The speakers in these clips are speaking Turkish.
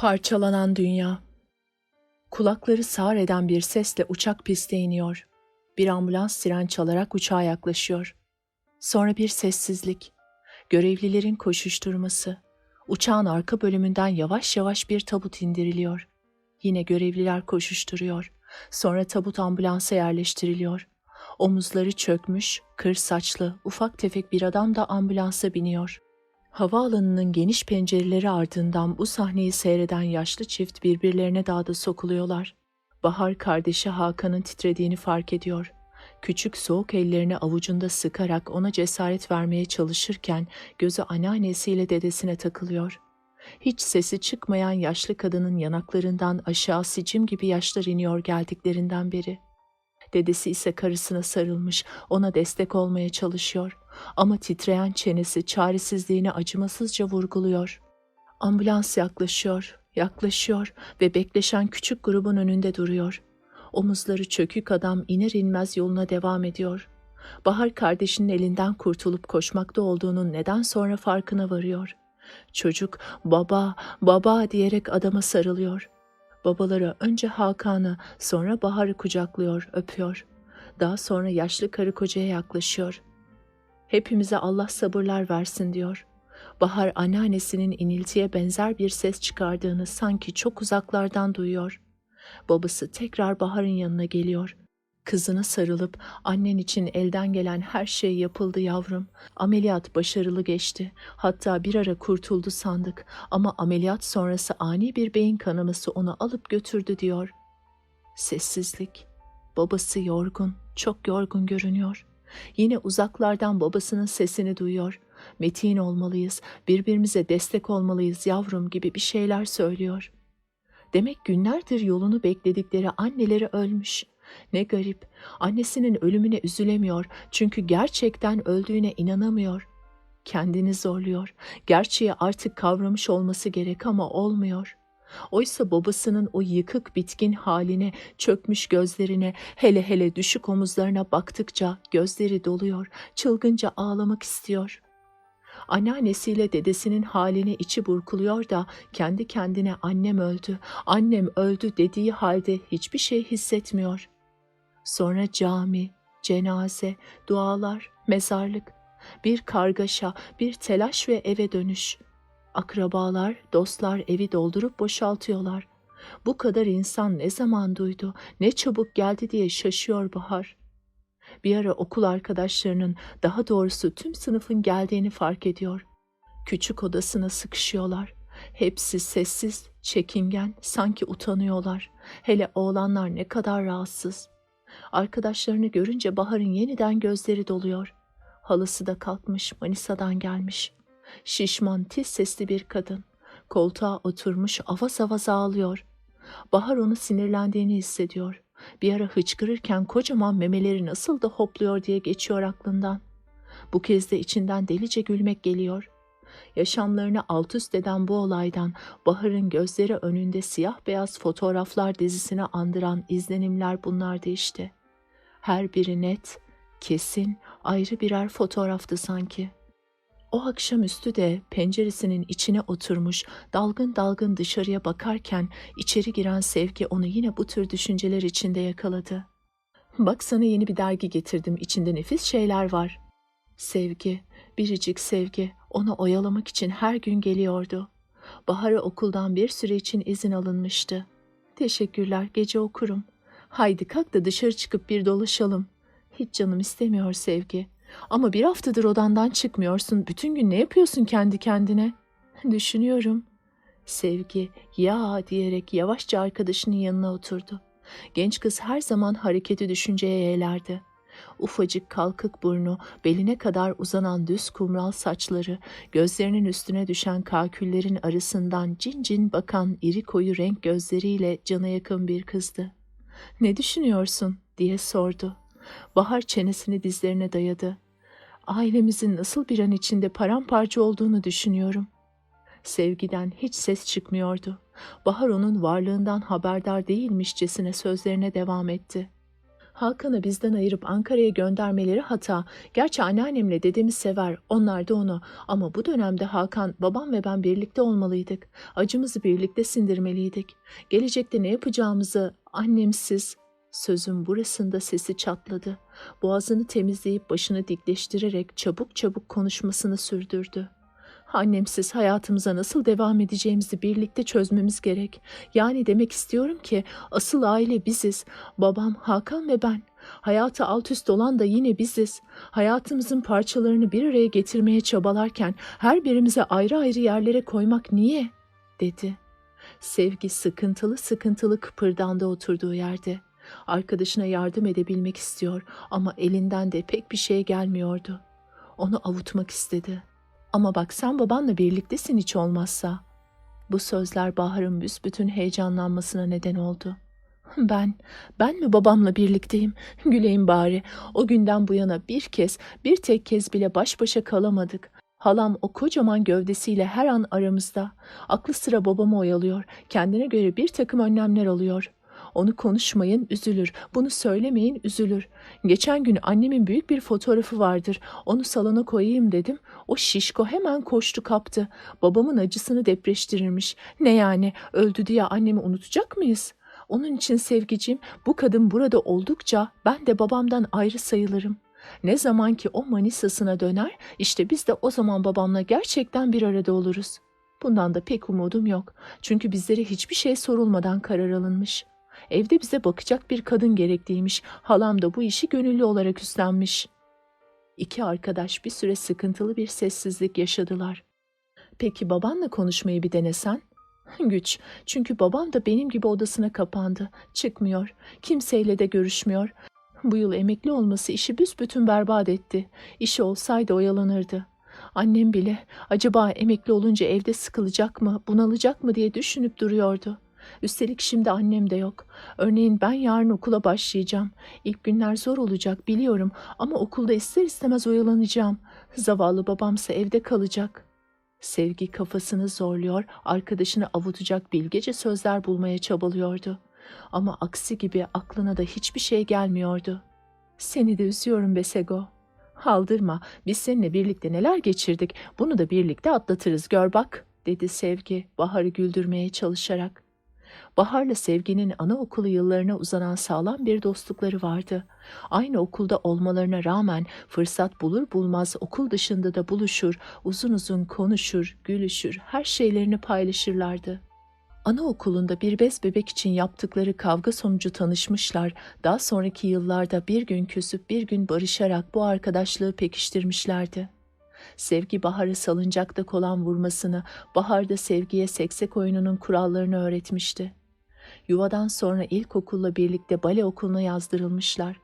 Parçalanan dünya. Kulakları sağır eden bir sesle uçak piste iniyor. Bir ambulans siren çalarak uçağa yaklaşıyor. Sonra bir sessizlik. Görevlilerin koşuşturması. Uçağın arka bölümünden yavaş yavaş bir tabut indiriliyor. Yine görevliler koşuşturuyor. Sonra tabut ambulansa yerleştiriliyor. Omuzları çökmüş, kır saçlı, ufak tefek bir adam da ambulansa biniyor. Havaalanının geniş pencereleri ardından bu sahneyi seyreden yaşlı çift birbirlerine daha da sokuluyorlar. Bahar kardeşi Hakan'ın titrediğini fark ediyor. Küçük soğuk ellerini avucunda sıkarak ona cesaret vermeye çalışırken gözü anneannesiyle dedesine takılıyor. Hiç sesi çıkmayan yaşlı kadının yanaklarından aşağı sicim gibi yaşlar iniyor geldiklerinden beri. Dedesi ise karısına sarılmış, ona destek olmaya çalışıyor. Ama titreyen çenesi çaresizliğini acımasızca vurguluyor. Ambulans yaklaşıyor, yaklaşıyor ve bekleşen küçük grubun önünde duruyor. Omuzları çökük adam iner inmez yoluna devam ediyor. Bahar kardeşinin elinden kurtulup koşmakta olduğunun neden sonra farkına varıyor. Çocuk "baba, baba" diyerek adama sarılıyor. Babaları önce Hakan'ı, sonra Bahar'ı kucaklıyor, öpüyor. Daha sonra yaşlı karı kocaya yaklaşıyor. "Hepimize Allah sabırlar versin" diyor. Bahar anneannesinin iniltiye benzer bir ses çıkardığını sanki çok uzaklardan duyuyor. Babası tekrar Bahar'ın yanına geliyor. Kızına sarılıp "Annen için elden gelen her şey yapıldı yavrum. Ameliyat başarılı geçti. Hatta bir ara kurtuldu sandık ama ameliyat sonrası ani bir beyin kanaması onu alıp götürdü" diyor. Sessizlik. Babası yorgun, çok yorgun görünüyor. Yine uzaklardan babasının sesini duyuyor. "Metin olmalıyız, birbirimize destek olmalıyız yavrum" gibi bir şeyler söylüyor. Demek günlerdir yolunu bekledikleri anneleri ölmüş. Ne garip, annesinin ölümüne üzülemiyor çünkü gerçekten öldüğüne inanamıyor. Kendini zorluyor, gerçeği artık kavramış olması gerek ama olmuyor. Oysa babasının o yıkık bitkin haline, çökmüş gözlerine, hele hele düşük omuzlarına baktıkça gözleri doluyor, çılgınca ağlamak istiyor. Anneannesiyle dedesinin haline içi burkuluyor da kendi kendine "annem öldü, annem öldü" dediği halde hiçbir şey hissetmiyor. Sonra cami, cenaze, dualar, mezarlık, bir kargaşa, bir telaş ve eve dönüş. Akrabalar, dostlar evi doldurup boşaltıyorlar. Bu kadar insan ne zaman duydu, ne çabuk geldi diye şaşıyor Bahar. Bir ara okul arkadaşlarının, daha doğrusu tüm sınıfın geldiğini fark ediyor. Küçük odasına sıkışıyorlar. Hepsi sessiz, çekingen, sanki utanıyorlar. Hele oğlanlar ne kadar rahatsız. Arkadaşlarını görünce Bahar'ın yeniden gözleri doluyor. Halısı da kalkmış, Manisa'dan gelmiş. Şişman, tiz sesli bir kadın. Koltuğa oturmuş avaz avaz ağlıyor. Bahar onu sinirlendiğini hissediyor. Bir ara hıçkırırken kocaman memeleri nasıl da hopluyor diye geçiyor aklından. Bu kez de içinden delice gülmek geliyor. Yaşamlarını alt üst eden bu olaydan Bahar'ın gözleri önünde siyah beyaz fotoğraflar dizisine andıran izlenimler bunlardı işte. Her biri net, kesin, ayrı birer fotoğraftı sanki. O akşamüstü de penceresinin içine oturmuş, dalgın dalgın dışarıya bakarken içeri giren Sevgi onu yine bu tür düşünceler içinde yakaladı. "Bak, sana yeni bir dergi getirdim, içinde nefis şeyler var." Sevgi, biricik Sevgi, onu oyalamak için her gün geliyordu. Bahar'a okuldan bir süre için izin alınmıştı. "Teşekkürler, gece okurum." "Haydi kalk da dışarı çıkıp bir dolaşalım." "Hiç canım istemiyor Sevgi." "Ama bir haftadır odandan çıkmıyorsun. Bütün gün ne yapıyorsun kendi kendine?" "Düşünüyorum." Sevgi "ya" diyerek yavaşça arkadaşının yanına oturdu. Genç kız her zaman hareketi düşünceye yeğlerdi. Ufacık kalkık burnu, beline kadar uzanan düz kumral saçları, gözlerinin üstüne düşen kaküllerin arasından cin cin bakan iri koyu renk gözleriyle cana yakın bir kızdı. "Ne düşünüyorsun?" diye sordu. Bahar çenesini dizlerine dayadı. "Ailemizin nasıl bir an içinde paramparça olduğunu düşünüyorum." Sevgiden hiç ses çıkmıyordu. Bahar onun varlığından haberdar değilmişçesine sözlerine devam etti. Hakan'ı bizden ayırıp Ankara'ya göndermeleri hata. Gerçi anneannemle dedemi sever, onlar da onu. Ama bu dönemde Hakan, babam ve ben birlikte olmalıydık. Acımızı birlikte sindirmeliydik. Gelecekte ne yapacağımızı annemsiz... Sözün burasında sesi çatladı. Boğazını temizleyip başını dikleştirerek çabuk çabuk konuşmasını sürdürdü. Annemsiz hayatımıza nasıl devam edeceğimizi birlikte çözmemiz gerek. Yani demek istiyorum ki asıl aile biziz. Babam, Hakan ve ben. Hayatı alt üst olan da yine biziz. Hayatımızın parçalarını bir araya getirmeye çabalarken her birimize ayrı ayrı yerlere koymak niye? Dedi. Sevgi sıkıntılı sıkıntılı kıpırdandı oturduğu yerde. Arkadaşına yardım edebilmek istiyor ama elinden de pek bir şey gelmiyordu. Onu avutmak istedi. Ama bak sen babanla birliktesin hiç olmazsa. Bu sözler Bahar'ın büsbütün heyecanlanmasına neden oldu. Ben mi babamla birlikteyim? Güleyim bari. O günden bu yana bir tek kez bile baş başa kalamadık. Halam o kocaman gövdesiyle her an aramızda. Aklı sıra babamı oyalıyor. Kendine göre bir takım önlemler alıyor. Onu konuşmayın üzülür, bunu söylemeyin üzülür. Geçen gün annemin büyük bir fotoğrafı vardır. Onu salona koyayım dedim. O şişko hemen koştu kaptı. Babamın acısını depreştirirmiş. Ne yani, öldü diye annemi unutacak mıyız? Onun için sevgicim, bu kadın burada oldukça ben de babamdan ayrı sayılırım. Ne zaman ki o Manisa'sına döner, işte biz de o zaman babamla gerçekten bir arada oluruz. Bundan da pek umudum yok. Çünkü bizlere hiçbir şey sorulmadan karar alınmış. Evde bize bakacak bir kadın gerekliymiş. Halam da bu işi gönüllü olarak üstlenmiş. İki arkadaş bir süre sıkıntılı bir sessizlik yaşadılar. Peki babanla konuşmayı bir denesen? Güç. Çünkü babam da benim gibi odasına kapandı. Çıkmıyor. Kimseyle de görüşmüyor. Bu yıl emekli olması işi büsbütün berbat etti. İşi olsaydı oyalanırdı. Annem bile acaba emekli olunca evde sıkılacak mı, bunalacak mı diye düşünüp duruyordu. Üstelik şimdi annem de yok. Örneğin ben yarın okula başlayacağım. İlk günler zor olacak biliyorum ama okulda ister istemez oyalanacağım. Zavallı babamsa evde kalacak. Sevgi kafasını zorluyor, arkadaşını avutacak bilgece sözler bulmaya çabalıyordu. Ama aksi gibi aklına da hiçbir şey gelmiyordu. Seni de üzüyorum be Sego. Aldırma, biz seninle birlikte neler geçirdik, bunu da birlikte atlatırız gör bak, dedi Sevgi Bahar'ı güldürmeye çalışarak. Bahar'la Sevgi'nin anaokulu yıllarına uzanan sağlam bir dostlukları vardı. Aynı okulda olmalarına rağmen fırsat bulur bulmaz okul dışında da buluşur, uzun uzun konuşur, gülüşür, her şeylerini paylaşırlardı. Anaokulunda bir bez bebek için yaptıkları kavga sonucu tanışmışlar, daha sonraki yıllarda bir gün küsüp bir gün barışarak bu arkadaşlığı pekiştirmişlerdi. Sevgi Bahar'ı salıncakta kolan vurmasını, Bahar da Sevgi'ye seksek oyununun kurallarını öğretmişti. Yuvadan sonra ilkokulla birlikte bale okuluna yazdırılmışlar.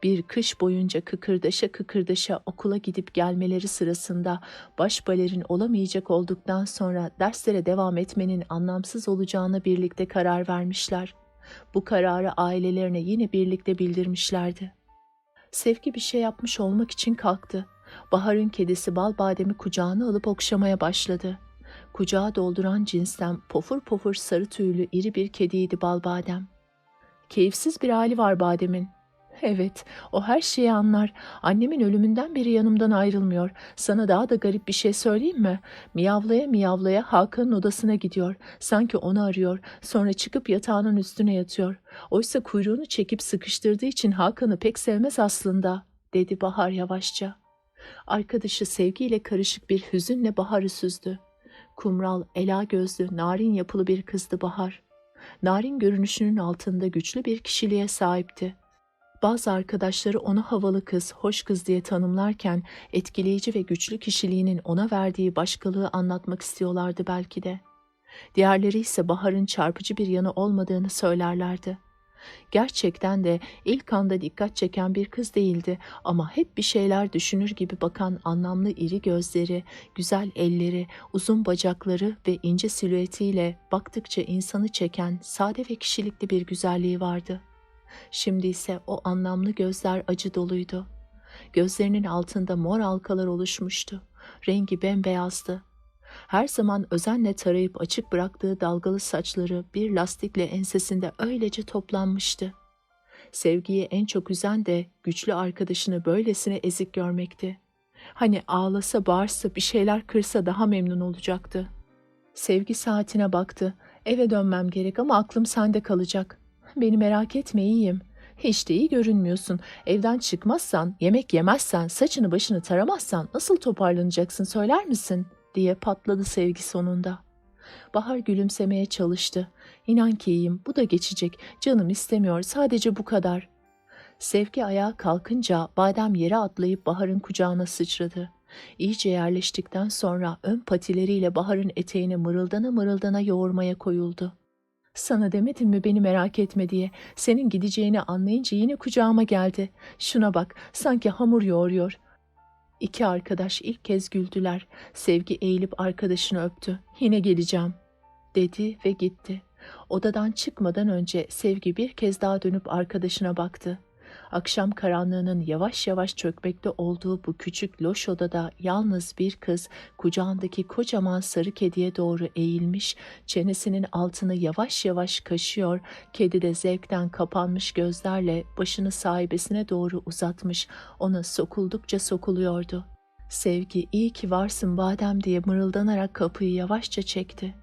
Bir kış boyunca kıkırdaşa kıkırdaşa okula gidip gelmeleri sırasında baş balerin olamayacak olduktan sonra derslere devam etmenin anlamsız olacağına birlikte karar vermişler. Bu kararı ailelerine yine birlikte bildirmişlerdi. Sevgi bir şey yapmış olmak için kalktı. Bahar'ın kedisi Balbadem'i kucağına alıp okşamaya başladı. Kucağı dolduran cinsten pofur pofur sarı tüylü iri bir kediydi Balbadem. Keyifsiz bir hali var Badem'in. Evet, o her şeyi anlar. Annemin ölümünden beri yanımdan ayrılmıyor. Sana daha da garip bir şey söyleyeyim mi? Miyavlaya miyavlaya Hakan'ın odasına gidiyor. Sanki onu arıyor. Sonra çıkıp yatağının üstüne yatıyor. Oysa kuyruğunu çekip sıkıştırdığı için Hakan'ı pek sevmez aslında, dedi Bahar yavaşça. Arkadaşı sevgiyle karışık bir hüzünle Bahar'ı süzdü. Kumral, ela gözlü, narin yapılı bir kızdı Bahar. Narin görünüşünün altında güçlü bir kişiliğe sahipti. Bazı arkadaşları onu havalı kız, hoş kız diye tanımlarken etkileyici ve güçlü kişiliğinin ona verdiği başkalığı anlatmak istiyorlardı belki de. Diğerleri ise Bahar'ın çarpıcı bir yanı olmadığını söylerlerdi. Gerçekten de ilk anda dikkat çeken bir kız değildi ama hep bir şeyler düşünür gibi bakan anlamlı iri gözleri, güzel elleri, uzun bacakları ve ince silüetiyle baktıkça insanı çeken sade ve kişilikli bir güzelliği vardı. Şimdi ise o anlamlı gözler acı doluydu. Gözlerinin altında mor halkalar oluşmuştu. Rengi bembeyazdı. Her zaman özenle tarayıp açık bıraktığı dalgalı saçları bir lastikle ensesinde öylece toplanmıştı. Sevgiyi en çok üzen de güçlü arkadaşını böylesine ezik görmekti. Hani ağlasa, bağırsa, bir şeyler kırsa daha memnun olacaktı. Sevgi saatine baktı. Eve dönmem gerek ama aklım sende kalacak. Beni merak etme, iyiyim. Hiç de iyi görünmüyorsun. Evden çıkmazsan, yemek yemezsen, saçını başını taramazsan nasıl toparlanacaksın söyler misin? Diye patladı Sevgi sonunda. Bahar gülümsemeye çalıştı. İnan ki iyiyim, bu da geçecek. Canım istemiyor, sadece bu kadar. Sevgi ayağa kalkınca Badem yere atlayıp Bahar'ın kucağına sıçradı. İyice yerleştikten sonra ön patileriyle Bahar'ın eteğini mırıldana mırıldana yoğurmaya koyuldu. Sana demedim mi beni merak etme diye? Senin gideceğini anlayınca yine kucağıma geldi. Şuna bak, sanki hamur yoğuruyor. İki arkadaş ilk kez güldüler. Sevgi eğilip arkadaşını öptü. Yine geleceğim, dedi ve gitti. Odadan çıkmadan önce Sevgi bir kez daha dönüp arkadaşına baktı. Akşam karanlığının yavaş yavaş çökmekte olduğu bu küçük loş odada yalnız bir kız kucağındaki kocaman sarı kediye doğru eğilmiş, çenesinin altını yavaş yavaş kaşıyor, kedi de zevkten kapanmış gözlerle başını sahibesine doğru uzatmış, ona sokuldukça sokuluyordu. Sevgi, iyi ki varsın Badem diye mırıldanarak kapıyı yavaşça çekti.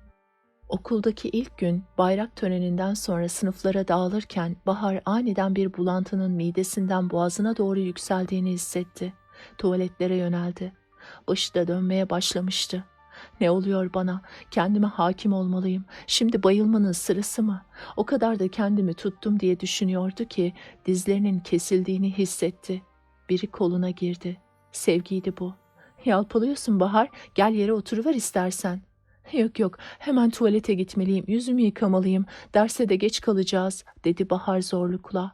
Okuldaki ilk gün bayrak töreninden sonra sınıflara dağılırken Bahar aniden bir bulantının midesinden boğazına doğru yükseldiğini hissetti. Tuvaletlere yöneldi. Başı da dönmeye başlamıştı. Ne oluyor bana? Kendime hakim olmalıyım. Şimdi bayılmanın sırası mı? O kadar da kendimi tuttum diye düşünüyordu ki dizlerinin kesildiğini hissetti. Biri koluna girdi. Sevgiydi bu. Yalpalıyorsun Bahar. Gel yere oturuver istersen. Yok yok, hemen tuvalete gitmeliyim, yüzümü yıkamalıyım, derse de geç kalacağız, dedi Bahar zorlukla.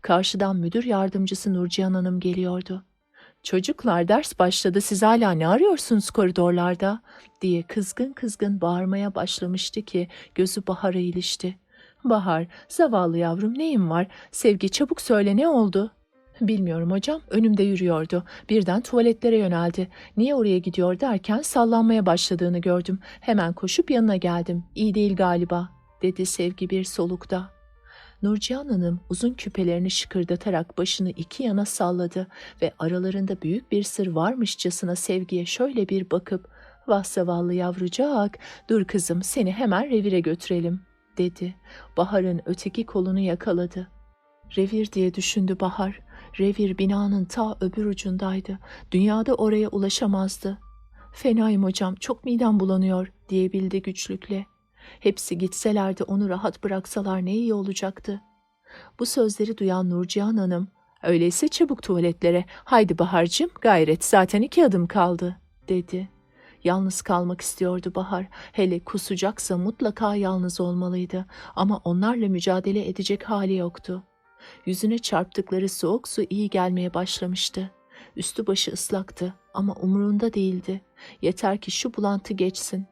Karşıdan müdür yardımcısı Nurcihan Hanım geliyordu. Çocuklar, ders başladı, siz hala ne arıyorsunuz koridorlarda? Diye kızgın kızgın bağırmaya başlamıştı ki gözü Bahar'a ilişti. Bahar, zavallı yavrum, neyin var? Sevgi, çabuk söyle, ne oldu? Bilmiyorum hocam, önümde yürüyordu. Birden tuvaletlere yöneldi. Niye oraya gidiyor derken sallanmaya başladığını gördüm. Hemen koşup yanına geldim. İyi değil galiba, dedi Sevgi bir solukta. Nurcihan Hanım uzun küpelerini şıkırdatarak başını iki yana salladı ve aralarında büyük bir sır varmışçasına Sevgi'ye şöyle bir bakıp "Vah zavallı yavrucak, dur kızım, seni hemen revire götürelim," dedi. Bahar'ın öteki kolunu yakaladı. Revir diye düşündü Bahar. Revir binanın ta öbür ucundaydı. Dünyada oraya ulaşamazdı. "Fenayım hocam, çok midem bulanıyor," diyebildi güçlükle. Hepsi gitselerdi, onu rahat bıraksalar ne iyi olacaktı. Bu sözleri duyan Nurcihan Hanım, "Öyleyse çabuk tuvaletlere. Haydi Bahar'cığım, gayret, zaten 2 adım kaldı," dedi. Yalnız kalmak istiyordu Bahar. Hele kusacaksa mutlaka yalnız olmalıydı. Ama onlarla mücadele edecek hali yoktu. Yüzüne çarptıkları soğuk su iyi gelmeye başlamıştı. Üstü başı ıslaktı ama umurunda değildi. Yeter ki şu bulantı geçsin.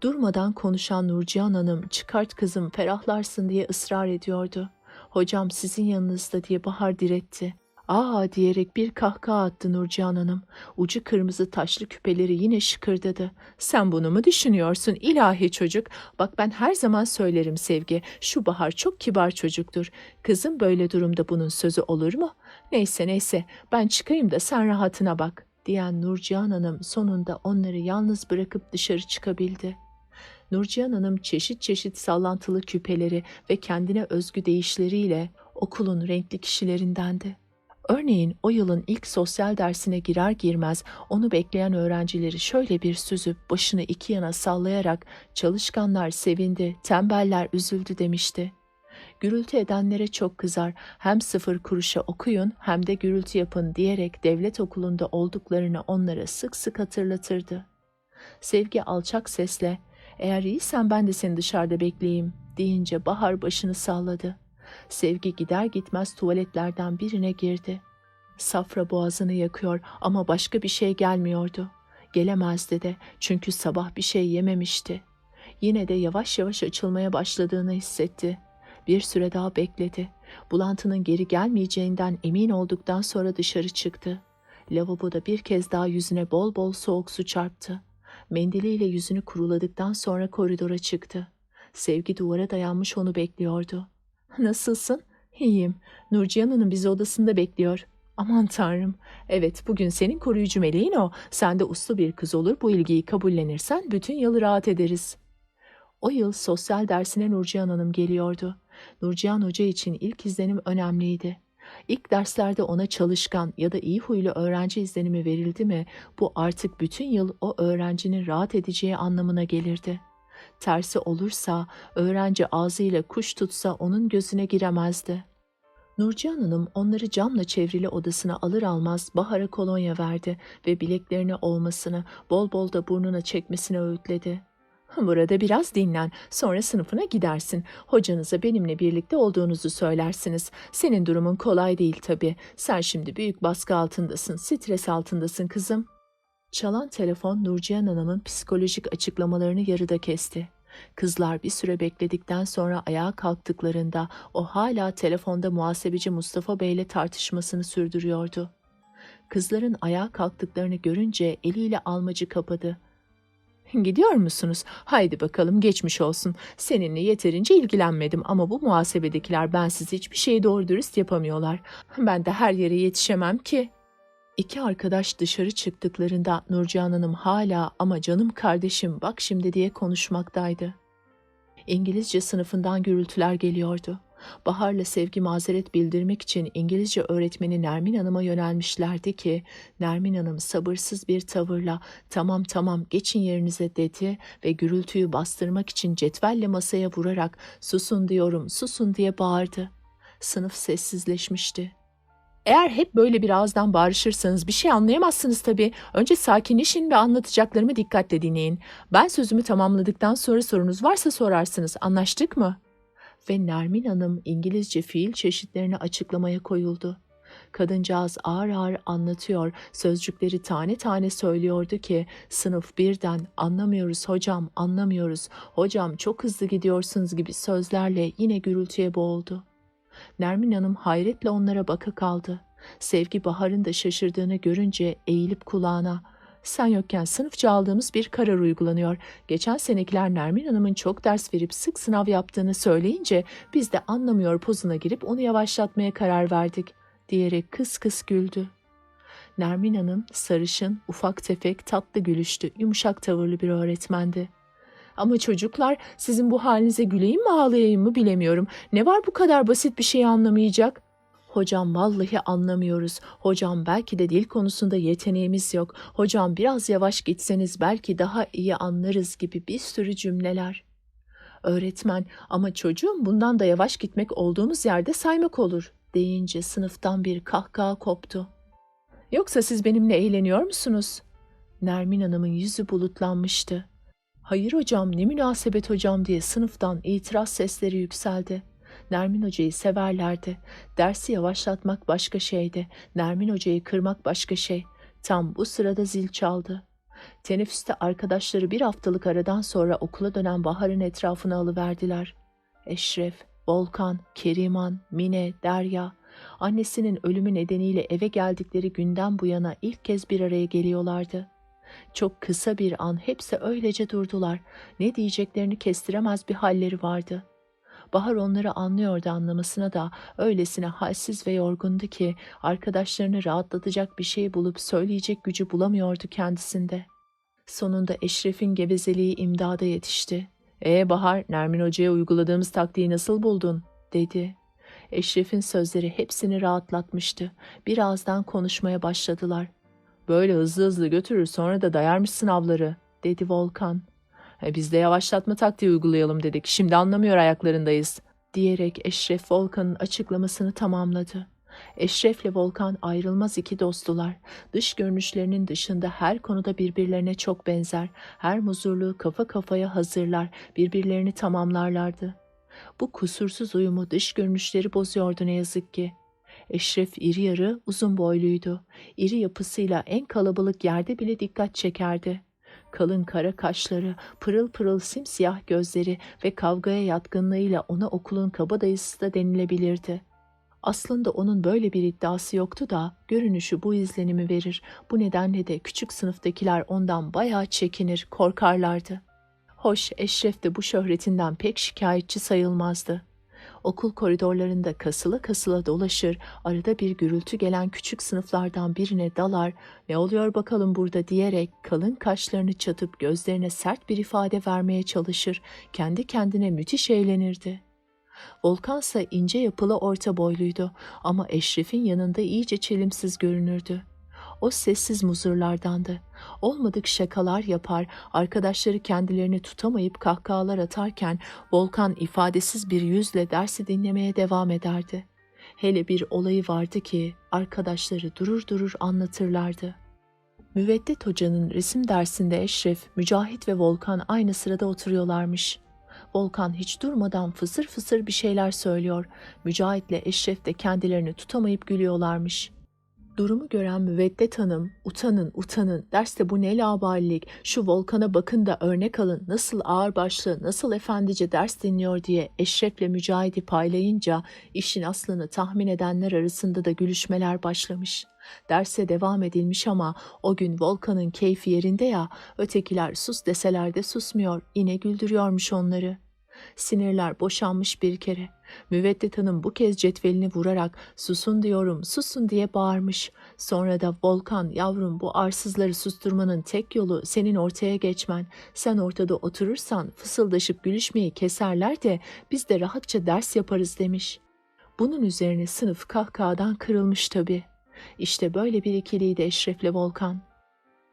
Durmadan konuşan Nurcihan Hanım, "Çıkart kızım, ferahlarsın," diye ısrar ediyordu. "Hocam sizin yanınızda," diye Bahar diretti. "Aa," diyerek bir kahkaha attı Nurcihan Hanım. Ucu kırmızı taşlı küpeleri yine şıkırdadı. "Sen bunu mu düşünüyorsun ilahi çocuk? Bak, ben her zaman söylerim Sevgi, şu Bahar çok kibar çocuktur. Kızım böyle durumda bunun sözü olur mu? Neyse neyse, ben çıkayım da sen rahatına bak," diyen Nurcihan Hanım sonunda onları yalnız bırakıp dışarı çıkabildi. Nurcihan Hanım çeşit çeşit sallantılı küpeleri ve kendine özgü deyişleriyle okulun renkli kişilerindendi. Örneğin o yılın ilk sosyal dersine girer girmez onu bekleyen öğrencileri şöyle bir süzüp başını iki yana sallayarak "Çalışkanlar sevindi, tembeller üzüldü," demişti. Gürültü edenlere çok kızar, "Hem 0 kuruşa okuyun hem de gürültü yapın," diyerek devlet okulunda olduklarını onlara sık sık hatırlatırdı. Sevgi alçak sesle, "Eğer iyisen ben de seni dışarıda bekleyeyim," deyince Bahar başını salladı. Sevgi gider gitmez tuvaletlerden birine girdi. Safra boğazını yakıyor ama başka bir şey gelmiyordu. Gelemezdi de, çünkü sabah bir şey yememişti. Yine de yavaş yavaş açılmaya başladığını hissetti. Bir süre daha bekledi. Bulantının geri gelmeyeceğinden emin olduktan sonra dışarı çıktı. Lavaboda bir kez daha yüzüne bol bol soğuk su çarptı. Mendiliyle yüzünü kuruladıktan sonra koridora çıktı. Sevgi duvara dayanmış onu bekliyordu. "Nasılsın?" İyiyim. Nurcihan Hanım bizi odasında bekliyor. Aman tanrım. Evet, bugün senin koruyucu meleğin o. Sen de uslu bir kız olur, bu ilgiyi kabullenirsen bütün yıl rahat ederiz. O yıl sosyal dersine Nurcihan Hanım geliyordu. Nurcihan Hoca için ilk izlenim önemliydi. İlk derslerde ona çalışkan ya da iyi huylu öğrenci izlenimi verildi mi, bu artık bütün yıl o öğrencinin rahat edeceği anlamına gelirdi. Tersi olursa, öğrenci ağzıyla kuş tutsa onun gözüne giremezdi. Nurcihan Hanım onları camla çevrili odasına alır almaz Bahar'a kolonya verdi ve bileklerine olmasını, bol bol da burnuna çekmesini öğütledi. Burada biraz dinlen, sonra sınıfına gidersin. Hocanıza benimle birlikte olduğunuzu söylersiniz. Senin durumun kolay değil tabii. Sen şimdi büyük baskı altındasın, stres altındasın kızım. Çalan telefon Nurcihan Hanım'ın psikolojik açıklamalarını yarıda kesti. Kızlar bir süre bekledikten sonra ayağa kalktıklarında o hala telefonda muhasebeci Mustafa Bey'le tartışmasını sürdürüyordu. Kızların ayağa kalktıklarını görünce eliyle almacı kapadı. "Gidiyor musunuz? Haydi bakalım, geçmiş olsun. Seninle yeterince ilgilenmedim ama bu muhasebedekiler bensiz hiçbir şeyi doğru dürüst yapamıyorlar. Ben de her yere yetişemem ki." İki arkadaş dışarı çıktıklarında Nurcihan Hanım hala "ama canım kardeşim bak şimdi" diye konuşmaktaydı. İngilizce sınıfından gürültüler geliyordu. Bahar'la Sevgi mazeret bildirmek için İngilizce öğretmeni Nermin Hanım'a yönelmişlerdi ki Nermin Hanım sabırsız bir tavırla "tamam tamam, geçin yerinize" dedi ve gürültüyü bastırmak için cetvelle masaya vurarak "susun diyorum, susun" diye bağırdı. Sınıf sessizleşmişti. Eğer hep böyle bir ağızdan bağırışırsanız bir şey anlayamazsınız tabii. Önce sakinleşin ve anlatacaklarımı dikkatle dinleyin. Ben sözümü tamamladıktan sonra sorunuz varsa sorarsınız. Anlaştık mı? Ve Nermin Hanım İngilizce fiil çeşitlerini açıklamaya koyuldu. Kadıncağız ağır ağır anlatıyor, sözcükleri tane tane söylüyordu ki sınıf birden "anlamıyoruz hocam, anlamıyoruz, hocam çok hızlı gidiyorsunuz" gibi sözlerle yine gürültüye boğuldu. Nermin Hanım hayretle onlara baka kaldı. Sevgi Bahar'ın da şaşırdığını görünce eğilip kulağına "sen yokken sınıfça aldığımız bir karar uygulanıyor. Geçen senekiler Nermin Hanım'ın çok ders verip sık sınav yaptığını söyleyince biz de anlamıyor pozuna girip onu yavaşlatmaya karar verdik" diyerek kıs kıs güldü. Nermin Hanım sarışın, ufak tefek, tatlı gülüşlü, yumuşak tavırlı bir öğretmendi. "Ama çocuklar, sizin bu halinize güleyim mi ağlayayım mı bilemiyorum. Ne var bu kadar basit bir şeyi anlamayacak?" "Hocam vallahi anlamıyoruz. Hocam belki de dil konusunda yeteneğimiz yok. Hocam biraz yavaş gitseniz belki daha iyi anlarız" gibi bir sürü cümleler. Öğretmen "ama çocuğum, bundan da yavaş gitmek olduğumuz yerde saymak olur" deyince sınıftan bir kahkaha koptu. "Yoksa siz benimle eğleniyor musunuz?" Nermin Hanım'ın yüzü bulutlanmıştı. "Hayır hocam, ne münasebet hocam" diye sınıftan itiraz sesleri yükseldi. Nermin hocayı severlerdi. Dersi yavaşlatmak başka şeydi. Nermin hocayı kırmak başka şey. Tam bu sırada zil çaldı. Teneffüste arkadaşları bir haftalık aradan sonra okula dönen Bahar'ın etrafına alıverdiler. Eşref, Volkan, Keriman, Mine, Derya, annesinin ölümü nedeniyle eve geldikleri günden bu yana ilk kez bir araya geliyorlardı. Çok kısa bir an hepsi öylece durdular. Ne diyeceklerini kestiremez bir halleri vardı. Bahar onları anlıyordu, anlamasına da öylesine halsiz ve yorgundu ki arkadaşlarını rahatlatacak bir şey bulup söyleyecek gücü bulamıyordu kendisinde. Sonunda Eşref'in gevezeliği imdada yetişti. Bahar, Nermin Hoca'ya uyguladığımız taktiği nasıl buldun?" dedi. Eşref'in sözleri hepsini rahatlatmıştı. Birazdan konuşmaya başladılar. "Böyle hızlı hızlı götürür sonra da dayarmış sınavları" dedi Volkan. Biz de yavaşlatma taktiği uygulayalım dedik. Şimdi anlamıyor ayaklarındayız" diyerek Eşref Volkan'ın açıklamasını tamamladı. Eşref'le Volkan ayrılmaz iki dosttular. Dış görünüşlerinin dışında her konuda birbirlerine çok benzer. Her muzurluğu kafa kafaya hazırlar, birbirlerini tamamlarlardı. Bu kusursuz uyumu dış görünüşleri bozuyordu ne yazık ki. Eşref iri yarı, uzun boyluydu. İri yapısıyla en kalabalık yerde bile dikkat çekerdi. Kalın kara kaşları, pırıl pırıl simsiyah gözleri ve kavgaya yatkınlığıyla ona okulun kabadayısı da denilebilirdi. Aslında onun böyle bir iddiası yoktu da görünüşü bu izlenimi verir. Bu nedenle de küçük sınıftakiler ondan bayağı çekinir, korkarlardı. Hoş, Eşref de bu şöhretinden pek şikayetçi sayılmazdı. Okul koridorlarında kasıla kasıla dolaşır, arada bir gürültü gelen küçük sınıflardan birine dalar, "Ne oluyor bakalım burada?" diyerek kalın kaşlarını çatıp gözlerine sert bir ifade vermeye çalışır, kendi kendine müthiş eğlenirdi. Volkansa ince yapılı orta boyluydu ama Eşref'in yanında iyice çelimsiz görünürdü. O sessiz muzurlardandı. Olmadık şakalar yapar, arkadaşları kendilerini tutamayıp kahkahalar atarken Volkan ifadesiz bir yüzle dersi dinlemeye devam ederdi. Hele bir olayı vardı ki arkadaşları durur durur anlatırlardı. Müveddet Hoca'nın resim dersinde Eşref, Mücahit ve Volkan aynı sırada oturuyorlarmış. Volkan hiç durmadan fısır fısır bir şeyler söylüyor. Mücahit'le Eşref de kendilerini tutamayıp gülüyorlarmış. Durumu gören Müveddet Hanım, "Utanın, utanın, derste bu ne laubalilik, şu Volkan'a bakın da örnek alın, nasıl ağırbaşlı, nasıl efendice ders dinliyor" diye Eşref'le Mücahit'i paylayınca işin aslını tahmin edenler arasında da gülüşmeler başlamış. Derse devam edilmiş ama o gün Volkan'ın keyfi yerinde ya, ötekiler sus deseler de susmuyor, yine güldürüyormuş onları. Sinirler boşanmış bir kere. Müveddet Hanım bu kez cetvelini vurarak "Susun diyorum, susun" diye bağırmış. Sonra da "Volkan yavrum, bu arsızları susturmanın tek yolu senin ortaya geçmen. Sen ortada oturursan fısıldaşıp gülüşmeyi keserler de biz de rahatça ders yaparız" demiş. Bunun üzerine sınıf kahkahadan kırılmış tabii. İşte böyle bir ikiliydi Eşref'le Volkan.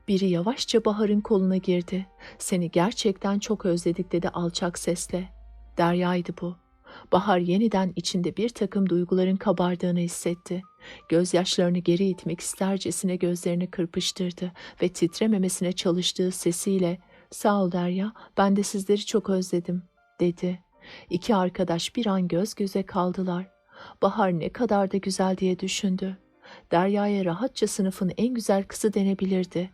Biri yavaşça Bahar'ın koluna girdi. "Seni gerçekten çok özledik" dedi alçak sesle. Derya'ydı bu. Bahar yeniden içinde bir takım duyguların kabardığını hissetti. Gözyaşlarını geri itmek istercesine gözlerini kırpıştırdı ve titrememesine çalıştığı sesiyle "Sağ ol Derya, ben de sizleri çok özledim" dedi. İki arkadaş bir an göz göze kaldılar. Bahar ne kadar da güzel diye düşündü. Derya'ya rahatça sınıfın en güzel kızı denebilirdi.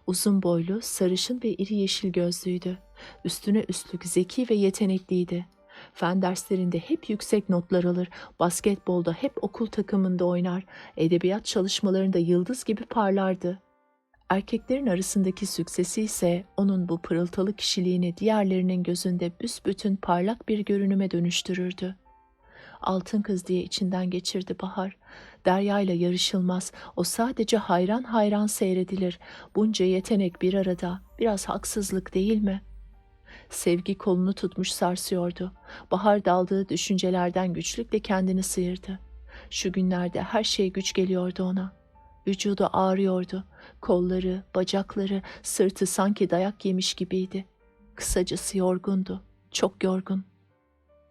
Uzun boylu, sarışın ve iri yeşil gözlüydü. Üstüne üstlük zeki ve yetenekliydi. Fen derslerinde hep yüksek notlar alır, basketbolda hep okul takımında oynar, edebiyat çalışmalarında yıldız gibi parlardı. Erkeklerin arasındaki süksesi ise onun bu pırıltılı kişiliğini diğerlerinin gözünde büsbütün parlak bir görünüme dönüştürürdü. Altın kız diye içinden geçirdi Bahar. Derya ile yarışılmaz, o sadece hayran hayran seyredilir. Bunca yetenek bir arada, biraz haksızlık değil mi? Sevgi kolunu tutmuş sarsıyordu. Bahar daldığı düşüncelerden güçlükle kendini sıyırdı. Şu günlerde her şey güç geliyordu ona. Vücudu ağrıyordu. Kolları, bacakları, sırtı sanki dayak yemiş gibiydi. Kısacası yorgundu. Çok yorgun.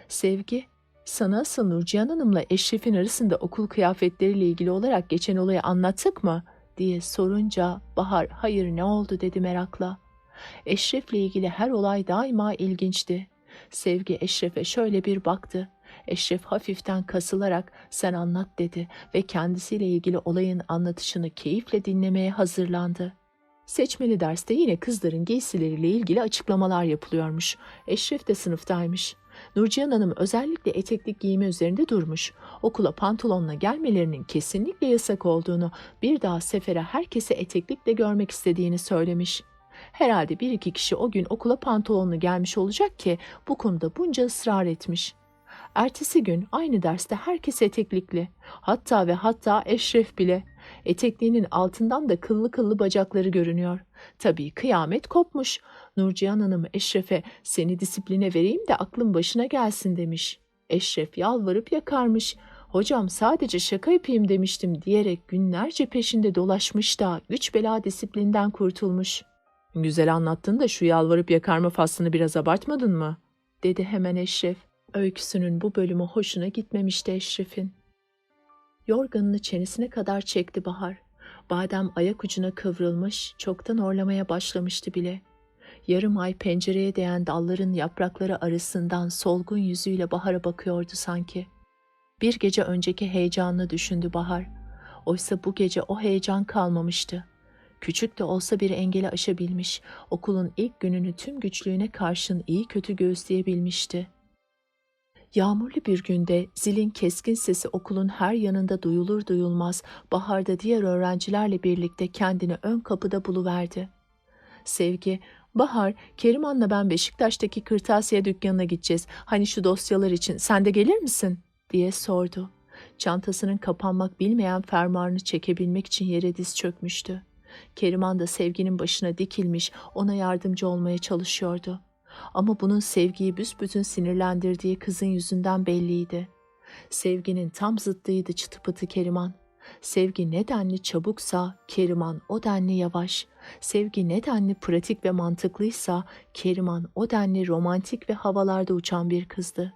"Sevgi, sana asıl Nurcihan Hanım'la Eşref'in arasında okul kıyafetleriyle ilgili olarak geçen olayı anlattık mı?" diye sorunca Bahar "Hayır, ne oldu?" dedi merakla. Eşref'le ilgili her olay daima ilginçti. Sevgi Eşref'e şöyle bir baktı. Eşref hafiften kasılarak "Sen anlat" dedi ve kendisiyle ilgili olayın anlatışını keyifle dinlemeye hazırlandı. Seçmeli derste yine kızların giysileriyle ilgili açıklamalar yapılıyormuş. Eşref de sınıftaymış. Nurcihan Hanım özellikle eteklik giyimi üzerinde durmuş. Okula pantolonla gelmelerinin kesinlikle yasak olduğunu, bir daha sefere herkese eteklikle görmek istediğini söylemiş. Herhalde bir iki kişi o gün okula pantolonlu gelmiş olacak ki bu konuda bunca ısrar etmiş. Ertesi gün aynı derste herkes eteklikli. Hatta ve hatta Eşref bile. Etekliğinin altından da kıllı kıllı bacakları görünüyor. Tabii kıyamet kopmuş. Nurcihan Hanım Eşref'e "Seni disipline vereyim de aklın başına gelsin" demiş. Eşref yalvarıp yakarmış. "Hocam sadece şaka yapayım demiştim" diyerek günlerce peşinde dolaşmış da güç bela disiplinden kurtulmuş. "Güzel anlattın da şu yalvarıp yakarma faslını biraz abartmadın mı?" dedi hemen Eşref. Öyküsünün bu bölümü hoşuna gitmemişti Eşref'in. Yorganını çenesine kadar çekti Bahar. Badem ayak ucuna kıvrılmış, çoktan orlamaya başlamıştı bile. Yarım ay pencereye değen dalların yaprakları arasından solgun yüzüyle Bahar'a bakıyordu sanki. Bir gece önceki heyecanını düşündü Bahar. Oysa bu gece o heyecan kalmamıştı. Küçük de olsa bir engeli aşabilmiş, okulun ilk gününü tüm güçlüğüne karşın iyi kötü göğüsleyebilmişti. Yağmurlu bir günde zilin keskin sesi okulun her yanında duyulur duyulmaz Bahar'da diğer öğrencilerle birlikte kendini ön kapıda buluverdi. Sevgi, Bahar, Keriman'la ben Beşiktaş'taki kırtasiye dükkanına gideceğiz. Hani şu dosyalar için sen de gelir misin? Diye sordu. Çantasının kapanmak bilmeyen fermuarını çekebilmek için yere diz çökmüştü. Keriman da Sevgi'nin başına dikilmiş, ona yardımcı olmaya çalışıyordu. Ama bunun Sevgi'yi büsbütün sinirlendirdiği kızın yüzünden belliydi. Sevgi'nin tam zıttıydı çıtı pıtı Keriman. Sevgi ne denli çabuksa Keriman o denli yavaş. Sevgi ne denli pratik ve mantıklıysa Keriman o denli romantik ve havalarda uçan bir kızdı.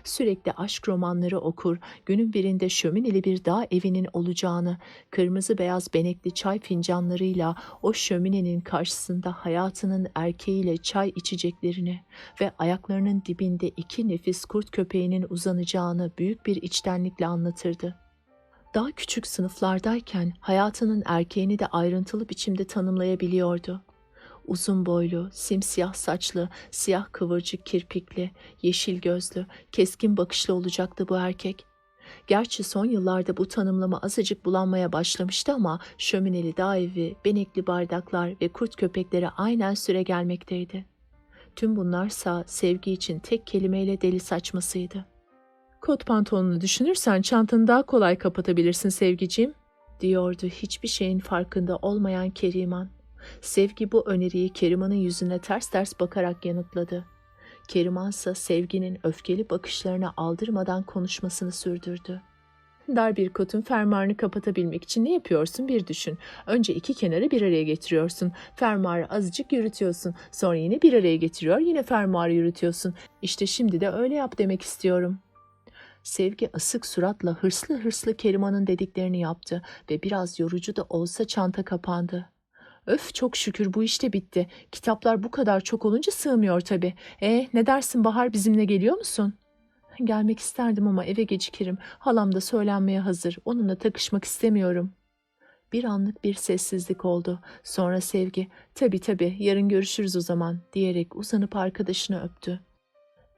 Sürekli aşk romanları okur, günün birinde şömineli bir dağ evinin olacağını, kırmızı beyaz benekli çay fincanlarıyla o şöminenin karşısında hayatının erkeğiyle çay içeceklerini ve ayaklarının dibinde iki nefis kurt köpeğinin uzanacağını büyük bir içtenlikle anlatırdı. Daha küçük sınıflardayken hayatının erkeğini de ayrıntılı biçimde tanımlayabiliyordu. Uzun boylu, simsiyah saçlı, siyah kıvırcık kirpikli, yeşil gözlü, keskin bakışlı olacaktı bu erkek. Gerçi son yıllarda bu tanımlama azıcık bulanmaya başlamıştı ama şömineli dağ evi, benekli bardaklar ve kurt köpeklere aynen süre gelmekteydi. Tüm bunlarsa Sevgi için tek kelimeyle deli saçmasıydı. "Kot pantolonunu düşünürsen çantanı daha kolay kapatabilirsin Sevgiciğim," diyordu hiçbir şeyin farkında olmayan Keriman. Sevgi bu öneriyi Keriman'ın yüzüne ters ters bakarak yanıtladı. Keriman ise Sevgi'nin öfkeli bakışlarına aldırmadan konuşmasını sürdürdü. "Dar bir kotun fermuarını kapatabilmek için ne yapıyorsun bir düşün. Önce iki kenarı bir araya getiriyorsun. Fermuarı azıcık yürütüyorsun. Sonra yine bir araya getiriyor, yine fermuarı yürütüyorsun. İşte şimdi de öyle yap demek istiyorum." Sevgi asık suratla hırslı hırslı Keriman'ın dediklerini yaptı ve biraz yorucu da olsa çanta kapandı. "Öf, çok şükür bu işte bitti. Kitaplar bu kadar çok olunca sığmıyor tabii. Ne dersin Bahar, bizimle geliyor musun?" "Gelmek isterdim ama eve gecikirim. Halam da söylenmeye hazır. Onunla takışmak istemiyorum." Bir anlık bir sessizlik oldu. Sonra Sevgi, tabii yarın görüşürüz o zaman," diyerek uzanıp arkadaşını öptü.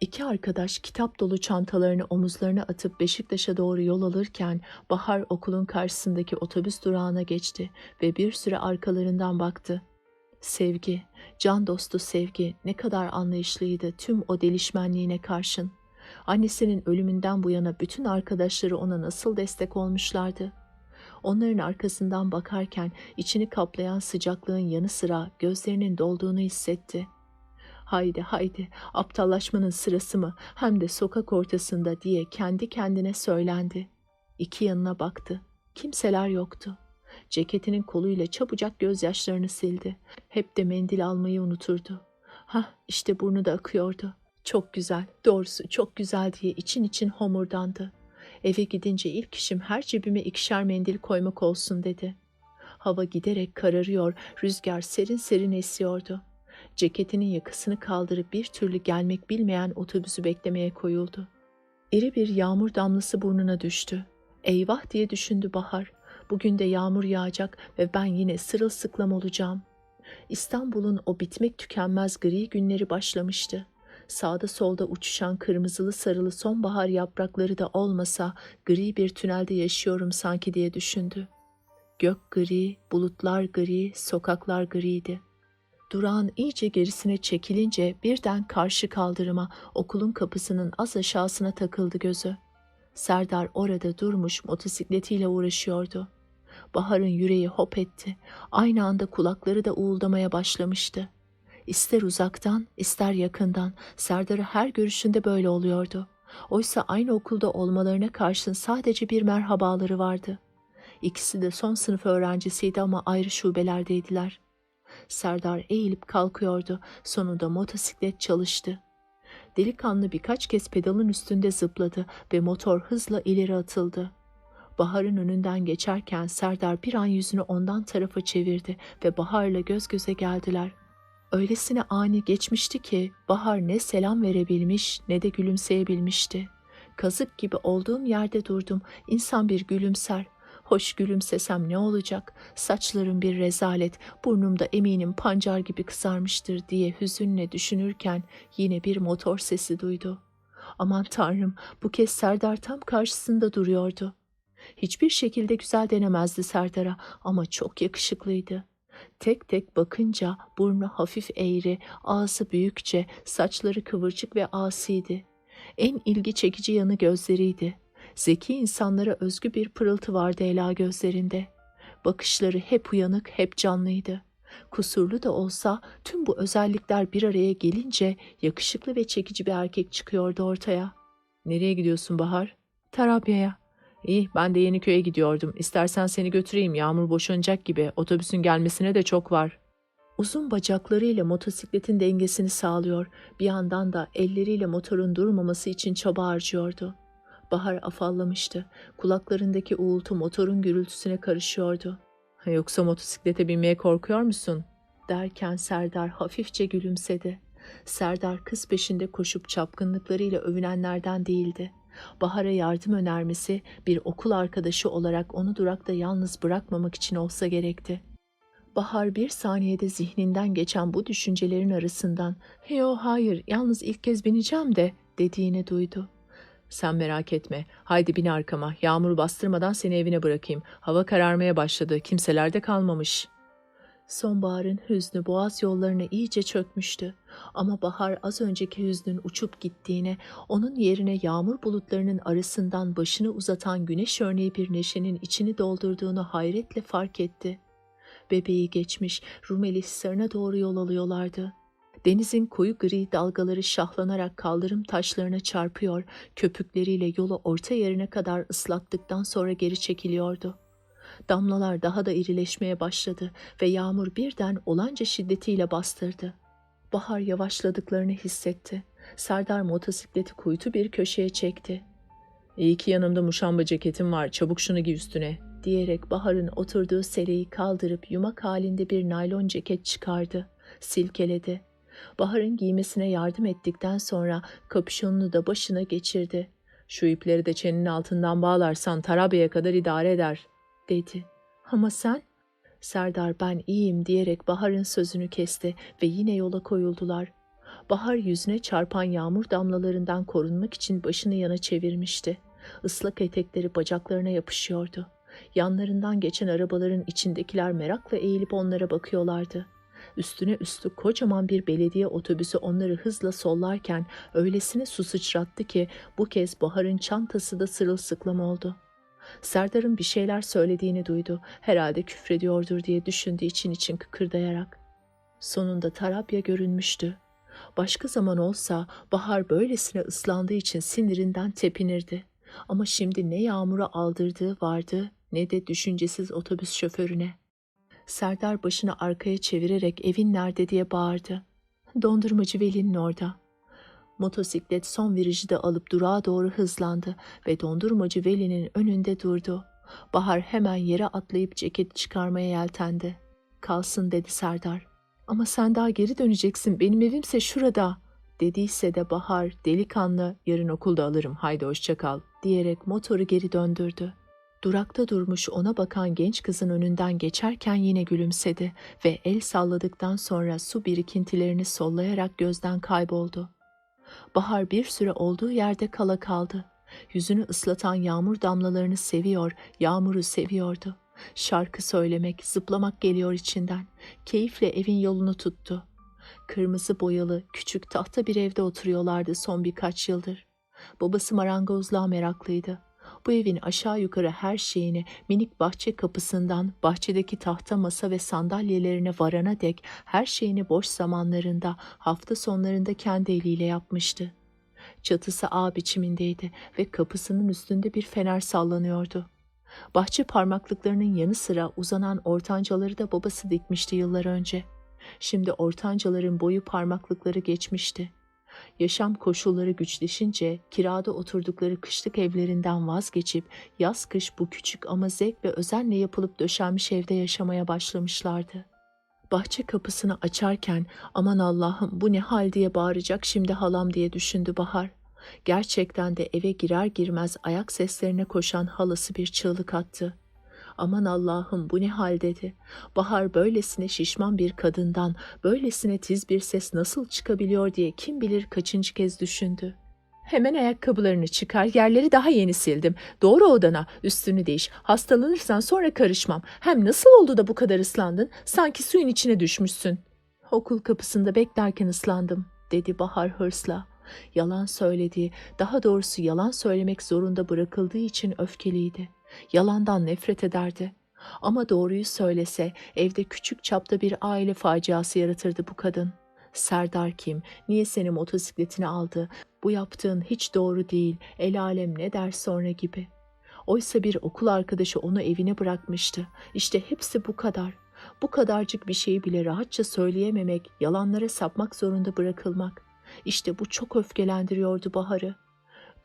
İki arkadaş kitap dolu çantalarını omuzlarına atıp Beşiktaş'a doğru yol alırken Bahar okulun karşısındaki otobüs durağına geçti ve bir süre arkalarından baktı. Sevgi, can dostu Sevgi ne kadar anlayışlıydı tüm o delişmenliğine karşın. Annesinin ölümünden bu yana bütün arkadaşları ona nasıl destek olmuşlardı. Onların arkasından bakarken içini kaplayan sıcaklığın yanı sıra gözlerinin dolduğunu hissetti. Haydi, aptallaşmanın sırası mı, hem de sokak ortasında," diye kendi kendine söylendi. İki yanına baktı. Kimseler yoktu. Ceketinin koluyla çabucak gözyaşlarını sildi. Hep de mendil almayı unuturdu. İşte burnu da akıyordu. "Çok güzel, doğrusu çok güzel," diye için için homurdandı. "Eve gidince ilk işim her cebime ikişer mendil koymak olsun," dedi. Hava giderek kararıyor, rüzgar serin serin esiyordu. Ceketinin yakasını kaldırıp bir türlü gelmek bilmeyen otobüsü beklemeye koyuldu. İri bir yağmur damlası burnuna düştü. "Eyvah," diye düşündü Bahar. "Bugün de yağmur yağacak ve ben yine sırılsıklam olacağım." İstanbul'un o bitmek tükenmez gri günleri başlamıştı. Sağda solda uçuşan kırmızılı sarılı sonbahar yaprakları da olmasa gri bir tünelde yaşıyorum sanki diye düşündü. Gök gri, bulutlar gri, sokaklar griydi. Durağın iyice gerisine çekilince birden karşı kaldırıma, okulun kapısının az aşağısına takıldı gözü. Serdar orada durmuş motosikletiyle uğraşıyordu. Bahar'ın yüreği hop etti. Aynı anda kulakları da uğuldamaya başlamıştı. İster uzaktan, ister yakından Serdar'ı her görüşünde böyle oluyordu. Oysa aynı okulda olmalarına karşın sadece bir merhabaları vardı. İkisi de son sınıf öğrencisiydi ama ayrı şubelerdeydiler. Serdar eğilip kalkıyordu. Sonunda motosiklet çalıştı. Delikanlı birkaç kez pedalın üstünde zıpladı ve motor hızla ileri atıldı. Bahar'ın önünden geçerken Serdar bir an yüzünü ondan tarafa çevirdi ve Bahar'la göz göze geldiler. Öylesine ani geçmişti ki Bahar ne selam verebilmiş ne de gülümseyebilmişti. Kazık gibi olduğum yerde durdum. İnsan bir gülümser. Hoş gülümsesem ne olacak? Saçlarım bir rezalet, burnumda eminim pancar gibi kızarmıştır diye hüzünle düşünürken yine bir motor sesi duydu. Aman Tanrım, bu kez Serdar tam karşısında duruyordu. Hiçbir şekilde güzel denemezdi Serdar'a ama çok yakışıklıydı. Tek tek bakınca burnu hafif eğri, ağzı büyükçe, saçları kıvırcık ve asiydi. En ilgi çekici yanı gözleriydi. Zeki insanlara özgü bir pırıltı vardı Ela gözlerinde. Bakışları hep uyanık, hep canlıydı. Kusurlu da olsa tüm bu özellikler bir araya gelince yakışıklı ve çekici bir erkek çıkıyordu ortaya. "Nereye gidiyorsun Bahar?" "Tarabya'ya." "İyi, ben de Yeniköy'e gidiyordum. İstersen seni götüreyim, yağmur boşanacak gibi. Otobüsün gelmesine de çok var." Uzun bacaklarıyla motosikletin dengesini sağlıyor, bir yandan da elleriyle motorun durmaması için çaba harcıyordu. Bahar afallamıştı. Kulaklarındaki uğultu motorun gürültüsüne karışıyordu. "Yoksa motosiklete binmeye korkuyor musun?" derken Serdar hafifçe gülümsedi. Serdar kız peşinde koşup çapkınlıklarıyla övünenlerden değildi. Bahar'a yardım önermesi bir okul arkadaşı olarak onu durakta yalnız bırakmamak için olsa gerekti. Bahar bir saniyede zihninden geçen bu düşüncelerin arasından "Yo, hayır, yalnız ilk kez bineceğim de" dediğini duydu. "Sen merak etme, haydi bin arkama, yağmuru bastırmadan seni evine bırakayım. Hava kararmaya başladı, kimseler de kalmamış." Sonbaharın hüznü boğaz yollarına iyice çökmüştü. Ama bahar az önceki hüznün uçup gittiğine, onun yerine yağmur bulutlarının arasından başını uzatan güneş örneği bir neşenin içini doldurduğunu hayretle fark etti. Bebeği geçmiş, Rumeli Hisarı'na doğru yol alıyorlardı. Denizin koyu gri dalgaları şahlanarak kaldırım taşlarına çarpıyor, köpükleriyle yolu orta yerine kadar ıslattıktan sonra geri çekiliyordu. Damlalar daha da irileşmeye başladı ve yağmur birden olanca şiddetiyle bastırdı. Bahar yavaşladıklarını hissetti. Serdar motosikleti kuytu bir köşeye çekti. "İyi ki yanımda muşamba ceketim var, çabuk şunu giy üstüne," diyerek Bahar'ın oturduğu seleyi kaldırıp yumak halinde bir naylon ceket çıkardı. Silkeledi. Bahar'ın giymesine yardım ettikten sonra kapüşonunu da başına geçirdi. "Şu ipleri de çenenin altından bağlarsan Tarabya'ya kadar idare eder," dedi. "Ama sen?" Serdar "Ben iyiyim," diyerek Bahar'ın sözünü kesti ve yine yola koyuldular. Bahar yüzüne çarpan yağmur damlalarından korunmak için başını yana çevirmişti. Islak etekleri bacaklarına yapışıyordu. Yanlarından geçen arabaların içindekiler merakla eğilip onlara bakıyorlardı. Üstüne üstlük kocaman bir belediye otobüsü onları hızla sollarken öylesine su sıçrattı ki bu kez Bahar'ın çantası da sırılsıklam oldu. Serdar'ın bir şeyler söylediğini duydu. Herhalde küfrediyordur diye düşündü için için kıkırdayarak. Sonunda Tarabya görünmüştü. Başka zaman olsa Bahar böylesine ıslandığı için sinirinden tepinirdi. Ama şimdi ne yağmura aldırdığı vardı ne de düşüncesiz otobüs şoförüne. Serdar başını arkaya çevirerek "Evin nerede?" diye bağırdı. "Dondurmacı Veli'nin orada." Motosiklet son virajı da alıp durağa doğru hızlandı ve dondurmacı Veli'nin önünde durdu. Bahar hemen yere atlayıp ceketi çıkarmaya yeltendi. "Kalsın," dedi Serdar. "Ama sen daha geri döneceksin, benim evimse şurada," dediyse de Bahar delikanlı "Yarın okulda alırım, haydi hoşça kal," diyerek motoru geri döndürdü. Durakta durmuş ona bakan genç kızın önünden geçerken yine gülümsedi ve el salladıktan sonra su birikintilerini sollayarak gözden kayboldu. Bahar bir süre olduğu yerde kala kaldı. Yüzünü ıslatan yağmur damlalarını seviyor, yağmuru seviyordu. Şarkı söylemek, zıplamak geliyor içinden. Keyifle evin yolunu tuttu. Kırmızı boyalı, küçük tahta bir evde oturuyorlardı son birkaç yıldır. Babası marangozluğa meraklıydı. Bu evin aşağı yukarı her şeyini minik bahçe kapısından bahçedeki tahta masa ve sandalyelerine varana dek her şeyini boş zamanlarında, hafta sonlarında kendi eliyle yapmıştı. Çatısı ağ biçimindeydi ve kapısının üstünde bir fener sallanıyordu. Bahçe parmaklıklarının yanı sıra uzanan ortancaları da babası dikmişti yıllar önce. Şimdi ortancaların boyu parmaklıkları geçmişti. Yaşam koşulları güçleşince kirada oturdukları kışlık evlerinden vazgeçip yaz kış bu küçük ama zevk ve özenle yapılıp döşenmiş evde yaşamaya başlamışlardı. Bahçe kapısını açarken "Aman Allah'ım, bu ne hal?" diye bağıracak şimdi halam diye düşündü Bahar. Gerçekten de eve girer girmez ayak seslerine koşan halası bir çığlık attı. "Aman Allah'ım, bu ne hal?" dedi. Bahar böylesine şişman bir kadından böylesine tiz bir ses nasıl çıkabiliyor diye kim bilir kaçıncı kez düşündü. Hemen ayakkabılarını çıkar, yerleri daha yeni sildim. Doğru odana, üstünü değiş. Hastalanırsan sonra karışmam. Hem nasıl oldu da bu kadar ıslandın? Sanki suyun içine düşmüşsün. Okul kapısında beklerken ıslandım, dedi Bahar hırsla. Yalan söylediği, daha doğrusu yalan söylemek zorunda bırakıldığı için öfkeliydi. Yalandan nefret ederdi. Ama doğruyu söylese evde küçük çapta bir aile faciası yaratırdı bu kadın. Serdar kim? Niye seni motosikletine aldı? Bu yaptığın hiç doğru değil, el alem ne der sonra gibi. Oysa bir okul arkadaşı onu evine bırakmıştı. İşte hepsi bu kadar. Bu kadarcık bir şeyi bile rahatça söyleyememek, yalanlara sapmak zorunda bırakılmak. İşte bu çok öfkelendiriyordu Bahar'ı.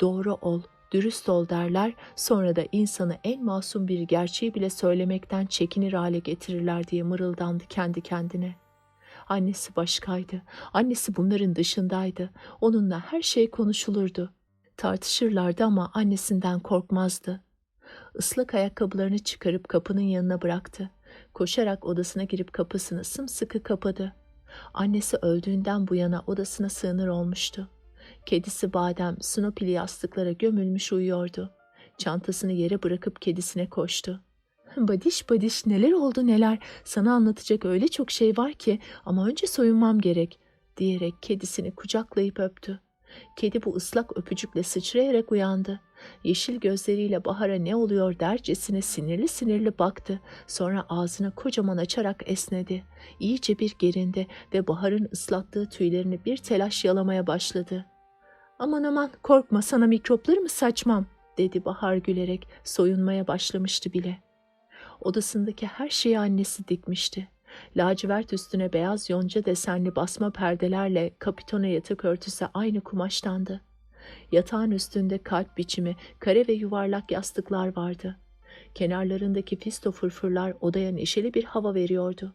Doğru ol, dürüst ol derler, sonra da insanı en masum bir gerçeği bile söylemekten çekinir hale getirirler diye mırıldandı kendi kendine. Annesi başkaydı. Annesi bunların dışındaydı. Onunla her şey konuşulurdu. Tartışırlardı ama annesinden korkmazdı. Islak ayakkabılarını çıkarıp kapının yanına bıraktı. Koşarak odasına girip kapısını sımsıkı kapadı. Annesi öldüğünden bu yana odasına sığınır olmuştu. Kedisi Badem Snoopy'li yastıklara gömülmüş uyuyordu. Çantasını yere bırakıp kedisine koştu. Badiş badiş, neler oldu neler, sana anlatacak öyle çok şey var ki ama önce soyunmam gerek, diyerek kedisini kucaklayıp öptü. Kedi bu ıslak öpücükle sıçrayarak uyandı. Yeşil gözleriyle Bahar'a ne oluyor dercesine sinirli sinirli baktı. Sonra ağzını kocaman açarak esnedi. İyice bir gerindi ve Bahar'ın ıslattığı tüylerini bir telaş yalamaya başladı. Aman aman, korkma, sana mikropları mı saçmam, dedi Bahar gülerek. Soyunmaya başlamıştı bile. Odasındaki her şeyi annesi dikmişti. Lacivert üstüne beyaz yonca desenli basma perdelerle kapitona yatak örtüsü aynı kumaştandı. Yatağın üstünde kalp biçimi kare ve yuvarlak yastıklar vardı. Kenarlarındaki fisto fırfırlar odaya neşeli bir hava veriyordu.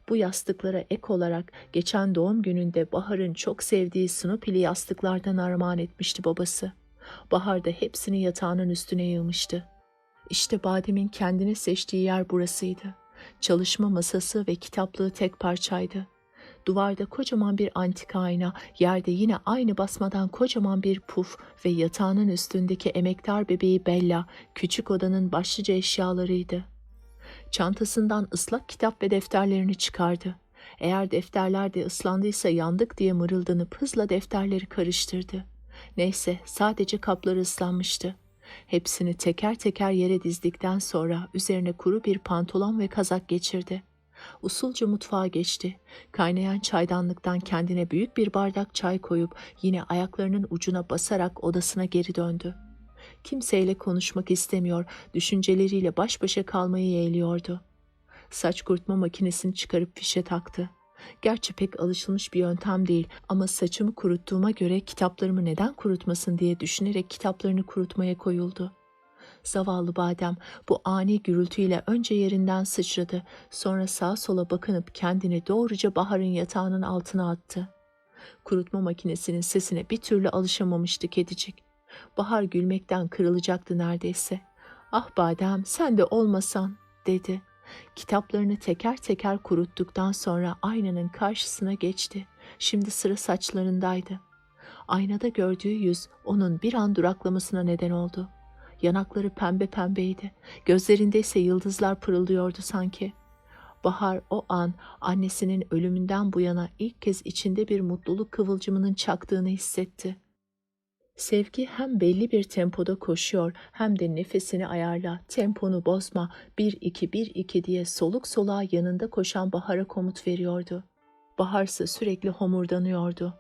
Bu yastıklara ek olarak geçen doğum gününde Bahar'ın çok sevdiği Snoopy'li yastıklardan armağan etmişti babası. Bahar da hepsini yatağının üstüne yığmıştı. İşte Badem'in kendine seçtiği yer burasıydı. Çalışma masası ve kitaplığı tek parçaydı. Duvarda kocaman bir antika ayna, yerde yine aynı basmadan kocaman bir puf ve yatağının üstündeki emektar bebeği Bella, küçük odanın başlıca eşyalarıydı. Çantasından ıslak kitap ve defterlerini çıkardı. Eğer defterler de ıslandıysa yandık diye mırıldanıp hızla defterleri karıştırdı. Neyse, sadece kapları ıslanmıştı. Hepsini teker teker yere dizdikten sonra üzerine kuru bir pantolon ve kazak geçirdi. Usulca mutfağa geçti. Kaynayan çaydanlıktan kendine büyük bir bardak çay koyup yine ayaklarının ucuna basarak odasına geri döndü. Kimseyle konuşmak istemiyor, düşünceleriyle baş başa kalmayı yeğliyordu. Saç kurutma makinesini çıkarıp fişe taktı. Gerçi pek alışılmış bir yöntem değil ama saçımı kuruttuğuma göre kitaplarımı neden kurutmasın diye düşünerek kitaplarını kurutmaya koyuldu. Zavallı Badem bu ani gürültüyle önce yerinden sıçradı, sonra sağa sola bakınıp kendini doğruca Bahar'ın yatağının altına attı. Kurutma makinesinin sesine bir türlü alışamamıştı kedicik. Bahar gülmekten kırılacaktı neredeyse. "Ah Badem, sen de olmasan," dedi. Kitaplarını teker teker kuruttuktan sonra aynanın karşısına geçti. Şimdi sıra saçlarındaydı. Aynada gördüğü yüz onun bir an duraklamasına neden oldu. Yanakları pembe pembeydi. Gözlerinde ise yıldızlar pırıldıyordu sanki. Bahar o an annesinin ölümünden bu yana ilk kez içinde bir mutluluk kıvılcımının çaktığını hissetti. Sevgi hem belli bir tempoda koşuyor hem de nefesini ayarla, temponu bozma, 1-2-1-2 diye soluk soluğa yanında koşan Bahar'a komut veriyordu. Bahar ise sürekli homurdanıyordu.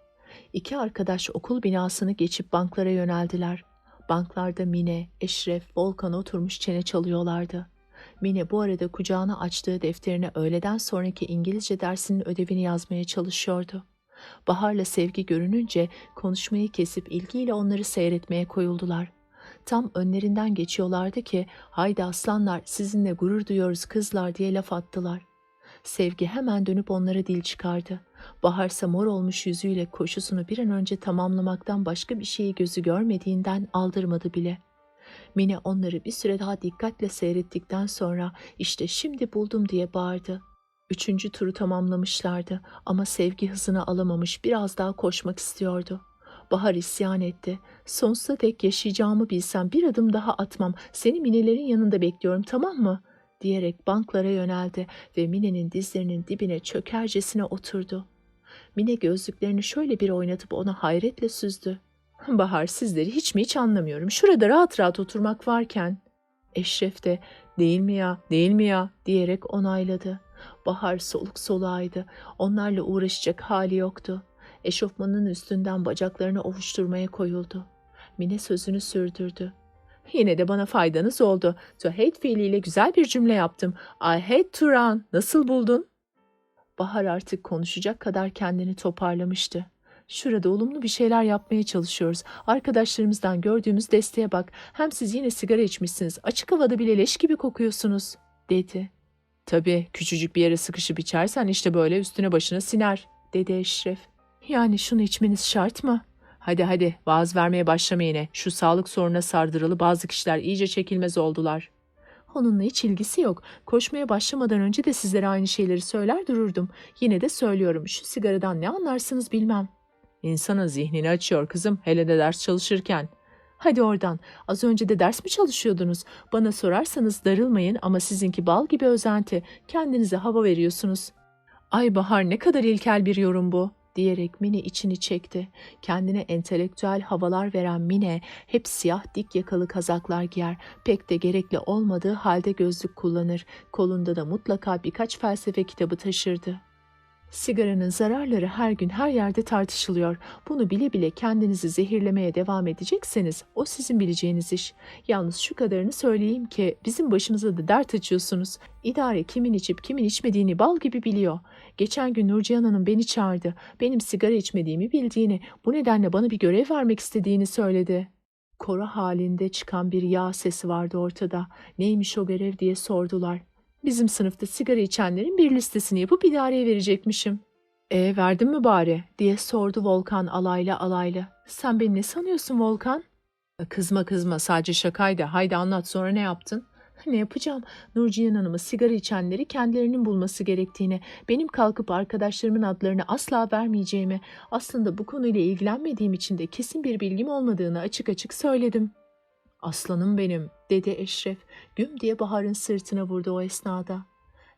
İki arkadaş okul binasını geçip banklara yöneldiler. Banklarda Mine, Eşref, Volkan oturmuş çene çalıyorlardı. Mine bu arada kucağına açtığı defterine öğleden sonraki İngilizce dersinin ödevini yazmaya çalışıyordu. Bahar'la Sevgi görününce konuşmayı kesip ilgiyle onları seyretmeye koyuldular. Tam önlerinden geçiyorlardı ki "Haydi aslanlar, sizinle gurur duyuyoruz kızlar," diye laf attılar. Sevgi hemen dönüp onlara dil çıkardı. Bahar ise mor olmuş yüzüyle koşusunu bir an önce tamamlamaktan başka bir şeyi gözü görmediğinden aldırmadı bile. Mine onları bir süre daha dikkatle seyrettikten sonra "İşte şimdi buldum," diye bağırdı. Üçüncü turu tamamlamışlardı ama Sevgi hızını alamamış, biraz daha koşmak istiyordu. Bahar isyan etti. Sonsuza dek yaşayacağımı bilsem bir adım daha atmam. Seni Minelerin yanında bekliyorum, tamam mı? Diyerek banklara yöneldi ve Mine'nin dizlerinin dibine çökercesine oturdu. Mine gözlüklerini şöyle bir oynatıp ona hayretle süzdü. Bahar, sizleri hiç mi hiç anlamıyorum. Şurada rahat rahat oturmak varken. Eşref de değil mi ya, değil mi ya diyerek onayladı. Bahar soluk soluğaydı. Onlarla uğraşacak hali yoktu. Eşofmanın üstünden bacaklarını ovuşturmaya koyuldu. Mine sözünü sürdürdü. Yine de bana faydanız oldu. To hate fiiliyle güzel bir cümle yaptım. I hate to run. Nasıl buldun? Bahar artık konuşacak kadar kendini toparlamıştı. Şurada olumlu bir şeyler yapmaya çalışıyoruz. Arkadaşlarımızdan gördüğümüz desteğe bak. Hem siz yine sigara içmişsiniz. Açık havada bile leş gibi kokuyorsunuz, dedi. Tabii küçücük bir yere sıkışıp içersen işte böyle üstüne başına siner, dedi Eşref. Yani şunu içmeniz şart mı? Hadi hadi vaaz vermeye başlama yine. Şu sağlık sorununa sardıralı bazı kişiler iyice çekilmez oldular. Onunla hiç ilgisi yok. Koşmaya başlamadan önce de sizlere aynı şeyleri söyler dururdum. Yine de söylüyorum, şu sigaradan ne anlarsınız bilmem. İnsanın zihnini açıyor kızım, hele de ders çalışırken. Hadi oradan, az önce de ders mi çalışıyordunuz? Bana sorarsanız darılmayın ama sizinki bal gibi özenti. Kendinize hava veriyorsunuz. Ay Bahar, ne kadar ilkel bir yorum bu, diyerek Mine içini çekti. Kendine entelektüel havalar veren Mine hep siyah dik yakalı kazaklar giyer. Pek de gerekli olmadığı halde gözlük kullanır. Kolunda da mutlaka birkaç felsefe kitabı taşırdı. Sigaranın zararları her gün her yerde tartışılıyor. Bunu bile bile kendinizi zehirlemeye devam edecekseniz o sizin bileceğiniz iş. Yalnız şu kadarını söyleyeyim ki bizim başımıza da dert açıyorsunuz. İdare kimin içip kimin içmediğini bal gibi biliyor. Geçen gün Nurcihan Hanım beni çağırdı. Benim sigara içmediğimi bildiğini, bu nedenle bana bir görev vermek istediğini söyledi. Koro halinde çıkan bir yağ sesi vardı ortada. Neymiş o görev diye sordular. Bizim sınıfta sigara içenlerin bir listesini yapıp idareye verecekmişim. Verdin mi bari? Diye sordu Volkan alaylı alaylı. Sen beni ne sanıyorsun Volkan? Kızma kızma, sadece şakaydı. Haydi anlat, sonra ne yaptın? Ne yapacağım? Nurcihan Hanım'a sigara içenleri kendilerinin bulması gerektiğini, benim kalkıp arkadaşlarımın adlarını asla vermeyeceğimi, aslında bu konuyla ilgilenmediğim için de kesin bir bilgim olmadığını açık açık söyledim. Aslanım benim, dedi Eşref. Güm diye Bahar'ın sırtına vurdu o esnada.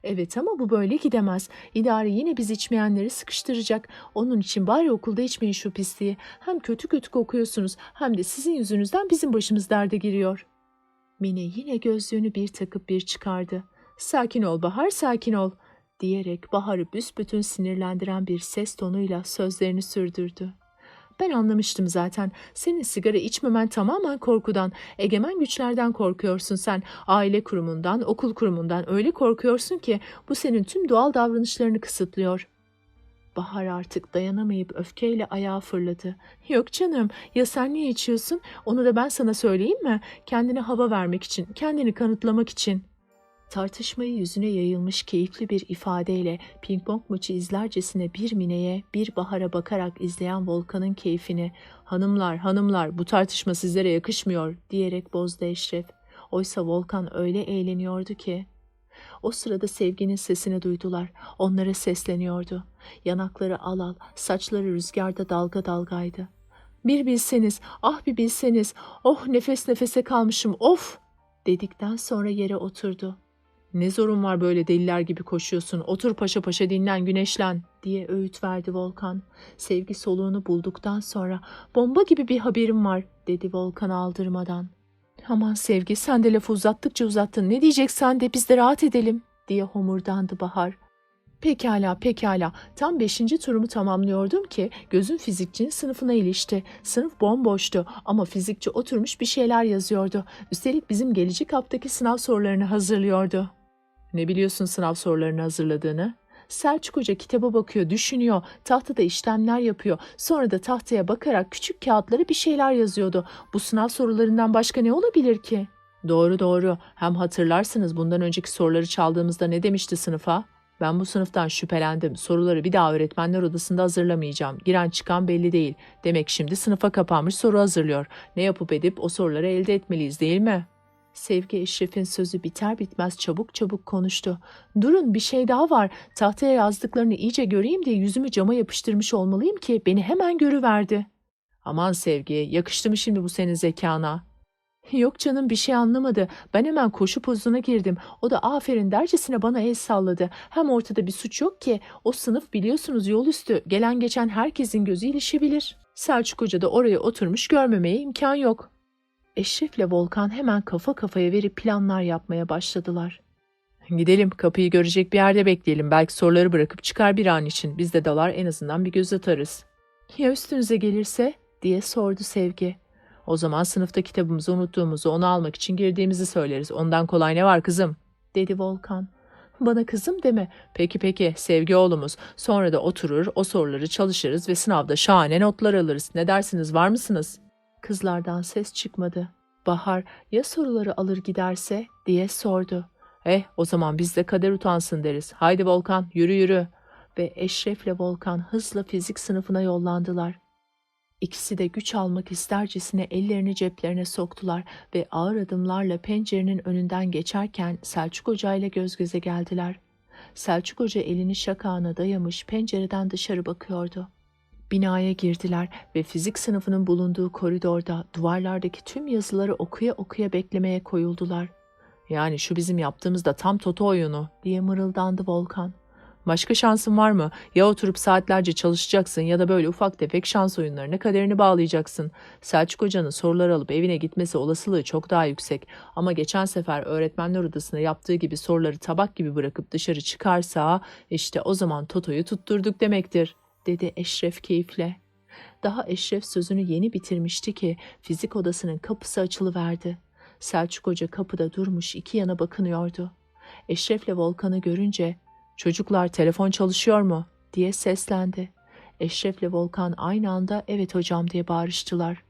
Evet ama bu böyle gidemez. İdare yine biz içmeyenleri sıkıştıracak. Onun için bari okulda içmeyin şu pisliği. Hem kötü kötü kokuyorsunuz hem de sizin yüzünüzden bizim başımız derde giriyor. Mine yine gözlüğünü bir takıp bir çıkardı. Sakin ol Bahar, sakin ol, diyerek Bahar'ı büsbütün sinirlendiren bir ses tonuyla sözlerini sürdürdü. Ben anlamıştım zaten. Senin sigara içmemen tamamen korkudan, egemen güçlerden korkuyorsun sen. Aile kurumundan, okul kurumundan öyle korkuyorsun ki bu senin tüm doğal davranışlarını kısıtlıyor. Bahar artık dayanamayıp öfkeyle ayağa fırladı. Yok canım, ya sen niye içiyorsun? Onu da ben sana söyleyeyim mi? Kendine hava vermek için, kendini kanıtlamak için. Tartışmayı yüzüne yayılmış keyifli bir ifadeyle ping-pong maçı izlercesine bir Mine'ye bir Bahar'a bakarak izleyen Volkan'ın keyfini "Hanımlar, hanımlar, bu tartışma sizlere yakışmıyor," diyerek bozdu Eşref. Oysa Volkan öyle eğleniyordu ki. O sırada Sevgi'nin sesini duydular. Onlara sesleniyordu. Yanakları al al, saçları rüzgarda dalga dalgaydı. "Bir bilseniz, ah bir bilseniz, oh nefes nefese kalmışım, of!" dedikten sonra yere oturdu. "Ne zorun var böyle deliler gibi koşuyorsun? Otur paşa paşa dinlen, güneşlen," diye öğüt verdi Volkan. Sevgi soluğunu bulduktan sonra "Bomba gibi bir haberim var," dedi Volkan aldırmadan. "Aman Sevgi, sen de lafı uzattıkça uzattın. Ne diyeceksen de biz de rahat edelim," diye homurdandı Bahar. Pekala, pekala. Tam 5. turumu tamamlıyordum ki gözüm fizikçinin sınıfına ilişti. Sınıf bomboştu ama fizikçi oturmuş bir şeyler yazıyordu. Üstelik bizim gelecek haftaki sınav sorularını hazırlıyordu. "Ne biliyorsun sınav sorularını hazırladığını?" Selçuk Hoca kitaba bakıyor, düşünüyor, tahtada işlemler yapıyor. Sonra da tahtaya bakarak küçük kağıtlara bir şeyler yazıyordu. Bu sınav sorularından başka ne olabilir ki? Doğru doğru. Hem hatırlarsınız bundan önceki soruları çaldığımızda ne demişti sınıfa? "Ben bu sınıftan şüphelendim. Soruları bir daha öğretmenler odasında hazırlamayacağım. Giren çıkan belli değil. Demek şimdi sınıfa kapanmış soru hazırlıyor. Ne yapıp edip o soruları elde etmeliyiz değil mi?" Sevgi Eşref'in sözü biter bitmez çabuk çabuk konuştu. "Durun, bir şey daha var. Tahtaya yazdıklarını iyice göreyim diye yüzümü cama yapıştırmış olmalıyım ki beni hemen görüverdi." Aman Sevgi, yakıştı mı şimdi bu senin zekana? Yok canım, bir şey anlamadı. Ben hemen koşup huzuruna girdim. O da aferin dercesine bana el salladı. Hem ortada bir suç yok ki. O sınıf biliyorsunuz yol üstü. Gelen geçen herkesin gözü ilişebilir. Selçuk Hoca da oraya oturmuş, görmemeye imkan yok. Eşref'le Volkan hemen kafa kafaya verip planlar yapmaya başladılar. Gidelim, kapıyı görecek bir yerde bekleyelim. Belki soruları bırakıp çıkar bir an için. Biz de dalar, en azından bir göz atarız. Ya üstünüze gelirse diye sordu Sevgi. O zaman sınıfta kitabımızı unuttuğumuzu, onu almak için girdiğimizi söyleriz. Ondan kolay ne var kızım? Dedi Volkan. Bana kızım deme. Peki peki, Sevgi oğlumuz. Sonra da oturur, o soruları çalışırız ve sınavda şahane notlar alırız. Ne dersiniz, var mısınız? Kızlardan ses çıkmadı. Bahar ya soruları alır giderse diye sordu. O zaman biz de kader utansın deriz. Haydi Volkan, yürü yürü. Ve Eşref'le Volkan hızla fizik sınıfına yollandılar. İkisi de güç almak istercesine ellerini ceplerine soktular ve ağır adımlarla pencerenin önünden geçerken Selçuk Hoca ile göz göze geldiler. Selçuk Hoca elini şakağına dayamış pencereden dışarı bakıyordu. Binaya girdiler ve fizik sınıfının bulunduğu koridorda duvarlardaki tüm yazıları okuya okuya beklemeye koyuldular. Yani şu bizim yaptığımız da tam toto oyunu diye mırıldandı Volkan. Başka şansın var mı? Ya oturup saatlerce çalışacaksın ya da böyle ufak tefek şans oyunlarına kaderini bağlayacaksın. Selçuk Hoca'nın sorular alıp evine gitmesi olasılığı çok daha yüksek. Ama geçen sefer öğretmenler odasında yaptığı gibi soruları tabak gibi bırakıp dışarı çıkarsa işte o zaman totoyu tutturduk demektir, dedi Eşref keyifle. Daha Eşref sözünü yeni bitirmişti ki fizik odasının kapısı açılıverdi. Selçuk Hoca kapıda durmuş iki yana bakınıyordu. Eşref'le Volkan'ı görünce "Çocuklar, telefon çalışıyor mu?" diye seslendi. Eşref'le Volkan aynı anda "Evet hocam" diye bağırıştılar.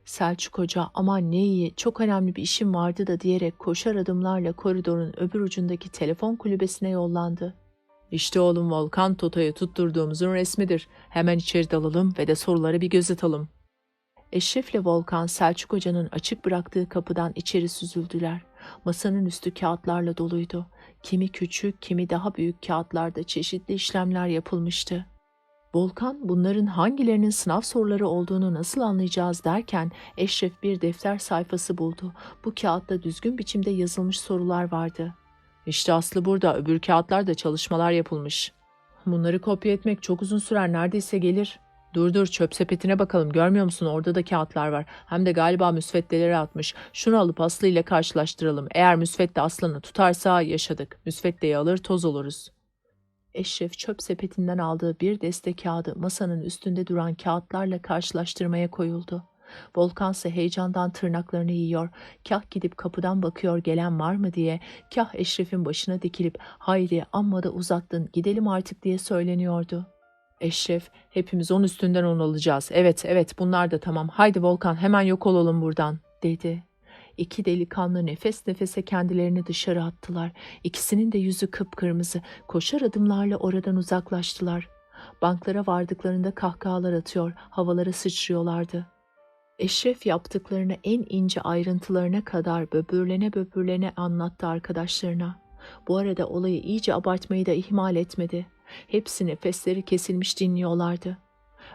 Selçuk Hoca "Aman ne iyi, çok önemli bir işim vardı da" diyerek koşar adımlarla koridorun öbür ucundaki telefon kulübesine yollandı. "İşte oğlum Volkan, Toto'ya tutturduğumuzun resmidir. Hemen içeri dalalım ve de soruları bir göz atalım." Eşref'le Volkan Selçuk Hoca'nın açık bıraktığı kapıdan içeri süzüldüler. Masanın üstü kağıtlarla doluydu. Kimi küçük, kimi daha büyük kağıtlarda çeşitli işlemler yapılmıştı. Volkan bunların hangilerinin sınav soruları olduğunu nasıl anlayacağız derken Eşref bir defter sayfası buldu. Bu kağıtta düzgün biçimde yazılmış sorular vardı. "İşte aslı burada, öbür kağıtlarda çalışmalar yapılmış. Bunları kopya etmek çok uzun sürer, neredeyse gelir." Dur çöp sepetine bakalım, görmüyor musun, orada da kağıtlar var. Hem de galiba müsveddeleri atmış. Şunu alıp Aslı ile karşılaştıralım. Eğer müsvedde Aslı'nı tutarsa yaşadık. Müsveddeyi alır toz oluruz. Eşref çöp sepetinden aldığı bir deste kağıdı masanın üstünde duran kağıtlarla karşılaştırmaya koyuldu. Volkan ise heyecandan tırnaklarını yiyor, kah gidip kapıdan bakıyor gelen var mı diye, kah Eşref'in başına dikilip "Hayri, amma da uzattın, gidelim artık" diye söyleniyordu. Eşref, "Hepimiz 10 üstünden 10 alacağız. Evet bunlar da tamam. Haydi Volkan, hemen yok olalım buradan" dedi. İki delikanlı nefes nefese kendilerini dışarı attılar. İkisinin de yüzü kıpkırmızı. Koşar adımlarla oradan uzaklaştılar. Banklara vardıklarında kahkahalar atıyor, havalara sıçrıyorlardı. Eşref yaptıklarını en ince ayrıntılarına kadar böbürlene böbürlene anlattı arkadaşlarına. Bu arada olayı iyice abartmayı da ihmal etmedi. Hepsi nefesleri kesilmiş dinliyorlardı.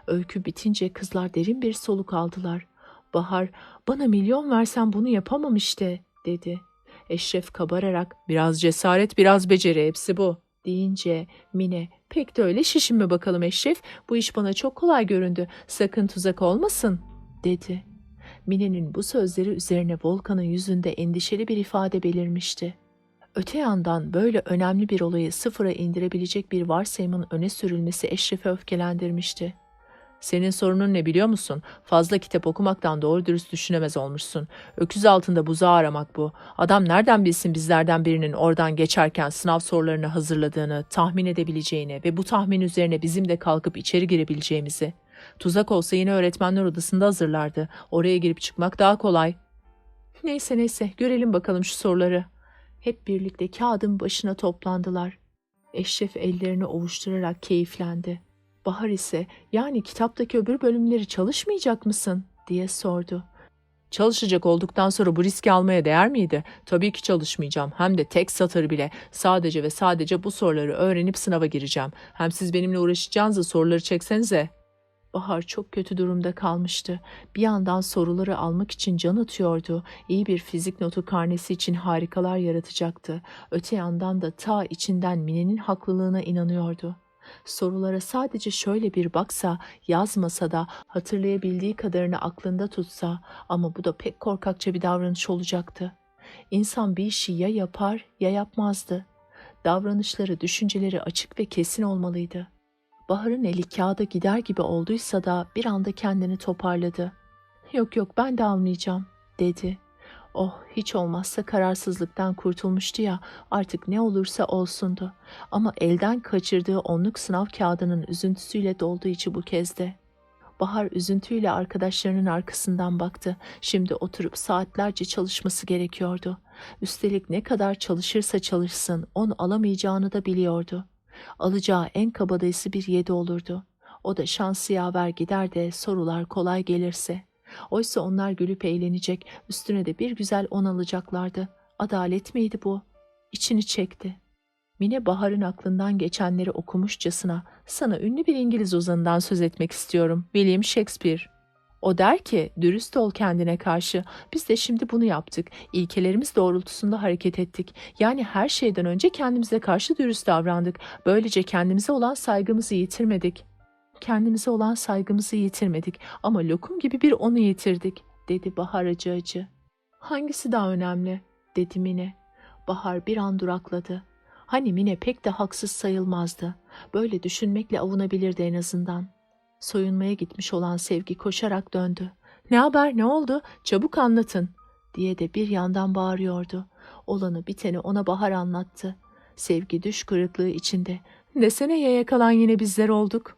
Öykü bitince kızlar derin bir soluk aldılar. Bahar, "Bana milyon versen bunu yapamam işte" dedi. Eşref kabararak "Biraz cesaret, biraz beceri, hepsi bu" deyince Mine, "Pek de öyle şişinme bakalım Eşref, bu iş bana çok kolay göründü, sakın tuzak olmasın" dedi. Mine'nin bu sözleri üzerine Volkan'ın yüzünde endişeli bir ifade belirmişti. Öte yandan böyle önemli bir olayı sıfıra indirebilecek bir varsayımın öne sürülmesi Eşref'i öfkelendirmişti. "Senin sorunun ne biliyor musun? Fazla kitap okumaktan doğru dürüst düşünemez olmuşsun. Öküz altında buzağı aramak bu. Adam nereden bilsin bizlerden birinin oradan geçerken sınav sorularını hazırladığını, tahmin edebileceğini ve bu tahmin üzerine bizim de kalkıp içeri girebileceğimizi. Tuzak olsa yine öğretmenler odasında hazırlardı. Oraya girip çıkmak daha kolay." Neyse, görelim bakalım şu soruları." Hep birlikte kağıdın başına toplandılar. Eşref ellerini ovuşturarak keyiflendi. Bahar ise "Yani kitaptaki öbür bölümleri çalışmayacak mısın?" diye sordu. "Çalışacak olduktan sonra bu riski almaya değer miydi? Tabii ki çalışmayacağım. Hem de tek satır bile. Sadece ve sadece bu soruları öğrenip sınava gireceğim. Hem siz benimle uğraşacağınızda soruları çeksenize." Bahar çok kötü durumda kalmıştı. Bir yandan soruları almak için can atıyordu. İyi bir fizik notu karnesi için harikalar yaratacaktı. Öte yandan da ta içinden Mine'nin haklılığına inanıyordu. Sorulara sadece şöyle bir baksa, yazmasa da hatırlayabildiği kadarını aklında tutsa, ama bu da pek korkakça bir davranış olacaktı. İnsan bir işi ya yapar ya yapmazdı. Davranışları, düşünceleri açık ve kesin olmalıydı. Bahar'ın eli kağıda gider gibi olduysa da bir anda kendini toparladı. "Yok yok, ben de almayacağım," dedi. Oh, hiç olmazsa kararsızlıktan kurtulmuştu ya, artık ne olursa olsundu. Ama elden kaçırdığı onluk sınav kağıdının üzüntüsüyle doldu içi bu kez de. Bahar üzüntüyle arkadaşlarının arkasından baktı. Şimdi oturup saatlerce çalışması gerekiyordu. Üstelik ne kadar çalışırsa çalışsın 10 alamayacağını da biliyordu. Alacağı en kabadayısı bir 7 olurdu. O da şansı yaver gider de sorular kolay gelirse. Oysa onlar gülüp eğlenecek, üstüne de bir güzel 10 alacaklardı. Adalet miydi bu? İçini çekti. Mine Bahar'ın aklından geçenleri okumuşçasına, "Sana ünlü bir İngiliz ozanından söz etmek istiyorum, William Shakespeare. O der ki, dürüst ol kendine karşı. Biz de şimdi bunu yaptık. İlkelerimiz doğrultusunda hareket ettik. Yani her şeyden önce kendimize karşı dürüst davrandık. Böylece kendimize olan saygımızı yitirmedik. Kendimize olan saygımızı yitirmedik ama lokum gibi bir onu yitirdik," dedi Bahar acı acı. "Hangisi daha önemli?" dedi Mine. Bahar bir an durakladı. Hani Mine pek de haksız sayılmazdı. Böyle düşünmekle avunabilirdi en azından. Soyunmaya gitmiş olan Sevgi koşarak döndü. "Ne haber, ne oldu? Çabuk anlatın," diye de bir yandan bağırıyordu. Olanı biteni ona Bahar anlattı. Sevgi düş kırıklığı içinde. "Desene ya, yakalan yine bizler olduk."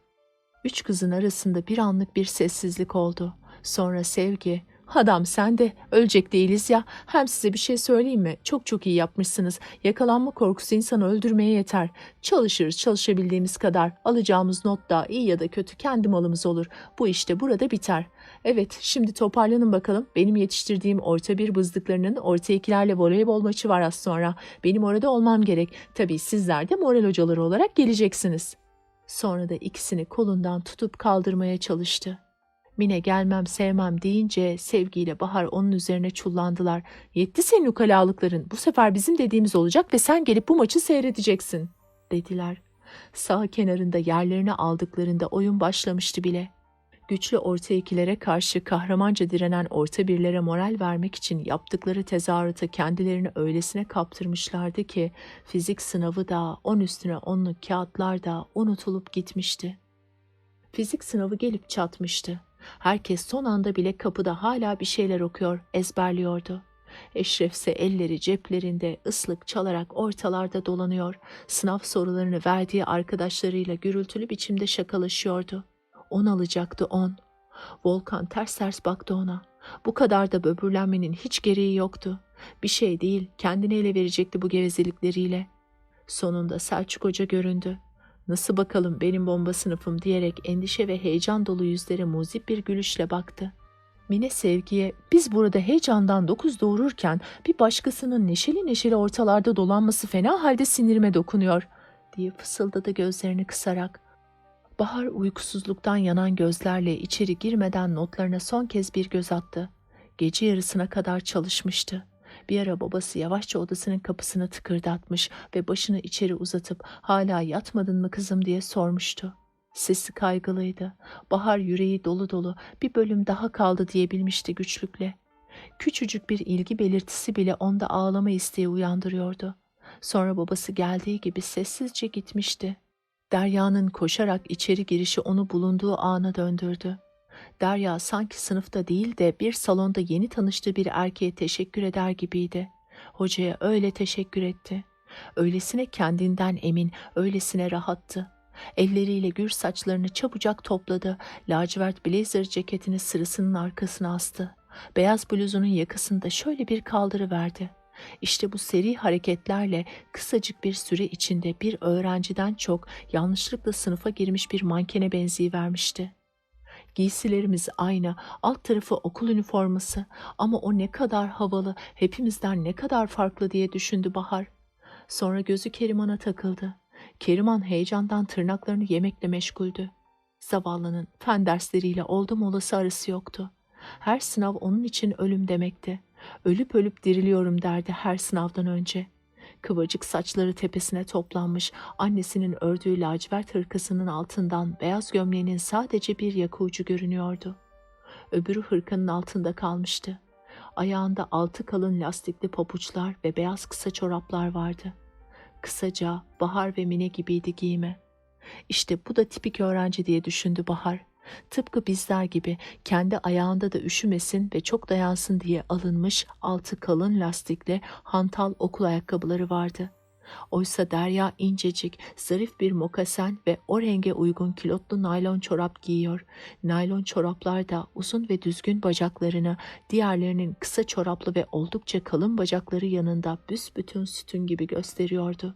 Üç kızın arasında bir anlık bir sessizlik oldu. Sonra Sevgi, "Adam sen de, ölecek değiliz ya. Hem size bir şey söyleyeyim mi? Çok çok iyi yapmışsınız. Yakalanma korkusu insanı öldürmeye yeter. Çalışırız çalışabildiğimiz kadar. Alacağımız not da iyi ya da kötü kendi malımız olur. Bu işte burada biter. Evet, şimdi toparlanın bakalım. Benim yetiştirdiğim orta bir bızdıklarının orta ikilerle voleybol maçı var az sonra. Benim orada olmam gerek. Tabii sizler de moral hocaları olarak geleceksiniz." Sonra da ikisini kolundan tutup kaldırmaya çalıştı. Mine gelmem sevmem deyince Sevgi ile Bahar onun üzerine çullandılar. "Yetti senin ukalalıkların. Bu sefer bizim dediğimiz olacak ve sen gelip bu maçı seyredeceksin," dediler. Sağ kenarında yerlerini aldıklarında oyun başlamıştı bile. Güçlü orta ikilere karşı kahramanca direnen orta birlere moral vermek için yaptıkları tezahürata kendilerini öylesine kaptırmışlardı ki fizik sınavı da 10 üstüne 10'luk kağıtlar da unutulup gitmişti. Fizik sınavı gelip çatmıştı. Herkes son anda bile kapıda hala bir şeyler okuyor, ezberliyordu. Eşref ise elleri ceplerinde ıslık çalarak ortalarda dolanıyor, sınav sorularını verdiği arkadaşlarıyla gürültülü biçimde şakalaşıyordu. 10 alacaktı 10. Volkan ters ters baktı ona. Bu kadar da böbürlenmenin hiç gereği yoktu. Bir şey değil, kendini ele verecekti bu gevezelikleriyle. Sonunda Selçuk Hoca göründü. "Nasıl bakalım benim bomba sınıfım?" diyerek endişe ve heyecan dolu yüzlere muzip bir gülüşle baktı. Mine Sevgi'ye, "Biz burada heyecandan dokuz doğururken bir başkasının neşeli neşeli ortalarda dolanması fena halde sinirime dokunuyor," diye fısıldadı gözlerini kısarak. Bahar uykusuzluktan yanan gözlerle içeri girmeden notlarına son kez bir göz attı. Gece yarısına kadar çalışmıştı. Bir ara babası yavaşça odasının kapısını tıkırdatmış ve başını içeri uzatıp "Hala yatmadın mı kızım?" diye sormuştu. Sesi kaygılıydı. Bahar yüreği dolu dolu bir bölüm daha kaldı diyebilmişti güçlükle. Küçücük bir ilgi belirtisi bile onda ağlama isteği uyandırıyordu. Sonra babası geldiği gibi sessizce gitmişti. Derya'nın koşarak içeri girişi onu bulunduğu ana döndürdü. Derya sanki sınıfta değil de bir salonda yeni tanıştığı bir erkeğe teşekkür eder gibiydi. Hocaya öyle teşekkür etti. Öylesine kendinden emin, öylesine rahattı. Elleriyle gür saçlarını çabucak topladı. Lacivert blazer ceketini sırısının arkasına astı. Beyaz bluzunun yakasını da şöyle bir kaldırıverdi. İşte bu seri hareketlerle kısacık bir süre içinde bir öğrenciden çok yanlışlıkla sınıfa girmiş bir mankene benzeyivermişti. Giysilerimiz aynı, alt tarafı okul üniforması, ama o ne kadar havalı, hepimizden ne kadar farklı diye düşündü Bahar. Sonra gözü Keriman'a takıldı. Keriman heyecandan tırnaklarını yemekle meşguldü. Zavallının fen dersleriyle oldum olası arası yoktu. Her sınav onun için ölüm demekti. Ölüp ölüp diriliyorum derdi her sınavdan önce. Kıvırcık saçları tepesine toplanmış, annesinin ördüğü lacivert hırkasının altından beyaz gömleğinin sadece bir yaka ucu görünüyordu. Öbürü hırkanın altında kalmıştı. Ayağında altı kalın lastikli pabuçlar ve beyaz kısa çoraplar vardı. Kısaca Bahar ve Mine gibiydi giyimi. İşte bu da tipik öğrenci diye düşündü Bahar. Tıpkı bizler gibi kendi ayağında da üşümesin ve çok dayansın diye alınmış altı kalın lastikli hantal okul ayakkabıları vardı. Oysa Derya incecik, zarif bir mokasen ve o renge uygun kilotlu naylon çorap giyiyor. Naylon çoraplar da uzun ve düzgün bacaklarını, diğerlerinin kısa çoraplı ve oldukça kalın bacakları yanında büsbütün sütun gibi gösteriyordu.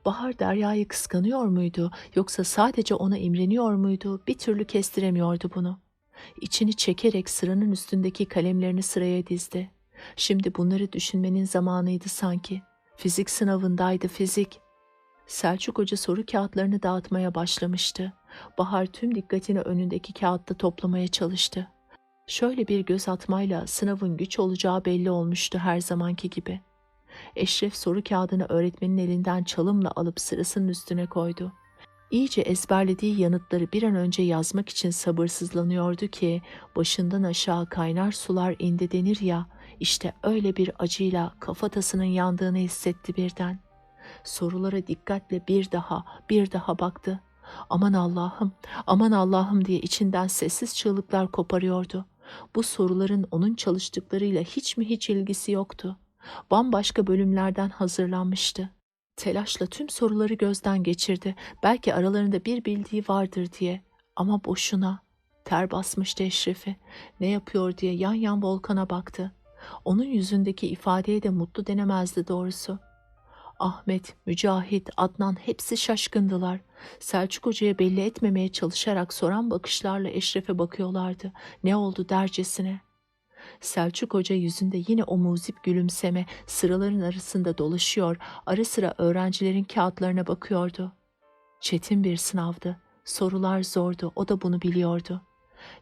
Bahar Derya'yı kıskanıyor muydu yoksa sadece ona imreniyor muydu bir türlü kestiremiyordu bunu. İçini çekerek sıranın üstündeki kalemlerini sıraya dizdi. Şimdi bunları düşünmenin zamanıydı sanki. Fizik sınavındaydı fizik. Selçuk Hoca soru kağıtlarını dağıtmaya başlamıştı. Bahar tüm dikkatini önündeki kağıtta toplamaya çalıştı. Şöyle bir göz atmayla sınavın güç olacağı belli olmuştu her zamanki gibi. Eşref soru kağıdını öğretmenin elinden çalımla alıp sırasının üstüne koydu. İyice ezberlediği yanıtları bir an önce yazmak için sabırsızlanıyordu ki başından aşağı kaynar sular indi denir ya, işte öyle bir acıyla kafatasının yandığını hissetti birden. Sorulara dikkatle bir daha baktı. Aman Allah'ım, aman Allah'ım diye içinden sessiz çığlıklar koparıyordu. Bu soruların onun çalıştıklarıyla hiç mi hiç ilgisi yoktu. Bambaşka bölümlerden hazırlanmıştı. Telaşla tüm soruları gözden geçirdi. Belki aralarında bir bildiği vardır diye. Ama boşuna. Ter basmıştı Eşref'i. Ne yapıyor diye yan yan Volkan'a baktı. Onun yüzündeki ifadeye de mutlu denemezdi doğrusu. Ahmet, Mücahit, Adnan hepsi şaşkındılar. Selçuk Hoca'ya belli etmemeye çalışarak soran bakışlarla Eşref'e bakıyorlardı. Ne oldu dercesine. Selçuk Hoca yüzünde yine o muzip gülümseme, sıraların arasında dolaşıyor, ara sıra öğrencilerin kağıtlarına bakıyordu. Çetin bir sınavdı. Sorular zordu, o da bunu biliyordu.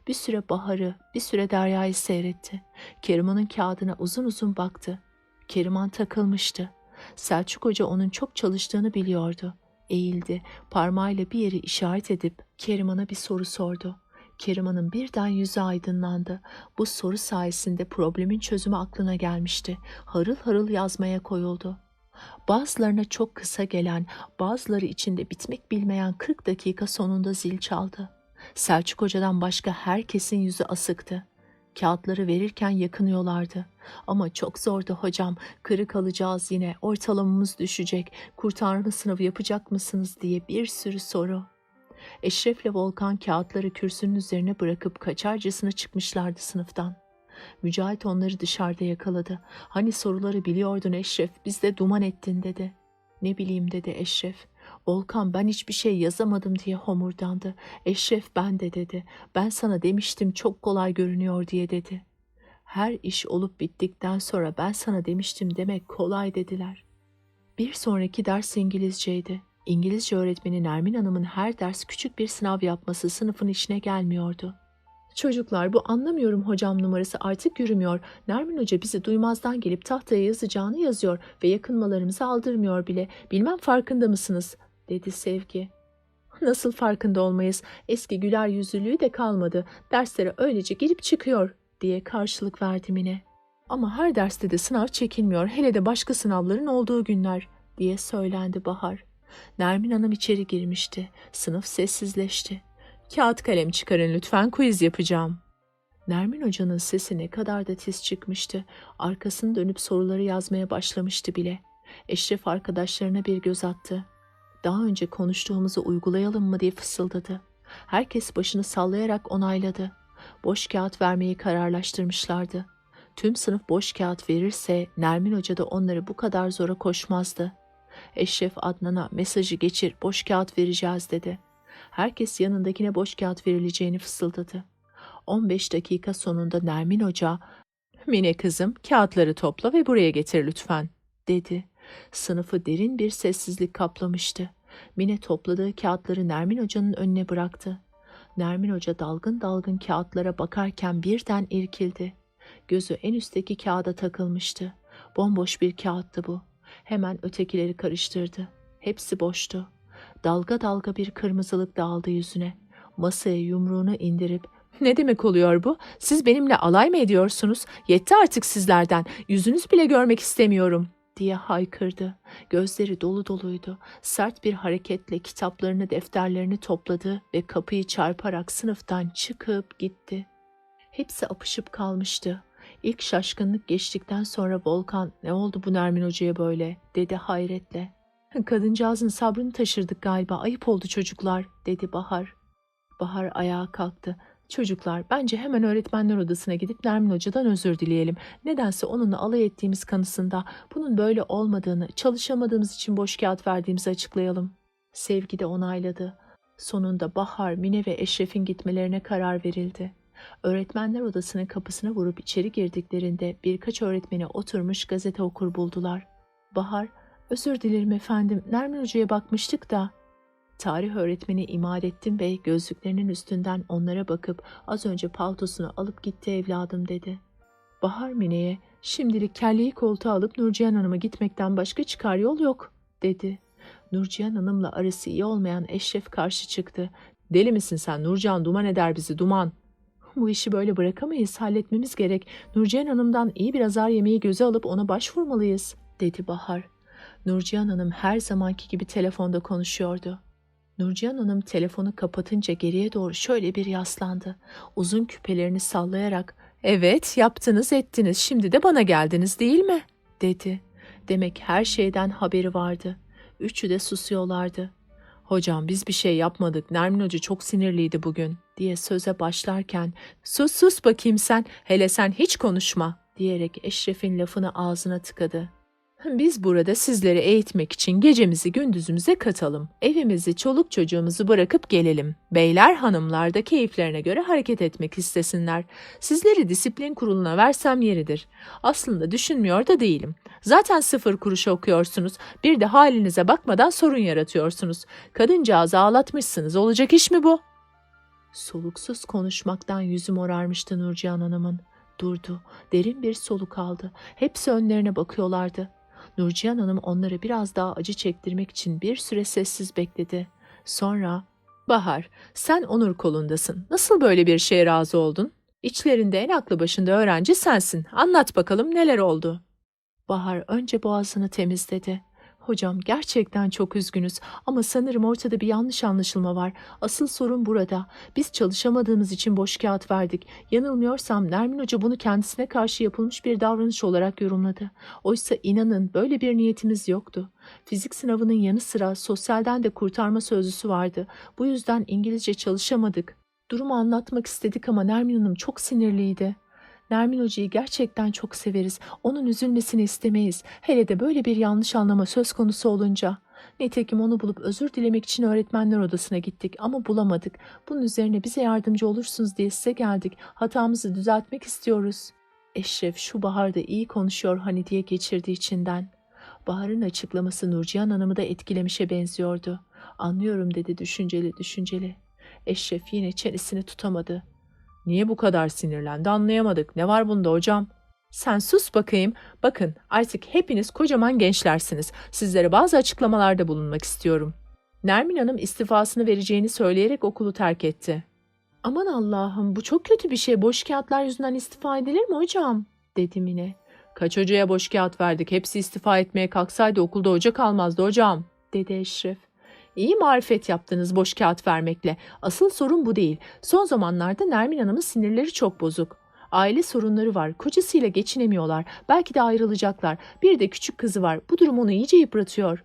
Bir süre Bahar'ı, bir süre Derya'yı seyretti. Keriman'ın kağıdına uzun uzun baktı. Keriman takılmıştı. Selçuk Hoca onun çok çalıştığını biliyordu. Eğildi, parmağıyla bir yeri işaret edip Keriman'a bir soru sordu. Keriman'ın birden yüzü aydınlandı. Bu soru sayesinde problemin çözümü aklına gelmişti. Harıl harıl yazmaya koyuldu. Bazılarına çok kısa gelen, bazıları içinde bitmek bilmeyen 40 dakika sonunda zil çaldı. Selçuk Hoca'dan başka herkesin yüzü asıktı. Kağıtları verirken yakınıyorlardı. Ama çok zordu hocam, kırık alacağız yine, ortalamamız düşecek, kurtarma sınavı yapacak mısınız diye bir sürü soru. Eşref'le Volkan kağıtları kürsünün üzerine bırakıp kaçarcasına çıkmışlardı sınıftan. Mücahit onları dışarıda yakaladı. Hani soruları biliyordun Eşref, biz de duman ettin dedi. Ne bileyim dedi Eşref. Volkan ben hiçbir şey yazamadım diye homurdandı. Eşref ben de dedi. Ben sana demiştim çok kolay görünüyor diye dedi. Her iş olup bittikten sonra ben sana demiştim demek kolay dediler. Bir sonraki ders İngilizceydi. İngilizce öğretmeni Nermin Hanım'ın her ders küçük bir sınav yapması sınıfın işine gelmiyordu. Çocuklar bu anlamıyorum hocam numarası artık yürümüyor. Nermin Hoca bizi duymazdan gelip tahtaya yazacağını yazıyor ve yakınmalarımızı aldırmıyor bile. Bilmem farkında mısınız? Dedi Sevgi. Nasıl farkında olmayız? Eski güler yüzlülüğü de kalmadı. Derslere öylece girip çıkıyor diye karşılık verdi Mine. Ama her derste de sınav çekilmiyor. Hele de başka sınavların olduğu günler diye söylendi Bahar. Nermin Hanım içeri girmişti. Sınıf sessizleşti. Kağıt kalem çıkarın lütfen quiz yapacağım. Nermin Hoca'nın sesi ne kadar da tiz çıkmıştı. Arkasını dönüp soruları yazmaya başlamıştı bile. Eşref arkadaşlarına bir göz attı. Daha önce konuştuğumuzu uygulayalım mı diye fısıldadı. Herkes başını sallayarak onayladı. Boş kağıt vermeyi kararlaştırmışlardı. Tüm sınıf boş kağıt verirse Nermin Hoca da onları bu kadar zora koşmazdı. Eşref Adnan'a mesajı geçir, boş kağıt vereceğiz dedi. Herkes yanındakine boş kağıt verileceğini fısıldadı. 15 dakika sonunda Nermin Hoca, "Mine kızım, kağıtları topla ve buraya getir lütfen," dedi. Sınıfı derin bir sessizlik kaplamıştı. Mine topladığı kağıtları Nermin Hoca'nın önüne bıraktı. Nermin Hoca dalgın dalgın kağıtlara bakarken birden irkildi. Gözü en üstteki kağıda takılmıştı. Bomboş bir kağıttı bu. Hemen ötekileri karıştırdı. Hepsi boştu. Dalga dalga bir kırmızılık dağıldı yüzüne. Masaya yumruğunu indirip "Ne demek oluyor bu? Siz benimle alay mı ediyorsunuz? Yetti artık sizlerden. Yüzünüz bile görmek istemiyorum." diye haykırdı. Gözleri dolu doluydu. Sert bir hareketle kitaplarını, defterlerini topladı ve kapıyı çarparak sınıftan çıkıp gitti. Hepsi apışıp kalmıştı. İlk şaşkınlık geçtikten sonra Volkan "Ne oldu bu Nermin Hoca'ya böyle?" dedi hayretle. "Kadıncağızın sabrını taşırdık galiba. Ayıp oldu çocuklar," dedi Bahar. Bahar ayağa kalktı. "Çocuklar, bence hemen öğretmenler odasına gidip Nermin Hoca'dan özür dileyelim. Nedense onunla alay ettiğimiz kanısında bunun böyle olmadığını, çalışamadığımız için boş kağıt verdiğimizi açıklayalım." Sevgi de onayladı. Sonunda Bahar, Mine ve Eşref'in gitmelerine karar verildi. Öğretmenler odasının kapısına vurup içeri girdiklerinde birkaç öğretmeni oturmuş gazete okur buldular. Bahar, "Özür dilerim efendim, Nermin Hoca'ya bakmıştık da." Tarih öğretmeni İmalettin Bey gözlüklerinin üstünden onlara bakıp "Az önce paltosunu alıp gitti evladım," dedi. Bahar Mine'ye "Şimdilik kelleyi koltuğa alıp Nurcihan Hanım'a gitmekten başka çıkar yol yok," dedi. Nurcihan Hanım'la arası iyi olmayan Eşref karşı çıktı. "Deli misin sen? Nurcihan duman eder bizi, duman." "Bu işi böyle bırakamayız, halletmemiz gerek. Nurcihan Hanım'dan iyi bir azar yemeği göze alıp ona başvurmalıyız," dedi Bahar. Nurcihan Hanım her zamanki gibi telefonda konuşuyordu. Nurcihan Hanım telefonu kapatınca geriye doğru şöyle bir yaslandı. Uzun küpelerini sallayarak "Evet, yaptınız ettiniz, şimdi de bana geldiniz değil mi?" dedi. Demek her şeyden haberi vardı. Üçü de susuyorlardı. "Hocam biz bir şey yapmadık, Nermin Hoca çok sinirliydi bugün," diye söze başlarken "Sus sus bakayım sen, hele sen hiç konuşma," diyerek Eşref'in lafını ağzına tıkadı. "Biz burada sizleri eğitmek için gecemizi gündüzümüze katalım. Evimizi, çoluk çocuğumuzu bırakıp gelelim. Beyler hanımlar da keyiflerine göre hareket etmek istesinler. Sizleri disiplin kuruluna versem yeridir. Aslında düşünmüyor da değilim. Zaten 0 kuruş okuyorsunuz. Bir de halinize bakmadan sorun yaratıyorsunuz. Kadıncağızı ağlatmışsınız. Olacak iş mi bu?" Soluksuz konuşmaktan yüzü morarmıştı Nurcihan Hanım'ın. Durdu. Derin bir soluk aldı. Hepsi önlerine bakıyorlardı. Nurcihan Hanım onları biraz daha acı çektirmek için bir süre sessiz bekledi. Sonra "Bahar, sen Onur kolundasın. Nasıl böyle bir şeye razı oldun? İçlerinde en aklı başında öğrenci sensin. Anlat bakalım neler oldu?" Bahar önce boğazını temizledi. "Hocam gerçekten çok üzgünüz ama sanırım ortada bir yanlış anlaşılma var. Asıl sorun burada. Biz çalışamadığımız için boş kağıt verdik. Yanılmıyorsam Nermin Hoca bunu kendisine karşı yapılmış bir davranış olarak yorumladı. Oysa inanın böyle bir niyetimiz yoktu. Fizik sınavının yanı sıra sosyalden de kurtarma sözlüsü vardı. Bu yüzden İngilizce çalışamadık. Durumu anlatmak istedik ama Nermin Hanım çok sinirliydi. Nermin Hoca'yı gerçekten çok severiz. Onun üzülmesini istemeyiz. Hele de böyle bir yanlış anlama söz konusu olunca. Nitekim onu bulup özür dilemek için öğretmenler odasına gittik ama bulamadık. Bunun üzerine bize yardımcı olursunuz diye size geldik. Hatamızı düzeltmek istiyoruz." Eşref şu Bahar'da iyi konuşuyor hani diye geçirdi içinden. Bahar'ın açıklaması Nurcihan Hanım'ı da etkilemişe benziyordu. "Anlıyorum," dedi düşünceli düşünceli. Eşref yine çenesini tutamadı. "Niye bu kadar sinirlendi anlayamadık. Ne var bunda hocam?" "Sen sus bakayım. Bakın artık hepiniz kocaman gençlersiniz. Sizlere bazı açıklamalarda bulunmak istiyorum." Nermin Hanım istifasını vereceğini söyleyerek okulu terk etti. "Aman Allah'ım, bu çok kötü bir şey. Boş kağıtlar yüzünden istifa edilir mi hocam?" dedi Mine. "Kaç hocaya boş kağıt verdik. Hepsi istifa etmeye kalksaydı okulda hoca kalmazdı hocam," dedi Eşref. "İyi marifet yaptınız boş kağıt vermekle. Asıl sorun bu değil. Son zamanlarda Nermin Hanım'ın sinirleri çok bozuk. Aile sorunları var. Kocasıyla geçinemiyorlar. Belki de ayrılacaklar. Bir de küçük kızı var. Bu durum onu iyice yıpratıyor."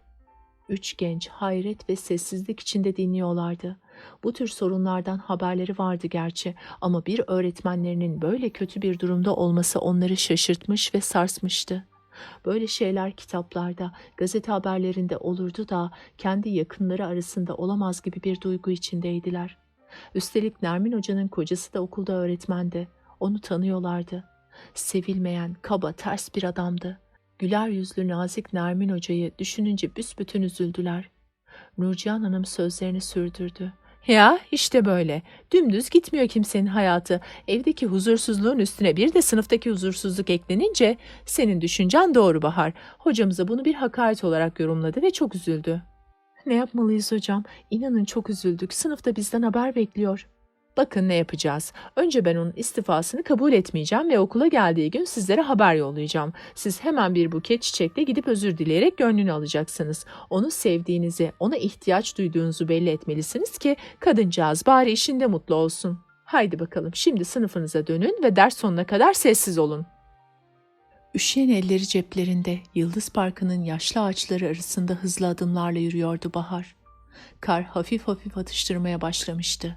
Üç genç hayret ve sessizlik içinde dinliyorlardı. Bu tür sorunlardan haberleri vardı gerçi ama bir öğretmenlerinin böyle kötü bir durumda olması onları şaşırtmış ve sarsmıştı. Böyle şeyler kitaplarda, gazete haberlerinde olurdu da kendi yakınları arasında olamaz gibi bir duygu içindeydiler. Üstelik Nermin Hoca'nın kocası da okulda öğretmendi. Onu tanıyorlardı. Sevilmeyen, kaba, ters bir adamdı. Güler yüzlü nazik Nermin Hoca'yı düşününce büsbütün üzüldüler. Nurcihan Hanım sözlerini sürdürdü. Ya işte böyle. Dümdüz gitmiyor kimsenin hayatı. Evdeki huzursuzluğun üstüne bir de sınıftaki huzursuzluk eklenince senin düşüncen doğru Bahar. Hocamıza bunu bir hakaret olarak yorumladı ve çok üzüldü. Ne yapmalıyız hocam? İnanın çok üzüldük. Sınıfta bizden haber bekliyor. Bakın ne yapacağız. Önce ben onun istifasını kabul etmeyeceğim ve okula geldiği gün sizlere haber yollayacağım. Siz hemen bir buket çiçekle gidip özür dileyerek gönlünü alacaksınız. Onu sevdiğinizi, ona ihtiyaç duyduğunuzu belli etmelisiniz ki kadıncağız bari işinde mutlu olsun. Haydi bakalım şimdi sınıfınıza dönün ve ders sonuna kadar sessiz olun. Üşüyen elleri ceplerinde, Yıldız Parkı'nın yaşlı ağaçları arasında hızlı adımlarla yürüyordu Bahar. Kar hafif hafif atıştırmaya başlamıştı.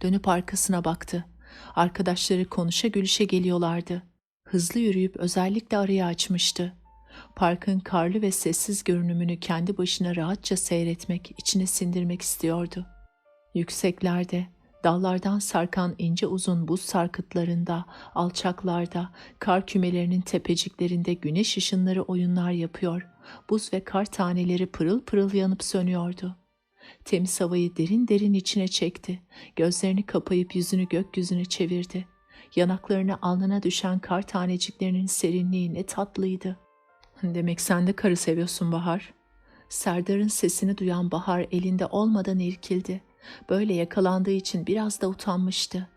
Dönüp arkasına baktı. Arkadaşları konuşa gülüşe geliyorlardı. Hızlı yürüyüp özellikle arayı açmıştı. Parkın karlı ve sessiz görünümünü kendi başına rahatça seyretmek, içine sindirmek istiyordu. Yükseklerde, dallardan sarkan ince uzun buz sarkıtlarında, alçaklarda, kar kümelerinin tepeciklerinde güneş ışınları oyunlar yapıyor, buz ve kar taneleri pırıl pırıl yanıp sönüyordu. Temiz havayı derin derin içine çekti. Gözlerini kapayıp yüzünü gökyüzüne çevirdi. Yanaklarına alnına düşen kar taneciklerinin serinliği ne tatlıydı. Demek sen de karı seviyorsun Bahar. Serdar'ın sesini duyan Bahar elinde olmadan irkildi. Böyle yakalandığı için biraz da utanmıştı.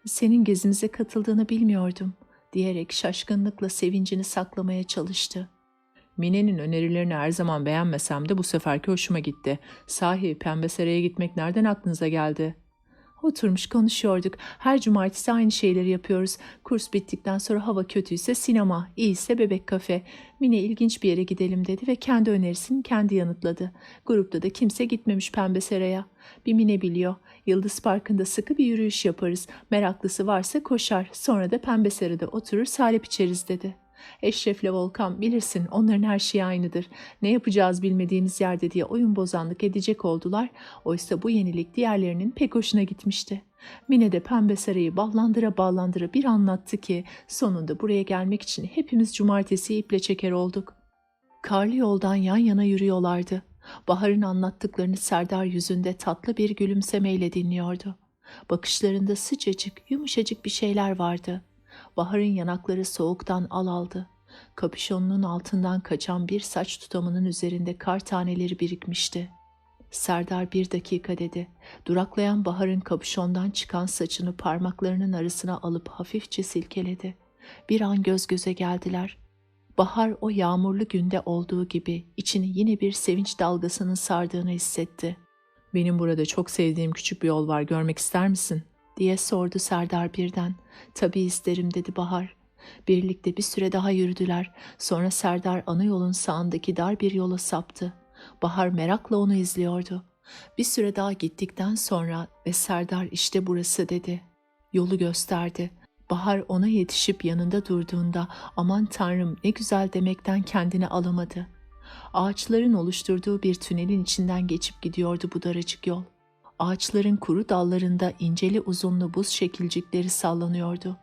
Senin gezimize katıldığını bilmiyordum diyerek şaşkınlıkla sevincini saklamaya çalıştı. Mine'nin önerilerini her zaman beğenmesem de bu seferki hoşuma gitti. Sahi Pembe Saray'a gitmek nereden aklınıza geldi? Oturmuş konuşuyorduk. Her cumartesi aynı şeyleri yapıyoruz. Kurs bittikten sonra hava kötüyse sinema, iyiyse bebek kafe. Mine ilginç bir yere gidelim dedi ve kendi önerisini kendi yanıtladı. Grupta da kimse gitmemiş Pembe Saray'a. Bir Mine biliyor. Yıldız Parkı'nda sıkı bir yürüyüş yaparız. Meraklısı varsa koşar. Sonra da Pembe Saray'da oturur salep içeriz dedi. Eşref'le Volkan bilirsin onların her şeyi aynıdır. Ne yapacağız bilmediğimiz yerde diye oyun bozanlık edecek oldular. Oysa bu yenilik diğerlerinin pek hoşuna gitmişti. Mine de Pembe Sarayı ballandıra ballandıra bir anlattı ki sonunda buraya gelmek için hepimiz cumartesi iple çeker olduk. Karlı yoldan yan yana yürüyorlardı. Bahar'ın anlattıklarını Serdar yüzünde tatlı bir gülümsemeyle dinliyordu. Bakışlarında sıcacık, yumuşacık bir şeyler vardı. Bahar'ın yanakları soğuktan aldı. Kapüşonunun altından kaçan bir saç tutamının üzerinde kar taneleri birikmişti. Serdar 1 dakika dedi. Duraklayan Bahar'ın kapüşondan çıkan saçını parmaklarının arasına alıp hafifçe silkeledi. Bir an göz göze geldiler. Bahar o yağmurlu günde olduğu gibi içini yine bir sevinç dalgasının sardığını hissetti. "Benim burada çok sevdiğim küçük bir yol var, görmek ister misin?" diye sordu Serdar birden. "Tabii isterim," dedi Bahar. Birlikte bir süre daha yürüdüler. Sonra Serdar ana yolun sağındaki dar bir yola saptı. Bahar merakla onu izliyordu. Bir süre daha gittikten sonra ve Serdar "işte burası," dedi. Yolu gösterdi. Bahar ona yetişip yanında durduğunda "aman tanrım ne güzel" demekten kendini alamadı. Ağaçların oluşturduğu bir tünelin içinden geçip gidiyordu bu daracık yol. Ağaçların kuru dallarında inceli uzunlu buz şekilcikleri sallanıyordu.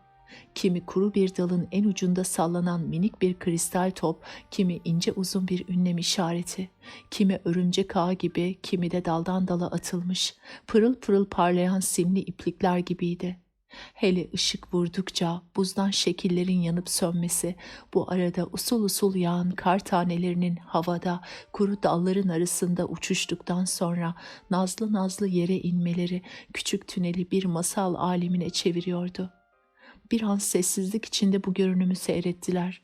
Kimi kuru bir dalın en ucunda sallanan minik bir kristal top, kimi ince uzun bir ünlem işareti, kimi örümcek ağı gibi, kimi de daldan dala atılmış, pırıl pırıl parlayan simli iplikler gibiydi. Hele ışık vurdukça buzdan şekillerin yanıp sönmesi, bu arada usul usul yağan kar tanelerinin havada, kuru dalların arasında uçuştuktan sonra nazlı nazlı yere inmeleri küçük tüneli bir masal alemine çeviriyordu. Bir an sessizlik içinde bu görünümü seyrettiler.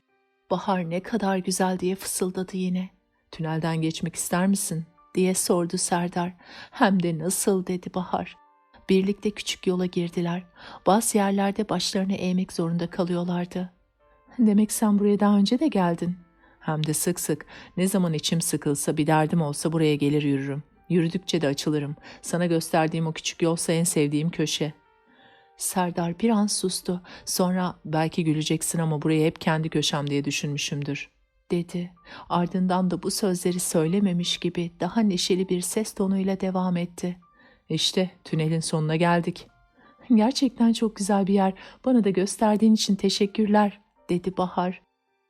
"Bahar ne kadar güzel," diye fısıldadı yine. "Tünelden geçmek ister misin?" diye sordu Serdar. "Hem de nasıl," dedi Bahar. Birlikte küçük yola girdiler. Bazı yerlerde başlarını eğmek zorunda kalıyorlardı. "Demek sen buraya daha önce de geldin." "Hem de sık sık. Ne zaman içim sıkılsa, bir derdim olsa buraya gelir yürürüm. Yürüdükçe de açılırım. Sana gösterdiğim o küçük yolsa en sevdiğim köşe." Serdar bir an sustu. Sonra "belki güleceksin ama burayı hep kendi köşem diye düşünmüşümdür," dedi. Ardından da bu sözleri söylememiş gibi daha neşeli bir ses tonuyla devam etti. "İşte tünelin sonuna geldik." "Gerçekten çok güzel bir yer. Bana da gösterdiğin için teşekkürler," dedi Bahar.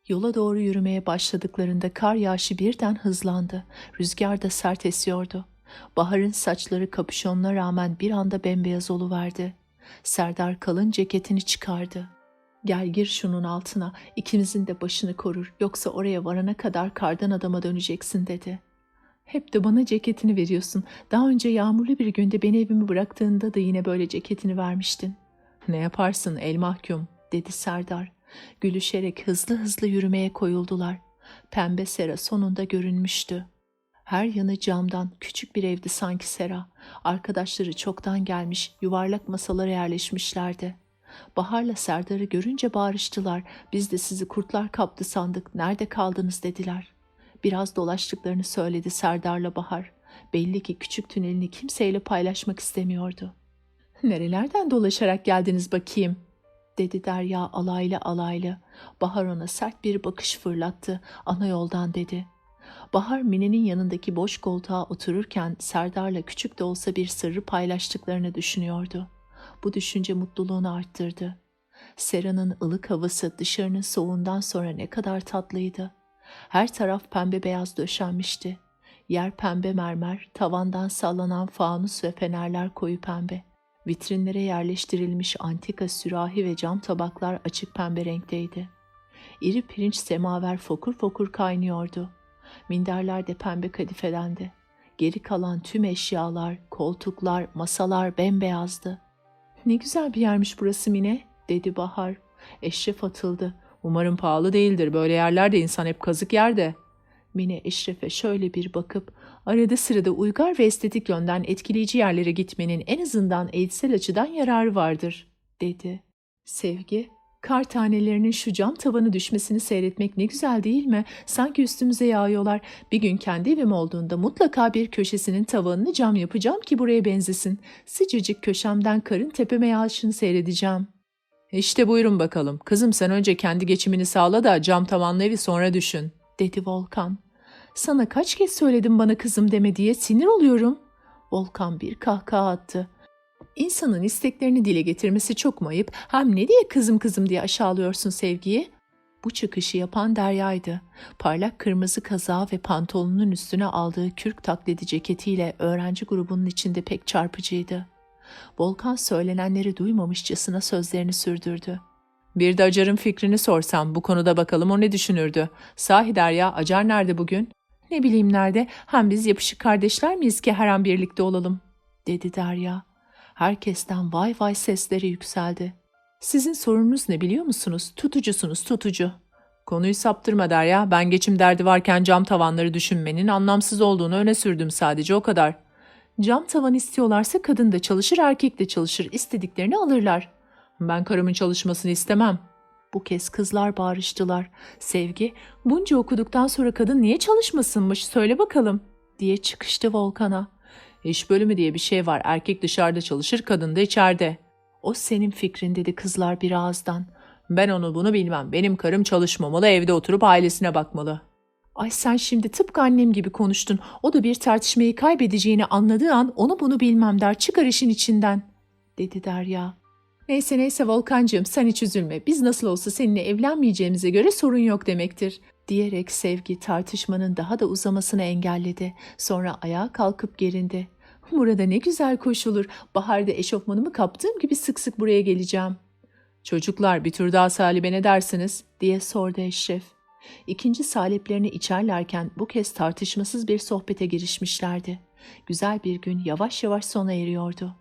Yola doğru yürümeye başladıklarında kar yağışı birden hızlandı. Rüzgar da sert esiyordu. Bahar'ın saçları kapüşonuna rağmen bir anda bembeyaz oluverdi. Serdar kalın ceketini çıkardı. "Gel gir şunun altına, ikimizin de başını korur, yoksa oraya varana kadar kardan adama döneceksin," dedi. "Hep de bana ceketini veriyorsun. Daha önce yağmurlu bir günde beni evime bıraktığında da yine böyle ceketini vermiştin." "Ne yaparsın el mahkum," dedi Serdar. Gülüşerek hızlı hızlı yürümeye koyuldular. Pembe sera sonunda görünmüştü. Her yanı camdan, küçük bir evdi sanki sera. Arkadaşları çoktan gelmiş, yuvarlak masalara yerleşmişlerdi. Bahar'la Serdar'ı görünce bağırıştılar. "Biz de sizi kurtlar kaptı sandık, nerede kaldınız?" dediler. Biraz dolaştıklarını söyledi Serdar'la Bahar. Belli ki küçük tünelini kimseyle paylaşmak istemiyordu. "Nerelerden dolaşarak geldiniz bakayım?" dedi Derya alaylı alaylı. Bahar ona sert bir bakış fırlattı. "Ana yoldan," dedi. Bahar Mine'nin yanındaki boş koltuğa otururken Serdar'la küçük de olsa bir sırrı paylaştıklarını düşünüyordu. Bu düşünce mutluluğunu arttırdı. Seranın ılık havası dışarının soğuğundan sonra ne kadar tatlıydı. Her taraf pembe beyaz döşenmişti. Yer pembe mermer, tavandan sallanan fanus ve fenerler koyu pembe. Vitrinlere yerleştirilmiş antika sürahi ve cam tabaklar açık pembe renkteydi. İri pirinç semaver fokur fokur kaynıyordu. Minderler de pembe kadifelendi. Geri kalan tüm eşyalar, koltuklar, masalar bembeyazdı. "Ne güzel bir yermiş burası Mine," dedi Bahar. Eşref atıldı. "Umarım pahalı değildir. Böyle yerlerde insan hep kazık yer de." Mine Eşref'e şöyle bir bakıp, "Arada sırada uygar ve estetik yönden etkileyici yerlere gitmenin en azından eğitsel açıdan yararı vardır," dedi. "Sevgi, kar tanelerinin şu cam tavanı düşmesini seyretmek ne güzel değil mi? Sanki üstümüze yağıyorlar. Bir gün kendi evim olduğunda mutlaka bir köşesinin tavanını cam yapacağım ki buraya benzesin. Sıcacık köşemden karın tepeme yağışını seyredeceğim." "İşte buyurun bakalım. Kızım sen önce kendi geçimini sağla da cam tavanlı evi sonra düşün," dedi Volkan. "Sana kaç kez söyledim bana kızım deme diye, sinir oluyorum." Volkan bir kahkaha attı. "İnsanın isteklerini dile getirmesi çok mu ayıp? Hem ne diye kızım kızım diye aşağılıyorsun Sevgi'yi?" Bu çıkışı yapan Derya'ydı. Parlak kırmızı kazağı ve pantolonunun üstüne aldığı kürk taklidi ceketiyle öğrenci grubunun içinde pek çarpıcıydı. Volkan söylenenleri duymamışçasına sözlerini sürdürdü. "Bir de Acar'ın fikrini sorsam bu konuda bakalım o ne düşünürdü? Sahi Derya, Acar nerede bugün?" "Ne bileyim nerede? Hem biz yapışık kardeşler miyiz ki her an birlikte olalım?" dedi Derya. Herkesten vay vay sesleri yükseldi. "Sizin sorununuz ne biliyor musunuz? Tutucusunuz, tutucu." "Konuyu saptırma Derya. Ben geçim derdi varken cam tavanları düşünmenin anlamsız olduğunu öne sürdüm sadece, o kadar." "Cam tavan istiyorlarsa kadın da çalışır, erkek de çalışır. İstediklerini alırlar." "Ben karımın çalışmasını istemem." Bu kez kızlar bağırıştılar. "Sevgi, bunca okuduktan sonra kadın niye çalışmasınmış, söyle bakalım," diye çıkıştı Volkan'a. "İş bölümü diye bir şey var. Erkek dışarıda çalışır, kadın da içeride." "O senin fikrin," dedi kızlar bir ağızdan. "Ben onu bunu bilmem. Benim karım çalışmamalı, evde oturup ailesine bakmalı." "Ay sen şimdi tıpkı annem gibi konuştun. O da bir tartışmayı kaybedeceğini anladığı an onu bunu bilmem der, çıkar işin içinden," dedi Derya. "Neyse neyse Volkancığım, sen hiç üzülme. Biz nasıl olsa seninle evlenmeyeceğimize göre sorun yok demektir," diyerek Sevgi tartışmanın daha da uzamasını engelledi. Sonra ayağa kalkıp gerindi. "Burada ne güzel koşulur. Baharda eşofmanımı kaptığım gibi sık sık buraya geleceğim." "Çocuklar, bir tur daha salibe ne dersiniz?" diye sordu Eşref. İkinci saleplerini içerlerken bu kez tartışmasız bir sohbete girişmişlerdi. Güzel bir gün yavaş yavaş sona eriyordu.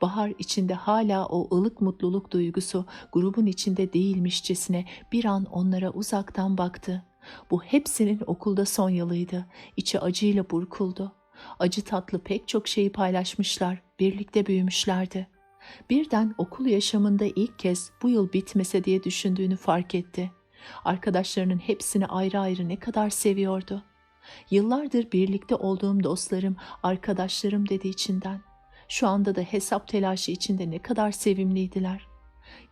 Bahar içinde hala o ılık mutluluk duygusu grubun içinde değilmişçesine bir an onlara uzaktan baktı. Bu hepsinin okulda son yılıydı. İçi acıyla burkuldu. Acı tatlı pek çok şeyi paylaşmışlar, birlikte büyümüşlerdi. Birden okul yaşamında ilk kez bu yıl bitmese diye düşündüğünü fark etti. Arkadaşlarının hepsini ayrı ayrı ne kadar seviyordu. "Yıllardır birlikte olduğum dostlarım, arkadaşlarım," dedi içinden. Şu anda da hesap telaşı içinde ne kadar sevimliydiler.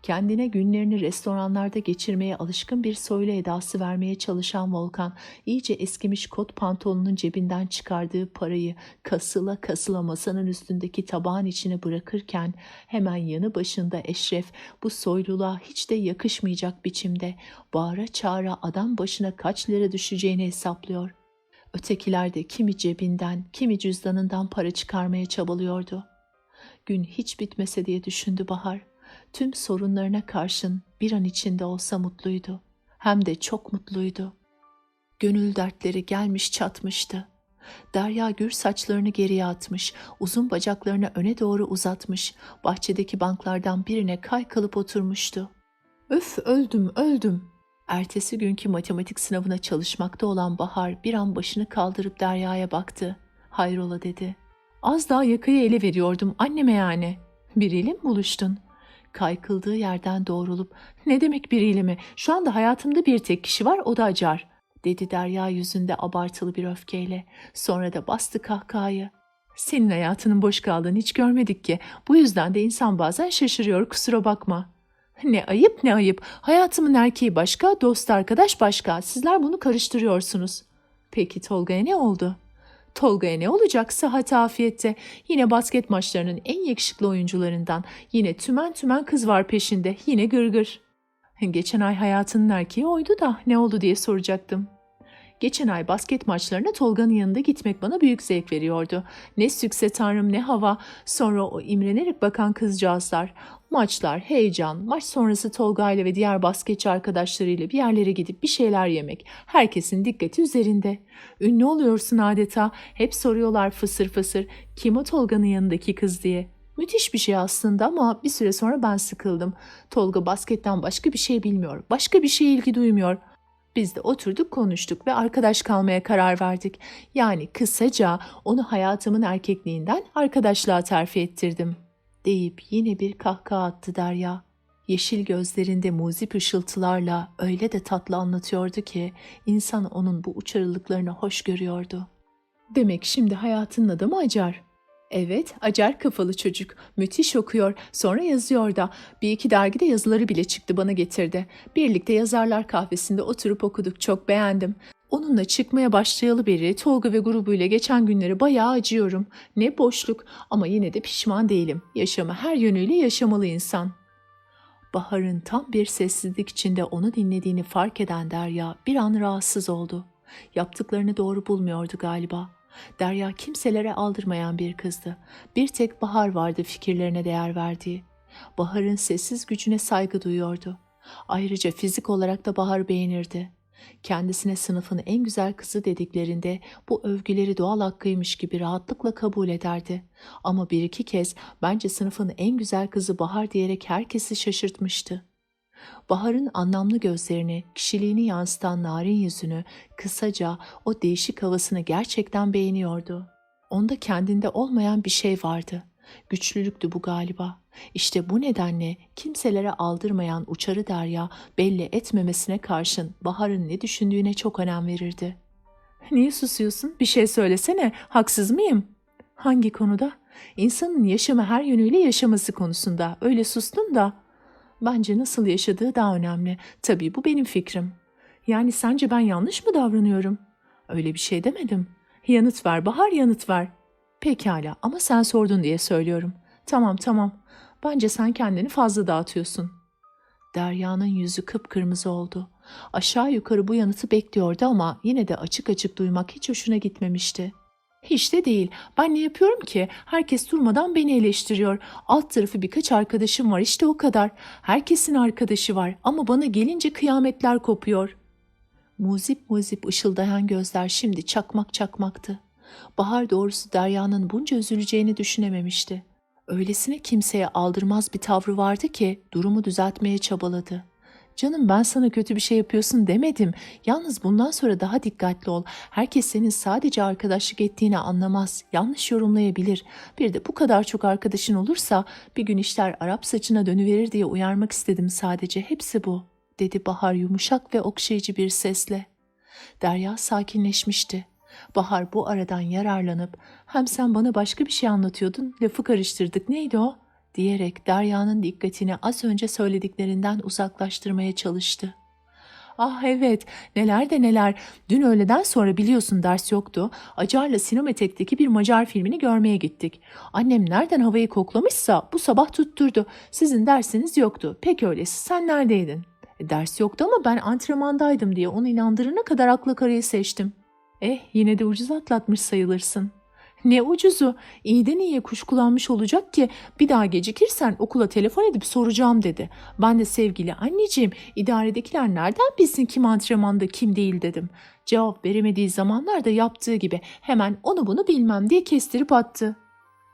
Kendine günlerini restoranlarda geçirmeye alışkın bir soylu edası vermeye çalışan Volkan, iyice eskimiş kot pantolonunun cebinden çıkardığı parayı kasıla kasıla masanın üstündeki tabağın içine bırakırken, hemen yanı başında Eşref bu soyluluğa hiç de yakışmayacak biçimde bağıra çağıra adam başına kaç lira düşeceğini hesaplıyor. Ötekiler de kimi cebinden, kimi cüzdanından para çıkarmaya çabalıyordu. Gün hiç bitmese diye düşündü Bahar. Tüm sorunlarına karşın bir an içinde olsa mutluydu. Hem de çok mutluydu. Gönül dertleri gelmiş çatmıştı. Derya gür saçlarını geriye atmış, uzun bacaklarını öne doğru uzatmış, bahçedeki banklardan birine kaykılıp oturmuştu. Öf, öldüm, öldüm. Ertesi günkü matematik sınavına çalışmakta olan Bahar bir an başını kaldırıp Derya'ya baktı. Hayrola dedi. Az daha yakayı ele veriyordum anneme yani. Biriyle mi buluştun? Kaykıldığı yerden doğrulup ne demek biriyle mi? Şu anda hayatımda bir tek kişi var, o da Acar, dedi Derya yüzünde abartılı bir öfkeyle. Sonra da bastı kahkahayı. Senin hayatının boş kaldığını hiç görmedik ki. Bu yüzden de insan bazen şaşırıyor, kusura bakma. Ne ayıp ne ayıp. Hayatımın erkeği başka, dost arkadaş başka. Sizler bunu karıştırıyorsunuz. Peki Tolga'ya ne oldu? Tolga'ya ne olacak? Sıhhat afiyette. Yine basket maçlarının en yakışıklı oyuncularından. Yine tümen tümen kız var peşinde. Yine gırgır. Geçen ay hayatının erkeği oydu da ne oldu diye soracaktım. Geçen ay basket maçlarına Tolga'nın yanında gitmek bana büyük zevk veriyordu. Ne sükse tanrım ne hava. Sonra o imrenerek bakan kızcağızlar. Maçlar, heyecan, maç sonrası Tolga ile ve diğer basketçi arkadaşlarıyla bir yerlere gidip bir şeyler yemek. Herkesin dikkati üzerinde. Ünlü oluyorsun adeta. Hep soruyorlar fısır fısır. Kim o Tolga'nın yanındaki kız diye. Müthiş bir şey aslında ama bir süre sonra ben sıkıldım. Tolga basketten başka bir şey bilmiyor. Başka bir şeye ilgi duymuyor. Biz de oturduk konuştuk ve arkadaş kalmaya karar verdik. Yani kısaca onu hayatımın erkekliğinden arkadaşlığa terfi ettirdim. Deyip yine bir kahkaha attı Derya. Yeşil gözlerinde muzip ışıltılarla öyle de tatlı anlatıyordu ki insan onun bu uçarılıklarını hoş görüyordu. Demek şimdi hayatının adamı Acar. Evet, acar kafalı çocuk. Müthiş okuyor. Sonra yazıyor da. Bir iki dergide yazıları bile çıktı, bana getirdi. Birlikte yazarlar kahvesinde oturup okuduk. Çok beğendim. Onunla çıkmaya başlayalı beri Tolga ve grubuyla geçen günleri bayağı acıyorum. Ne boşluk ama yine de pişman değilim. Yaşamı her yönüyle yaşamalı insan. Bahar'ın tam bir sessizlik içinde onu dinlediğini fark eden Derya bir an rahatsız oldu. Yaptıklarını doğru bulmuyordu galiba. Derya kimselere aldırmayan bir kızdı. Bir tek Bahar vardı fikirlerine değer verdiği. Bahar'ın sessiz gücüne saygı duyuyordu. Ayrıca fizik olarak da Bahar beğenirdi. Kendisine sınıfın en güzel kızı dediklerinde bu övgüleri doğal hakkıymış gibi rahatlıkla kabul ederdi. Ama bir iki kez bence sınıfın en güzel kızı Bahar diyerek herkesi şaşırtmıştı. Bahar'ın anlamlı gözlerini, kişiliğini yansıtan narin yüzünü, kısaca o değişik havasını gerçekten beğeniyordu. Onda kendinde olmayan bir şey vardı. Güçlülüktü bu galiba. İşte bu nedenle kimselere aldırmayan uçarı Derya belli etmemesine karşın Bahar'ın ne düşündüğüne çok önem verirdi. "Niye susuyorsun? Bir şey söylesene. Haksız mıyım?" "Hangi konuda?" "İnsanın yaşamı her yönüyle yaşaması konusunda. Öyle sustun da." "Bence nasıl yaşadığı daha önemli. Tabii bu benim fikrim." "Yani sence ben yanlış mı davranıyorum?" "Öyle bir şey demedim." "Yanıt ver Bahar, yanıt ver." "Pekala ama sen sordun diye söylüyorum." Tamam tamam. Bence sen kendini fazla dağıtıyorsun." Derya'nın yüzü kıpkırmızı oldu. Aşağı yukarı bu yanıtı bekliyordu ama yine de açık açık duymak hiç hoşuna gitmemişti. "Hiç de değil. Ben ne yapıyorum ki? Herkes durmadan beni eleştiriyor. Alt tarafı birkaç arkadaşım var, işte o kadar. Herkesin arkadaşı var ama bana gelince kıyametler kopuyor." Muzip muzip ışıldayan gözler şimdi çakmak çakmaktı. Bahar doğrusu Derya'nın bunca üzüleceğini düşünememişti. Öylesine kimseye aldırmaz bir tavrı vardı ki durumu düzeltmeye çabaladı. "Canım, ben sana kötü bir şey yapıyorsun demedim. Yalnız bundan sonra daha dikkatli ol. Herkes senin sadece arkadaşlık ettiğini anlamaz. Yanlış yorumlayabilir. Bir de bu kadar çok arkadaşın olursa bir gün işler Arap saçına dönüverir diye uyarmak istedim sadece. Hepsi bu," dedi Bahar yumuşak ve okşayıcı bir sesle. Derya sakinleşmişti. Bahar bu aradan yararlanıp "Hem sen bana başka bir şey anlatıyordun, lafı karıştırdık, neydi o?" diyerek Derya'nın dikkatini az önce söylediklerinden uzaklaştırmaya çalıştı. "Ah evet, neler de neler. Dün öğleden sonra biliyorsun ders yoktu. Acar'la Sinematek'teki bir Macar filmini görmeye gittik. Annem nereden havayı koklamışsa bu sabah tutturdu. Sizin dersiniz yoktu. Peki öyleyse sen neredeydin?" Ders yoktu ama ben antrenmandaydım diye onu inandırana kadar akla karayı seçtim." Yine de ucuz atlatmış sayılırsın. Ne ucuzu? İyiden iyiye kuşkulanmış olacak ki bir daha gecikirsen okula telefon edip soracağım dedi. Ben de sevgili anneciğim idaredekiler nereden bilsin kim antrenmanda kim değil dedim. Cevap veremediği zamanlarda yaptığı gibi hemen onu bunu bilmem diye kestirip attı.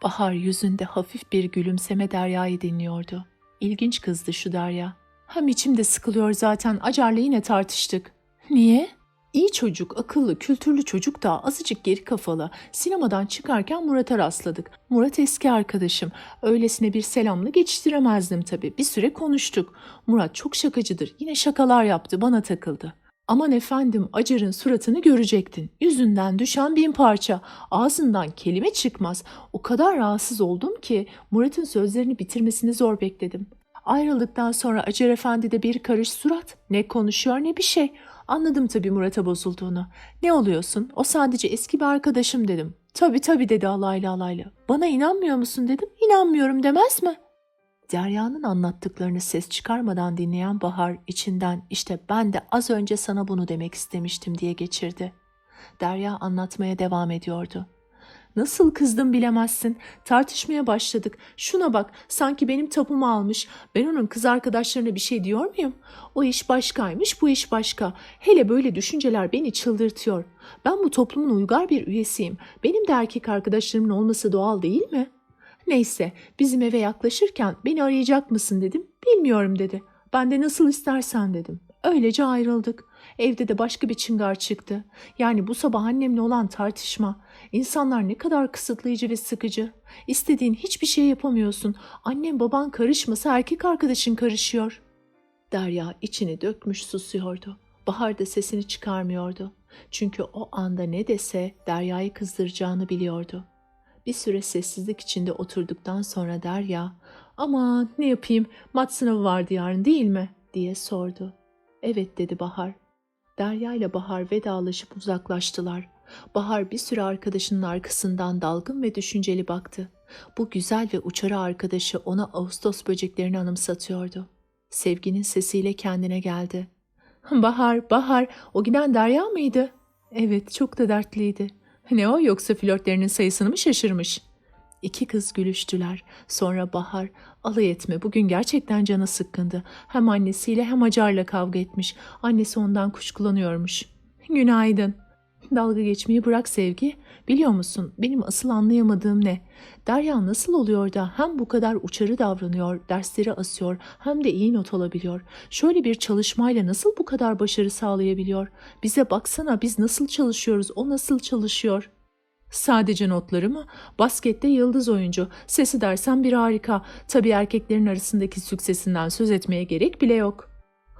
Bahar yüzünde hafif bir gülümseme Derya'yı dinliyordu. İlginç kızdı şu Derya. Hem içimde sıkılıyor zaten Acar'la yine tartıştık. Niye? İyi çocuk, akıllı, kültürlü çocuk da azıcık geri kafalı. Sinemadan çıkarken Murat'a rastladık. Murat eski arkadaşım. Öylesine bir selamla geçiştiremezdim tabii. Bir süre konuştuk. Murat çok şakacıdır. Yine şakalar yaptı, bana takıldı. Aman efendim Acar'ın suratını görecektin. Yüzünden düşen 1000 parça. Ağzından kelime çıkmaz. O kadar rahatsız oldum ki Murat'ın sözlerini bitirmesini zor bekledim. Ayrıldıktan sonra Acar Efendi de bir karış surat. Ne konuşuyor ne bir şey. Anladım tabii Murat'a bozulduğunu. Ne oluyorsun? O sadece eski bir arkadaşım dedim. Tabii dedi alaylı alaylı. Bana inanmıyor musun dedim. İnanmıyorum demez mi? Derya'nın anlattıklarını ses çıkarmadan dinleyen Bahar içinden işte ben de az önce sana bunu demek istemiştim diye geçirdi. Derya anlatmaya devam ediyordu. Nasıl kızdım bilemezsin. Tartışmaya başladık. Şuna bak, sanki benim tapumu almış. Ben onun kız arkadaşlarına bir şey diyor muyum? O iş başkaymış, bu iş başka. Hele böyle düşünceler beni çıldırtıyor. Ben bu toplumun uygar bir üyesiyim. Benim de erkek arkadaşlarımın olması doğal değil mi? Neyse, bizim eve yaklaşırken beni arayacak mısın dedim. Bilmiyorum dedi. Ben de nasıl istersen dedim. Öylece ayrıldık. Evde de başka bir çıngar çıktı. Yani bu sabah annemle olan tartışma. İnsanlar ne kadar kısıtlayıcı ve sıkıcı. İstediğin hiçbir şey yapamıyorsun. Annem baban karışmasa erkek arkadaşın karışıyor. Derya içini dökmüş susuyordu. Bahar da sesini çıkarmıyordu. Çünkü o anda ne dese Derya'yı kızdıracağını biliyordu. Bir süre sessizlik içinde oturduktan sonra Derya, "Aman ne yapayım, mat sınavı vardı yarın değil mi?" diye sordu. "Evet" dedi Bahar. Derya ile Bahar vedalaşıp uzaklaştılar. Bahar bir süre arkadaşının arkasından dalgın ve düşünceli baktı. Bu güzel ve uçarı arkadaşı ona Ağustos böceklerini anımsatıyordu. Sevginin sesiyle kendine geldi. Bahar, o giden Derya mıydı?" "Evet, çok da dertliydi." "Ne o, yoksa flörtlerinin sayısını mı şaşırmış?" İki kız gülüştüler. Sonra Bahar, "Alay etme, bugün gerçekten canı sıkkındı. Hem annesiyle hem Acar'la kavga etmiş. Annesi ondan kuşkulanıyormuş." "Günaydın." "Dalga geçmeyi bırak Sevgi. Biliyor musun, benim asıl anlayamadığım ne? Derya nasıl oluyor da hem bu kadar uçarı davranıyor, dersleri asıyor, hem de iyi not alabiliyor? Şöyle bir çalışmayla nasıl bu kadar başarı sağlayabiliyor? Bize baksana, biz nasıl çalışıyoruz, o nasıl çalışıyor?" "Sadece notları mı? Baskette yıldız oyuncu. Sesi dersen bir harika. Tabii erkeklerin arasındaki süksesinden söz etmeye gerek bile yok."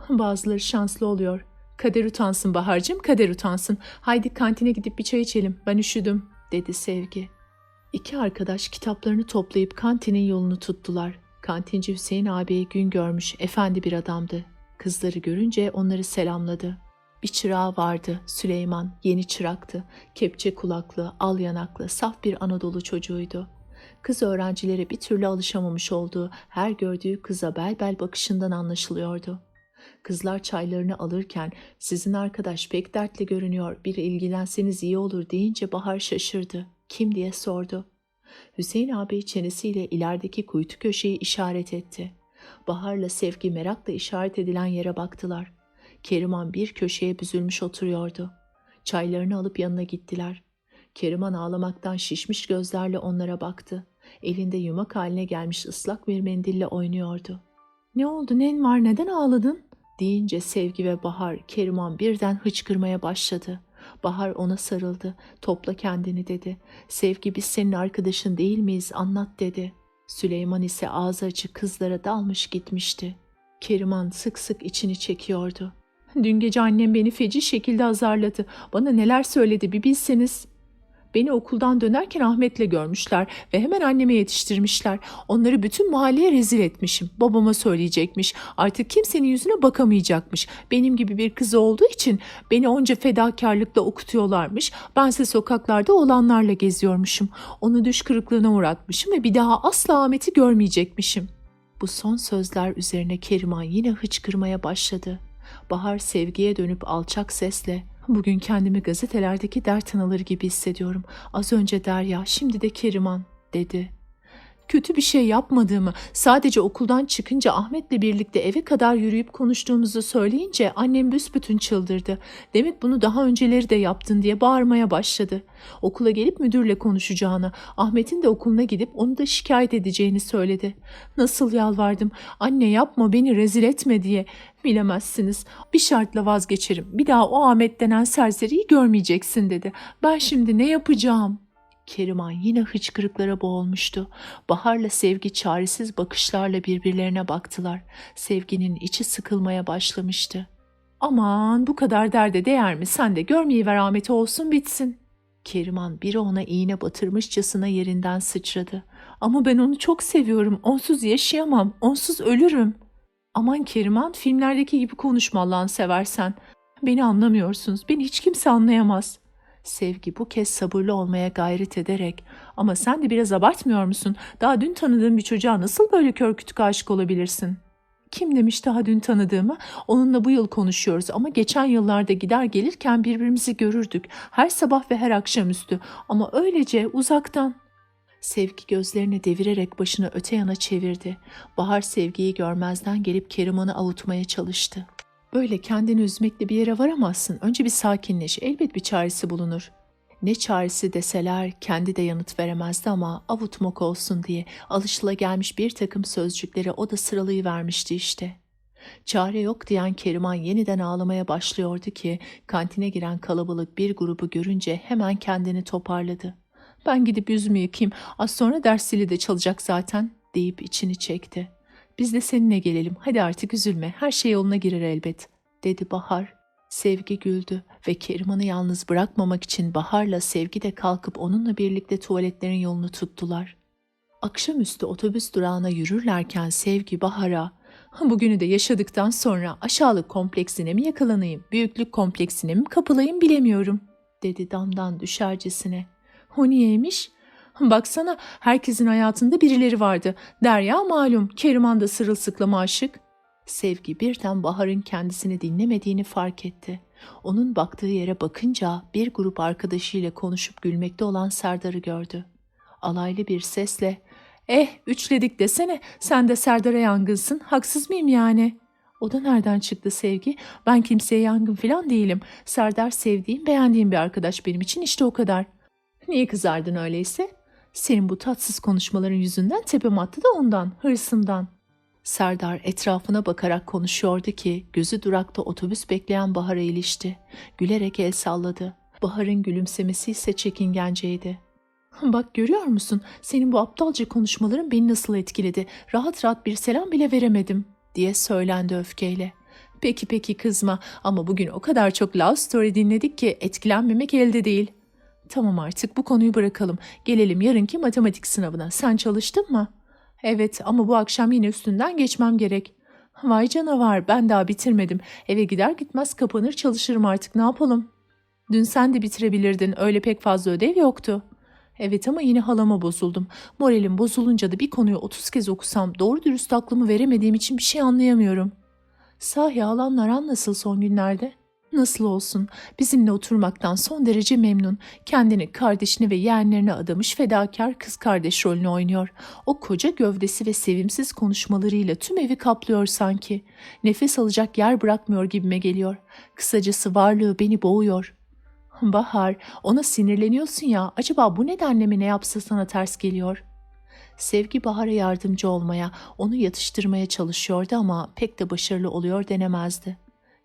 "Bazıları şanslı oluyor." "Kader utansın Bahar'cığım, kader utansın. Haydi kantine gidip bir çay içelim. Ben üşüdüm," dedi Sevgi. İki arkadaş kitaplarını toplayıp kantinin yolunu tuttular. Kantinci Hüseyin ağabeyi gün görmüş, efendi bir adamdı. Kızları görünce onları selamladı. Bir çırağı vardı, Süleyman, yeni çıraktı. Kepçe kulaklı, al yanaklı, saf bir Anadolu çocuğuydu. Kız öğrencilere bir türlü alışamamış olduğu, her gördüğü kıza bel bel bakışından anlaşılıyordu. Kızlar çaylarını alırken "Sizin arkadaş pek dertli görünüyor, bir ilgilenseniz iyi olur" deyince Bahar şaşırdı. "Kim?" diye sordu. Hüseyin ağabey çenesiyle ilerideki kuytu köşeyi işaret etti. Bahar'la Sevgi merakla işaret edilen yere baktılar. Keriman bir köşeye büzülmüş oturuyordu. Çaylarını alıp yanına gittiler. Keriman ağlamaktan şişmiş gözlerle onlara baktı. Elinde yumak haline gelmiş ıslak bir mendille oynuyordu. "Ne oldu, nen var, neden ağladın?" deyince Sevgi ve Bahar, Keriman birden hıçkırmaya başladı. Bahar ona sarıldı. "Topla kendini," dedi. "Sevgi, biz senin arkadaşın değil miyiz, anlat," dedi. Süleyman ise ağzı açık kızlara dalmış gitmişti. Keriman sık sık içini çekiyordu. "Dün gece annem beni feci şekilde azarladı. Bana neler söyledi bir bilseniz." "Beni okuldan dönerken Ahmet'le görmüşler ve hemen anneme yetiştirmişler. Onları bütün mahalleye rezil etmişim. Babama söyleyecekmiş. Artık kimsenin yüzüne bakamayacakmış. Benim gibi bir kızı olduğu için beni onca fedakarlıkla okutuyorlarmış. Bense sokaklarda olanlarla geziyormuşum. Onu düş kırıklığına uğratmışım ve bir daha asla Ahmet'i görmeyecekmişim." Bu son sözler üzerine Keriman yine hıçkırmaya başladı. Bahar Sevgi'ye dönüp alçak sesle, Bugün kendimi gazetelerdeki dert analır gibi hissediyorum. Az önce Derya, şimdi de Keriman, dedi. Kötü bir şey yapmadığımı, sadece okuldan çıkınca Ahmet'le birlikte eve kadar yürüyüp konuştuğumuzu söyleyince annem büsbütün çıldırdı. Demek bunu daha önceleri de yaptın diye bağırmaya başladı. Okula gelip müdürle konuşacağını, Ahmet'in de okuluna gidip onu da şikayet edeceğini söyledi. Nasıl yalvardım, anne yapma beni rezil etme diye. Bilemezsiniz, bir şartla vazgeçerim, bir daha o Ahmet denen serseriyi görmeyeceksin dedi. Ben şimdi ne yapacağım? Keriman yine hıçkırıklara boğulmuştu. Bahar'la Sevgi çaresiz bakışlarla birbirlerine baktılar. Sevgi'nin içi sıkılmaya başlamıştı. Aman bu kadar derde değer mi? Sen de görmeyiver Ahmet'i olsun bitsin. Keriman biri ona iğne batırmışçasına yerinden sıçradı. Ama ben onu çok seviyorum. Onsuz yaşayamam. Onsuz ölürüm. Aman Keriman, filmlerdeki gibi konuşma Allah'ını seversen. Beni anlamıyorsunuz. Beni hiç kimse anlayamaz. Sevgi bu kez sabırlı olmaya gayret ederek, ama sen de biraz abartmıyor musun? Daha dün tanıdığın bir çocuğa nasıl böyle kör kütük aşık olabilirsin? Kim demiş daha dün tanıdığımı? Onunla bu yıl konuşuyoruz ama geçen yıllarda gider gelirken birbirimizi görürdük. Her sabah ve her akşamüstü, ama öylece uzaktan. Sevgi gözlerini devirerek başını öte yana çevirdi. Bahar Sevgi'yi görmezden gelip Keriman'ı avutmaya çalıştı. Böyle kendini üzmekle bir yere varamazsın. Önce bir sakinleş. Elbet bir çaresi bulunur. Ne çaresi deseler kendi de yanıt veremezdi ama avutmak olsun diye alışılagelmiş bir takım sözcükleri o da sıralayıvermişti işte. Çare yok diyen Keriman yeniden ağlamaya başlıyordu ki kantine giren kalabalık bir grubu görünce hemen kendini toparladı. Ben gidip yüzümü yıkayayım, az sonra ders zili de çalacak zaten deyip içini çekti. Biz de seninle gelelim, hadi artık üzülme, her şey yoluna girer elbet, dedi Bahar. Sevgi güldü ve Keriman'ı yalnız bırakmamak için Bahar'la Sevgi de kalkıp onunla birlikte tuvaletlerin yolunu tuttular. Akşamüstü otobüs durağına yürürlerken Sevgi Bahar'a, "Bugünü de yaşadıktan sonra aşağılık kompleksine mi yakalanayım, büyüklük kompleksine mi kapılayım bilemiyorum," dedi damdan düşercesine. "O niyeymiş?" "Baksana, herkesin hayatında birileri vardı. Derya malum, Keriman da sırılsıklama aşık." Sevgi birden Bahar'ın kendisini dinlemediğini fark etti. Onun baktığı yere bakınca bir grup arkadaşıyla konuşup gülmekte olan Serdar'ı gördü. Alaylı bir sesle, üçledik desene, sen de Serdar'a yangınsın, haksız mıyım yani?" "O da nereden çıktı Sevgi? Ben kimseye yangın falan değilim. Serdar sevdiğim, beğendiğim bir arkadaş benim için, işte o kadar." "Niye kızardın öyleyse?" "Senin bu tatsız konuşmaların yüzünden tepem attı da ondan, hırsımdan." Serdar etrafına bakarak konuşuyordu ki gözü durakta otobüs bekleyen Bahar'a ilişti. Gülerek el salladı. Bahar'ın gülümsemesi ise çekingenceydi. "Bak görüyor musun? Senin bu aptalca konuşmaların beni nasıl etkiledi? Rahat rahat bir selam bile veremedim," diye söylendi öfkeyle. Peki kızma, ama bugün o kadar çok love story dinledik ki etkilenmemek elde değil." "Tamam artık bu konuyu bırakalım. Gelelim yarınki matematik sınavına. Sen çalıştın mı?" "Evet, ama bu akşam yine üstünden geçmem gerek." "Vay canavar, ben daha bitirmedim. Eve gider gitmez kapanır çalışırım artık, ne yapalım?" "Dün sen de bitirebilirdin, öyle pek fazla ödev yoktu." "Evet, ama yine halama bozuldum. Moralim bozulunca da bir konuyu 30 kez okusam doğru dürüst aklımı veremediğim için bir şey anlayamıyorum." "Sahi halanlar aran nasıl son günlerde?" "Nasıl olsun, bizimle oturmaktan son derece memnun. Kendini, kardeşini ve yeğenlerine adamış fedakar kız kardeş rolünü oynuyor. O koca gövdesi ve sevimsiz konuşmalarıyla tüm evi kaplıyor sanki. Nefes alacak yer bırakmıyor gibime geliyor. Kısacası varlığı beni boğuyor." "Bahar, ona sinirleniyorsun ya, acaba bu nedenle mi ne yapsa sana ters geliyor?" Sevgi Bahar'a yardımcı olmaya, onu yatıştırmaya çalışıyordu ama pek de başarılı oluyor denemezdi.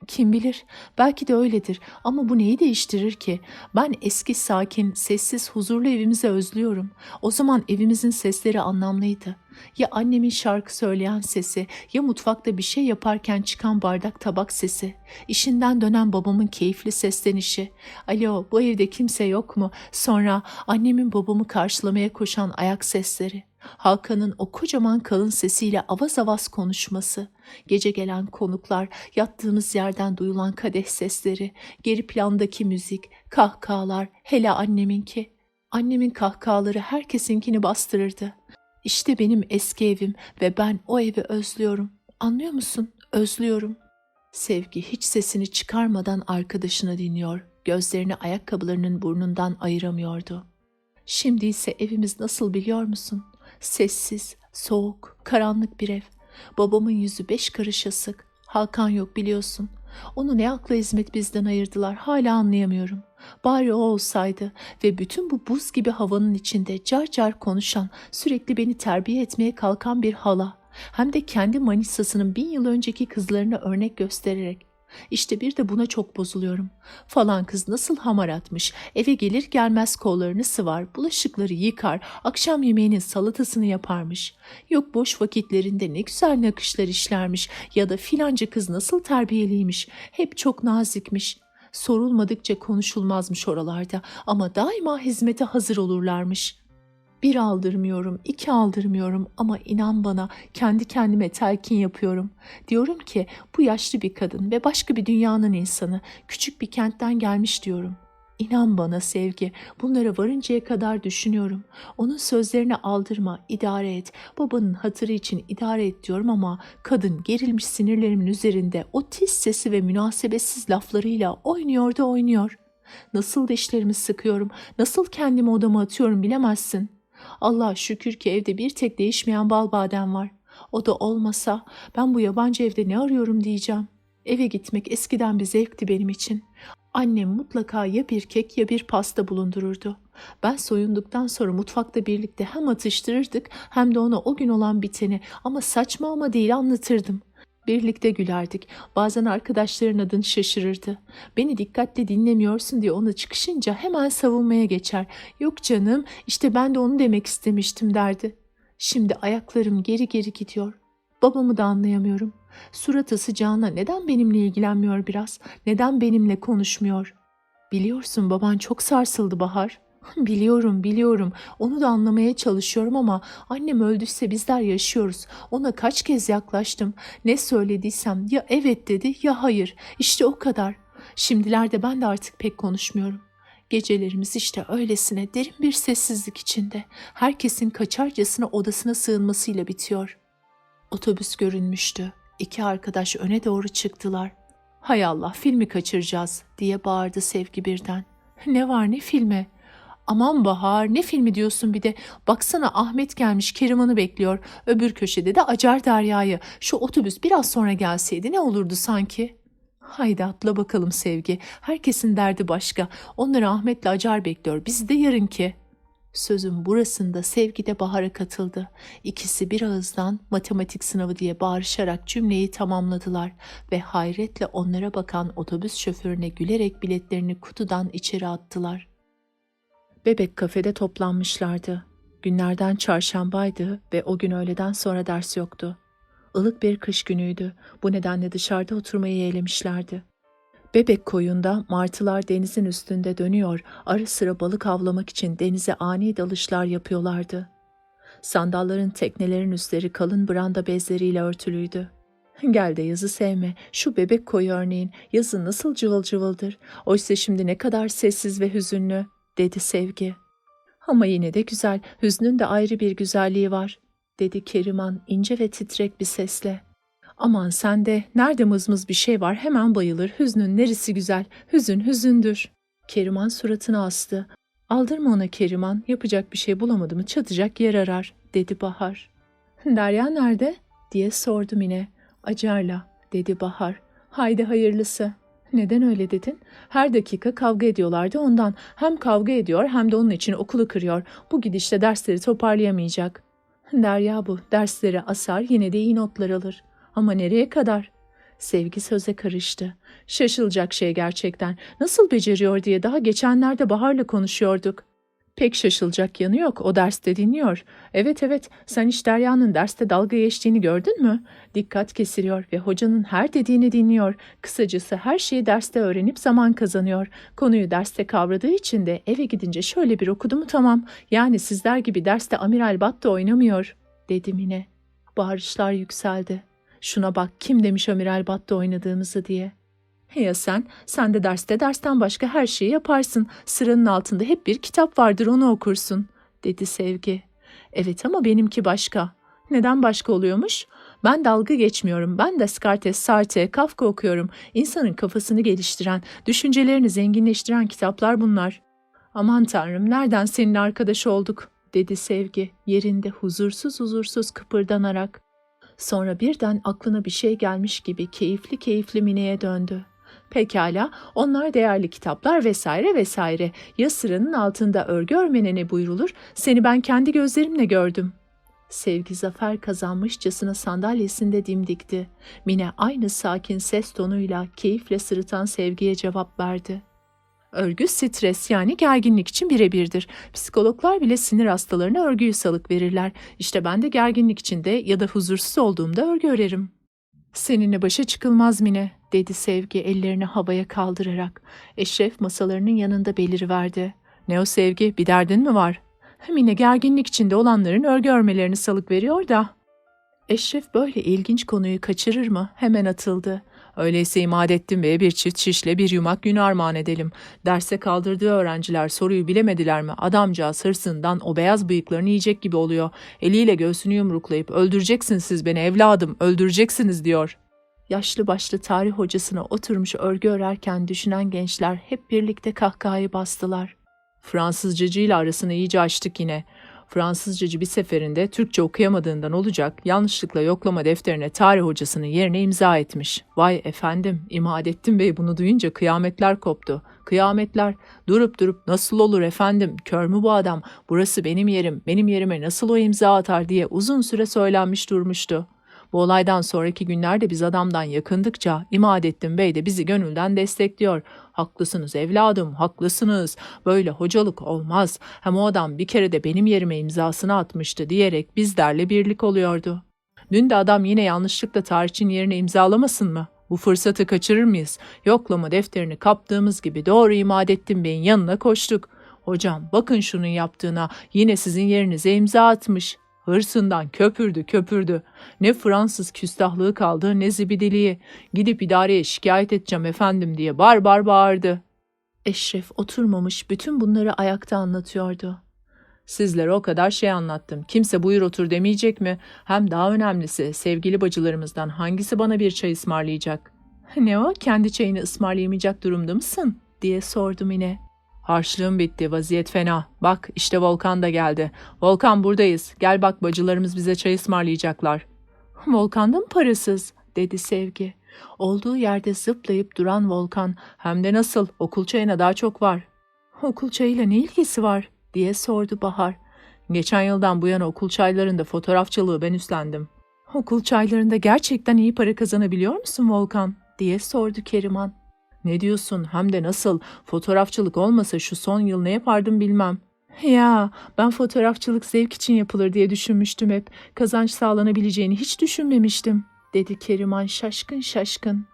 "Kim bilir, belki de öyledir, ama bu neyi değiştirir ki? Ben eski sakin, sessiz, huzurlu evimizi özlüyorum. O zaman evimizin sesleri anlamlıydı. Ya annemin şarkı söyleyen sesi, ya mutfakta bir şey yaparken çıkan bardak tabak sesi, işinden dönen babamın keyifli seslenişi. Alo, bu evde kimse yok mu? Sonra annemin babamı karşılamaya koşan ayak sesleri. Hakan'ın o kocaman kalın sesiyle avaz avaz konuşması, gece gelen konuklar, yattığımız yerden duyulan kadeh sesleri, geri plandaki müzik, kahkahalar, hele anneminki. Annemin kahkahaları herkesinkini bastırırdı. İşte benim eski evim ve ben o evi özlüyorum. Anlıyor musun? Özlüyorum." Sevgi hiç sesini çıkarmadan arkadaşını dinliyor. Gözlerini ayakkabılarının burnundan ayıramıyordu. Şimdi ise evimiz nasıl biliyor musun? Sessiz, soğuk, karanlık bir ev. Babamın yüzü 5 karış asık. Hakan yok biliyorsun. Onu ne akla hizmet bizden ayırdılar hala anlayamıyorum. Bari o olsaydı ve bütün bu buz gibi havanın içinde car car konuşan, sürekli beni terbiye etmeye kalkan bir hala. Hem de kendi Manisa'sının 1000 yıl önceki kızlarına örnek göstererek. İşte bir de buna çok bozuluyorum. Falan kız nasıl hamar atmış, eve gelir gelmez kollarını sıvar, bulaşıkları yıkar, akşam yemeğinin salatasını yaparmış. Yok boş vakitlerinde ne güzel nakışlar işlermiş ya da filanca kız nasıl terbiyeliymiş, hep çok nazikmiş. Sorulmadıkça konuşulmazmış oralarda ama daima hizmete hazır olurlarmış. Bir aldırmıyorum, iki aldırmıyorum ama inan bana kendi kendime telkin yapıyorum. Diyorum ki bu yaşlı bir kadın ve başka bir dünyanın insanı, küçük bir kentten gelmiş diyorum. İnan bana Sevgi, bunlara varıncaya kadar düşünüyorum. Onun sözlerine aldırma, idare et, babanın hatırı için idare et diyorum ama kadın gerilmiş sinirlerimin üzerinde o tiz sesi ve münasebetsiz laflarıyla oynuyor da oynuyor. Nasıl dişlerimi sıkıyorum, nasıl kendimi odama atıyorum bilemezsin. Allah'a şükür ki evde bir tek değişmeyen bal badem var. O da olmasa ben bu yabancı evde ne arıyorum diyeceğim. Eve gitmek eskiden bir zevkti benim için. Annem mutlaka ya bir kek ya bir pasta bulundururdu. Ben soyunduktan sonra mutfakta birlikte hem atıştırırdık hem de ona o gün olan biteni ama saçma ama değil anlatırdım. Birlikte gülerdik. Bazen arkadaşların adını şaşırırdı. Beni dikkatle dinlemiyorsun diye ona çıkışınca hemen savunmaya geçer. Yok canım, işte ben de onu demek istemiştim derdi. Şimdi ayaklarım geri geri gidiyor. Babamı da anlayamıyorum. Suratı sıcağına neden benimle ilgilenmiyor biraz? Neden benimle konuşmuyor? Biliyorsun baban çok sarsıldı Bahar. Biliyorum. Onu da anlamaya çalışıyorum ama annem öldüyse bizler yaşıyoruz. Ona kaç kez yaklaştım. Ne söylediysem ya evet dedi ya hayır. İşte o kadar. Şimdilerde ben de artık pek konuşmuyorum. Gecelerimiz işte öylesine derin bir sessizlik içinde. Herkesin kaçarcasına odasına sığınmasıyla bitiyor. Otobüs görünmüştü. İki arkadaş öne doğru çıktılar. Hay Allah filmi kaçıracağız diye bağırdı Sevgi birden. Ne var ne filmi? Aman Bahar ne filmi diyorsun bir de. Baksana Ahmet gelmiş Keriman'ı bekliyor. Öbür köşede de Acar Derya'yı. Şu otobüs biraz sonra gelseydi ne olurdu sanki? Haydi atla bakalım Sevgi. Herkesin derdi başka. Onları Ahmet'le Acar bekliyor. Bizi de yarınki. Sözün burasında Sevgi de Bahar'a katıldı. İkisi bir ağızdan matematik sınavı diye bağırışarak cümleyi tamamladılar ve hayretle onlara bakan otobüs şoförüne gülerek biletlerini kutudan içeri attılar. Bebek kafede toplanmışlardı. Günlerden çarşambaydı ve o gün öğleden sonra ders yoktu. Ilık bir kış günüydü. Bu nedenle dışarıda oturmayı yeğlemişlerdi. Bebek koyunda martılar denizin üstünde dönüyor, ara sıra balık avlamak için denize ani dalışlar yapıyorlardı. Sandalların teknelerin üstleri kalın branda bezleriyle örtülüydü. Gel de yazı sevme, şu bebek koyu örneğin yazı nasıl cıvıl cıvıldır, oysa şimdi ne kadar sessiz ve hüzünlü, dedi Sevgi. Ama yine de güzel, hüznün de ayrı bir güzelliği var, dedi Keriman ince ve titrek bir sesle. Aman sen de nerede mızmız bir şey var hemen bayılır. Hüznün neresi güzel? Hüzün hüzündür. Keriman suratını astı. Aldırma ona Keriman. Yapacak bir şey bulamadı mı çatacak yer arar, dedi Bahar. Derya nerede? Diye sordu Mine. Acar'la, dedi Bahar. Haydi hayırlısı. Neden öyle dedin? Her dakika kavga ediyorlardı ondan. Hem kavga ediyor hem de onun için okulu kırıyor. Bu gidişle dersleri toparlayamayacak. Derya bu. Dersleri asar yine de iyi notlar alır. Ama nereye kadar? Sevgi söze karıştı. Şaşılacak şey gerçekten. Nasıl beceriyor diye daha geçenlerde Bahar'la konuşuyorduk. Pek şaşılacak yanı yok. O derste dinliyor. Evet, sen hiç Derya'nın derste dalga geçtiğini gördün mü? Dikkat kesiliyor ve hocanın her dediğini dinliyor. Kısacası her şeyi derste öğrenip zaman kazanıyor. Konuyu derste kavradığı için de eve gidince şöyle bir okudu mu tamam. Yani sizler gibi derste Amiral Battı oynamıyor, dedi Mine. Bağırışlar yükseldi. Şuna bak kim demiş Amiral Battı oynadığımızı diye. Ya sen de dersten başka her şeyi yaparsın. Sıranın altında hep bir kitap vardır onu okursun, dedi Sevgi. Evet ama benimki başka. Neden başka oluyormuş? Ben dalga geçmiyorum. Ben Descartes, Sartre, Kafka okuyorum. İnsanın kafasını geliştiren, düşüncelerini zenginleştiren kitaplar bunlar. Aman Tanrım, nereden senin arkadaş olduk, dedi Sevgi yerinde huzursuz huzursuz kıpırdanarak. Sonra birden aklına bir şey gelmiş gibi keyifli keyifli Mine'ye döndü. Pekala, onlar değerli kitaplar vesaire vesaire. Ya sıranın altında örgü örmene ne buyrulur? Seni ben kendi gözlerimle gördüm. Sevgi zafer kazanmışçasına sandalyesinde dimdikti. Mine aynı sakin ses tonuyla keyifle sırıtan Sevgi'ye cevap verdi. Örgü stres yani gerginlik için birebirdir. Psikologlar bile sinir hastalarına örgüyü salık verirler. İşte ben de gerginlik içinde ya da huzursuz olduğumda örgü örerim. Seninle başa çıkılmaz Mine, dedi Sevgi ellerini havaya kaldırarak. Eşref masalarının yanında beliriverdi. Ne o Sevgi, bir derdin mi var? Mine gerginlik içinde olanların örgü örmelerini salık veriyor da. Eşref böyle ilginç konuyu kaçırır mı? Hemen atıldı. Öyleyse İmadeddin Bey'e bir çift şişle bir yumak gün armağan edelim. Derse kaldırdığı öğrenciler soruyu bilemediler mi? Adamcağız hırsından o beyaz bıyıklarını yiyecek gibi oluyor. Eliyle göğsünü yumruklayıp öldüreceksiniz siz beni evladım, öldüreceksiniz diyor. Yaşlı başlı tarih hocasına oturmuş örgü örerken düşünen gençler hep birlikte kahkahayı bastılar. Fransızcacıyla arasını iyice açtık yine. Fransızcacı bir seferinde Türkçe okuyamadığından olacak, yanlışlıkla yoklama defterine tarih hocasının yerine imza etmiş. Vay efendim, İmadeddin Bey bunu duyunca kıyametler koptu. Kıyametler, durup nasıl olur efendim, kör mü bu adam, burası benim yerim, benim yerime nasıl o imza atar diye uzun süre söylenmiş durmuştu. Bu olaydan sonraki günlerde biz adamdan yakındıkça İmadeddin Bey de bizi gönülden destekliyor. Haklısınız evladım, haklısınız. Böyle hocalık olmaz. Hem o adam bir kere de benim yerime imzasını atmıştı diyerek bizlerle birlik oluyordu. Dün de adam yine yanlışlıkla tarihçinin yerine imzalamasın mı? Bu fırsatı kaçırır mıyız? Yoklama defterini kaptığımız gibi doğru İmadeddin Bey'in yanına koştuk. Hocam bakın şunun yaptığına, yine sizin yerinize imza atmış. Hırsından köpürdü. Ne Fransız küstahlığı kaldı ne zibidiliği. Gidip idareye şikayet edeceğim efendim diye bar bağırdı. Eşref oturmamış bütün bunları ayakta anlatıyordu. Sizlere o kadar şey anlattım. Kimse buyur otur demeyecek mi? Hem daha önemlisi sevgili bacılarımızdan hangisi bana bir çay ısmarlayacak? Ne o, kendi çayını ısmarlayamayacak durumda mısın? Diye sordum yine. Harçlığım bitti, vaziyet fena. Bak işte Volkan da geldi. Volkan buradayız. Gel bak bacılarımız bize çay ısmarlayacaklar. Volkan da mı parasız? Dedi Sevgi. Olduğu yerde zıplayıp duran Volkan. Hem de nasıl, okul çayına daha çok var. Okul çayıyla ne ilgisi var? Diye sordu Bahar. Geçen yıldan bu yana okul çaylarında fotoğrafçılığı ben üstlendim. Okul çaylarında gerçekten iyi para kazanabiliyor musun Volkan? Diye sordu Keriman. Ne diyorsun? Hem de nasıl? Fotoğrafçılık olmasa şu son yıl ne yapardım bilmem. Ya ben fotoğrafçılık zevk için yapılır diye düşünmüştüm hep. Kazanç sağlanabileceğini hiç düşünmemiştim, dedi Keriman şaşkın.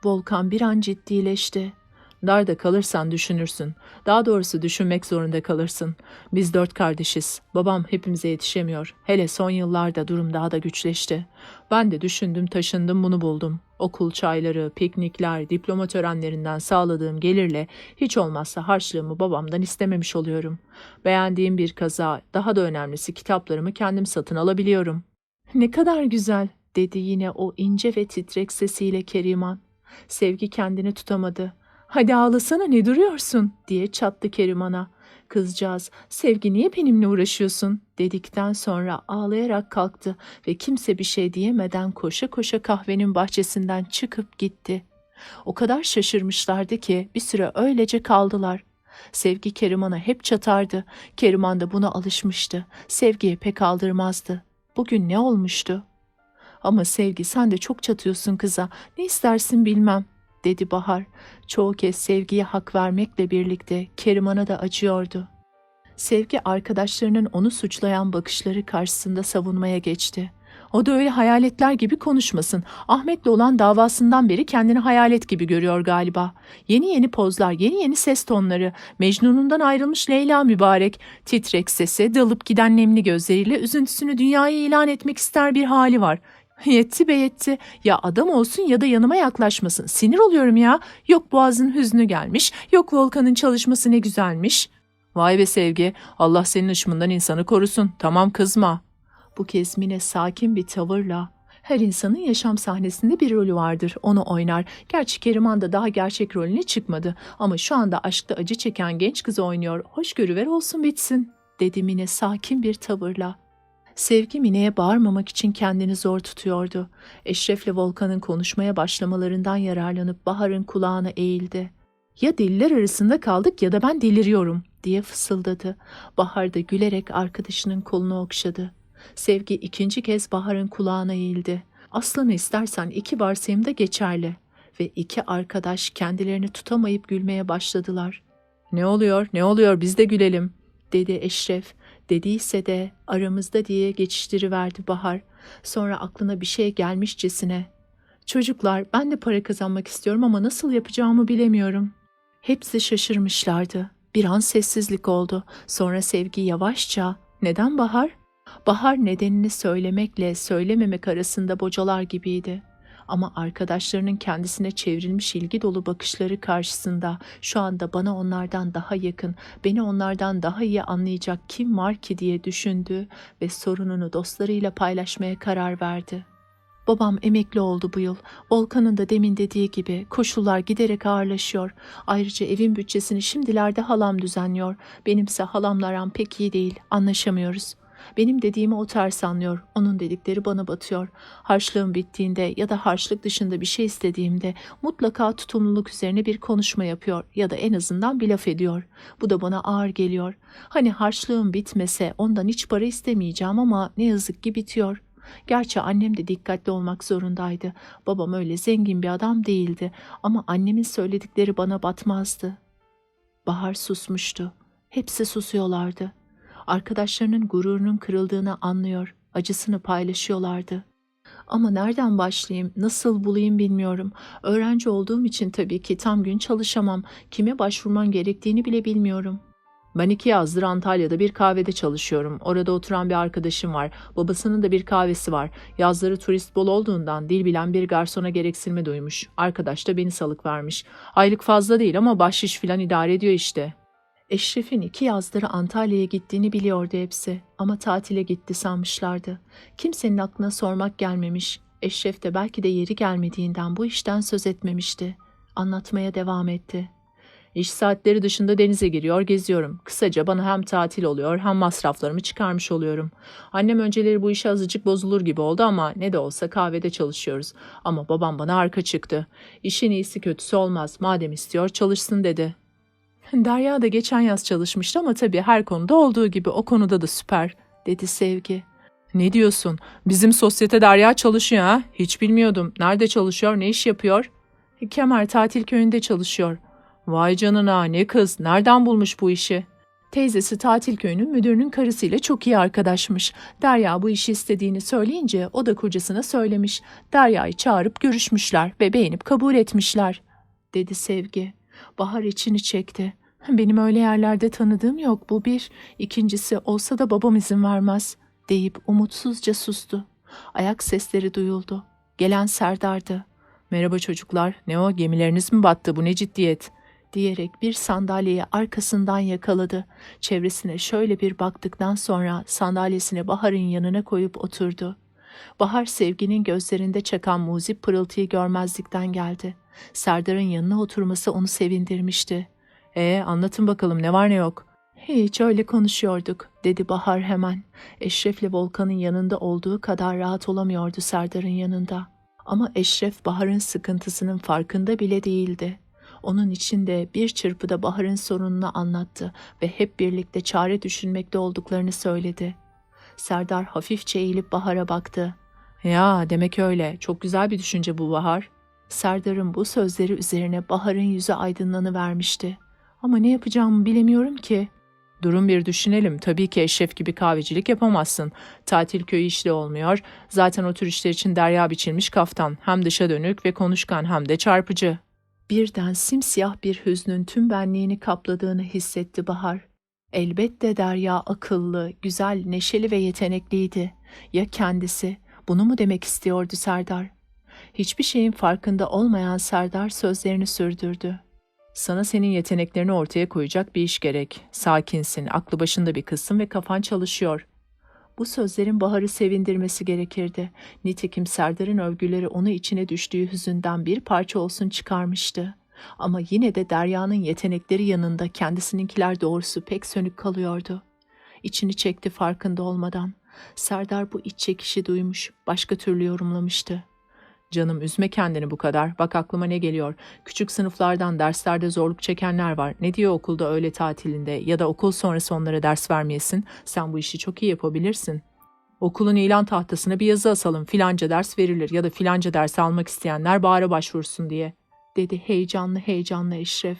Volkan bir an ciddileşti. Darda kalırsan düşünürsün. Daha doğrusu düşünmek zorunda kalırsın. Biz 4 kardeşiz. Babam hepimize yetişemiyor. Hele son yıllarda durum daha da güçleşti. Ben de düşündüm taşındım bunu buldum. Okul çayları, piknikler, diploma törenlerinden sağladığım gelirle hiç olmazsa harçlığımı babamdan istememiş oluyorum. Beğendiğim bir kaza, daha da önemlisi kitaplarımı kendim satın alabiliyorum. Ne kadar güzel, dedi yine o ince ve titrek sesiyle Keriman. Sevgi kendini tutamadı. Hadi ağlasana ne duruyorsun diye çattı Keriman'a. Kızcağız, Sevgi niye benimle uğraşıyorsun dedikten sonra ağlayarak kalktı ve kimse bir şey diyemeden koşa koşa kahvenin bahçesinden çıkıp gitti. O kadar şaşırmışlardı ki bir süre öylece kaldılar. Sevgi Keriman'a hep çatardı. Keriman da buna alışmıştı. Sevgiye pek aldırmazdı. Bugün ne olmuştu? Ama Sevgi sen de çok çatıyorsun kıza. Ne istersin bilmem, dedi Bahar. Çoğu kez Sevgi'ye hak vermekle birlikte Keriman'a da acıyordu. Sevgi arkadaşlarının onu suçlayan bakışları karşısında savunmaya geçti. O da öyle hayaletler gibi konuşmasın. Ahmet'le olan davasından beri kendini hayalet gibi görüyor galiba. Yeni pozlar, yeni ses tonları. Mecnun'undan ayrılmış Leyla mübarek. Titrek sesi, dalıp giden nemli gözleriyle üzüntüsünü dünyaya ilan etmek ister bir hali var. Yetti be yetti. Ya adam olsun ya da yanıma yaklaşmasın. Sinir oluyorum ya. Yok boğazın hüznü gelmiş. Yok Volkan'ın çalışması ne güzelmiş. Vay be Sevgi. Allah senin ışımından insanı korusun. Tamam kızma. Bu kez Mine sakin bir tavırla. Her insanın yaşam sahnesinde bir rolü vardır. Onu oynar. Gerçi Keriman da daha gerçek rolüne çıkmadı. Ama şu anda aşkta acı çeken genç kızı oynuyor. Hoşgörüver olsun bitsin, dedi Mine sakin bir tavırla. Sevgi Mine'ye bağırmamak için kendini zor tutuyordu. Eşref'le Volkan'ın konuşmaya başlamalarından yararlanıp Bahar'ın kulağına eğildi. Ya deliler arasında kaldık ya da ben deliriyorum, diye fısıldadı. Bahar da gülerek arkadaşının kolunu okşadı. Sevgi ikinci kez Bahar'ın kulağına eğildi. Aslını istersen iki varsayımda geçerli. Ve iki arkadaş kendilerini tutamayıp gülmeye başladılar. Ne oluyor, ne oluyor, biz de gülelim, dedi Eşref. Dediyse de aramızda diye geçiştiriverdi Bahar. Sonra aklına bir şey gelmişçesine. Çocuklar, ben de para kazanmak istiyorum ama nasıl yapacağımı bilemiyorum. Hepsi şaşırmışlardı. Bir an sessizlik oldu. Sonra Sevgi yavaşça, neden Bahar? Bahar nedenini söylemekle söylememek arasında bocalar gibiydi. Ama arkadaşlarının kendisine çevrilmiş ilgi dolu bakışları karşısında şu anda bana onlardan daha yakın, beni onlardan daha iyi anlayacak kim var ki diye düşündü ve sorununu dostlarıyla paylaşmaya karar verdi. Babam emekli oldu bu yıl. Volkan'ın da demin dediği gibi koşullar giderek ağırlaşıyor. Ayrıca evin bütçesini şimdilerde halam düzenliyor. Benimse halamla aram pek iyi değil, anlaşamıyoruz. Benim dediğimi o ters anlıyor, onun dedikleri bana batıyor. Harçlığım bittiğinde ya da harçlık dışında bir şey istediğimde mutlaka tutumluluk üzerine bir konuşma yapıyor ya da en azından bir laf ediyor. Bu da bana ağır geliyor. Hani harçlığım bitmese ondan hiç para istemeyeceğim ama ne yazık ki bitiyor. Gerçi annem de dikkatli olmak zorundaydı. Babam öyle zengin bir adam değildi ama annemin söyledikleri bana batmazdı. Bahar susmuştu. Hepsi susuyorlardı. Arkadaşlarının gururunun kırıldığını anlıyor, acısını paylaşıyorlardı. Ama nereden başlayayım, nasıl bulayım bilmiyorum. Öğrenci olduğum için tabii ki tam gün çalışamam. Kime başvurman gerektiğini bile bilmiyorum. Ben 2 yazdır Antalya'da bir kahvede çalışıyorum. Orada oturan bir arkadaşım var. Babasının da bir kahvesi var. Yazları turist bol olduğundan dil bilen bir garsona gereksinme duymuş. Arkadaş da beni salıkvermiş. Aylık fazla değil ama bahşiş filan idare ediyor işte. Eşref'in 2 yazları Antalya'ya gittiğini biliyordu hepsi ama tatile gitti sanmışlardı. Kimsenin aklına sormak gelmemiş. Eşref de belki de yeri gelmediğinden bu işten söz etmemişti. Anlatmaya devam etti. İş saatleri dışında denize giriyor, geziyorum. Kısaca bana hem tatil oluyor hem masraflarımı çıkarmış oluyorum. Annem önceleri bu işe azıcık bozulur gibi oldu ama ne de olsa kahvede çalışıyoruz. Ama babam bana arka çıktı. İşin iyisi kötüsü olmaz, madem istiyor çalışsın dedi. Derya da geçen yaz çalışmıştı ama tabii her konuda olduğu gibi o konuda da süper, dedi Sevgi. Ne diyorsun? Bizim sosyete Derya çalışıyor ha? Hiç bilmiyordum. Nerede çalışıyor, ne iş yapıyor? Kemer Tatil Köyü'nde çalışıyor. Vay canına, ne kız, nereden bulmuş bu işi? Teyzesi Tatil Köyü'nün müdürünün karısıyla çok iyi arkadaşmış. Derya bu işi istediğini söyleyince o da kocasına söylemiş. Derya'yı çağırıp görüşmüşler ve beğenip kabul etmişler, dedi Sevgi. Bahar içini çekti. Benim öyle yerlerde tanıdığım yok, bu bir. İkincisi olsa da babam izin vermez, deyip umutsuzca sustu. Ayak sesleri duyuldu. Gelen Serdar'dı. Merhaba çocuklar, ne o, gemileriniz mi battı, bu ne ciddiyet? Diyerek bir sandalyeyi arkasından yakaladı. Çevresine şöyle bir baktıktan sonra sandalyesini Bahar'ın yanına koyup oturdu. Bahar Sevgi'nin gözlerinde çakan muzip pırıltıyı görmezlikten geldi. Serdar'ın yanına oturması onu sevindirmişti. Anlatın bakalım, ne var ne yok? Hiç, öyle konuşuyorduk, dedi Bahar hemen. Eşref'le Volkan'ın yanında olduğu kadar rahat olamıyordu Serdar'ın yanında. Ama Eşref Bahar'ın sıkıntısının farkında bile değildi. Onun için de bir çırpıda Bahar'ın sorununu anlattı ve hep birlikte çare düşünmekte olduklarını söyledi. Serdar hafifçe eğilip Bahar'a baktı. Ya demek öyle, çok güzel bir düşünce bu Bahar. Serdar'ın bu sözleri üzerine Bahar'ın yüzü aydınlanıvermişti. Ama ne yapacağımı bilemiyorum ki. Durun bir düşünelim. Tabii ki Eşref gibi kahvecilik yapamazsın. Tatil köyü işte olmuyor. Zaten o tür işler için derya biçilmiş kaftan. Hem dışa dönük ve konuşkan hem de çarpıcı. Birden simsiyah bir hüznün tüm benliğini kapladığını hissetti Bahar. Elbette Derya akıllı, güzel, neşeli ve yetenekliydi. Ya kendisi? Bunu mu demek istiyordu Serdar? Hiçbir şeyin farkında olmayan Serdar sözlerini sürdürdü. Sana senin yeteneklerini ortaya koyacak bir iş gerek. Sakinsin, aklı başında bir kızsın ve kafan çalışıyor. Bu sözlerin Bahar'ı sevindirmesi gerekirdi. Nitekim Serdar'ın övgüleri onu içine düştüğü hüzünden bir parça olsun çıkarmıştı. Ama yine de Derya'nın yetenekleri yanında kendisininkiler doğrusu pek sönük kalıyordu. İçini çekti farkında olmadan. Serdar bu iç çekişi duymuş, başka türlü yorumlamıştı. Canım üzme kendini bu kadar. Bak aklıma ne geliyor. Küçük sınıflardan derslerde zorluk çekenler var. Ne diyor okulda öğle tatilinde ya da okul sonrası onlara ders vermeyesin. Sen bu işi çok iyi yapabilirsin. Okulun ilan tahtasına bir yazı asalım. Filanca ders verilir ya da filanca ders almak isteyenler Bahar'a başvursun diye, dedi heyecanlı heyecanlı Eşref.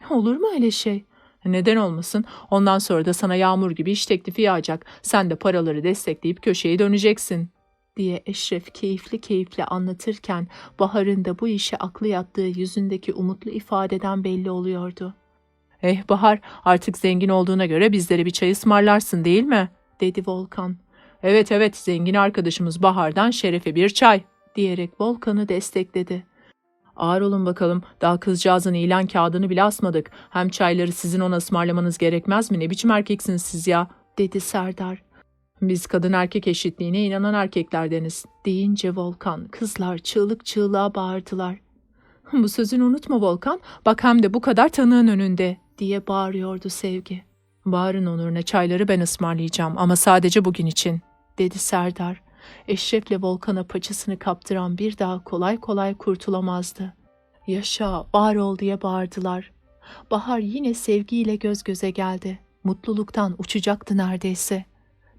Olur mu öyle şey? Neden olmasın? Ondan sonra da sana yağmur gibi iş teklifi yağacak. Sen de paraları destekleyip köşeye döneceksin, diye Eşref keyifli keyifli anlatırken Bahar'ın da bu işe aklı yattığı yüzündeki umutlu ifadeden belli oluyordu. Bahar, artık zengin olduğuna göre bizlere bir çay ısmarlarsın değil mi? Dedi Volkan. Evet evet, zengin arkadaşımız Bahar'dan şerefe bir çay, diyerek Volkan'ı destekledi. Ağır olun bakalım, daha kızcağızın ilan kağıdını bile asmadık. Hem çayları sizin ona ısmarlamanız gerekmez mi? Ne biçim erkeksiniz siz ya? Dedi Serdar. Biz kadın erkek eşitliğine inanan erkeklerdeniz, deyince Volkan, kızlar çığlık çığlığa bağırdılar. Bu sözünü unutma Volkan, bak hem de bu kadar tanığın önünde, diye bağırıyordu Sevgi. Bahar'ın onuruna çayları ben ısmarlayacağım ama sadece bugün için, dedi Serdar. Eşref'le Volkan'a paçasını kaptıran bir daha kolay kolay kurtulamazdı. Yaşa, var ol diye bağırdılar. Bahar yine Sevgi'yle göz göze geldi. Mutluluktan uçacaktı neredeyse.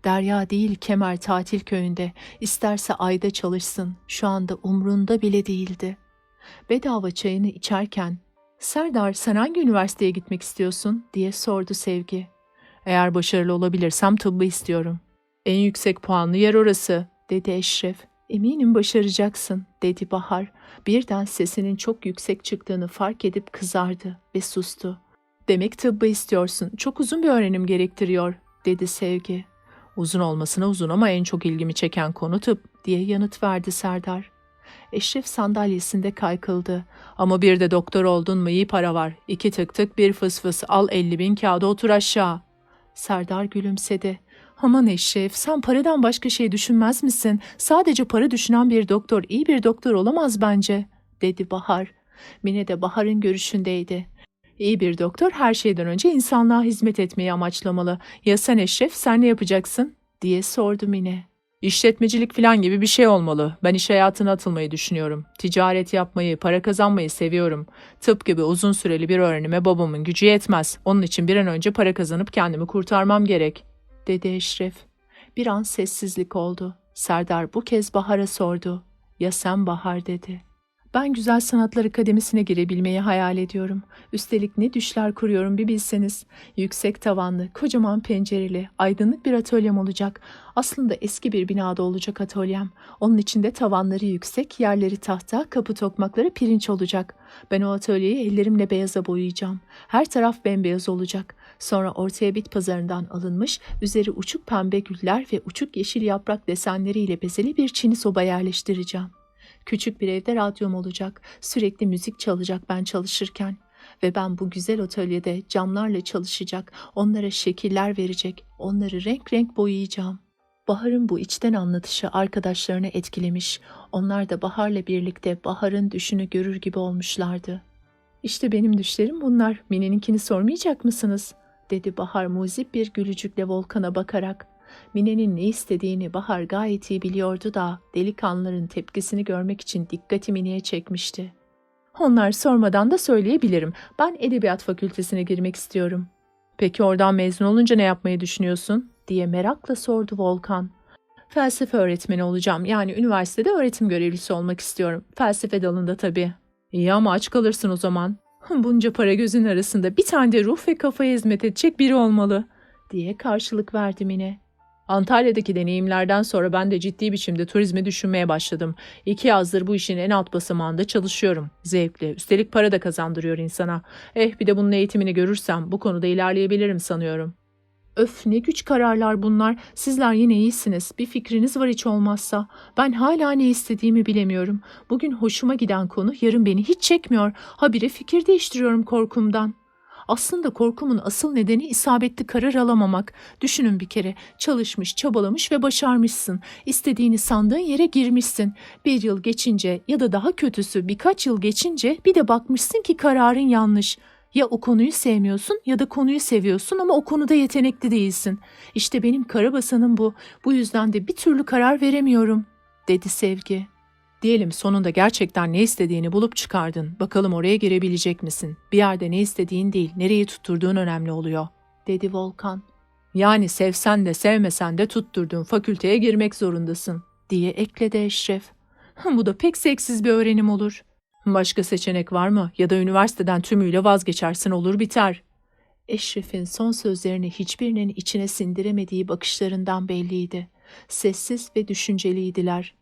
Derya değil Kemer tatil köyünde, isterse ayda çalışsın, şu anda umrunda bile değildi. Bedava çayını içerken, "Serdar, sen hangi üniversiteye gitmek istiyorsun?" diye sordu Sevgi. "Eğer başarılı olabilirsem tıbbı istiyorum." "En yüksek puanlı yer orası," dedi Eşref. "Eminim başaracaksın," dedi Bahar. Birden sesinin çok yüksek çıktığını fark edip kızardı ve sustu. "Demek tıbbı istiyorsun, çok uzun bir öğrenim gerektiriyor," dedi Sevgi. "Uzun olmasına uzun ama en çok ilgimi çeken konu tıp," diye yanıt verdi Serdar. Eşref sandalyesinde kaykıldı. "Ama bir de doktor oldun mu iyi para var. 2 tık tık bir fıs fıs, al 50.000 kağıda otur aşağı." Serdar gülümsedi. "Aman Eşref, sen paradan başka şey düşünmez misin? Sadece para düşünen bir doktor iyi bir doktor olamaz bence," dedi Bahar. Mine de Bahar'ın görüşündeydi. "İyi bir doktor her şeyden önce insanlığa hizmet etmeyi amaçlamalı. Ya sen Eşref, sen ne yapacaksın?" diye sordu Mine. "İşletmecilik falan gibi bir şey olmalı. Ben iş hayatına atılmayı düşünüyorum. Ticaret yapmayı, para kazanmayı seviyorum. Tıp gibi uzun süreli bir öğrenime babamın gücü yetmez. Onun için bir an önce para kazanıp kendimi kurtarmam gerek," dedi Eşref. Bir an sessizlik oldu. Serdar bu kez Bahar'a sordu. "Ya sen Bahar?" dedi. "Ben Güzel Sanatlar Akademisi'ne girebilmeyi hayal ediyorum. Üstelik ne düşler kuruyorum bir bilseniz. Yüksek tavanlı, kocaman pencereli, aydınlık bir atölyem olacak. Aslında eski bir binada olacak atölyem. Onun içinde tavanları yüksek, yerleri tahta, kapı tokmakları pirinç olacak. Ben o atölyeyi ellerimle beyaza boyayacağım. Her taraf bembeyaz olacak. Sonra ortaya bit pazarından alınmış, üzeri uçuk pembe güller ve uçuk yeşil yaprak desenleriyle bezeli bir çini soba yerleştireceğim. Küçük bir evde radyom olacak. Sürekli müzik çalacak ben çalışırken. Ve ben bu güzel atölyede camlarla çalışacak, onlara şekiller verecek, onları renk renk boyayacağım." Bahar'ın bu içten anlatışı arkadaşlarını etkilemiş. Onlar da Bahar'la birlikte Bahar'ın düşünü görür gibi olmuşlardı. "İşte benim düşlerim bunlar. Mine'ninkini sormayacak mısınız?" dedi Bahar muzip bir gülücükle Volkan'a bakarak. Mine'nin ne istediğini Bahar gayet iyi biliyordu da delikanlıların tepkisini görmek için dikkati Mine'ye çekmişti. "Onlar sormadan da söyleyebilirim. Ben Edebiyat Fakültesine girmek istiyorum." "Peki oradan mezun olunca ne yapmayı düşünüyorsun?" diye merakla sordu Volkan. "Felsefe öğretmeni olacağım. Yani üniversitede öğretim görevlisi olmak istiyorum. Felsefe dalında tabii." "İyi ama aç kalırsın o zaman." "Bunca para gözün arasında bir tane de ruh ve kafaya hizmet edecek biri olmalı," diye karşılık verdi Mine. "Antalya'daki deneyimlerden sonra ben de ciddi biçimde turizmi düşünmeye başladım. 2 yazdır bu işin en alt basamağında çalışıyorum. Zevkli, üstelik para da kazandırıyor insana. Bir de bunun eğitimini görürsem bu konuda ilerleyebilirim sanıyorum." "Öf, ne güç kararlar bunlar. Sizler yine iyisiniz. Bir fikriniz var hiç olmazsa. Ben hala ne istediğimi bilemiyorum. Bugün hoşuma giden konu yarın beni hiç çekmiyor. Habire fikir değiştiriyorum korkumdan." Aslında korkumun asıl nedeni isabetli karar alamamak. Düşünün bir kere, çalışmış, çabalamış ve başarmışsın. İstediğini sandığın yere girmişsin. Bir yıl geçince ya da daha kötüsü birkaç yıl geçince bir de bakmışsın ki kararın yanlış. Ya o konuyu sevmiyorsun ya da konuyu seviyorsun ama o konuda yetenekli değilsin. İşte benim karabasanım bu. Bu yüzden de bir türlü karar veremiyorum, dedi Sevgi. Diyelim sonunda gerçekten ne istediğini bulup çıkardın. Bakalım oraya girebilecek misin? Bir yerde ne istediğin değil, nereyi tutturduğun önemli oluyor, dedi Volkan. Yani sevsen de sevmesen de tutturduğun fakülteye girmek zorundasın, diye ekledi Eşref. Bu da pek seksiz bir öğrenim olur. Başka seçenek var mı? Ya da üniversiteden tümüyle vazgeçersin, olur biter. Eşref'in son sözlerini hiçbirinin içine sindiremediği bakışlarından belliydi. Sessiz ve düşünceliydiler.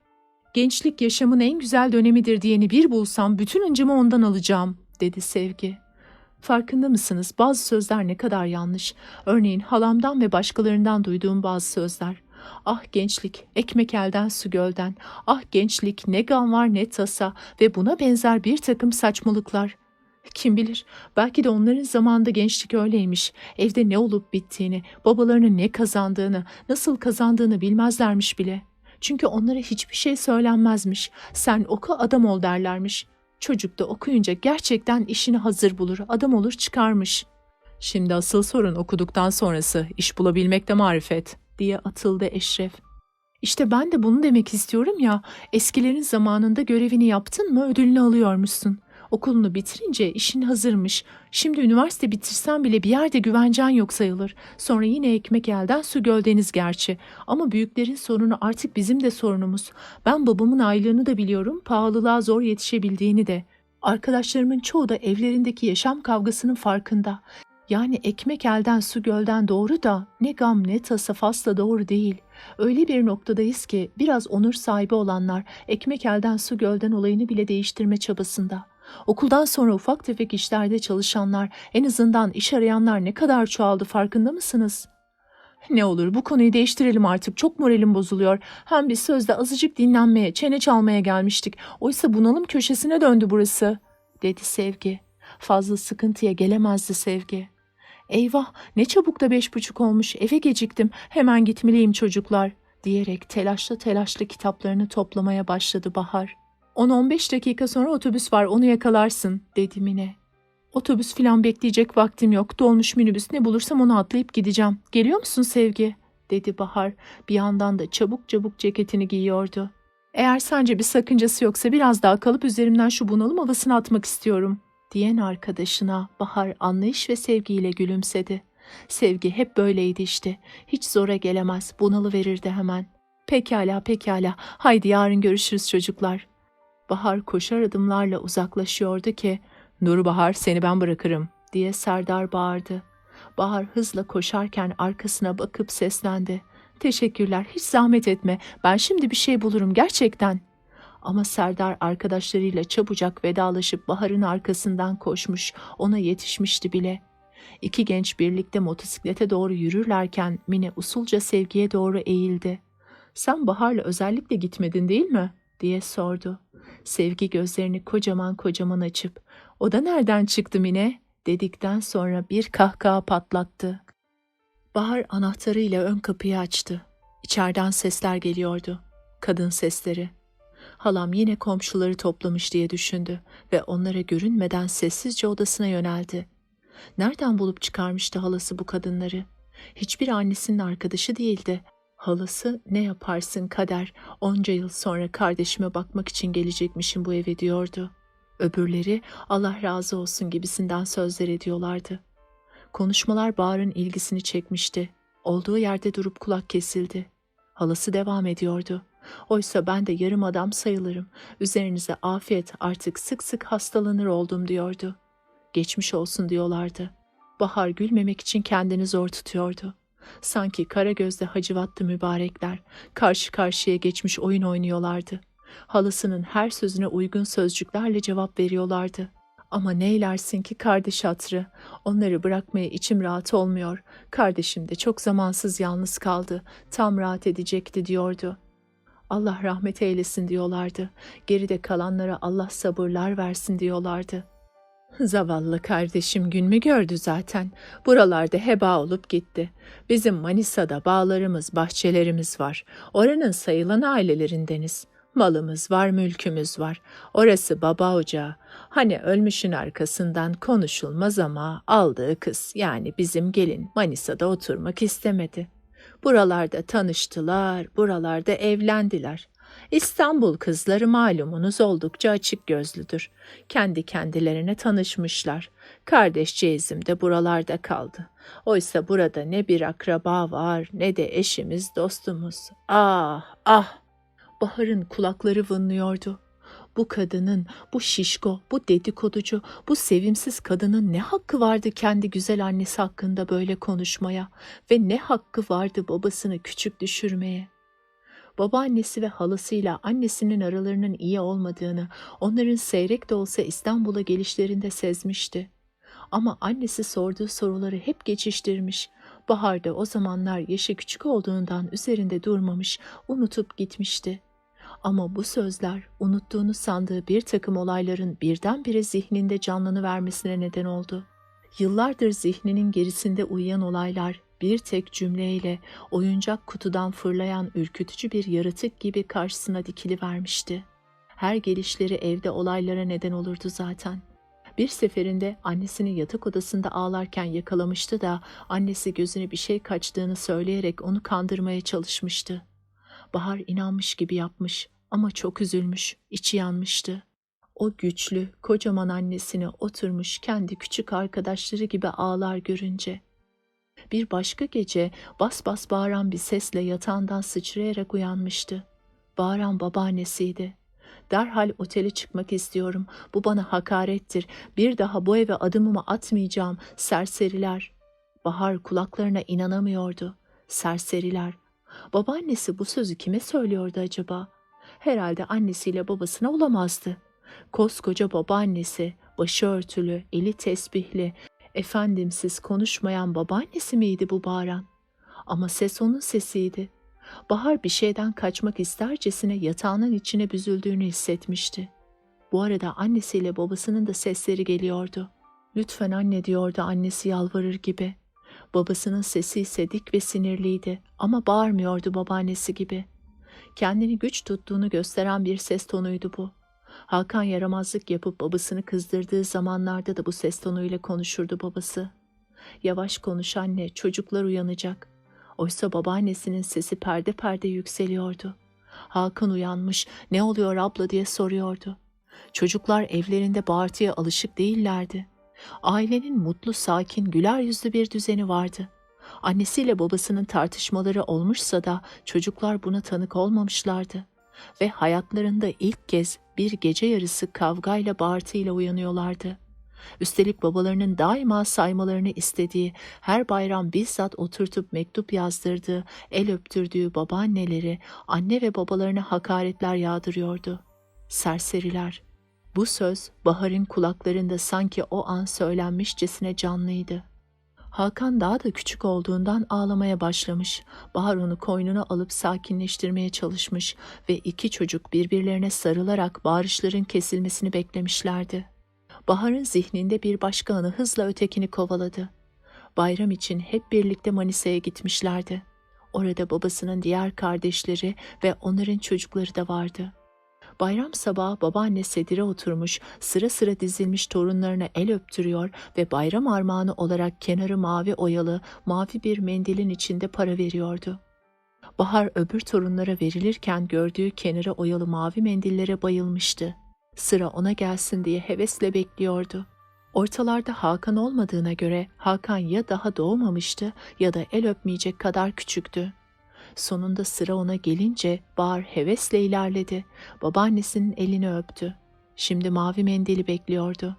Gençlik yaşamın en güzel dönemidir diyeni bir bulsam bütün hıncımı ondan alacağım, dedi Sevgi. Farkında mısınız? Bazı sözler ne kadar yanlış. Örneğin halamdan ve başkalarından duyduğum bazı sözler. Ah gençlik, ekmek elden su gölden. Ah gençlik, ne gam var ne tasa ve buna benzer bir takım saçmalıklar. Kim bilir, belki de onların zamanında gençlik öyleymiş. Evde ne olup bittiğini, babalarının ne kazandığını, nasıl kazandığını bilmezlermiş bile. Çünkü onlara hiçbir şey söylenmezmiş. Sen oku adam ol derlermiş. Çocuk da okuyunca gerçekten işini hazır bulur, adam olur çıkarmış. Şimdi asıl sorun okuduktan sonrası, iş bulabilmek de marifet, diye atıldı Eşref. İşte ben de bunu demek istiyorum ya, eskilerin zamanında görevini yaptın mı ödülünü alıyormuşsun. Okulunu bitirince işin hazırmış. Şimdi üniversite bitirsen bile bir yerde güvencen yok sayılır. Sonra yine ekmek elden su göldeniz gerçi. Ama büyüklerin sorunu artık bizim de sorunumuz. Ben babamın aylığını da biliyorum, pahalılığa zor yetişebildiğini de. Arkadaşlarımın çoğu da evlerindeki yaşam kavgasının farkında. Yani ekmek elden su gölden doğru da ne gam ne tasa fasla doğru değil. Öyle bir noktadayız ki biraz onur sahibi olanlar ekmek elden su gölden olayını bile değiştirme çabasında. Okuldan sonra ufak tefek işlerde çalışanlar, en azından iş arayanlar ne kadar çoğaldı farkında mısınız? Ne olur bu konuyu değiştirelim artık, çok moralim bozuluyor. Hem biz sözde azıcık dinlenmeye, çene çalmaya gelmiştik. Oysa bunalım köşesine döndü burası, dedi Sevgi. Fazla sıkıntıya gelemezdi Sevgi. Eyvah, ne çabuk da 5:30 olmuş, eve geciktim, hemen gitmeliyim çocuklar, diyerek telaşlı telaşlı kitaplarını toplamaya başladı Bahar. 10-15 dakika sonra otobüs var, onu yakalarsın, dedi Mine. Otobüs filan bekleyecek vaktim yok, dolmuş minibüs ne bulursam onu atlayıp gideceğim. Geliyor musun Sevgi, dedi Bahar, bir yandan da çabuk çabuk ceketini giyiyordu. Eğer sence bir sakıncası yoksa biraz daha kalıp üzerimden şu bunalım havasını atmak istiyorum, diyen arkadaşına Bahar anlayış ve sevgiyle gülümsedi. Sevgi hep böyleydi işte. Hiç zora gelemez, bunalıverirdi hemen. Pekala, pekala, haydi yarın görüşürüz çocuklar. Bahar koşar adımlarla uzaklaşıyordu ki, "Dur Bahar, seni ben bırakırım," diye Serdar bağırdı. Bahar hızla koşarken arkasına bakıp seslendi. "Teşekkürler, hiç zahmet etme, ben şimdi bir şey bulurum gerçekten." Ama Serdar arkadaşlarıyla çabucak vedalaşıp Bahar'ın arkasından koşmuş, ona yetişmişti bile. İki genç birlikte motosiklete doğru yürürlerken Mine usulca Sevgi'ye doğru eğildi. "Sen Bahar'la özellikle gitmedin değil mi?" diye sordu. Sevgi gözlerini kocaman kocaman açıp, "O da nereden çıktı Mine?" dedikten sonra bir kahkaha patlattı. Bahar anahtarıyla ön kapıyı açtı. İçeriden sesler geliyordu. Kadın sesleri. Halam yine komşuları toplamış diye düşündü ve onlara görünmeden sessizce odasına yöneldi. Nereden bulup çıkarmıştı halası bu kadınları? Hiçbir annesinin arkadaşı değildi. Halası, "Ne yaparsın kader, onca yıl sonra kardeşime bakmak için gelecekmişim bu eve," diyordu. Öbürleri, "Allah razı olsun," gibisinden sözler ediyorlardı. Konuşmalar Bahar'ın ilgisini çekmişti. Olduğu yerde durup kulak kesildi. Halası devam ediyordu. "Oysa ben de yarım adam sayılırım. Üzerinize afiyet, artık sık sık hastalanır oldum," diyordu. "Geçmiş olsun," diyorlardı. Bahar gülmemek için kendini zor tutuyordu. Sanki Karagöz'de Hacivat'tı mübarekler. Karşı karşıya geçmiş oyun oynuyorlardı. Halasının her sözüne uygun sözcüklerle cevap veriyorlardı. Ama neylersin ki kardeş hatırı. Onları bırakmaya içim rahat olmuyor. Kardeşim de çok zamansız yalnız kaldı. Tam rahat edecekti diyordu. Allah rahmet eylesin diyorlardı. Geride kalanlara Allah sabırlar versin diyorlardı. Zavallı kardeşim gün mü gördü zaten. Buralarda heba olup gitti. Bizim Manisa'da bağlarımız, bahçelerimiz var. Oranın sayılan ailelerindeniz. Malımız var, mülkümüz var. Orası baba ocağı. Hani ölmüşün arkasından konuşulmaz ama aldığı kız yani bizim gelin Manisa'da oturmak istemedi. Buralarda tanıştılar, buralarda evlendiler. İstanbul kızları malumunuz oldukça açık gözlüdür. Kendi kendilerine tanışmışlar. Kardeşçeğizim de buralarda kaldı. Oysa burada ne bir akraba var ne de eşimiz dostumuz. Ah ah! Bahar'ın kulakları vınlıyordu. Bu kadının, bu şişko, bu dedikoducu, bu sevimsiz kadının ne hakkı vardı kendi güzel annesi hakkında böyle konuşmaya ve ne hakkı vardı babasını küçük düşürmeye? Babaannesi ve halasıyla annesinin aralarının iyi olmadığını, onların seyrek de olsa İstanbul'a gelişlerinde sezmişti. Ama annesi sorduğu soruları hep geçiştirmiş. Bahar da o zamanlar yaşı küçük olduğundan üzerinde durmamış, unutup gitmişti. Ama bu sözler unuttuğunu sandığı bir takım olayların birdenbire zihninde canlanıvermesine neden oldu. Yıllardır zihninin gerisinde uyuyan olaylar bir tek cümleyle oyuncak kutudan fırlayan ürkütücü bir yaratık gibi karşısına dikilivermişti. Her gelişleri evde olaylara neden olurdu zaten. Bir seferinde annesini yatak odasında ağlarken yakalamıştı da annesi gözüne bir şey kaçtığını söyleyerek onu kandırmaya çalışmıştı. Bahar inanmış gibi yapmış ama çok üzülmüş, içi yanmıştı. O güçlü, kocaman annesini oturmuş kendi küçük arkadaşları gibi ağlar görünce. Bir başka gece bas bas bağıran bir sesle yatağından sıçrayarak uyanmıştı. Bağıran babaannesiydi. Derhal otele çıkmak istiyorum. Bu bana hakarettir. Bir daha bu eve adımımı atmayacağım. Serseriler. Bahar kulaklarına inanamıyordu. Serseriler. Babaannesi bu sözü kime söylüyordu acaba? Herhalde annesiyle babasına olamazdı. Koskoca babaannesi, başı örtülü, eli tesbihli, efendimsiz konuşmayan babaannesi miydi bu bağıran? Ama ses onun sesiydi. Bahar bir şeyden kaçmak istercesine yatağının içine büzüldüğünü hissetmişti. Bu arada annesiyle babasının da sesleri geliyordu. "Lütfen anne," diyordu annesi yalvarır gibi. Babasının sesi ise dik ve sinirliydi ama bağırmıyordu babaannesi gibi. Kendini güç tuttuğunu gösteren bir ses tonuydu bu. Hakan yaramazlık yapıp babasını kızdırdığı zamanlarda da bu ses tonuyla konuşurdu babası. "Yavaş konuş anne, çocuklar uyanacak." Oysa babaannesinin sesi perde perde yükseliyordu. Hakan uyanmış, "Ne oluyor abla?" diye soruyordu. Çocuklar evlerinde bağırtıya alışık değillerdi. Ailenin mutlu, sakin, güler yüzlü bir düzeni vardı. Annesiyle babasının tartışmaları olmuşsa da çocuklar buna tanık olmamışlardı. Ve hayatlarında ilk kez bir gece yarısı kavgayla bağırtıyla uyanıyorlardı. Üstelik babalarının daima saymalarını istediği, her bayram bizzat oturtup mektup yazdırdığı, el öptürdüğü babaanneleri, anne ve babalarına hakaretler yağdırıyordu. Serseriler. Bu söz Bahar'ın kulaklarında sanki o an söylenmişçesine canlıydı. Hakan daha da küçük olduğundan ağlamaya başlamış. Bahar onu koynuna alıp sakinleştirmeye çalışmış ve iki çocuk birbirlerine sarılarak bağırışların kesilmesini beklemişlerdi. Bahar'ın zihninde bir başka anı hızla ötekini kovaladı. Bayram için hep birlikte Manisa'ya gitmişlerdi. Orada babasının diğer kardeşleri ve onların çocukları da vardı. Bayram sabahı babaanne sedire oturmuş, sıra sıra dizilmiş torunlarına el öptürüyor ve bayram armağanı olarak kenarı mavi oyalı, mavi bir mendilin içinde para veriyordu. Bahar öbür torunlara verilirken gördüğü kenarı oyalı mavi mendillere bayılmıştı. Sıra ona gelsin diye hevesle bekliyordu. Ortalarda Hakan olmadığına göre Hakan ya daha doğmamıştı ya da el öpmeyecek kadar küçüktü. Sonunda sıra ona gelince Bahar hevesle ilerledi. Babaannesinin elini öptü. Şimdi mavi mendili bekliyordu.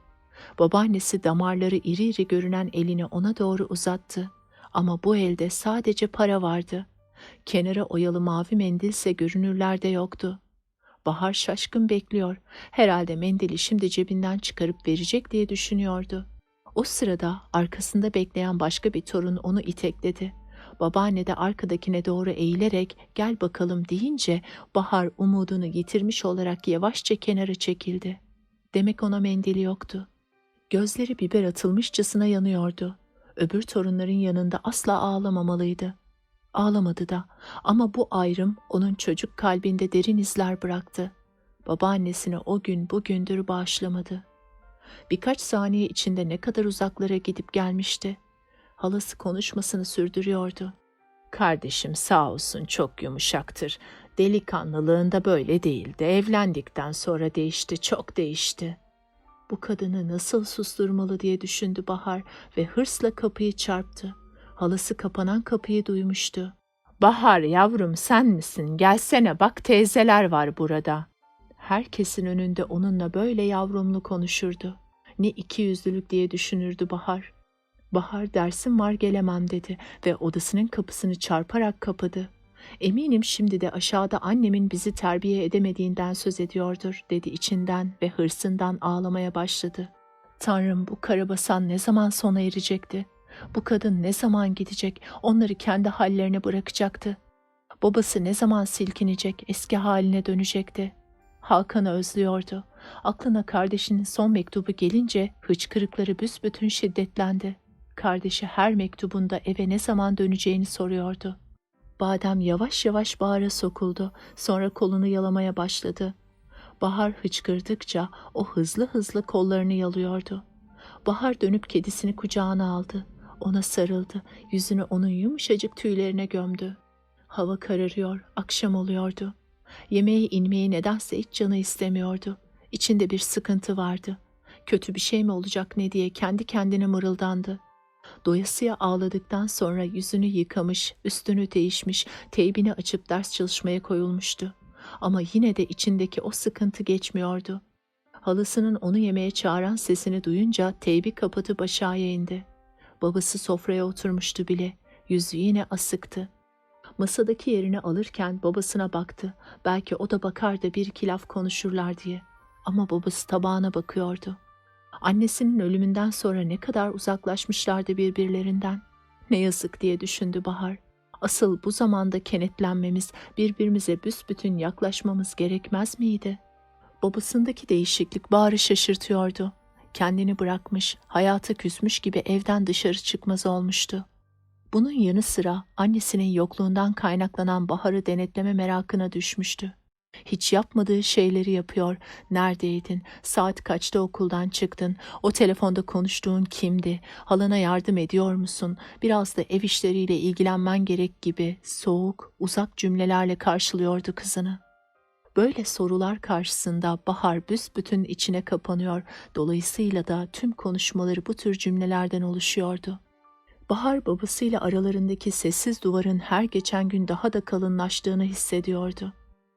Babaannesi damarları iri iri görünen elini ona doğru uzattı. Ama bu elde sadece para vardı. Kenara oyalı mavi mendilse görünürlerde yoktu. Bahar şaşkın bekliyor. Herhalde mendili şimdi cebinden çıkarıp verecek diye düşünüyordu. O sırada arkasında bekleyen başka bir torun onu itekledi. Babaanne de arkadakine doğru eğilerek "Gel bakalım," deyince Bahar umudunu yitirmiş olarak yavaşça kenara çekildi. Demek ona mendili yoktu. Gözleri biber atılmışçasına yanıyordu. Öbür torunların yanında asla ağlamamalıydı. Ağlamadı da, ama bu ayrım onun çocuk kalbinde derin izler bıraktı. Babaannesini o gün bugündür bağışlamadı. Birkaç saniye içinde ne kadar uzaklara gidip gelmişti. Halası konuşmasını sürdürüyordu. Kardeşim sağ olsun çok yumuşaktır. Delikanlılığında böyle değildi. Evlendikten sonra değişti, çok değişti. Bu kadını nasıl susturmalı diye düşündü Bahar ve hırsla kapıyı çarptı. Halası kapanan kapıyı duymuştu. Bahar yavrum sen misin? Gelsene bak teyzeler var burada. Herkesin önünde onunla böyle yavrumlu konuşurdu. Ne ikiyüzlülük diye düşünürdü Bahar. Bahar dersim var gelemem dedi ve odasının kapısını çarparak kapadı. Eminim şimdi de aşağıda annemin bizi terbiye edemediğinden söz ediyordur dedi içinden ve hırsından ağlamaya başladı. Tanrım bu karabasan ne zaman sona erecekti? Bu kadın ne zaman gidecek, onları kendi hallerine bırakacaktı? Babası ne zaman silkinecek, eski haline dönecekti? Hakan'ı özlüyordu. Aklına kardeşinin son mektubu gelince hıçkırıkları büsbütün şiddetlendi. Kardeşi her mektubunda eve ne zaman döneceğini soruyordu. Badem yavaş yavaş Bahar'a sokuldu, sonra kolunu yalamaya başladı. Bahar hıçkırdıkça o hızlı hızlı kollarını yalıyordu. Bahar dönüp kedisini kucağına aldı. Ona sarıldı, yüzünü onun yumuşacık tüylerine gömdü. Hava kararıyor, akşam oluyordu. Yemeğe inmeyi nedense hiç canı istemiyordu. İçinde bir sıkıntı vardı. Kötü bir şey mi olacak ne diye kendi kendine mırıldandı. Doyasıya ağladıktan sonra yüzünü yıkamış, üstünü değişmiş, teybini açıp ders çalışmaya koyulmuştu. Ama yine de içindeki o sıkıntı geçmiyordu. Halasının onu yemeğe çağıran sesini duyunca teybi kapatıp aşağıya indi. Babası sofraya oturmuştu bile, yüzü yine asıktı. Masadaki yerini alırken babasına baktı. Belki o da bakar da bir iki laf konuşurlar diye. Ama babası tabağına bakıyordu. Annesinin ölümünden sonra ne kadar uzaklaşmışlardı birbirlerinden. Ne yazık diye düşündü Bahar. Asıl bu zamanda kenetlenmemiz, birbirimize büsbütün yaklaşmamız gerekmez miydi? Babasındaki değişiklik Bahar'ı şaşırtıyordu. Kendini bırakmış, hayata küsmüş gibi evden dışarı çıkmaz olmuştu. Bunun yanı sıra annesinin yokluğundan kaynaklanan Bahar'ı denetleme merakına düşmüştü. Hiç yapmadığı şeyleri yapıyor. Neredeydin? Saat kaçta okuldan çıktın? O telefonda konuştuğun kimdi? Halana yardım ediyor musun? Biraz da ev işleriyle ilgilenmen gerek gibi soğuk, uzak cümlelerle karşılıyordu kızını. Böyle sorular karşısında Bahar büsbütün içine kapanıyor. Dolayısıyla da tüm konuşmaları bu tür cümlelerden oluşuyordu. Bahar babasıyla aralarındaki sessiz duvarın her geçen gün daha da kalınlaştığını hissediyordu.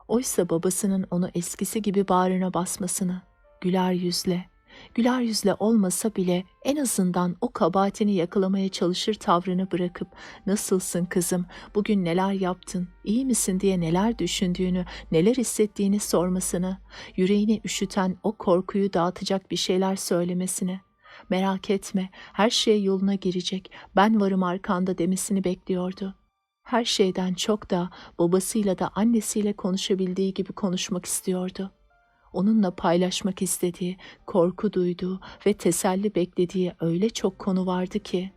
Oysa babasının onu eskisi gibi bağrına basmasını, güler yüzle olmasa bile en azından o kabahatini yakalamaya çalışır tavrını bırakıp "Nasılsın kızım, bugün neler yaptın, iyi misin?" diye neler düşündüğünü, neler hissettiğini sormasını, yüreğini üşüten o korkuyu dağıtacak bir şeyler söylemesini, "Merak etme, her şey yoluna girecek, ben varım arkanda" demesini bekliyordu. Her şeyden çok da babasıyla da annesiyle konuşabildiği gibi konuşmak istiyordu. Onunla paylaşmak istediği, korku duyduğu ve teselli beklediği öyle çok konu vardı ki.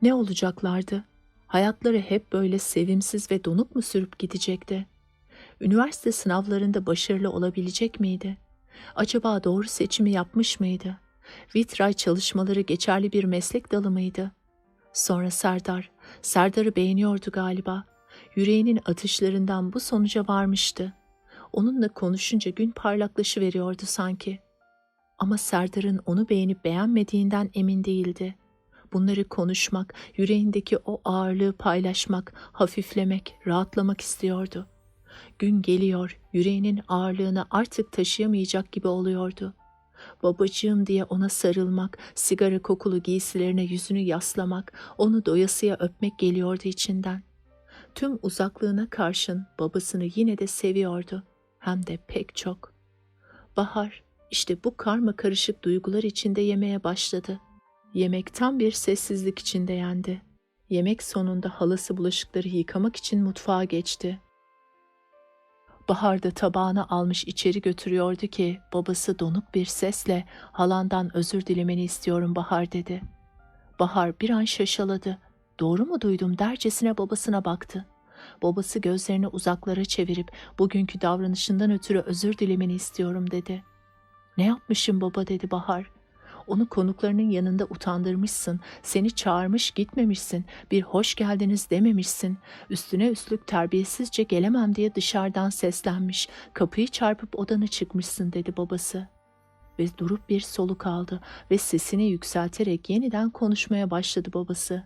Ne olacaklardı? Hayatları hep böyle sevimsiz ve donuk mu sürüp gidecekti? Üniversite sınavlarında başarılı olabilecek miydi? Acaba doğru seçimi yapmış mıydı? Vitray çalışmaları geçerli bir meslek dalı mıydı? Sonra Serdar'ı beğeniyordu galiba. Yüreğinin atışlarından bu sonuca varmıştı. Onunla konuşunca gün parlaklaşıveriyordu sanki. Ama Serdar'ın onu beğenip beğenmediğinden emin değildi. Bunları konuşmak, yüreğindeki o ağırlığı paylaşmak, hafiflemek, rahatlamak istiyordu. Gün geliyor, yüreğinin ağırlığını artık taşıyamayacak gibi oluyordu. Babacığım diye ona sarılmak, sigara kokulu giysilerine yüzünü yaslamak, onu doyasıya öpmek geliyordu içinden. Tüm uzaklığına karşın babasını yine de seviyordu. Hem de pek çok. Bahar işte bu karma karışık duygular içinde yemeye başladı. Yemek tam bir sessizlik içinde yendi. Yemek sonunda halası bulaşıkları yıkamak için mutfağa geçti. Bahar da tabağını almış içeri götürüyordu ki babası donuk bir sesle "Halandan özür dilemeni istiyorum Bahar" dedi. Bahar bir an şaşaladı. Doğru mu duydum dercesine babasına baktı. Babası gözlerini uzaklara çevirip "Bugünkü davranışından ötürü özür dilemeni istiyorum" dedi. "Ne yapmışım baba?" dedi Bahar. "Onu konuklarının yanında utandırmışsın, seni çağırmış gitmemişsin, bir hoş geldiniz dememişsin. Üstüne üstlük terbiyesizce gelemem diye dışarıdan seslenmiş, kapıyı çarpıp odana çıkmışsın" dedi babası. Ve durup bir soluk aldı ve sesini yükselterek yeniden konuşmaya başladı babası.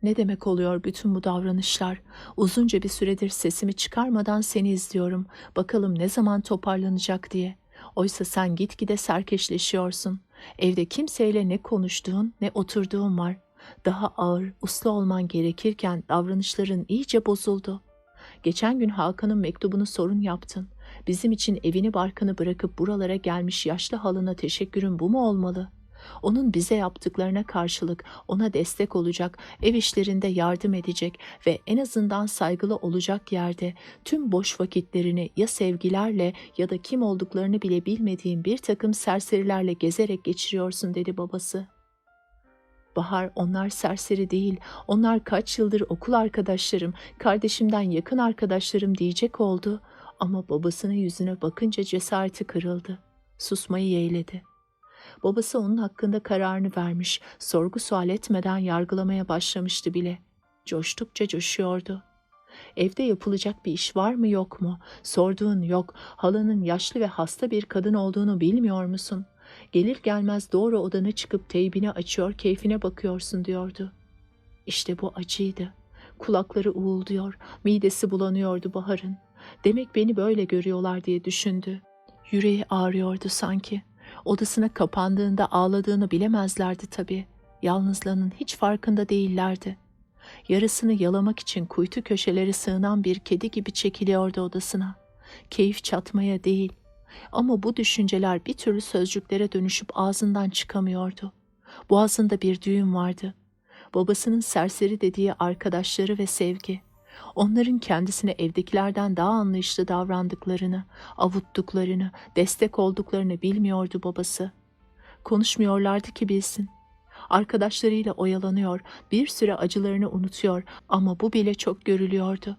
"Ne demek oluyor bütün bu davranışlar? Uzunca bir süredir sesimi çıkarmadan seni izliyorum. Bakalım ne zaman toparlanacak diye. Oysa sen gitgide serkeşleşiyorsun. Evde kimseyle ne konuştuğun ne oturduğun var. Daha ağır, uslu olman gerekirken davranışların iyice bozuldu. Geçen gün Hakan'ın mektubunu sorun yaptın. Bizim için evini barkını bırakıp buralara gelmiş yaşlı halına teşekkürün bu mu olmalı? Onun bize yaptıklarına karşılık ona destek olacak, ev işlerinde yardım edecek ve en azından saygılı olacak yerde tüm boş vakitlerini ya sevgilerle ya da kim olduklarını bile bilmediğin bir takım serserilerle gezerek geçiriyorsun" dedi babası. Bahar, "Onlar serseri değil, onlar kaç yıldır okul arkadaşlarım, kardeşimden yakın arkadaşlarım" diyecek oldu ama babasının yüzüne bakınca cesareti kırıldı. Susmayı yeğledi. Babası onun hakkında kararını vermiş, sorgu sual etmeden yargılamaya başlamıştı bile. Coştukça coşuyordu. "Evde yapılacak bir iş var mı yok mu? Sorduğun yok, halanın yaşlı ve hasta bir kadın olduğunu bilmiyor musun? Gelir gelmez doğru odana çıkıp teybini açıyor, keyfine bakıyorsun" diyordu. İşte bu acıydı. Kulakları uğulduyor, midesi bulanıyordu Bahar'ın. Demek beni böyle görüyorlar diye düşündü. Yüreği ağrıyordu sanki. Odasına kapandığında ağladığını bilemezlerdi tabii. Yalnızlığının hiç farkında değillerdi. Yarısını yalamak için kuytu köşeleri sığınan bir kedi gibi çekiliyordu odasına. Keyif çatmaya değil. Ama bu düşünceler bir türlü sözcüklere dönüşüp ağzından çıkamıyordu. Boğazında bir düğüm vardı. Babasının serseri dediği arkadaşları ve sevgi. Onların kendisine evdekilerden daha anlayışlı davrandıklarını, avuttuklarını, destek olduklarını bilmiyordu babası. Konuşmuyorlardı ki bilsin. Arkadaşlarıyla oyalanıyor, bir süre acılarını unutuyor ama bu bile çok görülüyordu.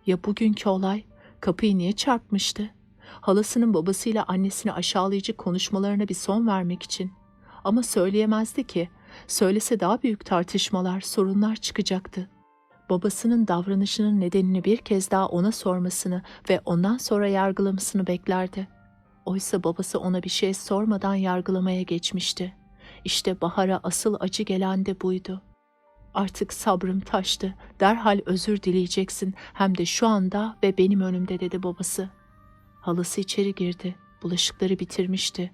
Ya bugünkü olay? Kapıyı niye çarpmıştı? Halasının babasıyla annesini aşağılayıcı konuşmalarına bir son vermek için. Ama söyleyemezdi ki. Söylese daha büyük tartışmalar, sorunlar çıkacaktı. Babasının davranışının nedenini bir kez daha ona sormasını ve ondan sonra yargılamasını beklerdi. Oysa babası ona bir şey sormadan yargılamaya geçmişti. İşte Bahar'a asıl acı gelen de buydu. "Artık sabrım taştı. Derhal özür dileyeceksin. Hem de şu anda ve benim önümde" dedi babası. Halası içeri girdi. Bulaşıkları bitirmişti.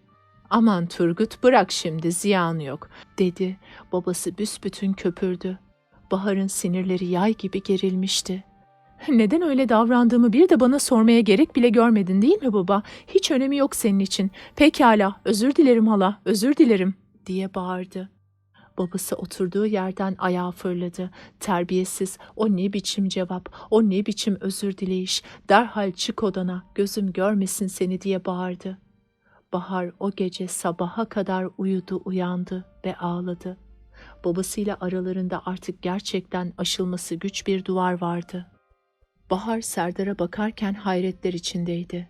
"Aman Turgut, bırak şimdi, ziyanı yok" dedi. Babası büsbütün köpürdü. Bahar'ın sinirleri yay gibi gerilmişti. "Neden öyle davrandığımı bir de bana sormaya gerek bile görmedin değil mi baba? Hiç önemi yok senin için. Pekala, özür dilerim hala, özür dilerim" diye bağırdı. Babası oturduğu yerden ayağa fırladı. Terbiyesiz, o ne biçim cevap, o ne biçim özür dileyiş, derhal çık odana, gözüm görmesin seni diye bağırdı. Bahar o gece sabaha kadar uyudu, uyandı ve ağladı. Babasıyla aralarında artık gerçekten aşılması güç bir duvar vardı. Bahar Serdar'a bakarken hayretler içindeydi.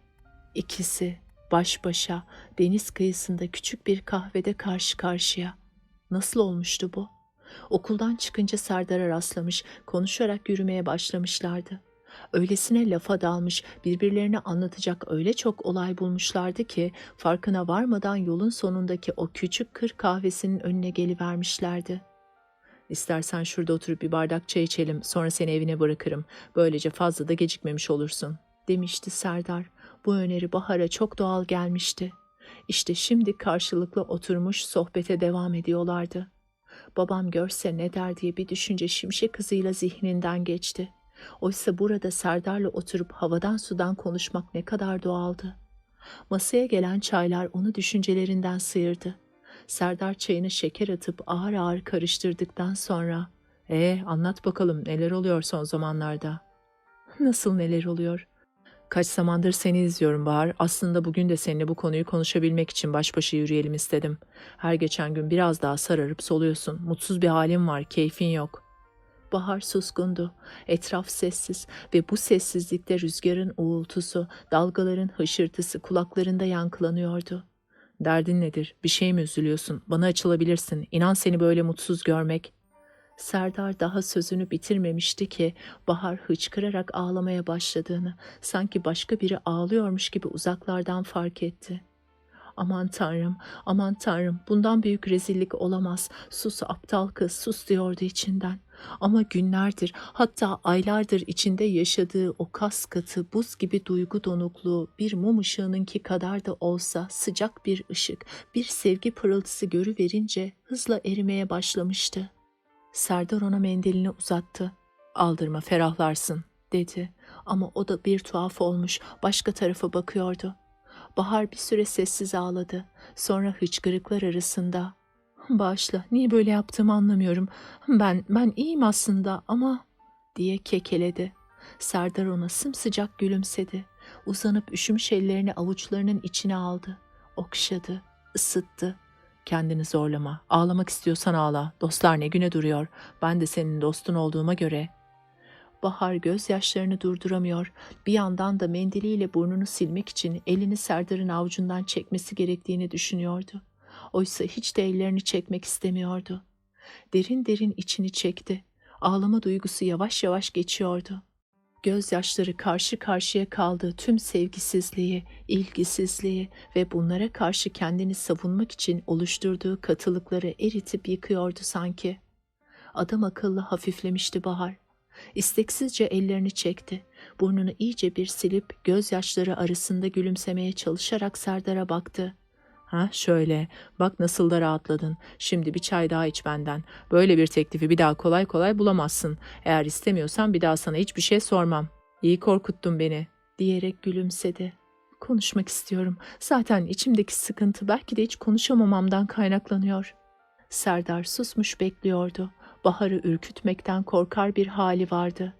İkisi baş başa deniz kıyısında küçük bir kahvede karşı karşıya. Nasıl olmuştu bu? Okuldan çıkınca Serdar'a rastlamış, konuşarak yürümeye başlamışlardı. Öylesine lafa dalmış, birbirlerine anlatacak öyle çok olay bulmuşlardı ki farkına varmadan yolun sonundaki o küçük kır kahvesinin önüne gelivermişlerdi. "İstersen şurada oturup bir bardak çay içelim, sonra seni evine bırakırım. Böylece fazla da gecikmemiş olursun" demişti Serdar. Bu öneri Bahar'a çok doğal gelmişti. İşte şimdi karşılıklı oturmuş sohbete devam ediyorlardı. Babam görse ne der diye bir düşünce şimşek hızıyla zihninden geçti. Oysa burada Serdar'la oturup havadan sudan konuşmak ne kadar doğaldı. Masaya gelen çaylar onu düşüncelerinden sıyırdı. Serdar çayına şeker atıp ağır ağır karıştırdıktan sonra Anlat bakalım neler oluyor son zamanlarda?" "Nasıl neler oluyor?" Kaç zamandır seni izliyorum Bahar. Aslında bugün de seninle bu konuyu konuşabilmek için baş başa yürüyelim istedim. Her geçen gün biraz daha sararıp soluyorsun. Mutsuz bir halin var, keyfin yok. Bahar suskundu. Etraf sessiz ve bu sessizlikte rüzgarın uğultusu, dalgaların hışırtısı kulaklarında yankılanıyordu. Derdin nedir? Bir şey mi üzülüyorsun? Bana açılabilirsin. İnan seni böyle mutsuz görmek. Serdar daha sözünü bitirmemişti ki Bahar hıçkırarak ağlamaya başladığını, sanki başka biri ağlıyormuş gibi uzaklardan fark etti. Aman Tanrım, aman Tanrım, bundan büyük rezillik olamaz. Sus aptal kız, sus diyordu içinden. Ama günlerdir, hatta aylardır içinde yaşadığı o kas katı, buz gibi duygu donukluğu bir mum ışığınınki kadar da olsa sıcak bir ışık, bir sevgi pırıltısı görüverince hızla erimeye başlamıştı. Serdar ona mendilini uzattı. "Aldırma, ferahlarsın," dedi. Ama o da bir tuhaf olmuş, başka tarafa bakıyordu. Bahar bir süre sessiz ağladı. Sonra hıçkırıklar arasında, "Bağışla, niye böyle yaptığımı anlamıyorum. Ben iyiyim aslında ama," diye kekeledi. Serdar ona sımsıcak gülümsedi. Uzanıp üşümüş ellerini avuçlarının içine aldı. Okşadı, ısıttı. "Kendini zorlama. Ağlamak istiyorsan ağla. Dostlar ne güne duruyor. Ben de senin dostun olduğuma göre." Bahar gözyaşlarını durduramıyor. Bir yandan da mendiliyle burnunu silmek için elini Serdar'ın avucundan çekmesi gerektiğini düşünüyordu. Oysa hiç de ellerini çekmek istemiyordu. Derin derin içini çekti. Ağlama duygusu yavaş yavaş geçiyordu. Gözyaşları karşı karşıya kaldığı tüm sevgisizliği, ilgisizliği ve bunlara karşı kendini savunmak için oluşturduğu katılıkları eritip yıkıyordu sanki. Adam akıllı hafiflemişti Bahar. İsteksizce ellerini çekti. Burnunu iyice bir silip gözyaşları arasında gülümsemeye çalışarak Serdar'a baktı. "Ha şöyle, bak nasıl da rahatladın. Şimdi bir çay daha iç benden. Böyle bir teklifi bir daha kolay kolay bulamazsın. Eğer istemiyorsan bir daha sana hiçbir şey sormam. İyi korkuttun beni," diyerek gülümsedi. "Konuşmak istiyorum. Zaten içimdeki sıkıntı belki de hiç konuşamamamdan kaynaklanıyor." Serdar susmuş bekliyordu. Bahar'ı ürkütmekten korkar bir hali vardı.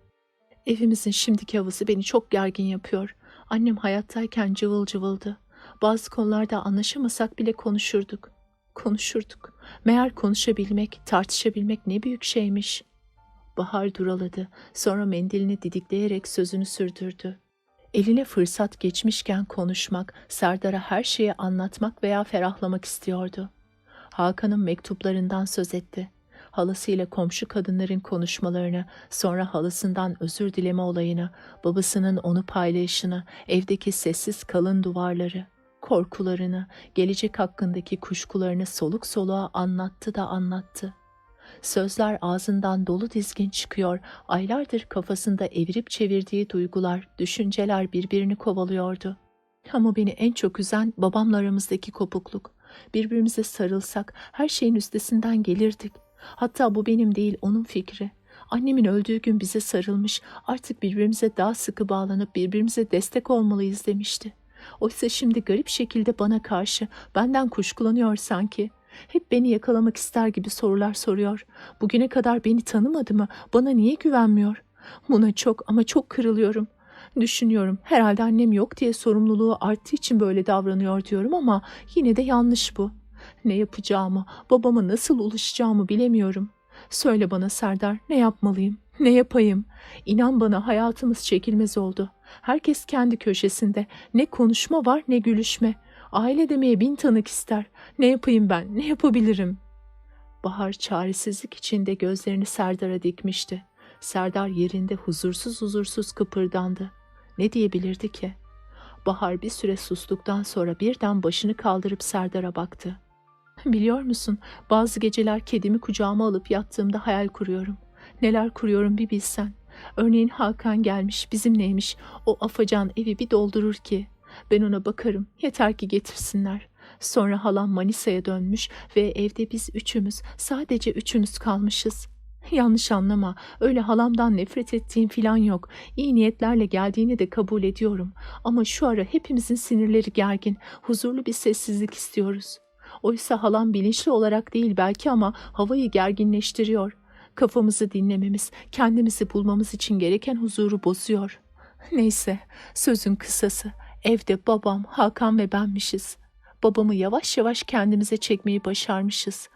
"Evimizin şimdiki havası beni çok gergin yapıyor. Annem hayattayken cıvıl cıvıldı. Bazı konularda anlaşamasak bile konuşurduk. Konuşurduk. Meğer konuşabilmek, tartışabilmek ne büyük şeymiş." Bahar duraladı. Sonra mendilini didikleyerek sözünü sürdürdü. Eline fırsat geçmişken konuşmak, Serdar'a her şeyi anlatmak veya ferahlamak istiyordu. Hakan'ın mektuplarından söz etti. Halasıyla komşu kadınların konuşmalarını, sonra halasından özür dileme olayını, babasının onu paylaşını, evdeki sessiz kalın duvarları, korkularını, gelecek hakkındaki kuşkularını soluk soluğa anlattı da anlattı. Sözler ağzından dolu dizgin çıkıyor, aylardır kafasında evirip çevirdiği duygular, düşünceler birbirini kovalıyordu. Ama beni en çok üzen babamla aramızdaki kopukluk. Birbirimize sarılsak her şeyin üstesinden gelirdik. Hatta bu benim değil, onun fikri. Annemin öldüğü gün bize sarılmış, artık birbirimize daha sıkı bağlanıp birbirimize destek olmalıyız demişti. Oysa şimdi garip şekilde bana karşı, benden kuşkulanıyor sanki. Hep beni yakalamak ister gibi sorular soruyor. Bugüne kadar beni tanımadı mı? Bana niye güvenmiyor? Buna çok ama çok kırılıyorum. Düşünüyorum, herhalde annem yok diye sorumluluğu arttığı için böyle davranıyor diyorum ama yine de yanlış bu. Ne yapacağımı, babama nasıl ulaşacağımı bilemiyorum. Söyle bana Serdar, ne yapmalıyım, ne yapayım? İnan bana hayatımız çekilmez oldu. Herkes kendi köşesinde. Ne konuşma var ne gülüşme. Aile demeye 1000 tanık ister. Ne yapayım ben, ne yapabilirim? Bahar çaresizlik içinde gözlerini Serdar'a dikmişti. Serdar yerinde huzursuz huzursuz kıpırdandı. Ne diyebilirdi ki? Bahar bir süre sustuktan sonra birden başını kaldırıp Serdar'a baktı. "Biliyor musun, bazı geceler kedimi kucağıma alıp yattığımda hayal kuruyorum. Neler kuruyorum bir bilsen. Örneğin Hakan gelmiş, bizimleymiş. O afacan evi bir doldurur ki. Ben ona bakarım, yeter ki getirsinler. Sonra halam Manisa'ya dönmüş ve evde biz üçümüz, sadece üçümüz kalmışız. Yanlış anlama, öyle halamdan nefret ettiğim filan yok. İyi niyetlerle geldiğini de kabul ediyorum. Ama şu ara hepimizin sinirleri gergin, huzurlu bir sessizlik istiyoruz. Oysa halam bilinçli olarak değil belki ama havayı gerginleştiriyor. Kafamızı dinlememiz, kendimizi bulmamız için gereken huzuru bozuyor. Neyse, sözün kısası, evde babam, Hakan ve benmişiz. Babamı yavaş yavaş kendimize çekmeyi başarmışız.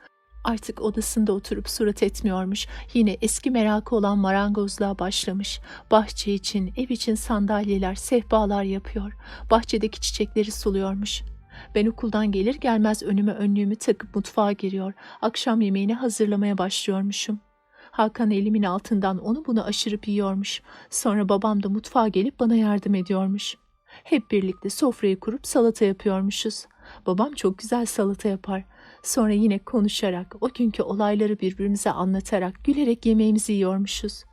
Artık odasında oturup surat etmiyormuş. Yine eski merakı olan marangozluğa başlamış. Bahçe için, ev için sandalyeler, sehpalar yapıyor. Bahçedeki çiçekleri suluyormuş. Ben okuldan gelir gelmez önüme önlüğümü takıp mutfağa giriyor. Akşam yemeğini hazırlamaya başlıyormuşum. Hakan elimin altından onu bunu aşırıp yiyormuş. Sonra babam da mutfağa gelip bana yardım ediyormuş. Hep birlikte sofrayı kurup salata yapıyormuşuz. Babam çok güzel salata yapar. Sonra yine konuşarak, o günkü olayları birbirimize anlatarak, gülerek yemeğimizi yiyormuşuz.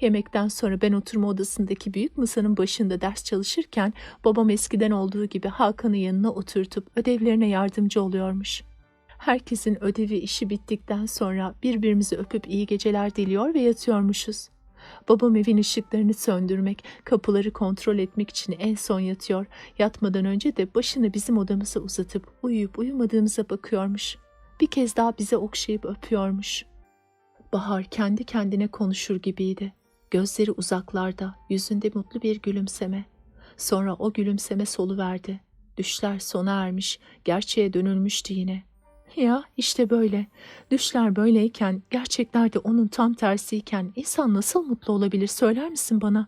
Yemekten sonra ben oturma odasındaki büyük masanın başında ders çalışırken babam eskiden olduğu gibi Hakan'ı yanına oturtup ödevlerine yardımcı oluyormuş. Herkesin ödevi işi bittikten sonra birbirimizi öpüp iyi geceler diliyor ve yatıyormuşuz. Babam evin ışıklarını söndürmek, kapıları kontrol etmek için en son yatıyor. Yatmadan önce de başını bizim odamıza uzatıp uyuyup uyumadığımıza bakıyormuş. Bir kez daha bize okşayıp öpüyormuş. Bahar kendi kendine konuşur gibiydi. Gözleri uzaklarda, yüzünde mutlu bir gülümseme. Sonra o gülümseme soluverdi. Düşler sona ermiş, gerçeğe dönülmüştü yine. Ya işte böyle. Düşler böyleyken, gerçekler de onun tam tersiyken insan nasıl mutlu olabilir söyler misin bana?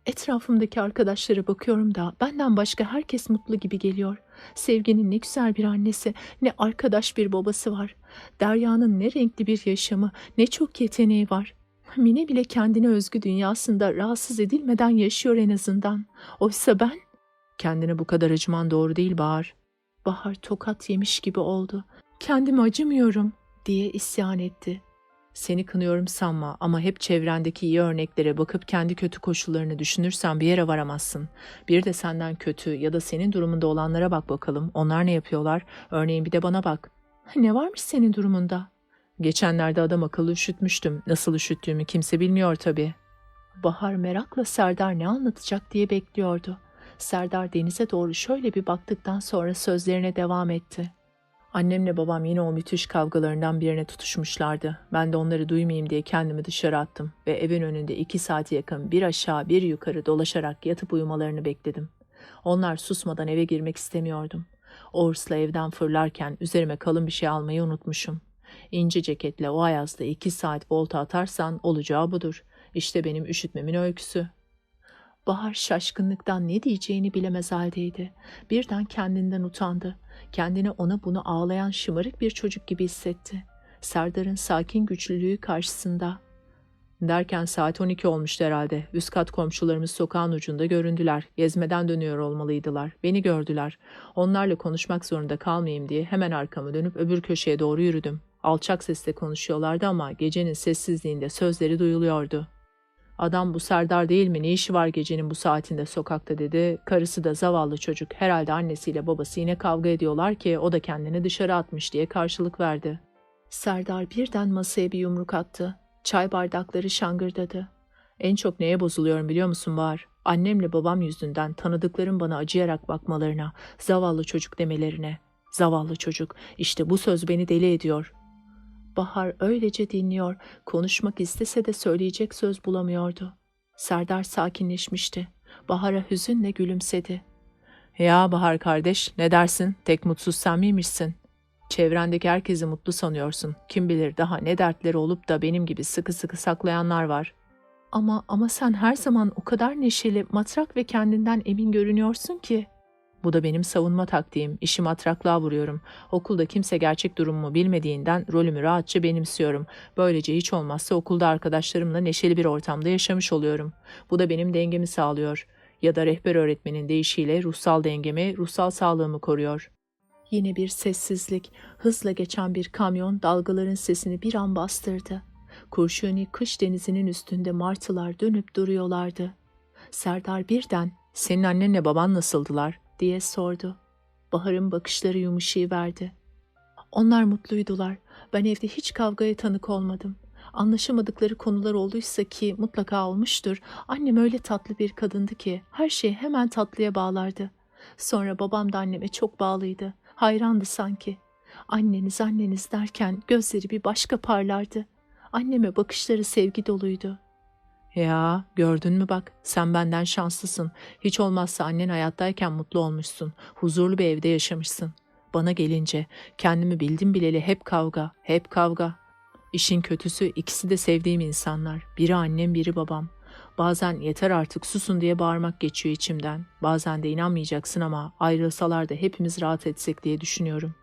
Etrafımdaki arkadaşlara bakıyorum da benden başka herkes mutlu gibi geliyor. Sevginin ne güzel bir annesi, ne arkadaş bir babası var. Derya'nın ne renkli bir yaşamı, ne çok yeteneği var. Mine bile kendine özgü dünyasında rahatsız edilmeden yaşıyor en azından. Oysa ben... Kendine bu kadar acıman doğru değil Bahar. Bahar tokat yemiş gibi oldu. Kendime acımıyorum diye isyan etti. Seni kınıyorum sanma ama hep çevrendeki iyi örneklere bakıp kendi kötü koşullarını düşünürsen bir yere varamazsın. Bir de senden kötü ya da senin durumunda olanlara bak bakalım. Onlar ne yapıyorlar? Örneğin bir de bana bak. Ne varmış senin durumunda? Geçenlerde adam akıllı üşütmüştüm. Nasıl üşüttüğümü kimse bilmiyor tabii. Bahar merakla Serdar ne anlatacak diye bekliyordu. Serdar denize doğru şöyle bir baktıktan sonra sözlerine devam etti. Annemle babam yine o müthiş kavgalarından birine tutuşmuşlardı. Ben de onları duymayayım diye kendimi dışarı attım ve evin önünde 2 saate yakın bir aşağı bir yukarı dolaşarak yatıp uyumalarını bekledim. Onlar susmadan eve girmek istemiyordum. O hırsla evden fırlarken üzerime kalın bir şey almayı unutmuşum. İnce ceketle o ayazda 2 saat volta atarsan olacağı budur. İşte benim üşütmemin öyküsü. Bahar şaşkınlıktan ne diyeceğini bilemez haldeydi. Birden kendinden utandı. Kendini ona bunu ağlayan şımarık bir çocuk gibi hissetti. Serdar'ın sakin güçlülüğü karşısında. Derken saat 12 olmuştu herhalde. Üst kat komşularımız sokağın ucunda göründüler. Gezmeden dönüyor olmalıydılar. Beni gördüler. Onlarla konuşmak zorunda kalmayayım diye hemen arkamı dönüp öbür köşeye doğru yürüdüm. Alçak sesle konuşuyorlardı ama gecenin sessizliğinde sözleri duyuluyordu. Adam bu Serdar değil mi? Ne işi var gecenin bu saatinde sokakta dedi. Karısı da zavallı çocuk. Herhalde annesiyle babası yine kavga ediyorlar ki o da kendini dışarı atmış diye karşılık verdi. Serdar birden masaya bir yumruk attı. Çay bardakları şangırdadı. En çok neye bozuluyorum biliyor musun Bahar? Annemle babam yüzünden tanıdıklarım bana acıyarak bakmalarına, zavallı çocuk demelerine. Zavallı çocuk, işte bu söz beni deli ediyor. Bahar öylece dinliyor, konuşmak istese de söyleyecek söz bulamıyordu. Serdar sakinleşmişti. Bahar'a hüzünle gülümsedi. Ya Bahar kardeş, ne dersin? Tek mutsuz sen miymişsin? Çevrendeki herkesi mutlu sanıyorsun. Kim bilir daha ne dertleri olup da benim gibi sıkı sıkı saklayanlar var. Ama sen her zaman o kadar neşeli, matrak ve kendinden emin görünüyorsun ki. Bu da benim savunma taktiğim. İşi matraklığa vuruyorum. Okulda kimse gerçek durumumu bilmediğinden rolümü rahatça benimsiyorum. Böylece hiç olmazsa okulda arkadaşlarımla neşeli bir ortamda yaşamış oluyorum. Bu da benim dengemi sağlıyor. Ya da rehber öğretmenin deyişiyle ruhsal dengemi, ruhsal sağlığımı koruyor. Yine bir sessizlik, hızla geçen bir kamyon dalgaların sesini bir an bastırdı. Kurşuni kış denizinin üstünde martılar dönüp duruyorlardı. Serdar birden, "Senin annenle baban nasıldılar?" diye sordu. Bahar'ın bakışları yumuşayıverdi. Onlar mutluydular. Ben evde hiç kavgaya tanık olmadım. Anlaşamadıkları konular olduysa ki mutlaka olmuştur. Annem öyle tatlı bir kadındı ki her şeyi hemen tatlıya bağlardı. Sonra babam da anneme çok bağlıydı. Hayrandı sanki. Anneniz anneniz derken gözleri bir başka parlardı. Anneme bakışları sevgi doluydu. Ya gördün mü bak, sen benden şanslısın. Hiç olmazsa annen hayattayken mutlu olmuşsun. Huzurlu bir evde yaşamışsın. Bana gelince kendimi bildim bileli hep kavga, hep kavga. İşin kötüsü ikisi de sevdiğim insanlar. Biri annem, biri babam. Bazen yeter artık susun diye bağırmak geçiyor içimden. Bazen de inanmayacaksın ama ayrılsalar da hepimiz rahat etsek diye düşünüyorum.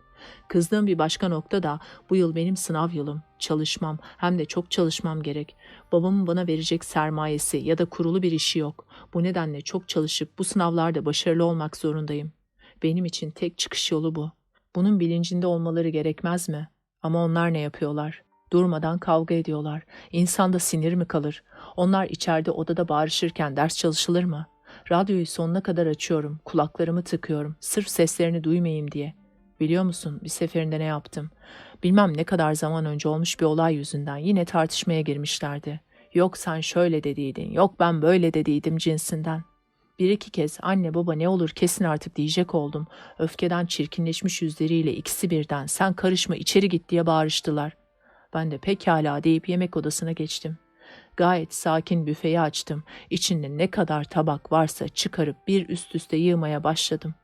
Kızdığım bir başka nokta da bu yıl benim sınav yılım. Çalışmam, hem de çok çalışmam gerek. Babamın bana verecek sermayesi ya da kurulu bir işi yok. Bu nedenle çok çalışıp bu sınavlarda başarılı olmak zorundayım. Benim için tek çıkış yolu bu. Bunun bilincinde olmaları gerekmez mi? Ama onlar ne yapıyorlar? Durmadan kavga ediyorlar. İnsanda sinir mi kalır? Onlar içeride odada bağırışırken ders çalışılır mı? Radyoyu sonuna kadar açıyorum, kulaklarımı tıkıyorum, sırf seslerini duymayayım diye. Biliyor musun bir seferinde ne yaptım? Bilmem ne kadar zaman önce olmuş bir olay yüzünden yine tartışmaya girmişlerdi. Yok sen şöyle dediydin, yok ben böyle dediydim cinsinden. Bir iki kez anne baba ne olur kesin artık diyecek oldum. Öfkeden çirkinleşmiş yüzleriyle ikisi birden sen karışma içeri git diye bağırıştılar. Ben de pekala deyip yemek odasına geçtim. Gayet sakin büfeyi açtım. İçinde ne kadar tabak varsa çıkarıp bir üst üste yığmaya başladım.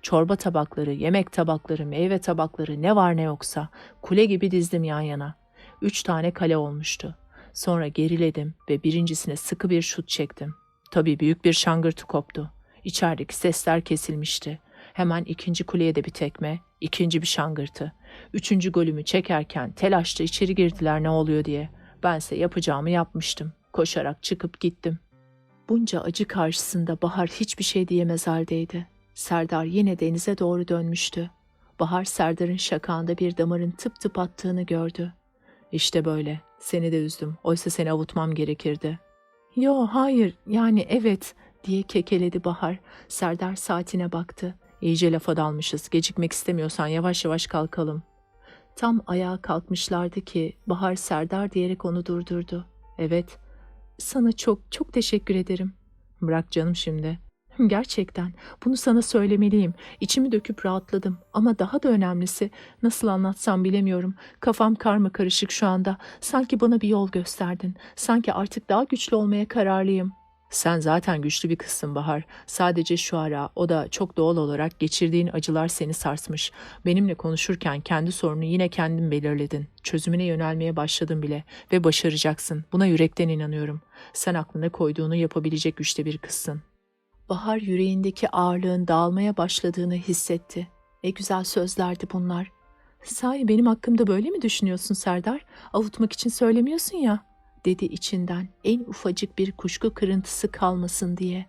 Çorba tabakları, yemek tabakları, meyve tabakları ne var ne yoksa kule gibi dizdim yan yana. 3 tane kale olmuştu. Sonra geriledim ve birincisine sıkı bir şut çektim. Tabii büyük bir şangırtı koptu. İçerideki sesler kesilmişti. Hemen ikinci kuleye de bir tekme, ikinci bir şangırtı. Üçüncü golümü çekerken telaşla içeri girdiler ne oluyor diye. Bense yapacağımı yapmıştım. Koşarak çıkıp gittim. Bunca acı karşısında Bahar hiçbir şey diyemez haldeydi. Serdar yine denize doğru dönmüştü. Bahar Serdar'ın şakağında bir damarın tıp tıp attığını gördü. İşte böyle. Seni de üzdüm. Oysa seni avutmam gerekirdi. Yo hayır yani evet diye kekeledi Bahar. Serdar saatine baktı. İyice lafa dalmışız. Gecikmek istemiyorsan yavaş yavaş kalkalım. Tam ayağa kalkmışlardı ki Bahar Serdar diyerek onu durdurdu. Evet. Sana çok çok teşekkür ederim. Bırak canım şimdi. Gerçekten bunu sana söylemeliyim. İçimi döküp rahatladım ama daha da önemlisi nasıl anlatsam bilemiyorum. Kafam karmakarışık şu anda. Sanki bana bir yol gösterdin. Sanki artık daha güçlü olmaya kararlıyım. Sen zaten güçlü bir kızsın Bahar. Sadece şu ara o da çok doğal olarak geçirdiğin acılar seni sarsmış. Benimle konuşurken kendi sorunu yine kendin belirledin. Çözümüne yönelmeye başladın bile ve başaracaksın. Buna yürekten inanıyorum. Sen aklına koyduğunu yapabilecek güçte bir kızsın. Bahar yüreğindeki ağırlığın dağılmaya başladığını hissetti. Ne güzel sözlerdi bunlar. Sahi benim hakkımda böyle mi düşünüyorsun Serdar? Avutmak için söylemiyorsun ya, dedi içinden en ufacık bir kuşku kırıntısı kalmasın diye.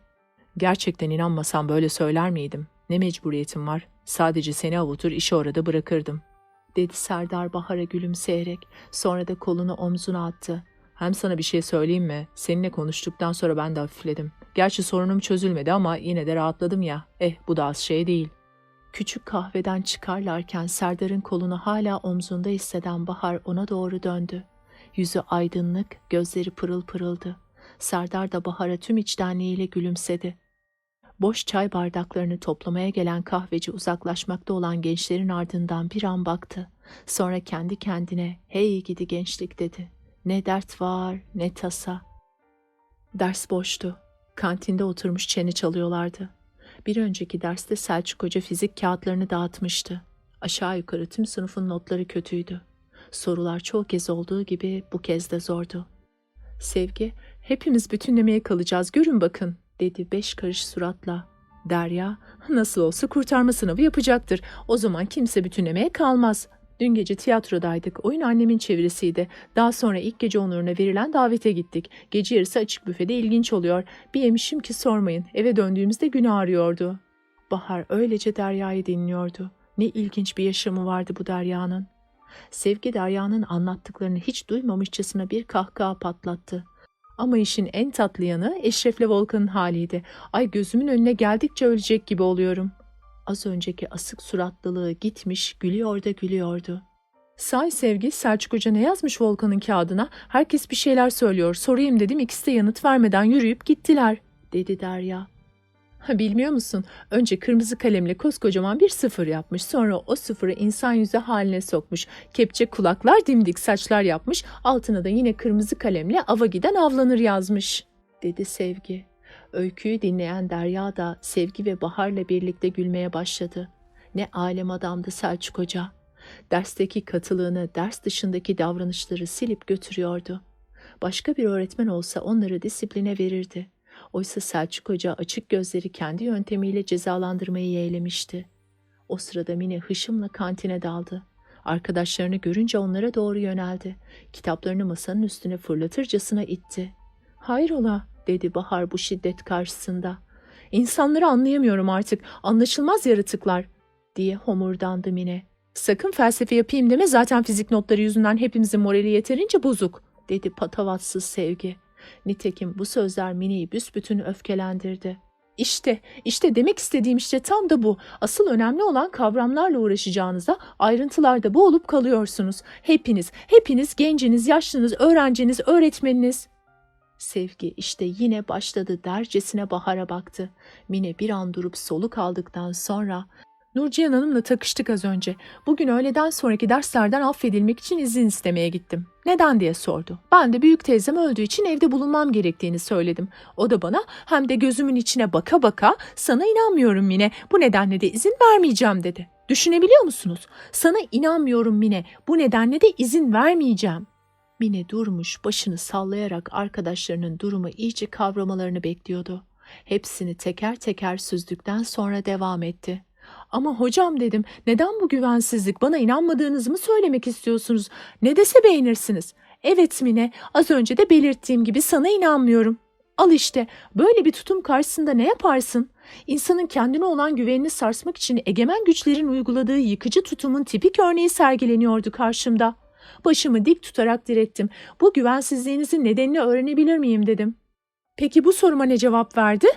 Gerçekten inanmasam böyle söyler miydim? Ne mecburiyetim var? Sadece seni avutur işi orada bırakırdım, dedi Serdar Bahar'a gülümseyerek. Sonra da kolunu omzuna attı. Hem sana bir şey söyleyeyim mi? Seninle konuştuktan sonra ben de hafifledim. Gerçi sorunum çözülmedi ama yine de rahatladım ya. Bu da az şey değil. Küçük kahveden çıkarlarken Serdar'ın kolunu hala omzunda hisseden Bahar ona doğru döndü. Yüzü aydınlık, gözleri pırıl pırıldı. Serdar da Bahar'a tüm içtenliğiyle gülümsedi. Boş çay bardaklarını toplamaya gelen kahveci uzaklaşmakta olan gençlerin ardından bir an baktı. Sonra kendi kendine "Hey gidi gençlik" dedi. Ne dert var, ne tasa. Ders boştu. Kantinde oturmuş çene çalıyorlardı. Bir önceki derste Selçuk Hoca fizik kağıtlarını dağıtmıştı. Aşağı yukarı tüm sınıfın notları kötüydü. Sorular çoğu kez olduğu gibi bu kez de zordu. Sevgi, hepimiz bütünlemeye kalacağız görün bakın, dedi 5 karış suratla. Derya, nasıl olsa kurtarma sınavı yapacaktır. O zaman kimse bütünlemeye kalmaz. Dün gece tiyatrodaydık. Oyun annemin çevirisiydi. Daha sonra ilk gece onuruna verilen davete gittik. Gece yarısı açık büfede ilginç oluyor. Bir yemişim ki sormayın. Eve döndüğümüzde gün ağrıyordu. Bahar öylece Derya'yı dinliyordu. Ne ilginç bir yaşamı vardı bu Derya'nın. Sevgi Derya'nın anlattıklarını hiç duymamışçasına bir kahkaha patlattı. Ama işin en tatlı yanı Eşref'le Volkan'ın haliydi. Ay gözümün önüne geldikçe ölecek gibi oluyorum. Az önceki asık suratlılığı gitmiş, gülüyor da gülüyordu. Sahi Sevgi, Selçuk Hoca ne yazmış Volkan'ın kağıdına? Herkes bir şeyler söylüyor. Sorayım dedim, ikisi de yanıt vermeden yürüyüp gittiler, dedi Derya. Bilmiyor musun? Önce kırmızı kalemle koskocaman bir sıfır yapmış. Sonra o sıfırı insan yüzü haline sokmuş. Kepçe kulaklar, dimdik saçlar yapmış. Altına da yine kırmızı kalemle ava giden avlanır yazmış, dedi Sevgi. Öyküyü dinleyen Derya da Sevgi ve Bahar'la birlikte gülmeye başladı. Ne alem adamdı Selçuk Hoca. Dersteki katılığını, ders dışındaki davranışları silip götürüyordu. Başka bir öğretmen olsa onları disipline verirdi. Oysa Selçuk Hoca açık gözleri kendi yöntemiyle cezalandırmayı yeğlemişti. O sırada Mine hışımla kantine daldı. Arkadaşlarını görünce onlara doğru yöneldi. Kitaplarını masanın üstüne fırlatırcasına itti. "Hayrola?" dedi Bahar bu şiddet karşısında. "İnsanları anlayamıyorum artık, anlaşılmaz yaratıklar," diye homurdandı Mine. "Sakın felsefe yapayım deme, zaten fizik notları yüzünden hepimizin morali yeterince bozuk," dedi patavatsız Sevgi. Nitekim bu sözler Mine'yi büsbütün öfkelendirdi. İşte demek istediğim işte tam da bu. Asıl önemli olan kavramlarla uğraşacağınıza ayrıntılarda boğulup kalıyorsunuz. Hepiniz genciniz, yaşlınız, öğrenciniz, öğretmeniniz. Sevgi işte yine başladı dercesine Bahar'a baktı. Mine bir an durup soluk aldıktan sonra "Nurcihan Hanım'la takıştık az önce. Bugün öğleden sonraki derslerden affedilmek için izin istemeye gittim. Neden diye sordu. Ben de büyük teyzem öldüğü için evde bulunmam gerektiğini söyledim. O da bana hem de gözümün içine baka baka sana inanmıyorum Mine, bu nedenle de izin vermeyeceğim dedi. Düşünebiliyor musunuz? Sana inanmıyorum Mine, bu nedenle de izin vermeyeceğim. Mine durmuş, başını sallayarak arkadaşlarının durumu iyice kavramalarını bekliyordu. Hepsini teker teker süzdükten sonra devam etti. "Ama hocam," dedim, "neden bu güvensizlik? Bana inanmadığınızı mı söylemek istiyorsunuz? Ne dese beğenirsiniz." "Evet Mine, az önce de belirttiğim gibi sana inanmıyorum." "Al işte, böyle bir tutum karşısında ne yaparsın? İnsanın kendine olan güvenini sarsmak için egemen güçlerin uyguladığı yıkıcı tutumun tipik örneği sergileniyordu karşımda. Başımı dik tutarak direttim. "Bu güvensizliğinizin nedenini öğrenebilir miyim?" dedim. "Peki bu soruma ne cevap verdi?"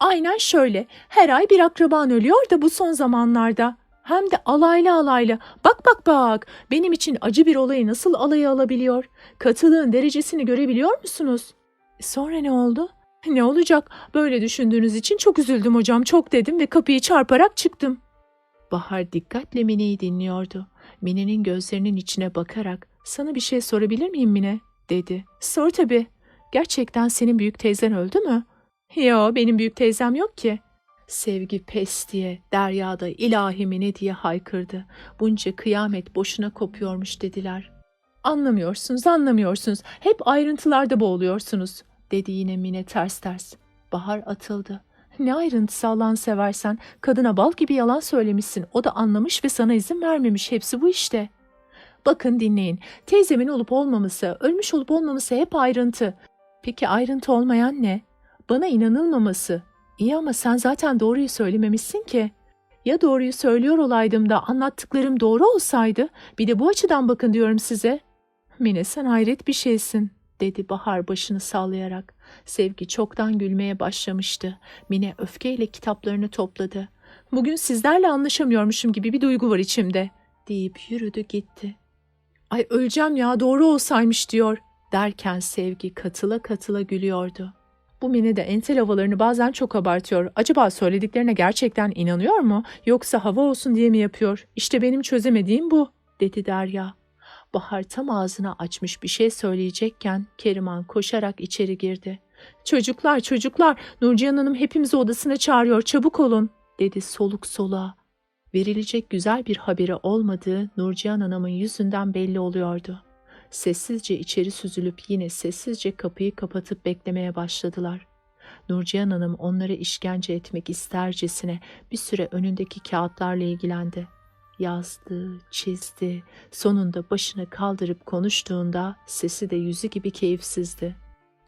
"Aynen şöyle. Her ay bir akraban ölüyor da bu son zamanlarda. Hem de alaylı alaylı. Bak. Benim için acı bir olayı nasıl alaya alabiliyor? Katılığın derecesini görebiliyor musunuz?" "Sonra ne oldu?" "Ne olacak? Böyle düşündüğünüz için çok üzüldüm hocam, çok," dedim ve kapıyı çarparak çıktım." Bahar dikkatle Mine'yi dinliyordu. Mine'nin gözlerinin içine bakarak "Sana bir şey sorabilir miyim Mine?" dedi. "Sor tabii. Gerçekten senin büyük teyzen öldü mü?" "Yo, benim büyük teyzem yok ki." Sevgi pes diye, Derya da ilahi Mine diye haykırdı. Bunca kıyamet boşuna kopuyormuş dediler. Anlamıyorsunuz. Hep ayrıntılarda boğuluyorsunuz," dedi yine Mine ters ters. Bahar atıldı. "Ne ayrıntısı Allah'ını seversen? Kadına bal gibi yalan söylemişsin. O da anlamış ve sana izin vermemiş. Hepsi bu işte." "Bakın dinleyin. Teyzemin olup olmaması, ölmüş olup olmaması hep ayrıntı." "Peki ayrıntı olmayan ne?" "Bana inanılmaması." "İyi ama sen zaten doğruyu söylememişsin ki." "Ya doğruyu söylüyor olaydım da anlattıklarım doğru olsaydı? Bir de bu açıdan bakın diyorum size." "Mine sen hayret bir şeysin," dedi Bahar başını sallayarak. Sevgi çoktan gülmeye başlamıştı. Mine öfkeyle kitaplarını topladı. "Bugün sizlerle anlaşamıyormuşum gibi bir duygu var içimde," deyip yürüdü gitti. "Ay öleceğim ya, doğru olsaymış," diyor derken Sevgi katıla katıla gülüyordu. "Bu Mine de entel havalarını bazen çok abartıyor. Acaba söylediklerine gerçekten inanıyor mu? Yoksa hava olsun diye mi yapıyor? İşte benim çözemediğim bu," dedi Derya. Bahar tam ağzını açmış bir şey söyleyecekken Keriman koşarak içeri girdi. Çocuklar, Nurcihan Hanım hepimizi odasına çağırıyor, çabuk olun," dedi soluk soluğa. Verilecek güzel bir haberi olmadığı Nurcihan Hanım'ın yüzünden belli oluyordu. Sessizce içeri süzülüp yine sessizce kapıyı kapatıp beklemeye başladılar. Nurcihan Hanım onlara işkence etmek istercesine bir süre önündeki kağıtlarla ilgilendi. Yazdı, çizdi, sonunda başını kaldırıp konuştuğunda sesi de yüzü gibi keyifsizdi.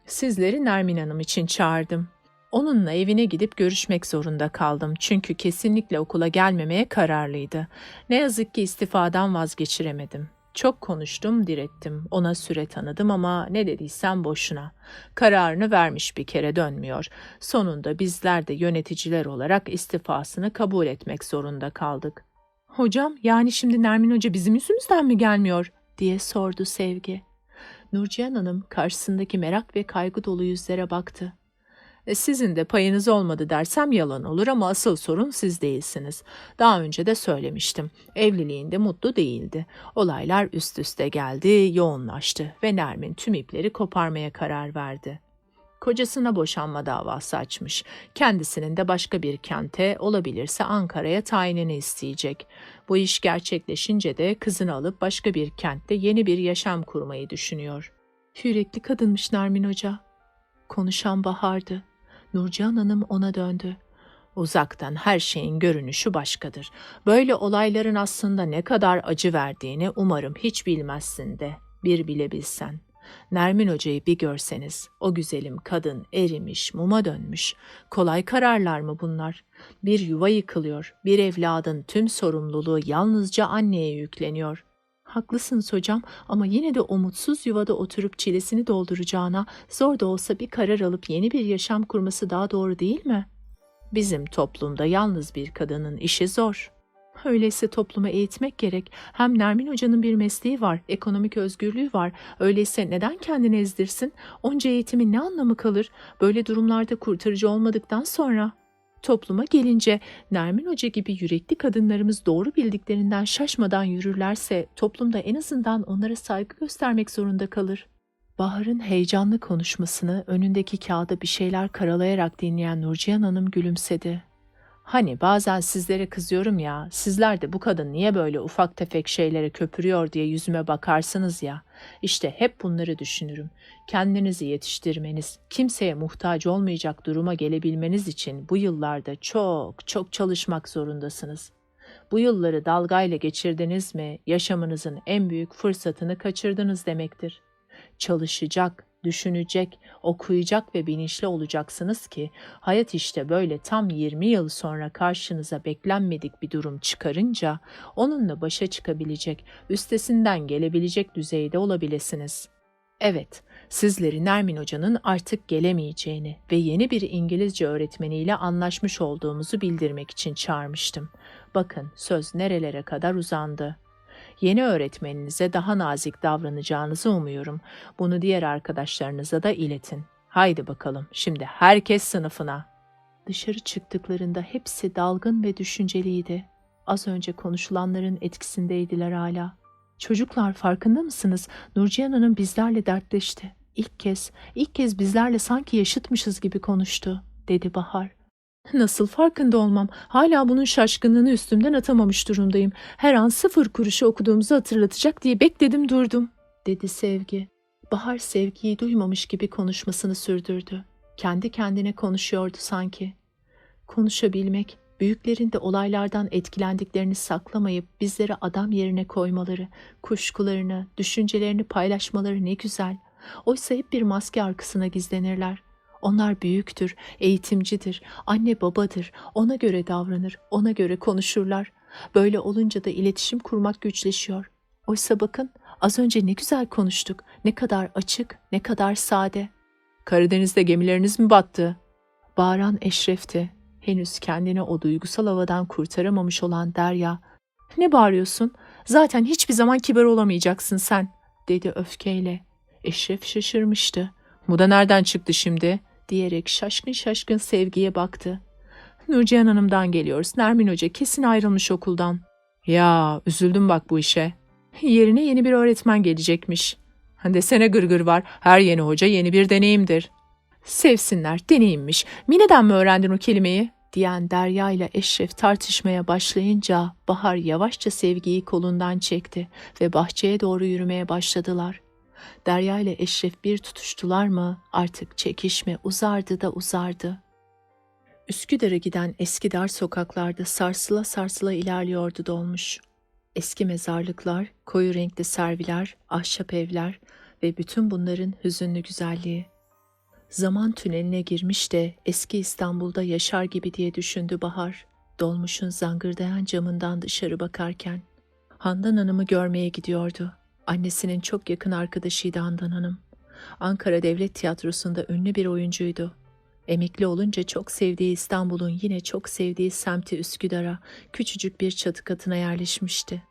"Sizleri Nermin Hanım için çağırdım. Onunla evine gidip görüşmek zorunda kaldım çünkü kesinlikle okula gelmemeye kararlıydı. Ne yazık ki istifadan vazgeçiremedim. Çok konuştum, direttim. Ona süre tanıdım ama ne dediysem boşuna. Kararını vermiş, bir kere dönmüyor. Sonunda bizler de yöneticiler olarak istifasını kabul etmek zorunda kaldık." "Hocam, yani şimdi Nermin Hoca bizim yüzümüzden mi gelmiyor?" diye sordu Sevgi. Nurcihan Hanım karşısındaki merak ve kaygı dolu yüzlere baktı. Sizin de payınız olmadı dersem yalan olur ama asıl sorun siz değilsiniz. Daha önce de söylemiştim. Evliliğinde mutlu değildi. Olaylar üst üste geldi, yoğunlaştı ve Nermin tüm ipleri koparmaya karar verdi. Kocasına boşanma davası açmış. Kendisinin de başka bir kente, olabilirse Ankara'ya tayinini isteyecek. Bu iş gerçekleşince de kızını alıp başka bir kentte yeni bir yaşam kurmayı düşünüyor. Yürekli kadınmış Nermin Hoca. Konuşan Bahar'dı. Nurcihan Hanım ona döndü. Uzaktan her şeyin görünüşü başkadır. Böyle olayların aslında ne kadar acı verdiğini umarım hiç bilmezsin de. Bir bile bilsen. Nermin Hoca'yı bir görseniz, o güzelim kadın erimiş, muma dönmüş. Kolay kararlar mı bunlar? Bir yuva yıkılıyor, bir evladın tüm sorumluluğu yalnızca anneye yükleniyor. Haklısınız hocam ama yine de o mutsuz yuvada oturup çilesini dolduracağına zor da olsa bir karar alıp yeni bir yaşam kurması daha doğru değil mi? Bizim toplumda yalnız bir kadının işi zor. Öyleyse toplumu eğitmek gerek. Hem Nermin Hoca'nın bir mesleği var, ekonomik özgürlüğü var. Öyleyse neden kendini ezdirsin? Onca eğitimin ne anlamı kalır? Böyle durumlarda kurtarıcı olmadıktan sonra. Topluma gelince Nermin Hoca gibi yürekli kadınlarımız doğru bildiklerinden şaşmadan yürürlerse toplumda en azından onlara saygı göstermek zorunda kalır. Bahar'ın heyecanlı konuşmasını önündeki kağıda bir şeyler karalayarak dinleyen Nurcihan Hanım gülümsedi. Hani bazen sizlere kızıyorum ya, sizler de bu kadın niye böyle ufak tefek şeylere köpürüyor diye yüzüme bakarsınız ya. İşte hep bunları düşünürüm. Kendinizi yetiştirmeniz, kimseye muhtaç olmayacak duruma gelebilmeniz için bu yıllarda çok çok çalışmak zorundasınız. Bu yılları dalgayla geçirdiniz mi, yaşamınızın en büyük fırsatını kaçırdınız demektir. Çalışacak, düşünecek, okuyacak ve bilinçli olacaksınız ki hayat işte böyle tam 20 yıl sonra karşınıza beklenmedik bir durum çıkarınca onunla başa çıkabilecek, üstesinden gelebilecek düzeyde olabilirsiniz. Evet, sizleri Nermin Hoca'nın artık gelemeyeceğini ve yeni bir İngilizce öğretmeniyle anlaşmış olduğumuzu bildirmek için çağırmıştım. Bakın söz nerelere kadar uzandı. Yeni öğretmeninize daha nazik davranacağınızı umuyorum. Bunu diğer arkadaşlarınıza da iletin. Haydi bakalım, şimdi herkes sınıfına. Dışarı çıktıklarında hepsi dalgın ve düşünceliydi. Az önce konuşulanların etkisindeydiler hala. Çocuklar farkında mısınız? Nurcihan Hanım bizlerle dertleşti. İlk kez bizlerle sanki yaşıtmışız gibi konuştu, dedi Bahar. Nasıl farkında olmam? Hala bunun şaşkınlığını üstümden atamamış durumdayım. Her an 0 kuruşu okuduğumuzu hatırlatacak diye bekledim durdum, dedi Sevgi. Bahar Sevgi'yi duymamış gibi konuşmasını sürdürdü. Kendi kendine konuşuyordu sanki. Konuşabilmek, büyüklerin de olaylardan etkilendiklerini saklamayıp bizleri adam yerine koymaları, kuşkularını, düşüncelerini paylaşmaları ne güzel. Oysa hep bir maske arkasına gizlenirler. Onlar büyüktür, eğitimcidir, anne babadır, ona göre davranır, ona göre konuşurlar. Böyle olunca da iletişim kurmak güçleşiyor. Oysa bakın, az önce ne güzel konuştuk, ne kadar açık, ne kadar sade. Karadeniz'de gemileriniz mi battı? Bağıran Eşref'ti. Henüz kendini o duygusal havadan kurtaramamış olan Derya. Ne bağırıyorsun? Zaten hiçbir zaman kibar olamayacaksın sen, dedi öfkeyle. Eşref şaşırmıştı. Bu da nereden çıktı şimdi? Diyerek şaşkın şaşkın Sevgi'ye baktı. Nurcihan Hanım'dan geliyoruz. Nermin Hoca kesin ayrılmış okuldan. Ya üzüldüm bak bu işe. Yerine yeni bir öğretmen gelecekmiş. Desene gırgır var. Her yeni hoca yeni bir deneyimdir. Sevsinler, deneyimmiş. Mine'den mi öğrendin o kelimeyi? Diyen Derya ile Eşref tartışmaya başlayınca Bahar yavaşça Sevgi'yi kolundan çekti ve bahçeye doğru yürümeye başladılar. Derya ile Eşref bir tutuştular mı artık çekişme uzardı da uzardı. Üsküdar'a giden eski dar sokaklarda sarsıla sarsıla ilerliyordu dolmuş. Eski mezarlıklar, koyu renkli serviler, ahşap evler ve bütün bunların hüzünlü güzelliği. Zaman tüneline girmiş de eski İstanbul'da yaşar gibi diye düşündü Bahar, dolmuşun zangırdayan camından dışarı bakarken. Handan Hanım'ı görmeye gidiyordu. Annesinin çok yakın arkadaşıydı Handan Hanım. Ankara Devlet Tiyatrosu'nda ünlü bir oyuncuydu. Emekli olunca çok sevdiği İstanbul'un yine çok sevdiği semti Üsküdar'a, küçücük bir çatı katına yerleşmişti.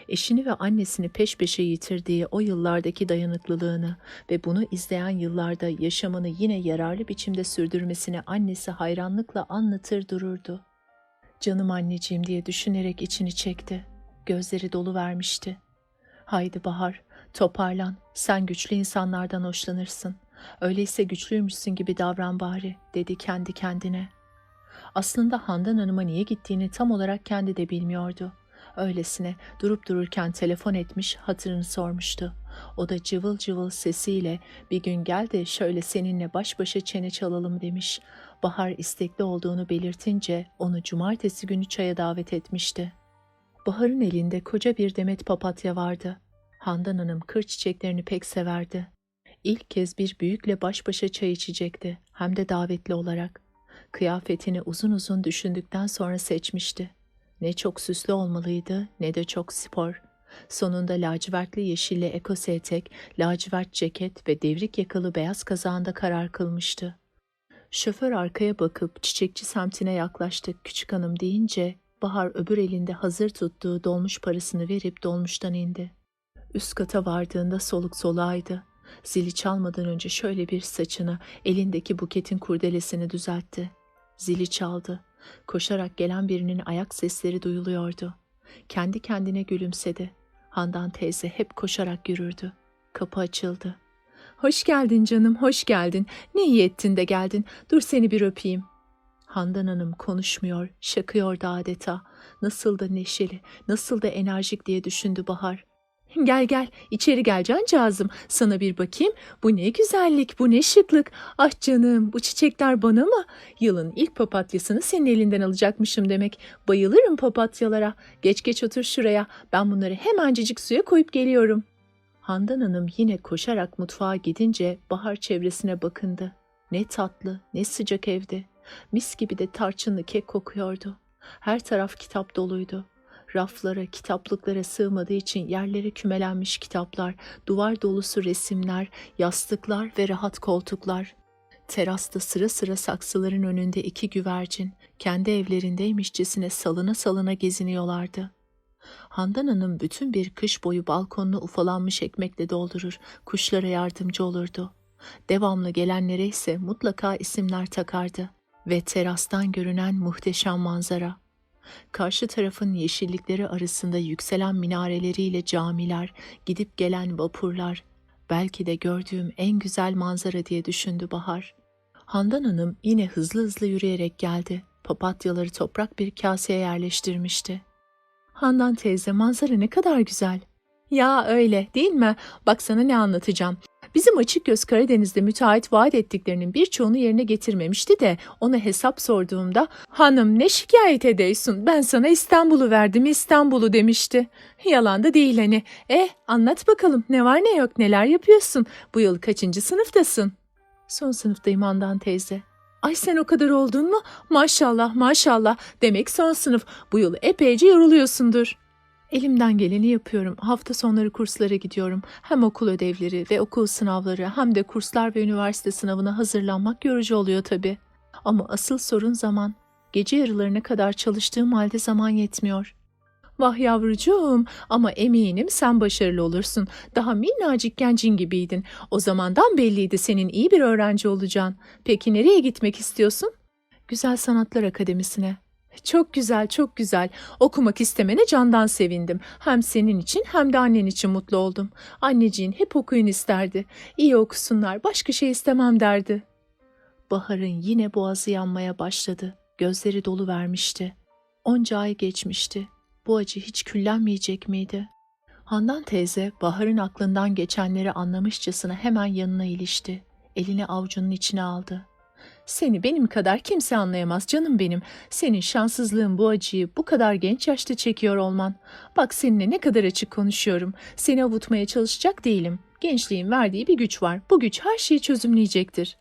Eşini ve annesini peş peşe yitirdiği o yıllardaki dayanıklılığını ve bunu izleyen yıllarda yaşamını yine yararlı biçimde sürdürmesine annesi hayranlıkla anlatır dururdu. "Canım anneciğim," diye düşünerek içini çekti. Gözleri dolu vermişti. "Haydi Bahar, toparlan. Sen güçlü insanlardan hoşlanırsın. Öyleyse güçlüymüşsün gibi davran bari," dedi kendi kendine. Aslında Handan Hanım'a niye gittiğini tam olarak kendi de bilmiyordu. Öylesine durup dururken telefon etmiş, hatırını sormuştu. O da cıvıl cıvıl sesiyle "Bir gün gel de şöyle seninle baş başa çene çalalım," demiş. Bahar istekli olduğunu belirtince onu cumartesi günü çaya davet etmişti. Bahar'ın elinde koca bir demet papatya vardı. Handan Hanım kır çiçeklerini pek severdi. İlk kez bir büyükle baş başa çay içecekti, hem de davetli olarak. Kıyafetini uzun uzun düşündükten sonra seçmişti. Ne çok süslü olmalıydı, ne de çok spor. Sonunda lacivertli yeşille ekose etek, lacivert ceket ve devrik yakalı beyaz kazağında karar kılmıştı. Şoför arkaya bakıp çiçekçi semtine yaklaştık küçük hanım deyince Bahar öbür elinde hazır tuttuğu dolmuş parasını verip dolmuştan indi. Üst kata vardığında soluk soluğaydı. Zili çalmadan önce şöyle bir saçını, elindeki buketin kurdelesini düzeltti. Zili çaldı. Koşarak gelen birinin ayak sesleri duyuluyordu. Kendi kendine gülümsedi. Handan teyze hep koşarak yürürdü. Kapı açıldı. "Hoş geldin canım, hoş geldin. Ne iyi ettin de geldin. Dur seni bir öpeyim." Handan Hanım konuşmuyor, şakıyordu adeta. Nasıl da neşeli, nasıl da enerjik diye düşündü Bahar. "Gel gel, içeri gel cancağızım. Sana bir bakayım. Bu ne güzellik, bu ne şıklık. Ah canım, bu çiçekler bana mı? Yılın ilk papatyasını senin elinden alacakmışım demek. Bayılırım papatyalara. Geç geç otur şuraya. Ben bunları hemencecik suya koyup geliyorum." Handan Hanım yine koşarak mutfağa gidince Bahar çevresine bakındı. Ne tatlı, ne sıcak evdi. Mis gibi de tarçınlı kek kokuyordu. Her taraf kitap doluydu. Raflara, kitaplıklara sığmadığı için yerlere kümelenmiş kitaplar, duvar dolusu resimler, yastıklar ve rahat koltuklar. Terasta sıra sıra saksıların önünde iki güvercin, kendi evlerindeymişçesine salına salına geziniyorlardı. Handan Hanım bütün bir kış boyu balkonunu ufalanmış ekmekle doldurur, kuşlara yardımcı olurdu. Devamlı gelenlere ise mutlaka isimler takardı ve terastan görünen muhteşem manzara. Karşı tarafın yeşillikleri arasında yükselen minareleriyle camiler, gidip gelen vapurlar, belki de gördüğüm en güzel manzara diye düşündü Bahar. Handan Hanım yine hızlı hızlı yürüyerek geldi. Papatyaları toprak bir kaseye yerleştirmişti. "Handan teyze, manzara ne kadar güzel." "Ya öyle değil mi? Bak sana ne anlatacağım. Bizim Açıkgöz Karadeniz'de müteahhit vaat ettiklerinin birçoğunu yerine getirmemişti de ona hesap sorduğumda hanım ne şikayet ediyorsun, ben sana İstanbul'u verdim İstanbul'u demişti. Yalan da değil hani. Anlat bakalım, ne var ne yok, neler yapıyorsun, bu yıl kaçıncı sınıftasın?" "Son sınıftayım Handan teyze." "Ay sen o kadar oldun mu? Maşallah maşallah, demek son sınıf, bu yıl epeyce yoruluyorsundur." "Elimden geleni yapıyorum. Hafta sonları kurslara gidiyorum. Hem okul ödevleri ve okul sınavları hem de kurslar ve üniversite sınavına hazırlanmak yorucu oluyor tabii. Ama asıl sorun zaman. Gece yarılarına kadar çalıştığım halde zaman yetmiyor." "Vah yavrucuğum, ama eminim sen başarılı olursun. Daha minnacıkken cin gibiydin. O zamandan belliydi senin iyi bir öğrenci olacağın. Peki nereye gitmek istiyorsun?" "Güzel Sanatlar Akademisi'ne." "Çok güzel, çok güzel. Okumak istemene candan sevindim. Hem senin için hem de annen için mutlu oldum. Anneciğin hep okuyun isterdi. İyi okusunlar, başka şey istemem derdi." Bahar'ın yine boğazı yanmaya başladı. Gözleri dolu vermişti. Onca ay geçmişti. Bu acı hiç küllenmeyecek miydi? Handan teyze Bahar'ın aklından geçenleri anlamışçasına hemen yanına ilişti. Elini avucunun içine aldı. "Seni benim kadar kimse anlayamaz canım benim. Senin şanssızlığın bu acıyı bu kadar genç yaşta çekiyor olman. Bak seninle ne kadar açık konuşuyorum. Seni avutmaya çalışacak değilim. Gençliğin verdiği bir güç var. Bu güç her şeyi çözümleyecektir.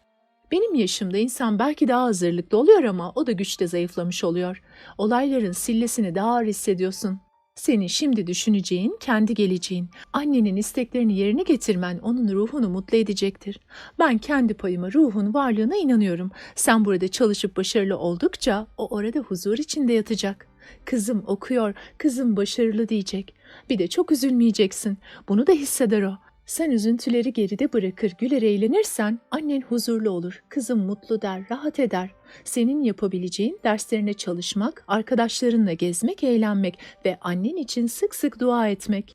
Benim yaşımda insan belki daha hazırlıklı oluyor ama o da güçte zayıflamış oluyor. Olayların sillesini daha ağır hissediyorsun. Senin şimdi düşüneceğin kendi geleceğin. Annenin isteklerini yerine getirmen onun ruhunu mutlu edecektir. Ben kendi payıma ruhun varlığına inanıyorum. Sen burada çalışıp başarılı oldukça o orada huzur içinde yatacak. Kızım okuyor, kızım başarılı diyecek. Bir de çok üzülmeyeceksin. Bunu da hisseder o. Sen üzüntüleri geride bırakır, güler eğlenirsen annen huzurlu olur, kızım mutlu der, rahat eder. Senin yapabileceğin derslerine çalışmak, arkadaşlarınla gezmek, eğlenmek ve annen için sık sık dua etmek.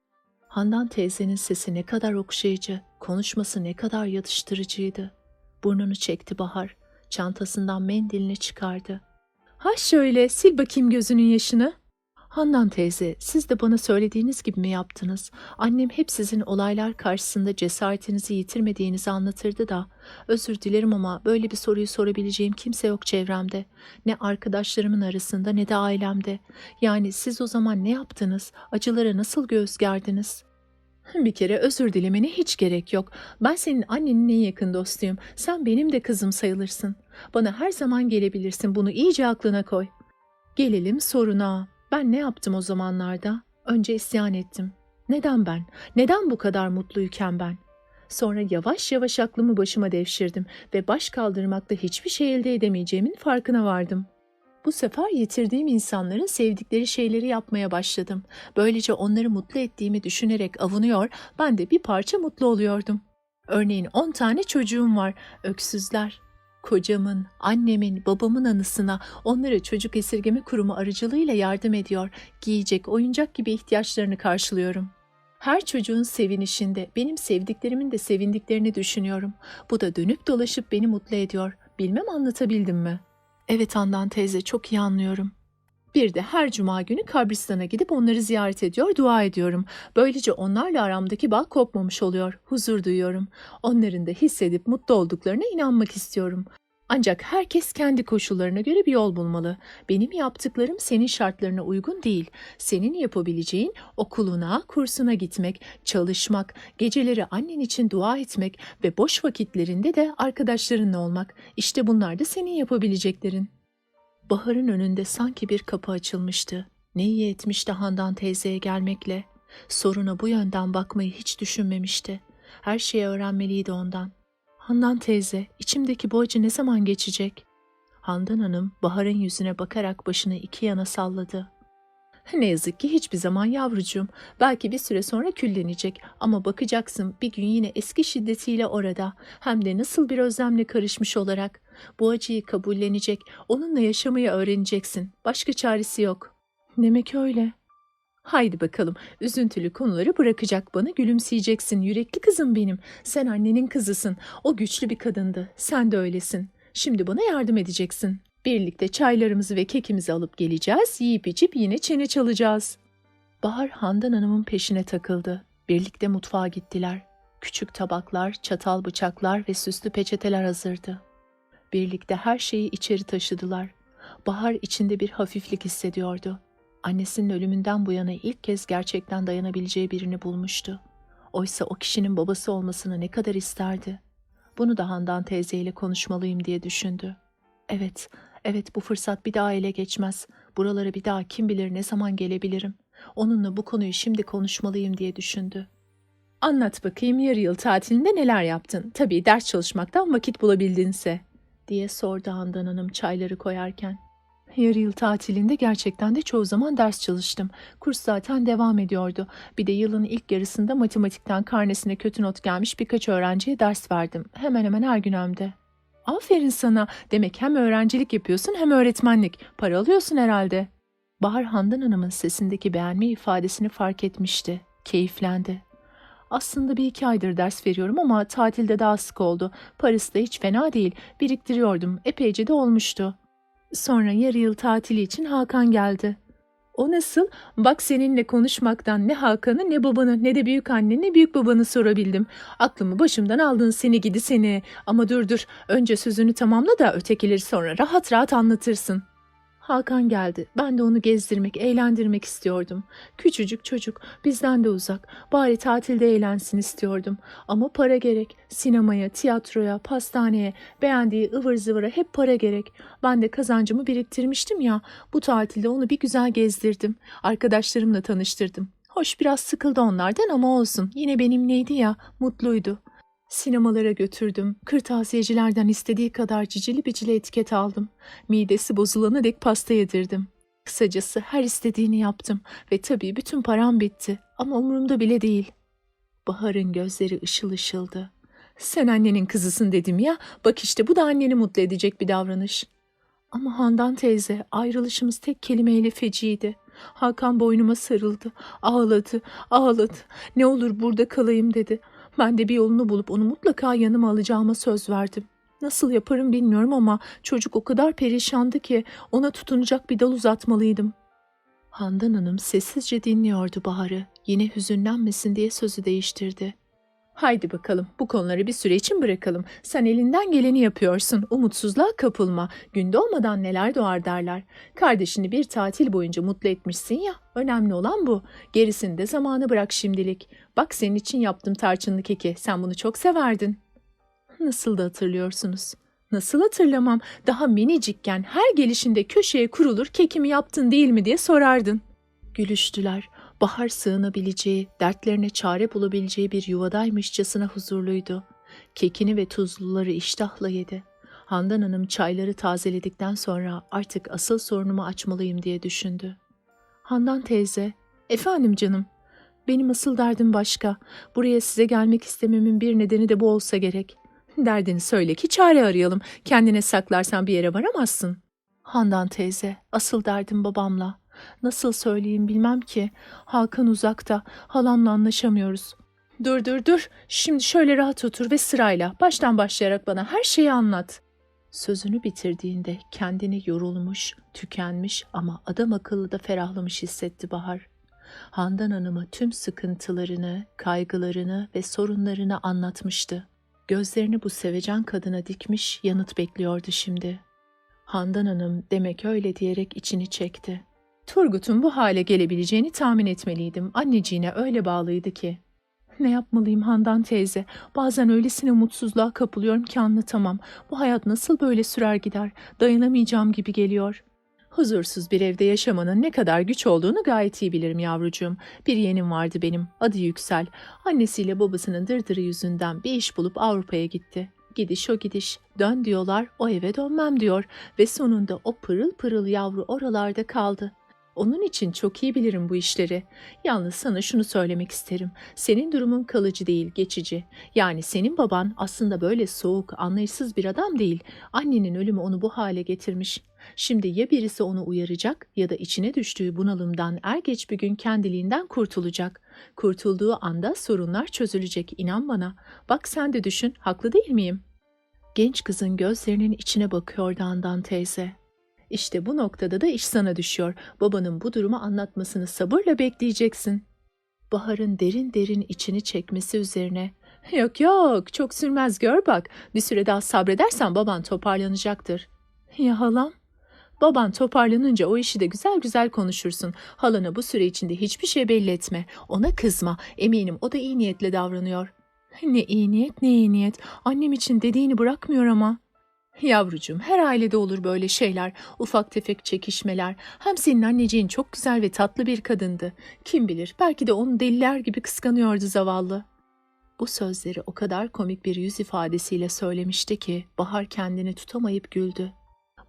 Handan teyzenin sesi ne kadar okşayıcı, konuşması ne kadar yatıştırıcıydı. Burnunu çekti Bahar, çantasından mendilini çıkardı. Ha şöyle, sil bakayım gözünün yaşını. Handan teyze, siz de bana söylediğiniz gibi mi yaptınız? Annem hep sizin olaylar karşısında cesaretinizi yitirmediğinizi anlatırdı da. Özür dilerim ama böyle bir soruyu sorabileceğim kimse yok çevremde. Ne arkadaşlarımın arasında ne de ailemde. Yani siz o zaman ne yaptınız? Acılara nasıl göğüs gerdiniz? Bir kere özür dilemene hiç gerek yok. Ben senin annenin en yakın dostuyum. Sen benim de kızım sayılırsın. Bana her zaman gelebilirsin. Bunu iyice aklına koy. Gelelim soruna. Ben ne yaptım o zamanlarda? Önce isyan ettim. Neden ben? Neden bu kadar mutluyken ben? Sonra yavaş yavaş aklımı başıma devşirdim ve baş kaldırmakta hiçbir şey elde edemeyeceğimin farkına vardım. Bu sefer yitirdiğim insanların sevdikleri şeyleri yapmaya başladım. Böylece onları mutlu ettiğimi düşünerek avunuyor, ben de bir parça mutlu oluyordum. Örneğin 10 tane çocuğum var, öksüzler. Kocamın, annemin, babamın anısına onlara çocuk esirgeme kurumu aracılığıyla yardım ediyor, giyecek, oyuncak gibi ihtiyaçlarını karşılıyorum. Her çocuğun sevinişinde benim sevdiklerimin de sevindiklerini düşünüyorum. Bu da dönüp dolaşıp beni mutlu ediyor. Bilmem anlatabildim mi? Evet Handan teyze, çok iyi anlıyorum. Bir de her cuma günü kabristana gidip onları ziyaret ediyor, dua ediyorum. Böylece onlarla aramdaki bağ kopmamış oluyor, huzur duyuyorum. Onların da hissedip mutlu olduklarına inanmak istiyorum. Ancak herkes kendi koşullarına göre bir yol bulmalı. Benim yaptıklarım senin şartlarına uygun değil. Senin yapabileceğin okuluna, kursuna gitmek, çalışmak, geceleri annen için dua etmek ve boş vakitlerinde de arkadaşlarınla olmak. İşte bunlar da senin yapabileceklerin. Bahar'ın önünde sanki bir kapı açılmıştı. Ne iyi etmişti Handan teyzeye gelmekle. Soruna bu yönden bakmayı hiç düşünmemişti. Her şeyi öğrenmeliydi ondan. Handan teyze, içimdeki bu acı ne zaman geçecek? Handan Hanım Bahar'ın yüzüne bakarak başını iki yana salladı. Ne yazık ki hiçbir zaman yavrucuğum. Belki bir süre sonra küllenecek ama bakacaksın bir gün yine eski şiddetiyle orada. Hem de nasıl bir özlemle karışmış olarak. Bu acıyı kabullenecek, onunla yaşamayı öğreneceksin. Başka çaresi yok. Demek öyle. Haydi bakalım, üzüntülü konuları bırakacak, bana gülümseyeceksin. Yürekli kızım benim. Sen annenin kızısın. O güçlü bir kadındı. Sen de öylesin. Şimdi bana yardım edeceksin. Birlikte çaylarımızı ve kekimizi alıp geleceğiz. Yiyip içip yine çene çalacağız. Bahar Handan Hanım'ın peşine takıldı. Birlikte mutfağa gittiler. Küçük tabaklar, çatal bıçaklar ve süslü peçeteler hazırdı. Birlikte her şeyi içeri taşıdılar. Bahar içinde bir hafiflik hissediyordu. Annesinin ölümünden bu yana ilk kez gerçekten dayanabileceği birini bulmuştu. Oysa o kişinin babası olmasını ne kadar isterdi. Bunu da Handan teyzeyle konuşmalıyım diye düşündü. Evet bu fırsat bir daha ele geçmez. Buralara bir daha kim bilir ne zaman gelebilirim. Onunla bu konuyu şimdi konuşmalıyım diye düşündü. Anlat bakayım, yarı yıl tatilinde neler yaptın? Tabii ders çalışmaktan vakit bulabildinse, diye sordu Handan Hanım çayları koyarken. Yarı yıl tatilinde gerçekten de çoğu zaman ders çalıştım. Kurs zaten devam ediyordu. Bir de yılın ilk yarısında matematikten karnesine kötü not gelmiş birkaç öğrenciye ders verdim. Hemen hemen her gün hem de. Aferin sana. Demek hem öğrencilik yapıyorsun hem öğretmenlik. Para alıyorsun herhalde. Bahar Handan Hanım'ın sesindeki beğenme ifadesini fark etmişti. Keyiflendi. Aslında 1-2 aydır ders veriyorum ama tatilde daha sık oldu. Parası da hiç fena değil. Biriktiriyordum. Epeyce de olmuştu. Sonra yarı yıl tatili için Hakan geldi. O nasıl? Bak seninle konuşmaktan ne Hakan'ı ne babanı ne de büyük anneni ne büyük babanı sorabildim. Aklımı başımdan aldın seni gidi seni. Ama dur önce sözünü tamamla da ötekileri sonra rahat rahat anlatırsın. Hakan geldi. Ben de onu gezdirmek, eğlendirmek istiyordum. Küçücük çocuk, bizden de uzak. Bari tatilde eğlensin istiyordum. Ama para gerek. Sinemaya, tiyatroya, pastaneye, beğendiği ıvır zıvıra hep para gerek. Ben de kazancımı biriktirmiştim ya. Bu tatilde onu bir güzel gezdirdim. Arkadaşlarımla tanıştırdım. Hoş biraz sıkıldı onlardan ama olsun. Yine benimleydi ya, mutluydu. Sinemalara götürdüm. Kırtasiyecilerden istediği kadar cicili bicili etiket aldım. Midesi bozulana dek pasta yedirdim. Kısacası her istediğini yaptım ve tabii bütün param bitti ama umurumda bile değil. Bahar'ın gözleri ışıl ışıldı. Sen annenin kızısın dedim ya, bak işte bu da anneni mutlu edecek bir davranış. Ama Handan teyze, ayrılışımız tek kelimeyle feciydi. Hakan boynuma sarıldı, ağladı, ağladı. Ne olur burada kalayım dedi. Ben de bir yolunu bulup onu mutlaka yanıma alacağıma söz verdim. Nasıl yaparım bilmiyorum ama çocuk o kadar perişandı ki ona tutunacak bir dal uzatmalıydım. Handan Hanım sessizce dinliyordu Bahar'ı. Yine hüzünlenmesin diye sözü değiştirdi. Haydi bakalım, bu konuları bir süre için bırakalım. Sen elinden geleni yapıyorsun. Umutsuzluğa kapılma. Günde olmadan neler doğar derler. Kardeşini bir tatil boyunca mutlu etmişsin ya. Önemli olan bu. Gerisini de zamanı bırak şimdilik. Bak senin için yaptım tarçınlı keki. Sen bunu çok severdin. Nasıl da hatırlıyorsunuz? Nasıl hatırlamam? Daha minicikken her gelişinde köşeye kurulur kekimi yaptın değil mi diye sorardın. Gülüştüler. Bahar sığınabileceği, dertlerine çare bulabileceği bir yuvadaymışçasına huzurluydu. Kekini ve tuzluları iştahla yedi. Handan Hanım çayları tazeledikten sonra artık asıl sorunumu açmalıyım diye düşündü. Handan teyze, efendim canım, benim asıl derdim başka. Buraya size gelmek istememin bir nedeni de bu olsa gerek. Derdini söyle ki çare arayalım. Kendine saklarsan bir yere varamazsın. Handan teyze, asıl derdim babamla. Nasıl söyleyeyim bilmem ki. Hakan uzakta, halamla anlaşamıyoruz. Dur. Şimdi şöyle rahat otur ve sırayla, baştan başlayarak bana her şeyi anlat. Sözünü bitirdiğinde kendini yorulmuş, tükenmiş ama adam akıllı da ferahlamış hissetti Bahar. Handan Hanım'a tüm sıkıntılarını, kaygılarını ve sorunlarını anlatmıştı. Gözlerini bu sevecen kadına dikmiş, yanıt bekliyordu şimdi. Handan Hanım demek öyle diyerek içini çekti. Turgut'un bu hale gelebileceğini tahmin etmeliydim. Anneciğine öyle bağlıydı ki. Ne yapmalıyım Handan teyze? Bazen öylesine mutsuzluğa kapılıyorum ki anlatamam. Bu hayat nasıl böyle sürer gider? Dayanamayacağım gibi geliyor. Huzursuz bir evde yaşamanın ne kadar güç olduğunu gayet iyi bilirim yavrucuğum. Bir yeğenim vardı benim, adı Yüksel. Annesiyle babasının dırdırı yüzünden bir iş bulup Avrupa'ya gitti. Gidiş o gidiş, dön diyorlar, o eve dönmem diyor ve sonunda o pırıl pırıl yavru oralarda kaldı. Onun için çok iyi bilirim bu işleri. Yalnız sana şunu söylemek isterim. Senin durumun kalıcı değil, geçici. Yani senin baban aslında böyle soğuk, anlayışsız bir adam değil. Annenin ölümü onu bu hale getirmiş. Şimdi ya birisi onu uyaracak ya da içine düştüğü bunalımdan er geç bir gün kendiliğinden kurtulacak. Kurtulduğu anda sorunlar çözülecek, inan bana. Bak sen de düşün, haklı değil miyim? Genç kızın gözlerinin içine bakıyordu Handan teyze. İşte bu noktada da iş sana düşüyor. Babanın bu durumu anlatmasını sabırla bekleyeceksin. Bahar'ın derin derin içini çekmesi üzerine Yok çok sürmez gör bak. Bir süre daha sabredersen baban toparlanacaktır. Ya halam? Baban toparlanınca o işi de güzel güzel konuşursun. Halana bu süre içinde hiçbir şey belli etme. Ona kızma. Eminim o da iyi niyetle davranıyor. Ne iyi niyet ne iyi niyet. Annem için dediğini bırakmıyor ama. Yavrucuğum her ailede olur böyle şeyler. Ufak tefek çekişmeler. Hem senin anneciğin çok güzel ve tatlı bir kadındı. Kim bilir belki de onu deliler gibi kıskanıyordu zavallı. Bu sözleri o kadar komik bir yüz ifadesiyle söylemişti ki Bahar kendini tutamayıp güldü.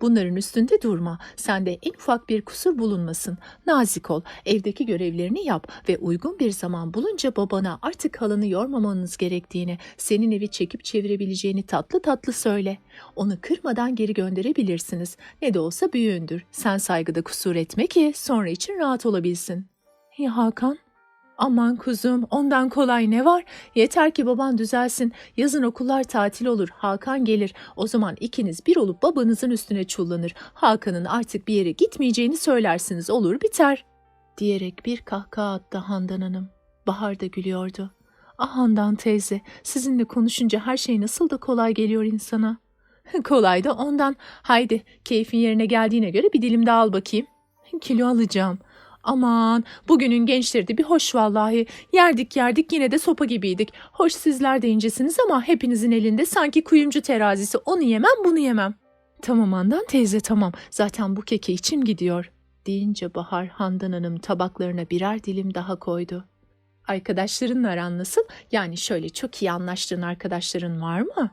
Bunların üstünde durma. Sende en ufak bir kusur bulunmasın. Nazik ol, evdeki görevlerini yap ve uygun bir zaman bulunca babana artık halanı yormamanız gerektiğini, senin evi çekip çevirebileceğini tatlı tatlı söyle. Onu kırmadan geri gönderebilirsiniz. Ne de olsa büyüğündür. Sen saygıda kusur etme ki sonra için rahat olabilsin. Ya Hakan? Aman kuzum, ondan kolay ne var? Yeter ki baban düzelsin. Yazın okullar tatil olur. Hakan gelir. O zaman ikiniz bir olup babanızın üstüne çullanır. Hakan'ın artık bir yere gitmeyeceğini söylersiniz. Olur biter. Diyerek bir kahkaha attı Handan Hanım. Bahar da gülüyordu. Ah Handan teyze, sizinle konuşunca her şey nasıl da kolay geliyor insana. Kolay da ondan. Haydi, keyfin yerine geldiğine göre bir dilim daha al bakayım. Kilo alacağım. Aman bugünün gençleri de bir hoş vallahi. Yerdik yine de sopa gibiydik. Hoş sizler de incesiniz ama hepinizin elinde sanki kuyumcu terazisi. Onu yemem bunu yemem. Tamam Handan teyze tamam. Zaten bu keke içim gidiyor. Deyince Bahar Handan Hanım tabaklarına birer dilim daha koydu. Arkadaşlarınla aran nasıl? Yani şöyle çok iyi anlaştığın arkadaşların var mı?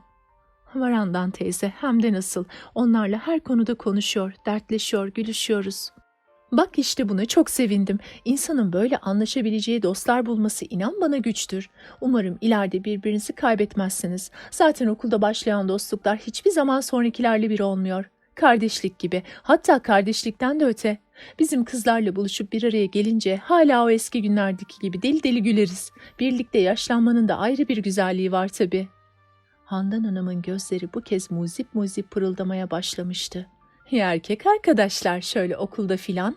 Var Handan teyze hem de nasıl. Onlarla her konuda konuşuyor, dertleşiyor, gülüşüyoruz. Bak işte buna çok sevindim. İnsanın böyle anlaşabileceği dostlar bulması inan bana güçtür. Umarım ileride birbirinizi kaybetmezsiniz. Zaten okulda başlayan dostluklar hiçbir zaman sonrakilerle bir olmuyor. Kardeşlik gibi, hatta kardeşlikten de öte. Bizim kızlarla buluşup bir araya gelince hala o eski günlerdeki gibi deli deli güleriz. Birlikte yaşlanmanın da ayrı bir güzelliği var tabii. Handan Hanım'ın gözleri bu kez muzip muzip pırıldamaya başlamıştı. Ya erkek arkadaşlar şöyle okulda filan?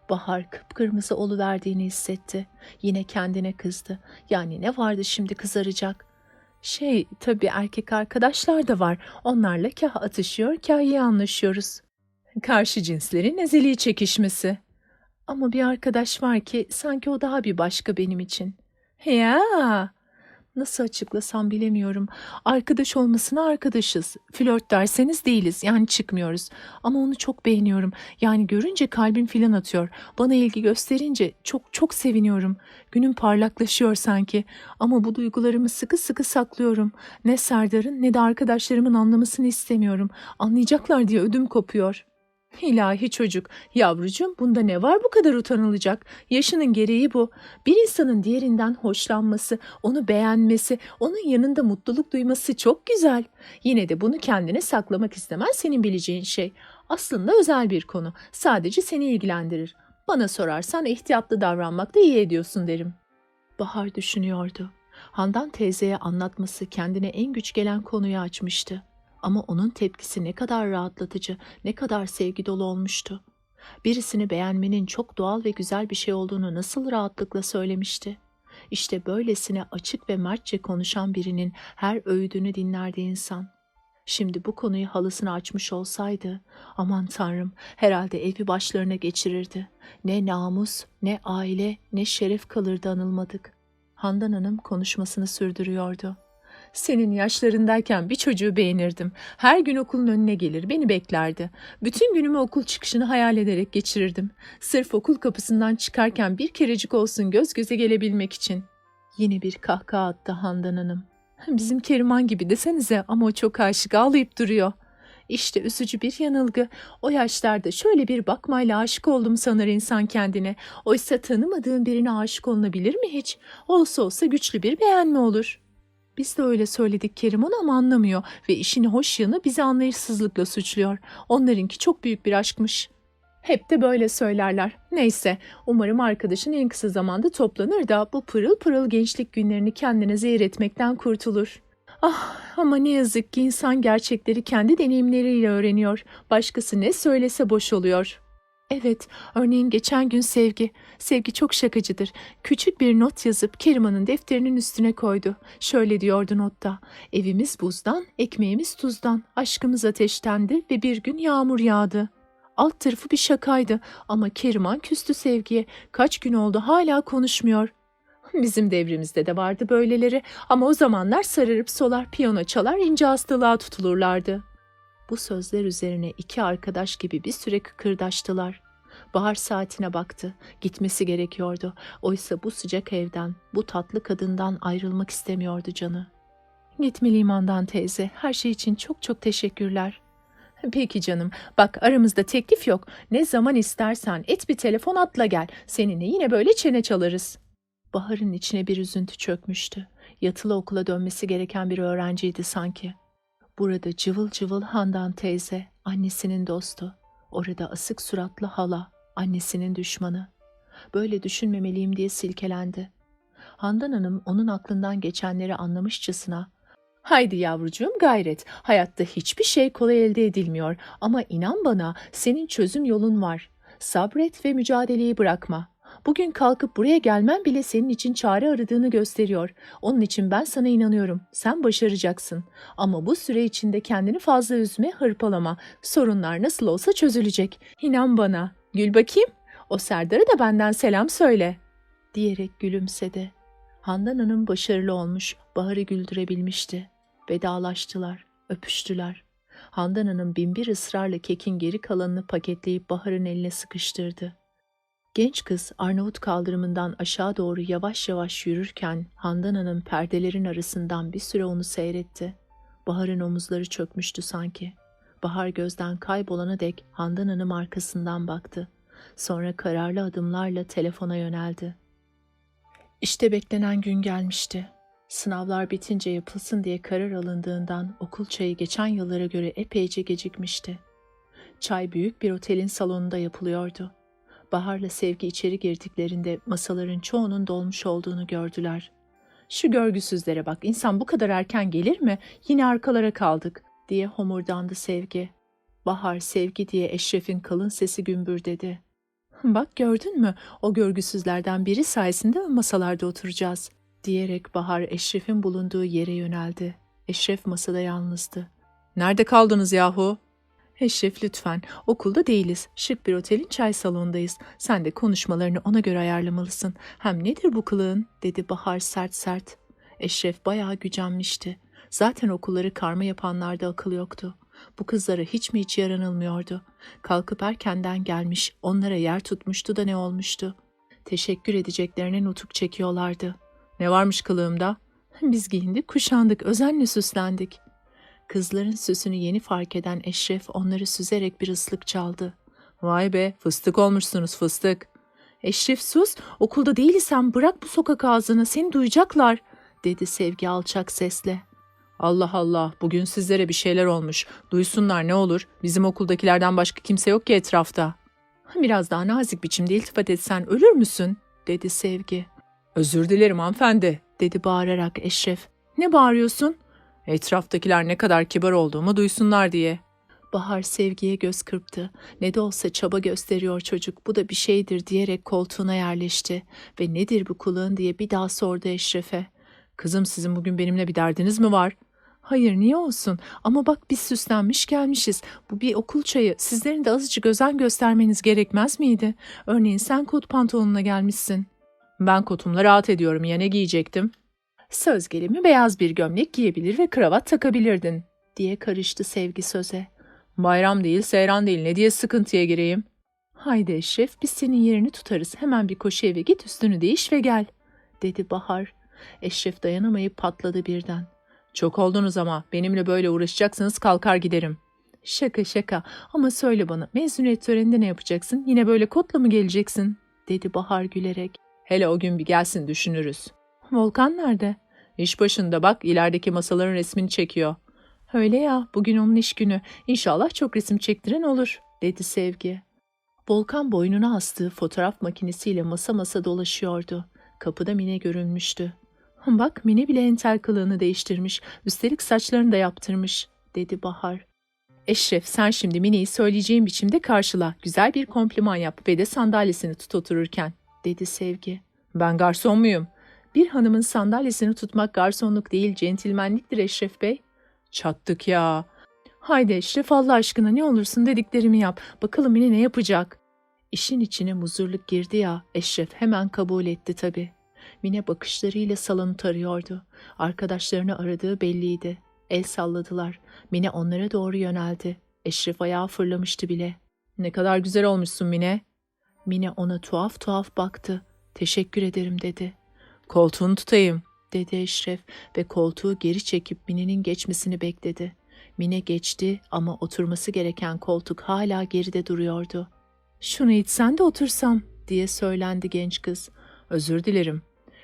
Bahar kıpkırmızı oluverdiğini hissetti. Yine kendine kızdı. Yani ne vardı şimdi kızaracak? Tabii erkek arkadaşlar da var. Onlarla kah atışıyor, kah iyi anlaşıyoruz. Karşı cinslerin ezeli çekişmesi. Ama bir arkadaş var ki sanki o daha bir başka benim için. Ya! Nasıl açıklasam bilemiyorum. Arkadaş olmasına arkadaşız. Flört derseniz değiliz. Yani çıkmıyoruz. Ama onu çok beğeniyorum. Yani görünce kalbim filan atıyor. Bana ilgi gösterince çok çok seviniyorum. Günüm parlaklaşıyor sanki. Ama bu duygularımı sıkı sıkı saklıyorum. Ne Serdar'ın ne de arkadaşlarımın anlamasını istemiyorum. Anlayacaklar diye ödüm kopuyor. İlahi çocuk, yavrucuğum bunda ne var bu kadar utanılacak? Yaşının gereği bu. Bir insanın diğerinden hoşlanması, onu beğenmesi, onun yanında mutluluk duyması çok güzel. Yine de bunu kendine saklamak istemez senin bileceğin şey. Aslında özel bir konu. Sadece seni ilgilendirir. Bana sorarsan ihtiyatlı davranmakta iyi ediyorsun derim. Bahar düşünüyordu. Handan teyzeye anlatması kendine en güç gelen konuyu açmıştı. Ama onun tepkisi ne kadar rahatlatıcı, ne kadar sevgi dolu olmuştu. Birisini beğenmenin çok doğal ve güzel bir şey olduğunu nasıl rahatlıkla söylemişti. İşte böylesine açık ve mertçe konuşan birinin her öğüdünü dinlerdi insan. Şimdi bu konuyu halısına açmış olsaydı, aman tanrım herhalde evi başlarına geçirirdi. Ne namus, ne aile, ne şeref kalırdı anılmadık. Handan Hanım konuşmasını sürdürüyordu. Senin yaşlarındayken bir çocuğu beğenirdim. Her gün okulun önüne gelir, beni beklerdi. Bütün günümü okul çıkışını hayal ederek geçirirdim. Sırf okul kapısından çıkarken bir kerecik olsun göz göze gelebilmek için. Yine bir kahkaha attı Handan Hanım. Bizim Keriman gibi desenize ama o çok aşık ağlayıp duruyor. İşte üzücü bir yanılgı. O yaşlarda şöyle bir bakmayla aşık oldum sanır insan kendine. Oysa tanımadığın birine aşık olunabilir mi hiç? Olsa olsa güçlü bir beğenme olur. Biz de öyle söyledik Keriman ama anlamıyor ve işin hoş yanı bizi anlayışsızlıkla suçluyor. Onlarınki çok büyük bir aşkmış. Hep de böyle söylerler. Neyse, umarım arkadaşın en kısa zamanda toplanır da bu pırıl pırıl gençlik günlerini kendine zehir etmekten kurtulur. Ah ama ne yazık ki insan gerçekleri kendi deneyimleriyle öğreniyor. Başkası ne söylese boş oluyor. Evet, örneğin geçen gün Sevgi. Sevgi çok şakacıdır. Küçük bir not yazıp Keriman'ın defterinin üstüne koydu. Şöyle diyordu notta. Evimiz buzdan, ekmeğimiz tuzdan, aşkımız ateştendi ve bir gün yağmur yağdı. Alt tarafı bir şakaydı ama Keriman küstü Sevgi'ye. Kaç gün oldu hala konuşmuyor. Bizim devrimizde de vardı böyleleri ama o zamanlar sararıp solar, piyano çalar, ince hastalığa tutulurlardı. Bu sözler üzerine iki arkadaş gibi bir süre kıkırdaştılar. Bahar saatine baktı. Gitmesi gerekiyordu. Oysa bu sıcak evden, bu tatlı kadından ayrılmak istemiyordu canı. Gitmeliyim Handan teyze. Her şey için çok çok teşekkürler. Peki canım. Bak aramızda teklif yok. Ne zaman istersen et bir telefon atla gel. Seninle yine böyle çene çalarız. Bahar'ın içine bir üzüntü çökmüştü. Yatılı okula dönmesi gereken bir öğrenciydi sanki. Burada cıvıl cıvıl Handan teyze, annesinin dostu. Orada asık suratlı hala, annesinin düşmanı. Böyle düşünmemeliyim diye silkelendi. Handan Hanım onun aklından geçenleri anlamışçasına, "Haydi yavrucuğum gayret, hayatta hiçbir şey kolay elde edilmiyor ama inan bana senin çözüm yolun var. Sabret ve mücadeleyi bırakma. Bugün kalkıp buraya gelmen bile senin için çare aradığını gösteriyor. Onun için ben sana inanıyorum. Sen başaracaksın. Ama bu süre içinde kendini fazla üzme, hırpalama. Sorunlar nasıl olsa çözülecek. İnan bana. Gül bakayım. O Serdar'a da benden selam söyle." diyerek gülümsedi. Handan Hanım başarılı olmuş, Bahar'ı güldürebilmişti. Vedalaştılar, öpüştüler. Handan Hanım binbir ısrarla kekin geri kalanını paketleyip Bahar'ın eline sıkıştırdı. Genç kız Arnavut kaldırımından aşağı doğru yavaş yavaş yürürken Handan Hanım perdelerin arasından bir süre onu seyretti. Bahar'ın omuzları çökmüştü sanki. Bahar gözden kaybolana dek Handan Hanım arkasından baktı. Sonra kararlı adımlarla telefona yöneldi. İşte beklenen gün gelmişti. Sınavlar bitince yapılsın diye karar alındığından okul çayı geçen yıllara göre epeyce gecikmişti. Çay büyük bir otelin salonunda yapılıyordu. Bahar'la Sevgi içeri girdiklerinde masaların çoğunun dolmuş olduğunu gördüler. "Şu görgüsüzlere bak, insan bu kadar erken gelir mi? Yine arkalara kaldık," diye homurdandı Sevgi. Bahar, Sevgi diye Eşref'in kalın sesi gümbürdedi. "Bak gördün mü, o görgüsüzlerden biri sayesinde mi masalarda oturacağız?" diyerek Bahar Eşref'in bulunduğu yere yöneldi. Eşref masada yalnızdı. "Nerede kaldınız yahu?" "Eşref lütfen, okulda değiliz. Şık bir otelin çay salonundayız. Sen de konuşmalarını ona göre ayarlamalısın. Hem nedir bu kılığın?" dedi Bahar sert sert. Eşref bayağı gücenmişti. Zaten okulları karma yapanlarda akıl yoktu. Bu kızlara hiç mi hiç yaranılmıyordu? Kalkıp erkenden gelmiş, onlara yer tutmuştu da ne olmuştu? Teşekkür edeceklerine nutuk çekiyorlardı. "Ne varmış kılığımda?" "Biz giyindik, kuşandık, özenle süslendik." Kızların süsünü yeni fark eden Eşref onları süzerek bir ıslık çaldı. "Vay be, fıstık olmuşsunuz, fıstık." "Eşref sus, okulda değilsen bırak bu sokak ağzını, seni duyacaklar," dedi Sevgi alçak sesle. "Allah Allah, bugün sizlere bir şeyler olmuş. Duysunlar ne olur, bizim okuldakilerden başka kimse yok ki etrafta." "Biraz daha nazik biçimde iltifat etsen ölür müsün?" dedi Sevgi. "Özür dilerim hanımefendi," dedi bağırarak Eşref. "Ne bağırıyorsun?" "Etraftakiler ne kadar kibar olduğumu duysunlar diye." Bahar Sevgi'ye göz kırptı. Ne de olsa çaba gösteriyor çocuk, bu da bir şeydir diyerek koltuğuna yerleşti. Ve "Nedir bu kılığın?" diye bir daha sordu Eşref'e. "Kızım, sizin bugün benimle bir derdiniz mi var?" "Hayır, niye olsun? Ama bak biz süslenmiş gelmişiz. Bu bir okul çayı. Sizlerin de azıcık özen göstermeniz gerekmez miydi? Örneğin sen kot pantolonuna gelmişsin." "Ben kotumla rahat ediyorum. Ya ne giyecektim?" "Söz gelimi beyaz bir gömlek giyebilir ve kravat takabilirdin," diye karıştı Sevgi söze. "Bayram değil, seyran değil. Ne diye sıkıntıya gireyim?" "Haydi Eşref, biz senin yerini tutarız. Hemen bir koşu eve git, üstünü değiş ve gel," dedi Bahar. Eşref dayanamayıp patladı birden. "Çok oldunuz ama. Benimle böyle uğraşacaksanız kalkar giderim." "Şaka şaka, ama söyle bana, mezuniyet töreninde ne yapacaksın? Yine böyle kotla mı geleceksin?" dedi Bahar gülerek. "Hele o gün bir gelsin, düşünürüz." "Volkan nerede?" "İş başında, bak ilerideki masaların resmini çekiyor." "Öyle ya, bugün onun iş günü. İnşallah çok resim çektiren olur," dedi Sevgi. Volkan boynuna astığı fotoğraf makinesiyle masa masa dolaşıyordu. Kapıda Mine görünmüştü. "Bak, Mine bile entel kılığını değiştirmiş. Üstelik saçlarını da yaptırmış," dedi Bahar. "Eşref, sen şimdi Mine'yi söyleyeceğim biçimde karşıla. Güzel bir kompliman yap ve de sandalyesini tut otururken," dedi Sevgi. "Ben garson muyum?" "Bir hanımın sandalyesini tutmak garsonluk değil, centilmenliktir Eşref Bey." "Çattık ya." "Haydi Eşref, Allah aşkına ne olursun dediklerimi yap. Bakalım Mine ne yapacak?" İşin içine muzurluk girdi ya, Eşref hemen kabul etti tabii. Mine bakışlarıyla salonu tarıyordu. Arkadaşlarını aradığı belliydi. El salladılar. Mine onlara doğru yöneldi. Eşref ayağa fırlamıştı bile. "Ne kadar güzel olmuşsun Mine." Mine ona tuhaf tuhaf baktı. "Teşekkür ederim," dedi. "Koltuğunu tutayım," dedi Eşref ve koltuğu geri çekip Mine'nin geçmesini bekledi. Mine geçti ama oturması gereken koltuk hala geride duruyordu. "Şunu itsen de otursam," diye söylendi genç kız. "Özür dilerim."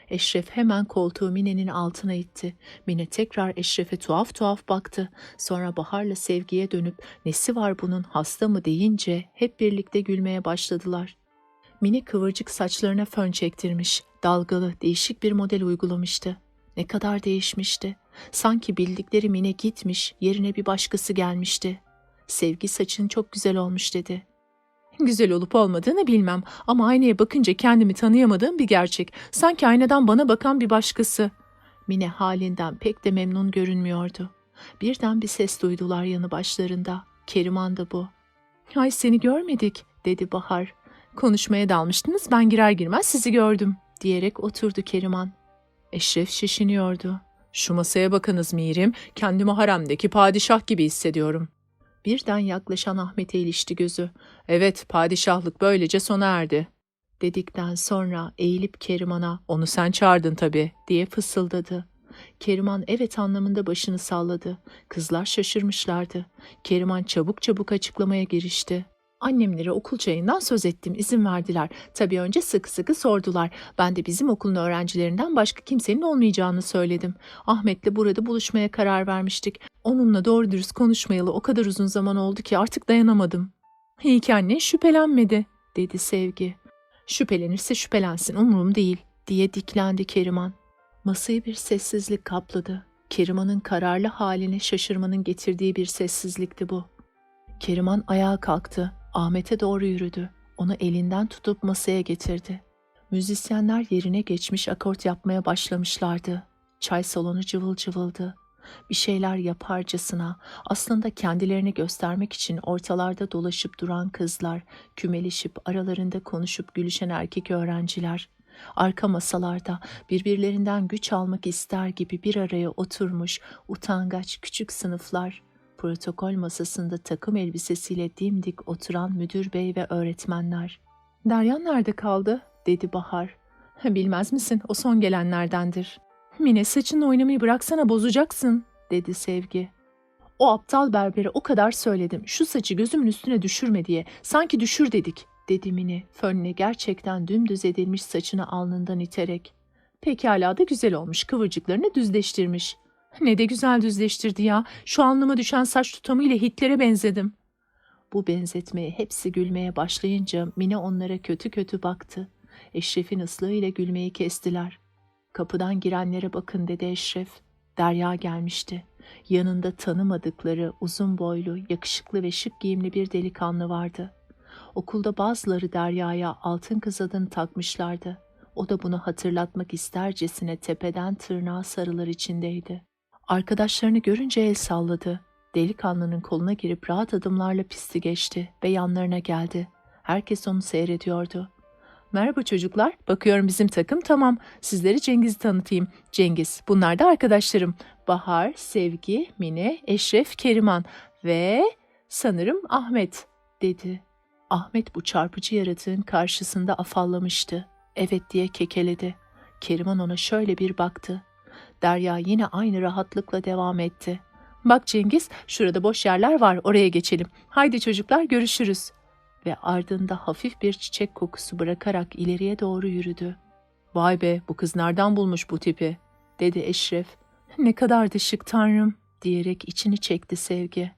Eşref hemen koltuğu Mine'nin altına itti. Mine tekrar Eşref'e tuhaf tuhaf baktı. Sonra Bahar'la Sevgi'ye dönüp "Nesi var bunun, hasta mı?" deyince hep birlikte gülmeye başladılar. Mine kıvırcık saçlarına fön çektirmiş, dalgalı, değişik bir model uygulamıştı. Ne kadar değişmişti. Sanki bildikleri Mine gitmiş, yerine bir başkası gelmişti. "Sevgi, saçın çok güzel olmuş," dedi. "Güzel olup olmadığını bilmem ama aynaya bakınca kendimi tanıyamadığım bir gerçek. Sanki aynadan bana bakan bir başkası." Mine halinden pek de memnun görünmüyordu. Birden bir ses duydular yanı başlarında. Keriman'dı bu. "Ay, seni görmedik," dedi Bahar. "Konuşmaya dalmıştınız, ben girer girmez sizi gördüm," diyerek oturdu Keriman. Eşref şişiniyordu. "Şu masaya bakınız Mirim, kendimi haremdeki padişah gibi hissediyorum." Birden yaklaşan Ahmet'e ilişti gözü. "Evet, padişahlık böylece sona erdi," dedikten sonra eğilip Keriman'a "Onu sen çağırdın tabii," diye fısıldadı. Keriman evet anlamında başını salladı. Kızlar şaşırmışlardı. Keriman çabuk çabuk açıklamaya girişti. Annemlere okul çayından söz ettim, izin verdiler. Tabii önce sıkı sıkı sordular. Ben de bizim okulun öğrencilerinden başka kimsenin olmayacağını söyledim. Ahmet'le burada buluşmaya karar vermiştik. Onunla doğru dürüst konuşmayalı o kadar uzun zaman oldu ki artık dayanamadım. İyi ki annen şüphelenmedi, dedi Sevgi. Şüphelenirse şüphelensin, umurum değil, diye diklendi Keriman. Masayı bir sessizlik kapladı. Keriman'ın kararlı haline şaşırmanın getirdiği bir sessizlikti bu. Keriman ayağa kalktı. Ahmet'e doğru yürüdü. Onu elinden tutup masaya getirdi. Müzisyenler yerine geçmiş akort yapmaya başlamışlardı. Çay salonu cıvıl cıvıldı. Bir şeyler yaparcasına, aslında kendilerini göstermek için ortalarda dolaşıp duran kızlar, kümelişip aralarında konuşup gülüşen erkek öğrenciler, arka masalarda birbirlerinden güç almak ister gibi bir araya oturmuş utangaç küçük sınıflar, protokol masasında takım elbisesiyle dimdik oturan müdür bey ve öğretmenler. "Derya nerede kaldı?" dedi Bahar. "Bilmez misin? O son gelenlerdendir." "Mine, saçınla oynamayı bıraksana, bozacaksın," dedi Sevgi. "O aptal berbere o kadar söyledim. Şu saçı gözümün üstüne düşürme diye. Sanki düşür dedik," dedi Mine, fönüne gerçekten dümdüz edilmiş saçını alnından iterek. "Pekala da güzel olmuş, kıvırcıklarını düzleştirmiş." "Ne de güzel düzleştirdi ya. Şu alnıma düşen saç tutamıyla Hitler'e benzedim." Bu benzetmeye hepsi gülmeye başlayınca Mine onlara kötü kötü baktı. Eşref'in ıslığıyla gülmeyi kestiler. "Kapıdan girenlere bakın," dedi Eşref. Derya gelmişti. Yanında tanımadıkları uzun boylu, yakışıklı ve şık giyimli bir delikanlı vardı. Okulda bazıları Derya'ya altın kız adını takmışlardı. O da bunu hatırlatmak istercesine tepeden tırnağa sarılır içindeydi. Arkadaşlarını görünce el salladı. Delikanlının koluna girip rahat adımlarla pisti geçti ve yanlarına geldi. Herkes onu seyrediyordu. "Merhaba çocuklar, bakıyorum bizim takım tamam. Sizleri Cengiz'i tanıtayım. Cengiz, bunlar da arkadaşlarım. Bahar, Sevgi, Mine, Eşref, Keriman ve sanırım Ahmet," dedi. Ahmet bu çarpıcı yaratığın karşısında afallamıştı. "Evet," diye kekeledi. Keriman ona şöyle bir baktı. Derya yine aynı rahatlıkla devam etti. "Bak Cengiz, şurada boş yerler var, oraya geçelim. Haydi çocuklar, görüşürüz." Ve ardında hafif bir çiçek kokusu bırakarak ileriye doğru yürüdü. "Vay be, bu kız nereden bulmuş bu tipi?" dedi Eşref. "Ne kadar da şık tanrım," diyerek içini çekti Sevgi.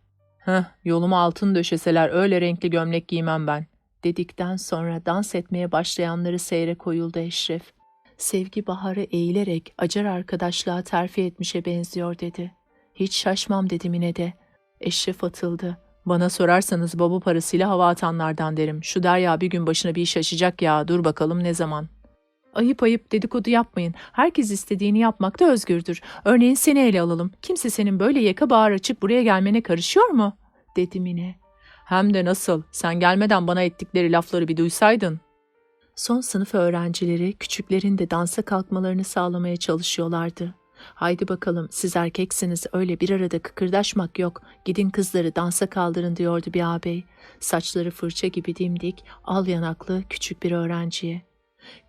Yoluma altın döşeseler öyle renkli gömlek giymem ben," dedikten sonra dans etmeye başlayanları seyre koyuldu Eşref. Sevgi Bahar'ı eğilerek acar arkadaşlığa terfi etmişe benziyor dedi. "Hiç şaşmam," dedi Mine de. Eşref atıldı. "Bana sorarsanız baba parasıyla hava atanlardan derim. Şu Derya bir gün başına bir iş açacak ya, dur bakalım ne zaman." "Ayıp ayıp, dedikodu yapmayın. Herkes istediğini yapmakta özgürdür. Örneğin seni ele alalım. Kimse senin böyle yaka bağır açıp buraya gelmene karışıyor mu?" dedi Mine. "Hem de nasıl? Sen gelmeden bana ettikleri lafları bir duysaydın." Son sınıf öğrencileri küçüklerin de dansa kalkmalarını sağlamaya çalışıyorlardı. "Haydi bakalım, siz erkeksiniz, öyle bir arada kıkırdaşmak yok. Gidin kızları dansa kaldırın," diyordu bir ağabey. Saçları fırça gibi dimdik, al yanaklı küçük bir öğrenciye.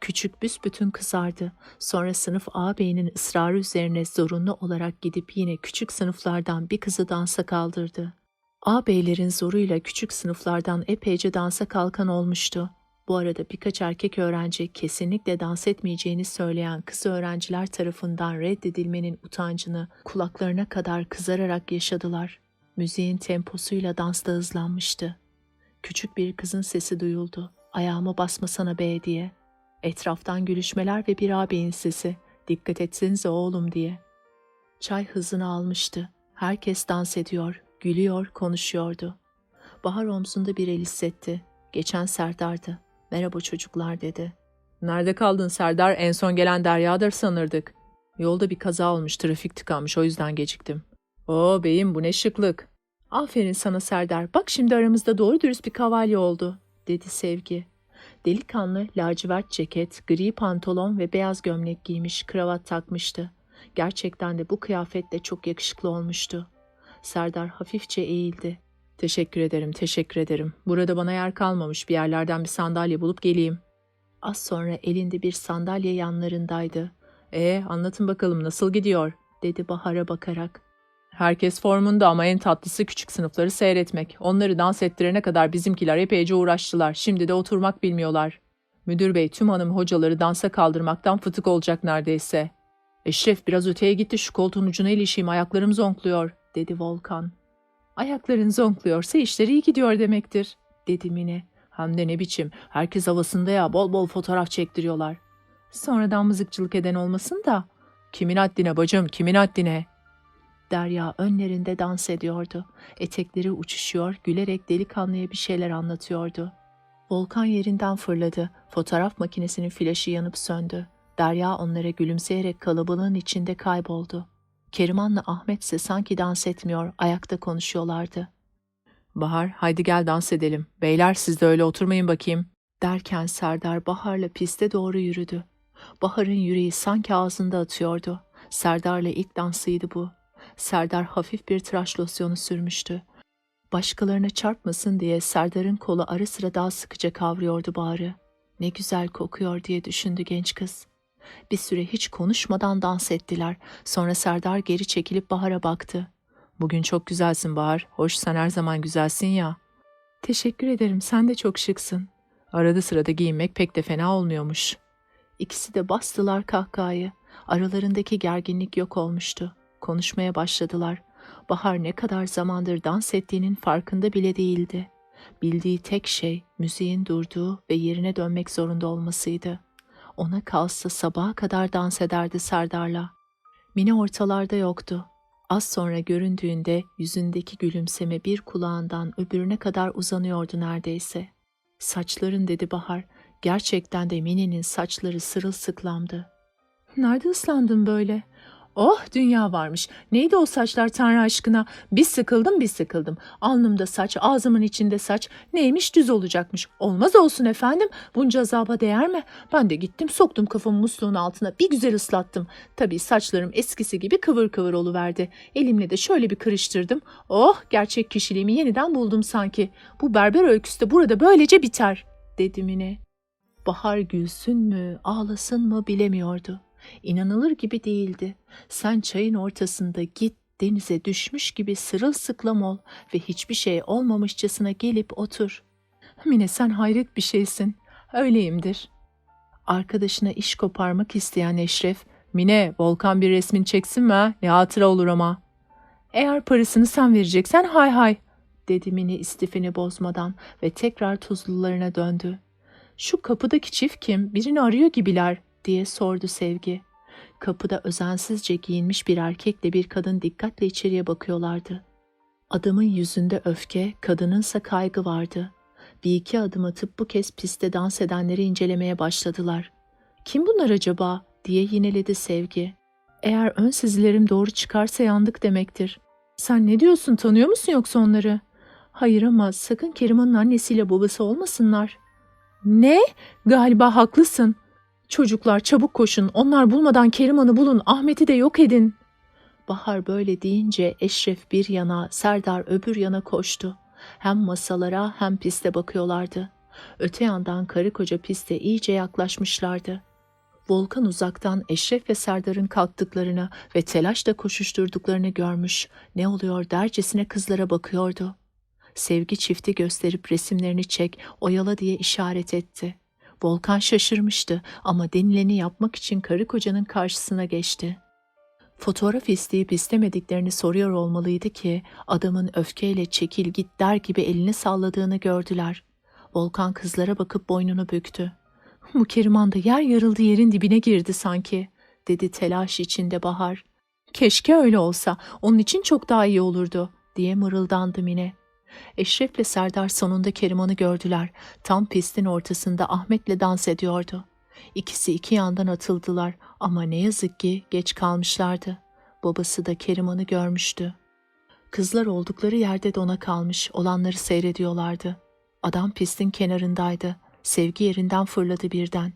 Küçük büsbütün kızardı. Sonra sınıf ağabeyinin ısrarı üzerine zorunlu olarak gidip yine küçük sınıflardan bir kızı dansa kaldırdı. Ağabeylerin zoruyla küçük sınıflardan epeyce dansa kalkan olmuştu. Bu arada birkaç erkek öğrenci kesinlikle dans etmeyeceğini söyleyen kız öğrenciler tarafından reddedilmenin utancını kulaklarına kadar kızararak yaşadılar. Müziğin temposuyla dans da hızlanmıştı. Küçük bir kızın sesi duyuldu. "Ayağıma basmasana be," diye. Etraftan gülüşmeler ve bir ağabeyin sesi. "Dikkat etsenize oğlum," diye. Çay hızını almıştı. Herkes dans ediyor, gülüyor, konuşuyordu. Bahar omzunda bir el hissetti. Geçen Serdar'dı. "Merhaba çocuklar," dedi. "Nerede kaldın Serdar? En son gelen Derya'dır sanırdık." "Yolda bir kaza olmuş, trafik tıkanmış, o yüzden geciktim." "Oo beyim, bu ne şıklık." "Aferin sana Serdar. Bak şimdi aramızda doğru dürüst bir kavalye oldu," dedi Sevgi. Delikanlı lacivert ceket, gri pantolon ve beyaz gömlek giymiş, kravat takmıştı. Gerçekten de bu kıyafetle çok yakışıklı olmuştu. Serdar hafifçe eğildi. "Teşekkür ederim, teşekkür ederim. Burada bana yer kalmamış, bir yerlerden bir sandalye bulup geleyim." Az sonra elinde bir sandalye yanlarındaydı. Anlatın bakalım nasıl gidiyor?" dedi Bahar'a bakarak. Herkes formunda ama en tatlısı küçük sınıfları seyretmek. Onları dans ettirene kadar bizimkiler epeyce uğraştılar. Şimdi de oturmak bilmiyorlar. Müdür bey tüm hanım hocaları dansa kaldırmaktan fıtık olacak neredeyse. Eşref biraz öteye gitti, şu koltuğun ucuna ilişeyim, ayaklarım zonkluyor, dedi Volkan. Ayakların zonkluyorsa işleri iyi gidiyor demektir, dedi Mine. Hem de ne biçim, herkes havasında ya, bol bol fotoğraf çektiriyorlar. Sonradan mızıkçılık eden olmasın da. Kimin haddine bacım, kimin haddine? Derya önlerinde dans ediyordu. Etekleri uçuşuyor, gülerek delikanlıya bir şeyler anlatıyordu. Volkan yerinden fırladı. Fotoğraf makinesinin flaşı yanıp söndü. Derya onlara gülümseyerek kalabalığın içinde kayboldu. Keriman'la Ahmet ise sanki dans etmiyor, ayakta konuşuyorlardı. Bahar, haydi gel dans edelim. Beyler siz de öyle oturmayın bakayım. Derken Serdar Bahar'la piste doğru yürüdü. Bahar'ın yüreği sanki ağzında atıyordu. Serdar'la ilk dansıydı bu. Serdar hafif bir tıraş losyonu sürmüştü. Başkalarına çarpmasın diye Serdar'ın kolu ara sıra daha sıkıca kavruyordu Bahar'ı. Ne güzel kokuyor diye düşündü genç kız. Bir süre hiç konuşmadan dans ettiler. Sonra Serdar geri çekilip Bahar'a baktı. Bugün çok güzelsin Bahar. Hoş, sen her zaman güzelsin ya. Teşekkür ederim, sen de çok şıksın. Arada sırada giyinmek pek de fena olmuyormuş. İkisi de bastılar kahkahayı. Aralarındaki gerginlik yok olmuştu. Konuşmaya başladılar. Bahar ne kadar zamandır dans ettiğinin farkında bile değildi. Bildiği tek şey müziğin durduğu ve yerine dönmek zorunda olmasıydı. Ona kalsa sabaha kadar dans ederdi Serdar'la. Mine ortalarda yoktu. Az sonra göründüğünde yüzündeki gülümseme bir kulağından öbürüne kadar uzanıyordu neredeyse. Saçların, dedi Bahar. Gerçekten de Mine'nin saçları sırılsıklamdı. Nerede ıslandın böyle? Oh, dünya varmış. Neydi o saçlar Tanrı aşkına? Bir sıkıldım. Alnımda saç, ağzımın içinde saç. Neymiş, düz olacakmış. Olmaz olsun efendim. Bunca azaba değer mi? Ben de gittim soktum kafamı musluğun altına. Bir güzel ıslattım. Tabii saçlarım eskisi gibi kıvır kıvır oluverdi. Elimle de şöyle bir kırıştırdım. Oh, gerçek kişiliğimi yeniden buldum sanki. Bu berber öyküsü de burada böylece biter, dedi Mine. Bahar gülsün mü, ağlasın mı bilemiyordu. İnanılır gibi değildi. Sen çayın ortasında git, denize düşmüş gibi sırılsıklam ol ve hiçbir şey olmamışçasına gelip otur. Mine, sen hayret bir şeysin. Öyleyimdir. Arkadaşına iş koparmak isteyen Eşref, Mine, Volkan bir resmin çeksin mi ha? Ne hatıra olur ama. Eğer parasını sen vereceksen hay hay, dedi Mine istifini bozmadan ve tekrar tuzlularına döndü. Şu kapıdaki çift kim? Birini arıyor gibiler, diye sordu Sevgi. Kapıda özensizce giyinmiş bir erkekle bir kadın dikkatle içeriye bakıyorlardı. Adamın yüzünde öfke, kadınınsa kaygı vardı. Bir iki adım atıp bu kez piste dans edenleri incelemeye başladılar. Kim bunlar acaba, diye yineledi Sevgi. Eğer ön sezilerim doğru çıkarsa yandık demektir. Sen ne diyorsun, tanıyor musun yoksa onları? Hayır ama sakın Keriman'ın annesiyle babası olmasınlar. Ne? Galiba haklısın. Çocuklar çabuk koşun, onlar bulmadan Keriman'ı bulun, Ahmet'i de yok edin. Bahar böyle deyince Eşref bir yana, Serdar öbür yana koştu. Hem masalara hem piste bakıyorlardı. Öte yandan karı koca piste iyice yaklaşmışlardı. Volkan uzaktan Eşref ve Serdar'ın kalktıklarını ve telaşla koşuşturduklarını görmüş, ne oluyor dercesine kızlara bakıyordu. Sevgi çifti gösterip resimlerini çek, oyala diye işaret etti. Volkan şaşırmıştı ama denileni yapmak için karı kocanın karşısına geçti. Fotoğraf isteyip istemediklerini soruyor olmalıydı ki adamın öfkeyle çekil git der gibi elini salladığını gördüler. Volkan kızlara bakıp boynunu büktü. Bu Keriman da yer yarıldı yerin dibine girdi sanki, dedi telaş içinde Bahar. Keşke öyle olsa, onun için çok daha iyi olurdu, diye mırıldandı Mine. Eşref'le Serdar sonunda Keriman'ı gördüler. Tam pistin ortasında Ahmet'le dans ediyordu. İkisi iki yandan atıldılar ama ne yazık ki geç kalmışlardı. Babası da Keriman'ı görmüştü. Kızlar oldukları yerde dona kalmış, olanları seyrediyorlardı. Adam pistin kenarındaydı. Sevgi yerinden fırladı birden.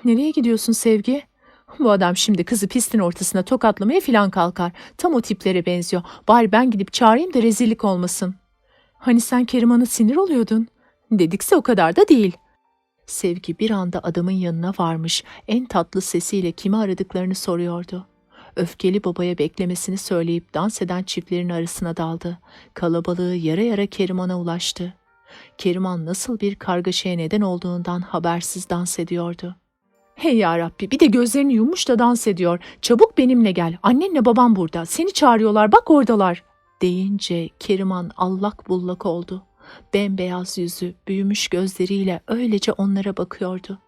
Nereye gidiyorsun Sevgi? Bu adam şimdi kızı pistin ortasına tokatlamaya filan kalkar. Tam o tiplere benziyor. Bari ben gidip çağırayım da rezillik olmasın. Hani sen Keriman'a sinir oluyordun? Dedikse o kadar da değil. Sevgi bir anda adamın yanına varmış, en tatlı sesiyle kimi aradıklarını soruyordu. Öfkeli babaya beklemesini söyleyip dans eden çiftlerin arasına daldı. Kalabalığı yara yara Keriman'a ulaştı. Keriman nasıl bir kargaşaya neden olduğundan habersiz dans ediyordu. "Hey yarabbi, bir de gözlerini yummuş da dans ediyor. Çabuk benimle gel. Annenle babam burada. Seni çağırıyorlar, bak oradalar." deyince Keriman allak bullak oldu. Bembeyaz yüzü, büyümüş gözleriyle öylece onlara bakıyordu.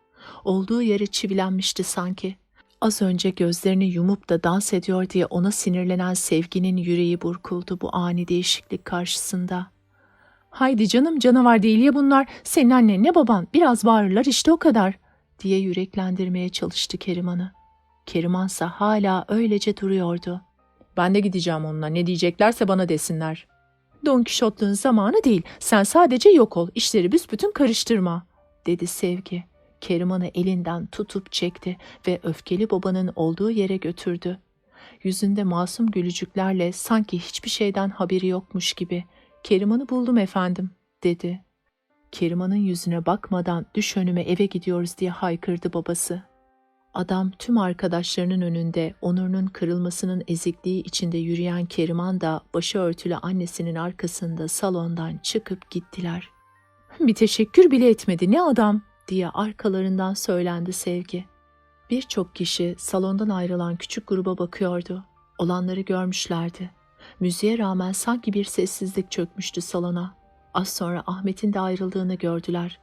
Olduğu yere çivilenmişti sanki. Az önce gözlerini yumup da dans ediyor diye ona sinirlenen Sevgi'nin yüreği burkuldu bu ani değişiklik karşısında. "Haydi canım, canavar değil ya bunlar. Senin annenle baban. Biraz bağırırlar işte, o kadar." diye yüreklendirmeye çalıştı Keriman'ı. Kerimansa hala öylece duruyordu. "Ben de gideceğim onunla. Ne diyeceklerse bana desinler." "Don Kişotluğun zamanı değil. Sen sadece yok ol. İşleri büsbütün karıştırma," dedi Sevgi. Keriman'ı elinden tutup çekti ve öfkeli babanın olduğu yere götürdü. Yüzünde masum gülücüklerle sanki hiçbir şeyden haberi yokmuş gibi "Keriman'ı buldum efendim," dedi. Keriman'ın yüzüne bakmadan "Düş önüme, eve gidiyoruz," diye haykırdı babası. Adam tüm arkadaşlarının önünde onurunun kırılmasının ezikliği içinde yürüyen Keriman da başı örtülü annesinin arkasında salondan çıkıp gittiler. "Bir teşekkür bile etmedi, ne adam," diye arkalarından söylendi Sevgi. Birçok kişi salondan ayrılan küçük gruba bakıyordu. Olanları görmüşlerdi. Müziğe rağmen sanki bir sessizlik çökmüştü salona. Az sonra Ahmet'in de ayrıldığını gördüler.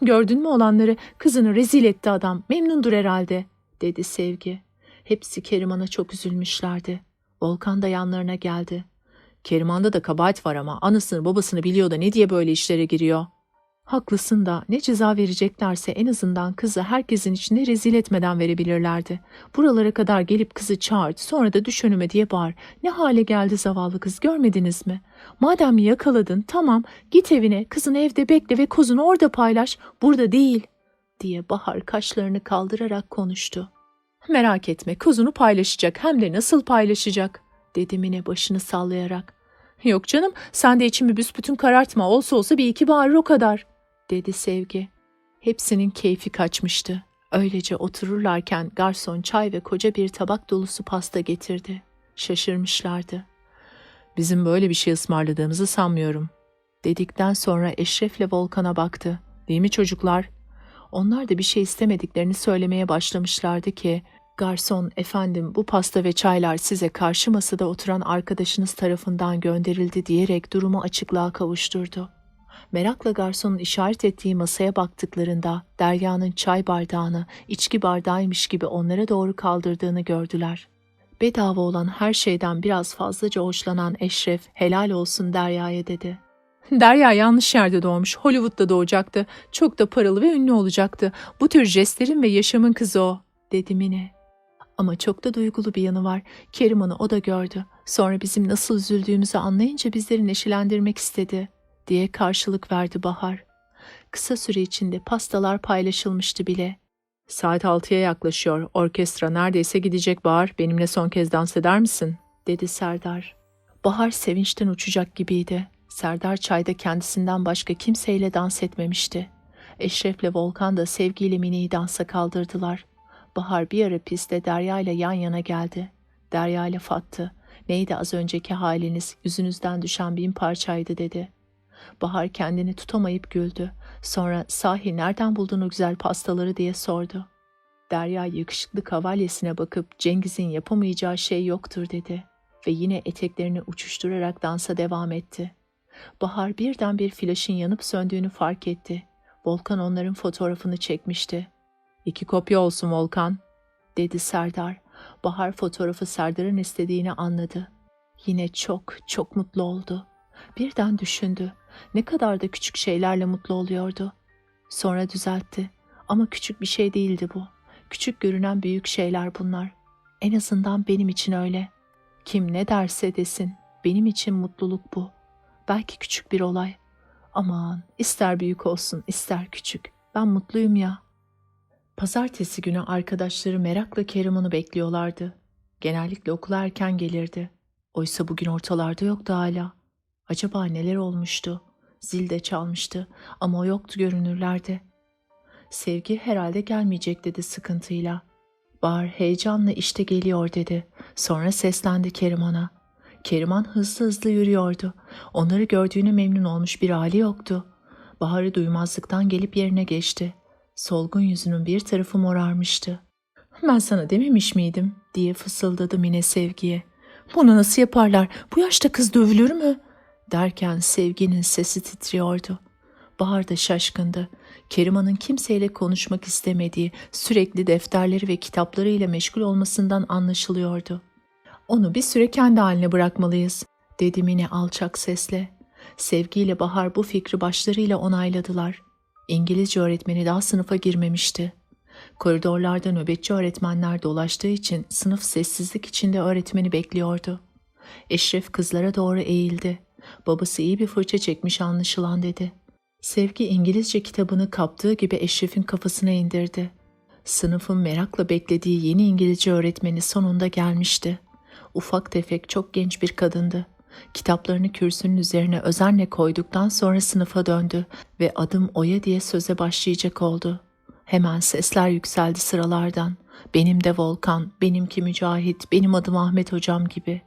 "Gördün mü olanları? Kızını rezil etti adam. Memnundur herhalde," dedi Sevgi. Hepsi Keriman'a çok üzülmüşlerdi. Volkan da yanlarına geldi. "Keriman'da da kabahat var ama anasını babasını biliyor da ne diye böyle işlere giriyor?" "Haklısın da ne ceza vereceklerse en azından kızı herkesin içinde rezil etmeden verebilirlerdi. Buralara kadar gelip kızı çağırdı, sonra da düş önüme diye bağır. Ne hale geldi zavallı kız, görmediniz mi? Madem yakaladın, tamam, git evine, kızını evde bekle ve kozunu orada paylaş, burada değil," diye Bahar kaşlarını kaldırarak konuştu. "Merak etme, kozunu paylaşacak, hem de nasıl paylaşacak," dedi Mine başını sallayarak. "Yok canım, sen de içimi büsbütün karartma, olsa olsa bir iki bağırır o kadar," dedi Sevgi. Hepsinin keyfi kaçmıştı. Öylece otururlarken garson çay ve koca bir tabak dolusu pasta getirdi. Şaşırmışlardı. "Bizim böyle bir şey ısmarladığımızı sanmıyorum," dedikten sonra Eşref'le Volkan'a baktı. "Değil mi çocuklar?" Onlar da bir şey istemediklerini söylemeye başlamışlardı ki garson, "Efendim, bu pasta ve çaylar size karşı masada oturan arkadaşınız tarafından gönderildi," diyerek durumu açıklığa kavuşturdu. Merakla garsonun işaret ettiği masaya baktıklarında Derya'nın çay bardağını içki bardağıymış gibi onlara doğru kaldırdığını gördüler. Bedava olan her şeyden biraz fazlaca hoşlanan Eşref "Helal olsun Derya'ya," dedi. "Derya yanlış yerde doğmuş. Hollywood'da doğacaktı. Çok da paralı ve ünlü olacaktı. Bu tür jestlerin ve yaşamın kızı o," dedi Mine. "Ama çok da duygulu bir yanı var. Keriman'ı o da gördü. Sonra bizim nasıl üzüldüğümüzü anlayınca bizleri neşelendirmek istedi," diye karşılık verdi Bahar. Kısa süre içinde pastalar paylaşılmıştı bile. "Saat 6'ya yaklaşıyor. Orkestra neredeyse gidecek Bahar. Benimle son kez dans eder misin?" dedi Serdar. Bahar sevinçten uçacak gibiydi. Serdar çayda kendisinden başka kimseyle dans etmemişti. Eşref'le Volkan da Sevgi'yle Mine'yi dansa kaldırdılar. Bahar bir ara pistte Derya ile yan yana geldi. Derya laf attı. "Neydi az önceki haliniz? Yüzünüzden düşen 1000 parçaydı," dedi. Bahar kendini tutamayıp güldü. Sonra "Sahi nereden buldun o güzel pastaları?" diye sordu. Derya yakışıklı kavalyesine bakıp "Cengiz'in yapamayacağı şey yoktur," dedi. Ve yine eteklerini uçuşturarak dansa devam etti. Bahar birden bir flaşın yanıp söndüğünü fark etti. Volkan onların fotoğrafını çekmişti. "2 kopya olsun Volkan," dedi Serdar. Bahar fotoğrafı Serdar'ın istediğini anladı. Yine çok çok mutlu oldu. Birden düşündü. Ne kadar da küçük şeylerle mutlu oluyordu. Sonra düzeltti. Ama küçük bir şey değildi bu. Küçük görünen büyük şeyler bunlar. En azından benim için öyle. Kim ne derse desin, benim için mutluluk bu. Belki küçük bir olay. Aman, ister büyük olsun, ister küçük. Ben mutluyum ya. Pazartesi günü arkadaşları merakla Keriman'ı bekliyorlardı. Genellikle okula erken gelirdi. Oysa bugün ortalarda yoktu hala. Acaba neler olmuştu? Zil de çalmıştı ama o yoktu görünürlerde. Sevgi herhalde gelmeyecek dedi sıkıntıyla. Bahar heyecanla işte geliyor dedi. Sonra seslendi Keriman'a. Keriman hızlı hızlı yürüyordu. Onları gördüğüne memnun olmuş bir hali yoktu. Bahar'ı duymazlıktan gelip yerine geçti. Solgun yüzünün bir tarafı morarmıştı. "Ben sana dememiş miydim?" diye fısıldadı Mine Sevgi'ye. "Bunu nasıl yaparlar? Bu yaşta kız dövülür mü?" derken Sevgi'nin sesi titriyordu. Bahar da şaşkındı. Keriman'ın kimseyle konuşmak istemediği, sürekli defterleri ve kitaplarıyla meşgul olmasından anlaşılıyordu. "Onu bir süre kendi haline bırakmalıyız," dedi Mine alçak sesle. Sevgi ile Bahar bu fikri başlarıyla onayladılar. İngilizce öğretmeni daha sınıfa girmemişti. Koridorlarda nöbetçi öğretmenler dolaştığı için sınıf sessizlik içinde öğretmeni bekliyordu. Eşref kızlara doğru eğildi. "Babası iyi bir fırça çekmiş anlaşılan," dedi. Sevgi İngilizce kitabını kaptığı gibi Eşref'in kafasına indirdi. Sınıfın merakla beklediği yeni İngilizce öğretmeni sonunda gelmişti. Ufak tefek çok genç bir kadındı. Kitaplarını kürsünün üzerine özenle koyduktan sonra sınıfa döndü ve "Adım Oya" diye söze başlayacak oldu. Hemen sesler yükseldi sıralardan. "Benim de Volkan, benimki Mücahit, benim adım Ahmet hocam" gibi.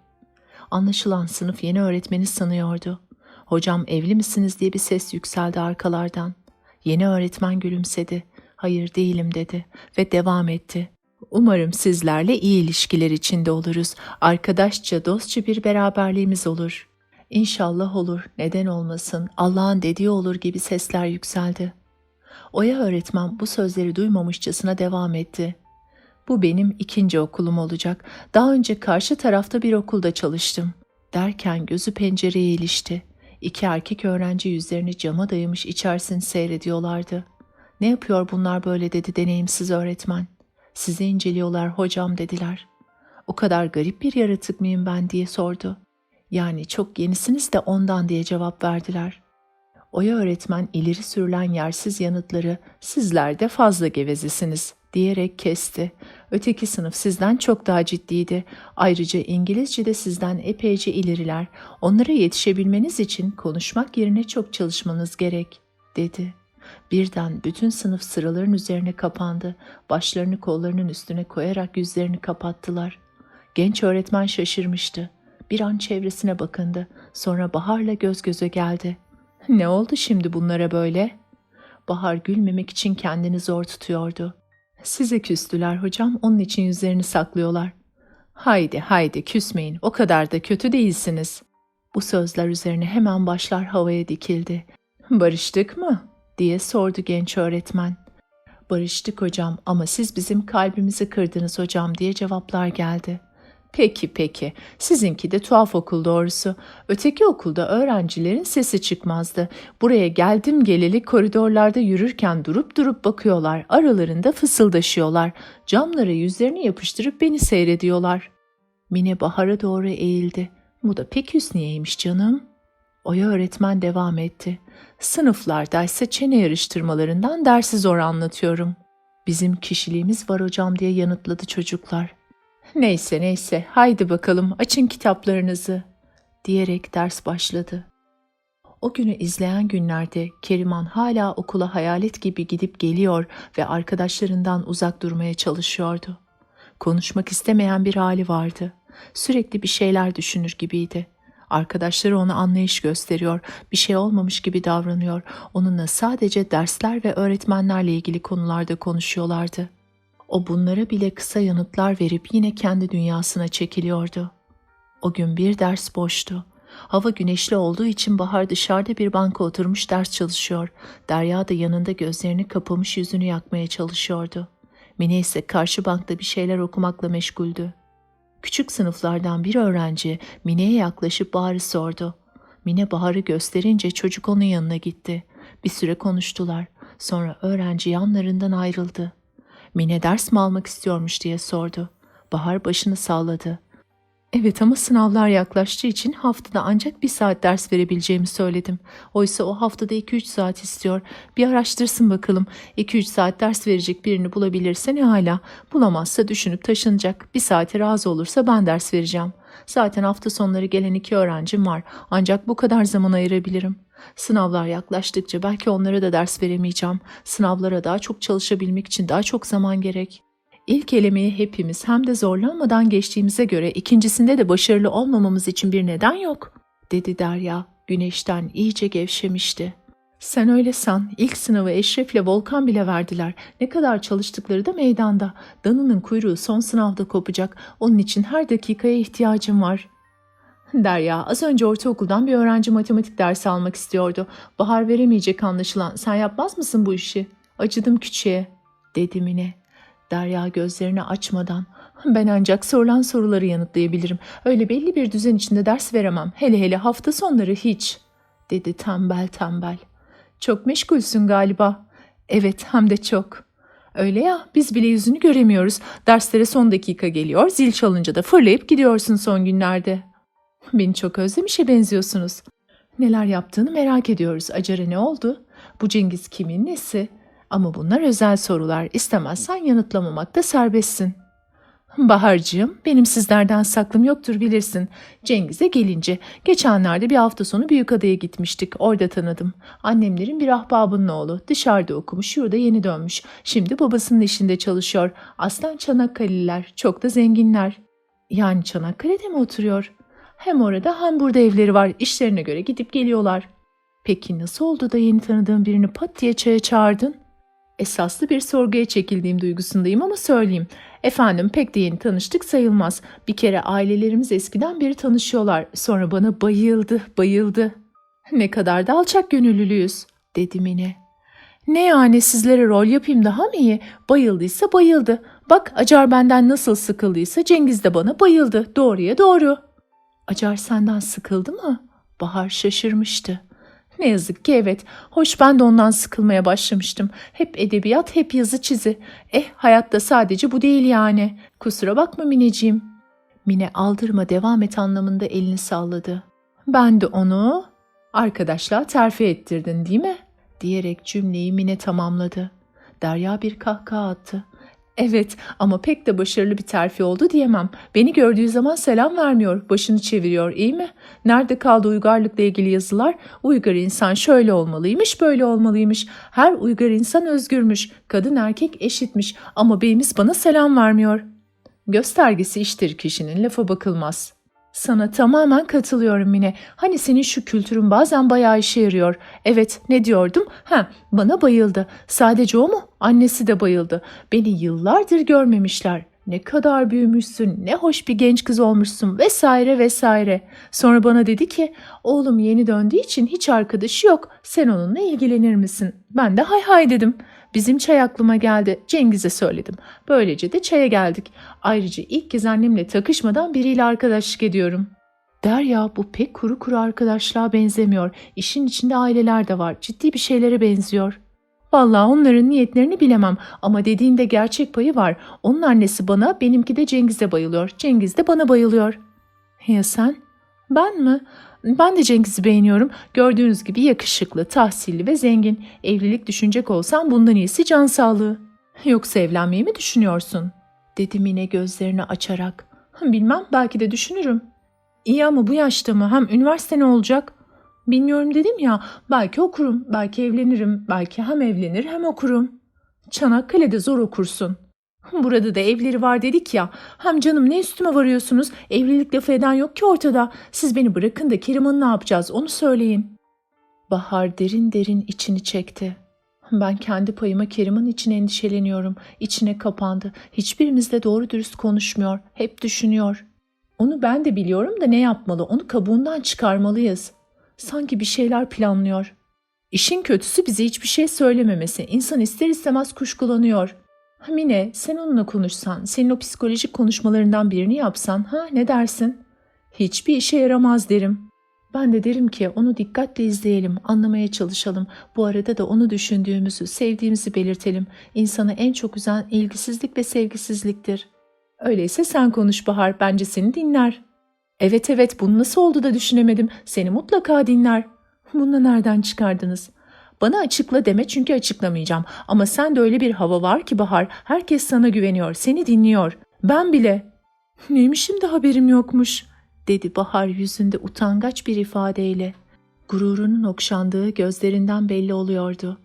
Anlaşılan sınıf yeni öğretmeni sanıyordu. "Hocam evli misiniz?" diye bir ses yükseldi arkalardan. Yeni öğretmen gülümsedi. "Hayır değilim," dedi ve devam etti. "Umarım sizlerle iyi ilişkiler içinde oluruz. Arkadaşça, dostça bir beraberliğimiz olur." "İnşallah olur, neden olmasın, Allah'ın dediği olur" gibi sesler yükseldi. Oya öğretmen bu sözleri duymamışçasına devam etti. "Bu benim ikinci okulum olacak. Daha önce karşı tarafta bir okulda çalıştım." Derken gözü pencereye ilişti. İki erkek öğrenci yüzlerini cama dayamış içerisini seyrediyorlardı. "Ne yapıyor bunlar böyle?" dedi deneyimsiz öğretmen. "Sizi inceliyorlar hocam," dediler. "O kadar garip bir yaratık mıyım ben?" diye sordu. "Yani çok yenisiniz de ondan," diye cevap verdiler. Oya öğretmen ileri sürülen yersiz yanıtları "Sizler de fazla gevezesiniz," diyerek kesti. "Öteki sınıf sizden çok daha ciddiydi. Ayrıca İngilizce'de sizden epeyce ileriler. Onlara yetişebilmeniz için konuşmak yerine çok çalışmanız gerek," dedi. Birden bütün sınıf sıraların üzerine kapandı. Başlarını kollarının üstüne koyarak yüzlerini kapattılar. Genç öğretmen şaşırmıştı. Bir an çevresine bakındı. Sonra Bahar'la göz göze geldi. "Ne oldu şimdi bunlara böyle?" Bahar gülmemek için kendini zor tutuyordu. "Size küstüler hocam, onun için yüzlerini saklıyorlar." "Haydi haydi küsmeyin, o kadar da kötü değilsiniz." Bu sözler üzerine hemen başlar havaya dikildi. "Barıştık mı?" diye sordu genç öğretmen. "Barıştık hocam ama siz bizim kalbimizi kırdınız hocam," diye cevaplar geldi. "Peki peki, sizinki de tuhaf okul doğrusu. Öteki okulda öğrencilerin sesi çıkmazdı. Buraya geldim geleli koridorlarda yürürken durup durup bakıyorlar, aralarında fısıldaşıyorlar. Camlara yüzlerini yapıştırıp beni seyrediyorlar." Mine Bahar'a doğru eğildi. "Bu da pek hüsniyeymiş canım." Oya öğretmen devam etti. "Sınıflardaysa çene yarıştırmalarından dersi zor anlatıyorum." "Bizim kişiliğimiz var hocam," diye yanıtladı çocuklar. "Neyse neyse, haydi bakalım açın kitaplarınızı," diyerek ders başladı. O günü izleyen günlerde Keriman hala okula hayalet gibi gidip geliyor ve arkadaşlarından uzak durmaya çalışıyordu. Konuşmak istemeyen bir hali vardı. Sürekli bir şeyler düşünür gibiydi. Arkadaşları ona anlayış gösteriyor, bir şey olmamış gibi davranıyor. Onunla sadece dersler ve öğretmenlerle ilgili konularda konuşuyorlardı. O bunlara bile kısa yanıtlar verip yine kendi dünyasına çekiliyordu. O gün bir ders boştu. Hava güneşli olduğu için Bahar dışarıda bir banka oturmuş ders çalışıyor. Derya da yanında gözlerini kapamış yüzünü yakmaya çalışıyordu. Mine ise karşı bankta bir şeyler okumakla meşguldü. Küçük sınıflardan bir öğrenci Mine'ye yaklaşıp Bahar'ı sordu. Mine Bahar'ı gösterince çocuk onun yanına gitti. Bir süre konuştular. Sonra öğrenci yanlarından ayrıldı. Mine ders mi almak istiyormuş diye sordu. Bahar başını salladı. "Evet ama sınavlar yaklaştığı için haftada ancak 1 saat ders verebileceğimi söyledim. Oysa o haftada 2-3 saat istiyor. Bir araştırsın bakalım. 2-3 saat ders verecek birini bulabilirse ne hala. Bulamazsa düşünüp taşınacak. 1 saate razı olursa ben ders vereceğim. Zaten hafta sonları gelen 2 öğrencim var. Ancak bu kadar zaman ayırabilirim. Sınavlar yaklaştıkça belki onlara da ders veremeyeceğim. Sınavlara daha çok çalışabilmek için daha çok zaman gerek." İlk elemeyi hepimiz hem de zorlanmadan geçtiğimize göre ikincisinde de başarılı olmamamız için bir neden yok, dedi Derya. Güneşten iyice gevşemişti. Sen öyle san. İlk sınavı Eşref'le Volkan bile verdiler. Ne kadar çalıştıkları da meydanda. Danının kuyruğu son sınavda kopacak. Onun için her dakikaya ihtiyacım var. Derya, az önce ortaokuldan bir öğrenci matematik dersi almak istiyordu. Bahar veremeyecek anlaşılan. Sen yapmaz mısın bu işi? Acıdım küçüğe, dedi Mine. Derya gözlerini açmadan, ben ancak sorulan soruları yanıtlayabilirim. Öyle belli bir düzen içinde ders veremem. Hele hele hafta sonları hiç, dedi tembel tembel. Çok meşgulsün galiba. Evet, hem de çok. Öyle ya, biz bile yüzünü göremiyoruz. Derslere son dakika geliyor, zil çalınca da fırlayıp gidiyorsun son günlerde. Beni çok özlemişe benziyorsunuz. Neler yaptığını merak ediyoruz. Acaba ne oldu? Bu Cengiz kimin nesi? Ama bunlar özel sorular. İstemezsen yanıtlamamakta serbestsin. Bahar'cığım, benim sizlerden saklım yoktur bilirsin. Cengiz'e gelince, geçenlerde bir hafta sonu Büyükada'ya gitmiştik. Orada tanıdım. Annemlerin bir ahbabının oğlu. Dışarıda okumuş, yurda yeni dönmüş. Şimdi babasının işinde çalışıyor. Aslen Çanakkale'liler, çok da zenginler. Yani Çanakkale'de mi oturuyor? Hem orada hem burada evleri var. İşlerine göre gidip geliyorlar. Peki nasıl oldu da yeni tanıdığın birini pat diye çaya çağırdın? Esaslı bir sorguya çekildiğim duygusundayım ama söyleyeyim. Efendim, pek de yeni tanıştık sayılmaz. Bir kere ailelerimiz eskiden beri tanışıyorlar. Sonra bana bayıldı. Ne kadar da alçak gönüllülüyüz, dedi Mine. Ne yani, sizlere rol yapayım daha mı iyi? Bayıldıysa bayıldı. Bak, Acar benden nasıl sıkıldıysa Cengiz de bana bayıldı. Doğruya doğru. Acar senden sıkıldı mı? Bahar şaşırmıştı. Ne yazık ki evet. Hoş, ben de ondan sıkılmaya başlamıştım. Hep edebiyat, hep yazı çizi. Hayatta sadece bu değil yani. Kusura bakma Mineciğim. Mine aldırma, devam et anlamında elini salladı. Ben de onu arkadaşlığa terfi ettirdin değil mi? Diyerek cümleyi Mine tamamladı. Derya bir kahkaha attı. Evet, ama pek de başarılı bir terfi oldu diyemem. Beni gördüğü zaman selam vermiyor, başını çeviriyor, iyi mi? Nerede kaldı uygarlıkla ilgili yazılar? Uygar insan şöyle olmalıymış, böyle olmalıymış. Her uygar insan özgürmüş, kadın erkek eşitmiş ama beyimiz bana selam vermiyor. Göstergesi iştir kişinin, lafa bakılmaz. Sana tamamen katılıyorum Mine. Hani senin şu kültürün bazen bayağı işe yarıyor. Evet, ne diyordum? Bana bayıldı. Sadece o mu? Annesi de bayıldı. Beni yıllardır görmemişler. Ne kadar büyümüşsün, ne hoş bir genç kız olmuşsun vesaire vesaire. Sonra bana dedi ki, oğlum yeni döndüğü için hiç arkadaşı yok. Sen onunla ilgilenir misin? Ben de hay hay dedim. Bizim çay aklıma geldi. Cengiz'e söyledim. Böylece de çaya geldik. Ayrıca ilk kez annemle takışmadan biriyle arkadaşlık ediyorum. Derya, bu pek kuru kuru arkadaşlığa benzemiyor. İşin içinde aileler de var. Ciddi bir şeylere benziyor. Vallahi onların niyetlerini bilemem ama dediğinde gerçek payı var. Onun annesi bana, benimki de Cengiz'e bayılıyor. Cengiz de bana bayılıyor. Ya sen? Ben mi? Ben de Cengiz'i beğeniyorum. Gördüğünüz gibi yakışıklı, tahsilli ve zengin. Evlilik düşünecek olsam bundan iyisi can sağlığı. Yoksa evlenmeyi mi düşünüyorsun? Dedi Mine gözlerini açarak. Bilmem, belki de düşünürüm. İyi ama bu yaşta mı? Hem üniversite ne olacak? Bilmiyorum dedim ya, belki okurum, belki evlenirim, belki hem evlenir hem okurum. Çanakkale'de zor okursun. Burada da evleri var dedik ya. Hem canım, ne üstüme varıyorsunuz? Evlilik lafı eden yok ki ortada. Siz beni bırakın da Keriman'ı ne yapacağız onu söyleyin. Bahar derin derin içini çekti. Ben kendi payıma Keriman için endişeleniyorum. İçine kapandı. Hiçbirimizle doğru dürüst konuşmuyor. Hep düşünüyor. Onu ben de biliyorum da ne yapmalı? Onu kabuğundan çıkarmalıyız. Sanki bir şeyler planlıyor. İşin kötüsü bize hiçbir şey söylememesi. İnsan ister istemez kuşkulanıyor. Mine, sen onunla konuşsan, senin o psikolojik konuşmalarından birini yapsan, ne dersin? Hiçbir işe yaramaz derim. Ben de derim ki onu dikkatle izleyelim, anlamaya çalışalım. Bu arada da onu düşündüğümüzü, sevdiğimizi belirtelim. İnsanı en çok üzen ilgisizlik ve sevgisizliktir. Öyleyse sen konuş Bahar, bence seni dinler. Evet, bunu nasıl oldu da düşünemedim. Seni mutlaka dinler. Bunu nereden çıkardınız? Bana açıkla deme, çünkü açıklamayacağım. Ama sende öyle bir hava var ki Bahar, herkes sana güveniyor, seni dinliyor. Ben bile. Neymişim de haberim yokmuş, dedi Bahar yüzünde utangaç bir ifadeyle. Gururunun okşandığı gözlerinden belli oluyordu.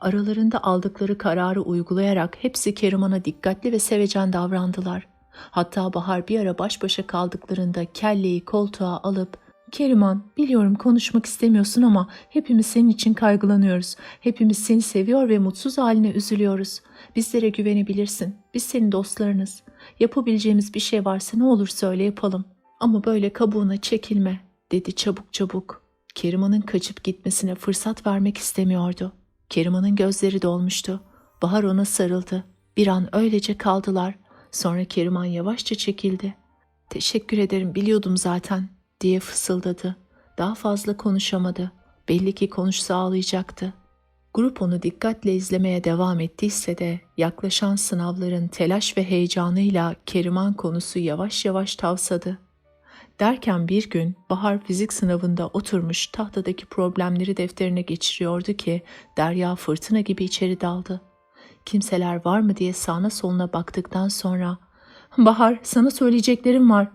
Aralarında aldıkları kararı uygulayarak hepsi Keriman'a dikkatli ve sevecen davrandılar. Hatta Bahar bir ara baş başa kaldıklarında kelleyi koltuğa alıp "Keriman, biliyorum konuşmak istemiyorsun ama hepimiz senin için kaygılanıyoruz. Hepimiz seni seviyor ve mutsuz haline üzülüyoruz. Bizlere güvenebilirsin. Biz senin dostlarınız. Yapabileceğimiz bir şey varsa ne olur söyle yapalım. Ama böyle kabuğuna çekilme," dedi çabuk çabuk. Keriman'ın kaçıp gitmesine fırsat vermek istemiyordu. Keriman'ın gözleri dolmuştu. Bahar ona sarıldı. Bir an öylece kaldılar. Sonra Keriman yavaşça çekildi. "Teşekkür ederim, biliyordum zaten," diye fısıldadı. Daha fazla konuşamadı. Belli ki konuşsa ağlayacaktı. Grup onu dikkatle izlemeye devam ettiyse de yaklaşan sınavların telaş ve heyecanıyla Keriman konusu yavaş yavaş tavsadı. Derken bir gün Bahar fizik sınavında oturmuş tahtadaki problemleri defterine geçiriyordu ki Derya fırtına gibi içeri daldı. Kimseler var mı diye sağına soluna baktıktan sonra "Bahar, sana söyleyeceklerim var.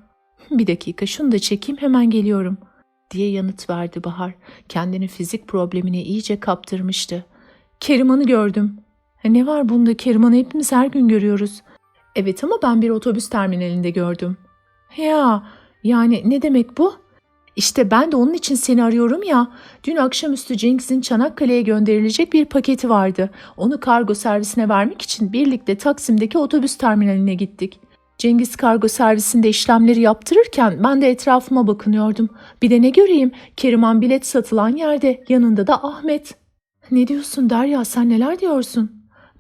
Bir dakika şunu da çekeyim, hemen geliyorum," diye yanıt verdi Bahar. Kendini fizik problemine iyice kaptırmıştı. "Keriman'ı gördüm." "Ne var bunda? Keriman'ı hepimiz her gün görüyoruz." "Evet ama ben bir otobüs terminalinde gördüm." "Ya, yani ne demek bu?" "İşte ben de onun için seni arıyorum ya. Dün akşamüstü Cengiz'in Çanakkale'ye gönderilecek bir paketi vardı. Onu kargo servisine vermek için birlikte Taksim'deki otobüs terminaline gittik. Cengiz kargo servisinde işlemleri yaptırırken ben de etrafıma bakınıyordum. Bir de ne göreyim? Keriman bilet satılan yerde, yanında da Ahmet." "Ne diyorsun Derya, sen neler diyorsun?"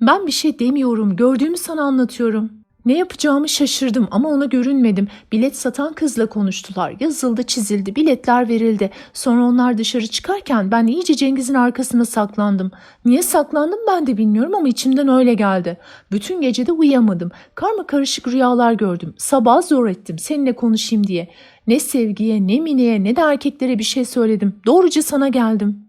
"Ben bir şey demiyorum, gördüğümü sana anlatıyorum." Ne yapacağımı şaşırdım ama ona görünmedim. Bilet satan kızla konuştular. Yazıldı, çizildi, biletler verildi. Sonra onlar dışarı çıkarken ben iyice Cengiz'in arkasına saklandım. Niye saklandım ben de bilmiyorum ama içimden öyle geldi. Bütün gece de uyuyamadım. Karmakarışık rüyalar gördüm. Sabah zor ettim seninle konuşayım diye. Ne Sevgi'ye, ne Mine'ye, ne de erkeklere bir şey söyledim. Doğruca sana geldim."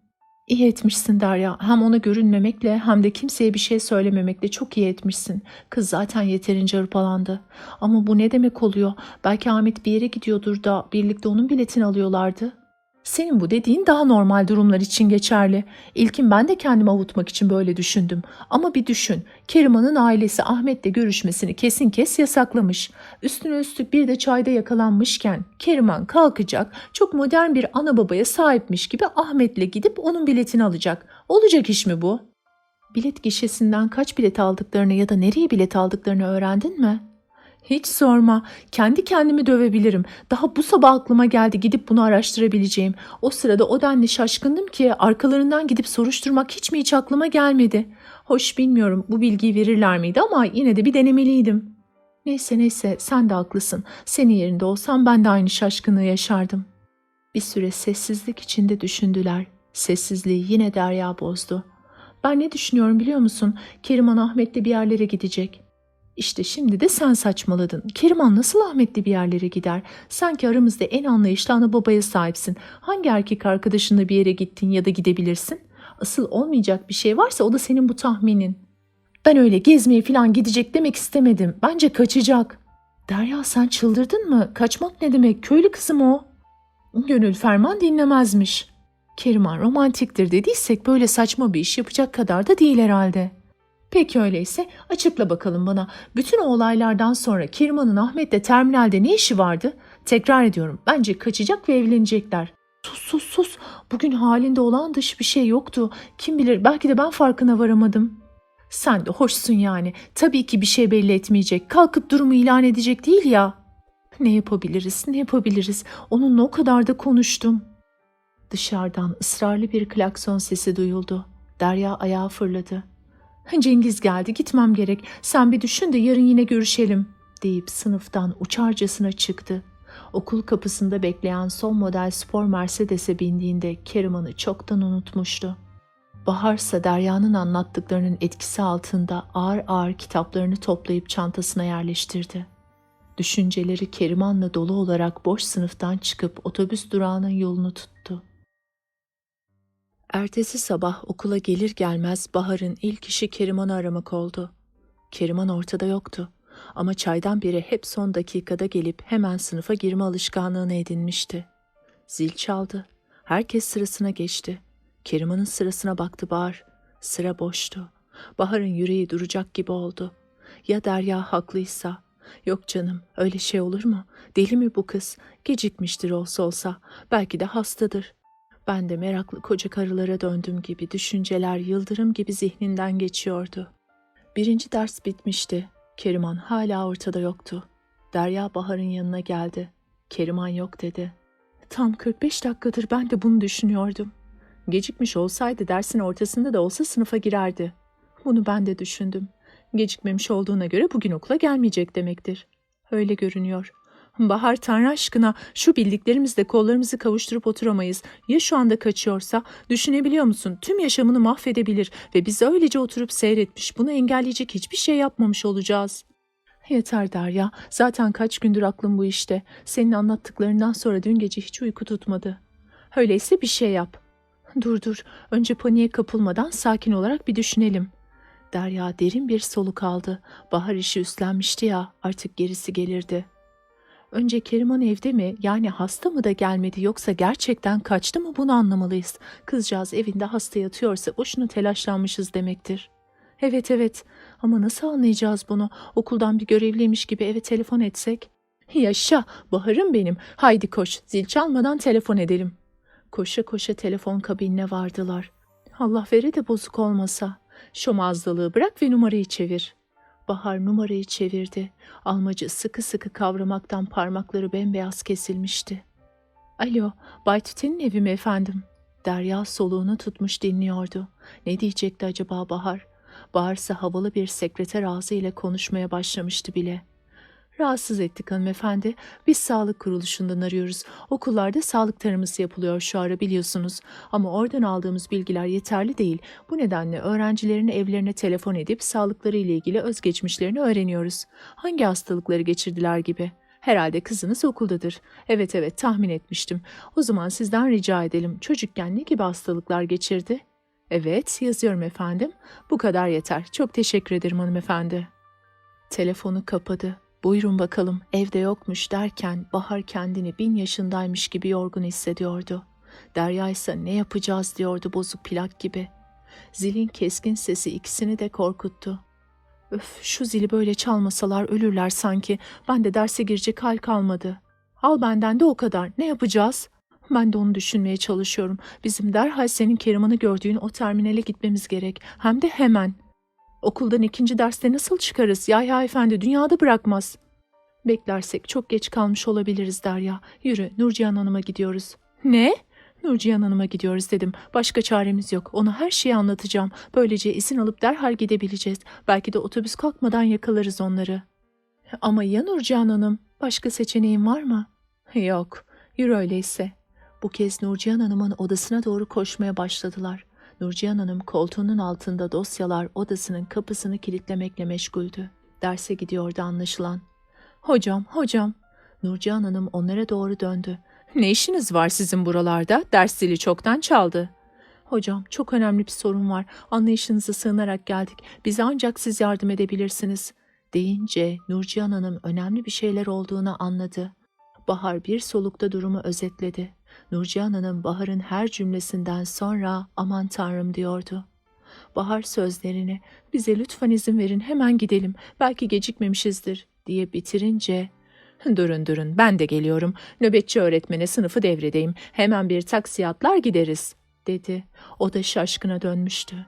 "İyi etmişsin Derya. Hem ona görünmemekle hem de kimseye bir şey söylememekle çok iyi etmişsin. Kız zaten yeterince hırpalandı. Ama bu ne demek oluyor? Belki Ahmet bir yere gidiyordur da birlikte onun biletini alıyorlardı." "Senin bu dediğin daha normal durumlar için geçerli. İlkin ben de kendimi avutmak için böyle düşündüm. Ama bir düşün. Keriman'ın ailesi Ahmet'le görüşmesini kesin kes yasaklamış. Üstüne üstlük bir de çayda yakalanmışken Keriman kalkacak, çok modern bir ana babaya sahipmiş gibi Ahmet'le gidip onun biletini alacak. Olacak iş mi bu?" "Bilet gişesinden kaç bilet aldıklarını ya da nereye bilet aldıklarını öğrendin mi?" "Hiç sorma. Kendi kendimi dövebilirim. Daha bu sabah aklıma geldi gidip bunu araştırabileceğim. O sırada o denli şaşkındım ki arkalarından gidip soruşturmak hiç mi hiç aklıma gelmedi. Hoş bilmiyorum bu bilgiyi verirler miydi ama yine de bir denemeliydim." "Neyse neyse, sen de haklısın. Senin yerinde olsam ben de aynı şaşkınlığı yaşardım." Bir süre sessizlik içinde düşündüler. Sessizliği yine Derya bozdu. "Ben ne düşünüyorum biliyor musun? Keriman Ahmet'le bir yerlere gidecek." "İşte şimdi de sen saçmaladın. Keriman nasıl Ahmet'le bir yerlere gider? Sanki aramızda en anlayışlı ana babaya sahipsin. Hangi erkek arkadaşınla bir yere gittin ya da gidebilirsin? Asıl olmayacak bir şey varsa o da senin bu tahminin." "Ben öyle gezmeye falan gidecek demek istemedim. Bence kaçacak." "Derya, sen çıldırdın mı? Kaçmak ne demek? Köylü kızım o." "Gönül ferman dinlemezmiş." "Keriman romantiktir dediysek böyle saçma bir iş yapacak kadar da değil herhalde." "Peki öyleyse açıkla bakalım bana. Bütün o olaylardan sonra Keriman'ın Ahmet'le terminalde ne işi vardı? Tekrar ediyorum, bence kaçacak ve evlenecekler." "Sus sus sus. Bugün halinde olan dışı bir şey yoktu. Kim bilir, belki de ben farkına varamadım." "Sen de hoşsun yani. Tabii ki bir şey belli etmeyecek. Kalkıp durumu ilan edecek değil ya." "Ne yapabiliriz, ne yapabiliriz? Onunla o kadar da konuştum." Dışarıdan ısrarlı bir klakson sesi duyuldu. Derya ayağa fırladı. "Cengiz geldi, gitmem gerek. Sen bir düşün de yarın yine görüşelim," deyip sınıftan uçarcasına çıktı. Okul kapısında bekleyen son model spor Mercedes'e bindiğinde Keriman'ı çoktan unutmuştu. Baharsa Derya'nın anlattıklarının etkisi altında ağır ağır kitaplarını toplayıp çantasına yerleştirdi. Düşünceleri Keriman'la dolu olarak boş sınıftan çıkıp otobüs durağının yolunu tuttu. Ertesi sabah okula gelir gelmez Bahar'ın ilk işi Keriman'ı aramak oldu. Keriman ortada yoktu ama çaydan beri hep son dakikada gelip hemen sınıfa girme alışkanlığını edinmişti. Zil çaldı. Herkes sırasına geçti. Keriman'ın sırasına baktı Bahar. Sıra boştu. Bahar'ın yüreği duracak gibi oldu. Ya Derya haklıysa? Yok canım, öyle şey olur mu? Deli mi bu kız? Gecikmiştir olsa olsa. Belki de hastadır. Ben de meraklı koca karılara döndüm gibi düşünceler yıldırım gibi zihninden geçiyordu. Birinci ders bitmişti. Keriman hala ortada yoktu. Derya Bahar'ın yanına geldi. Keriman yok dedi. Tam 45 dakikadır ben de bunu düşünüyordum. Gecikmiş olsaydı dersin ortasında da olsa sınıfa girerdi. Bunu ben de düşündüm. Gecikmemiş olduğuna göre bugün okula gelmeyecek demektir. Öyle görünüyor. Bahar, Tanrı aşkına, şu bildiklerimizle kollarımızı kavuşturup oturamayız. Ya şu anda kaçıyorsa? Düşünebiliyor musun? Tüm yaşamını mahvedebilir ve biz öylece oturup seyretmiş, bunu engelleyecek hiçbir şey yapmamış olacağız. Yeter Derya, zaten kaç gündür aklım bu işte. Senin anlattıklarından sonra dün gece hiç uyku tutmadı. Öyleyse bir şey yap. Dur, önce paniğe kapılmadan sakin olarak bir düşünelim. Derya derin bir soluk aldı. Bahar işi üstlenmişti ya, artık gerisi gelirdi. Önce Keriman evde mi, yani hasta mı da gelmedi, yoksa gerçekten kaçtı mı, bunu anlamalıyız. Kızcağız evinde hasta yatıyorsa boşuna telaşlanmışız demektir. Evet, ama nasıl anlayacağız bunu? Okuldan bir görevliymiş gibi eve telefon etsek? Yaşa Bahar'ım benim, haydi koş, zil çalmadan telefon edelim. Koşa koşa telefon kabinine vardılar. Allah vere de bozuk olmasa. Şomazlılığı bırak ve numarayı çevir. Bahar numarayı çevirdi. Almacı sıkı sıkı kavramaktan parmakları bembeyaz kesilmişti. Alo, Bay Tüten'in evi mi efendim? Derya soluğunu tutmuş dinliyordu. Ne diyecekti acaba Bahar? Bağırsa havalı bir sekreter ağzıyla konuşmaya başlamıştı bile. Rahatsız ettik hanımefendi. Biz sağlık kuruluşundan arıyoruz. Okullarda sağlık taraması yapılıyor şu ara, biliyorsunuz. Ama oradan aldığımız bilgiler yeterli değil. Bu nedenle öğrencilerin evlerine telefon edip sağlıkları ile ilgili özgeçmişlerini öğreniyoruz. Hangi hastalıkları geçirdiler gibi. Herhalde kızınız okuldadır. Evet, tahmin etmiştim. O zaman sizden rica edelim. Çocukken ne gibi hastalıklar geçirdi? Evet, yazıyorum efendim. Bu kadar yeter. Çok teşekkür ederim hanımefendi. Telefonu kapadı. Buyurun bakalım, evde yokmuş derken Bahar kendini 1000 yaşındaymış gibi yorgun hissediyordu. Derya ise ne yapacağız diyordu bozuk plak gibi. Zilin keskin sesi ikisini de korkuttu. Öf, şu zili böyle çalmasalar ölürler sanki. Ben de derse girecek hal kalmadı. Al benden de o kadar. Ne yapacağız? Ben de onu düşünmeye çalışıyorum. Bizim derhal senin Keriman'ı gördüğün o terminale gitmemiz gerek. Hem de hemen. Okuldan ikinci derste nasıl çıkarız? Yahya Efendi dünyada bırakmaz. Beklersek çok geç kalmış olabiliriz Derya. Yürü, Nurcihan Hanım'a gidiyoruz. Ne? Nurcihan Hanım'a gidiyoruz dedim. Başka çaremiz yok. Ona her şeyi anlatacağım. Böylece izin alıp derhal gidebileceğiz. Belki de otobüs kalkmadan yakalarız onları. Ama ya Nurcihan Hanım? Başka seçeneğin var mı? Yok. Yürü öyleyse. Bu kez Nurcihan Hanım'ın odasına doğru koşmaya başladılar. Nurcihan Hanım koltuğunun altında dosyalar odasının kapısını kilitlemekle meşguldü. Derse gidiyordu anlaşılan. Hocam. Nurcihan Hanım onlara doğru döndü. Ne işiniz var sizin buralarda? Ders zili çoktan çaldı. Hocam, çok önemli bir sorun var. Anlayışınıza sığınarak geldik. Bize ancak siz yardım edebilirsiniz. Deyince Nurcihan Hanım önemli bir şeyler olduğunu anladı. Bahar bir solukta durumu özetledi. Nurcihan Hanım Bahar'ın her cümlesinden sonra aman tanrım diyordu. Bahar sözlerini bize lütfen izin verin hemen gidelim, belki gecikmemişizdir diye bitirince durun ben de geliyorum, nöbetçi öğretmene sınıfı devredeyim, hemen bir taksiye atlar gideriz dedi. O da şaşkına dönmüştü.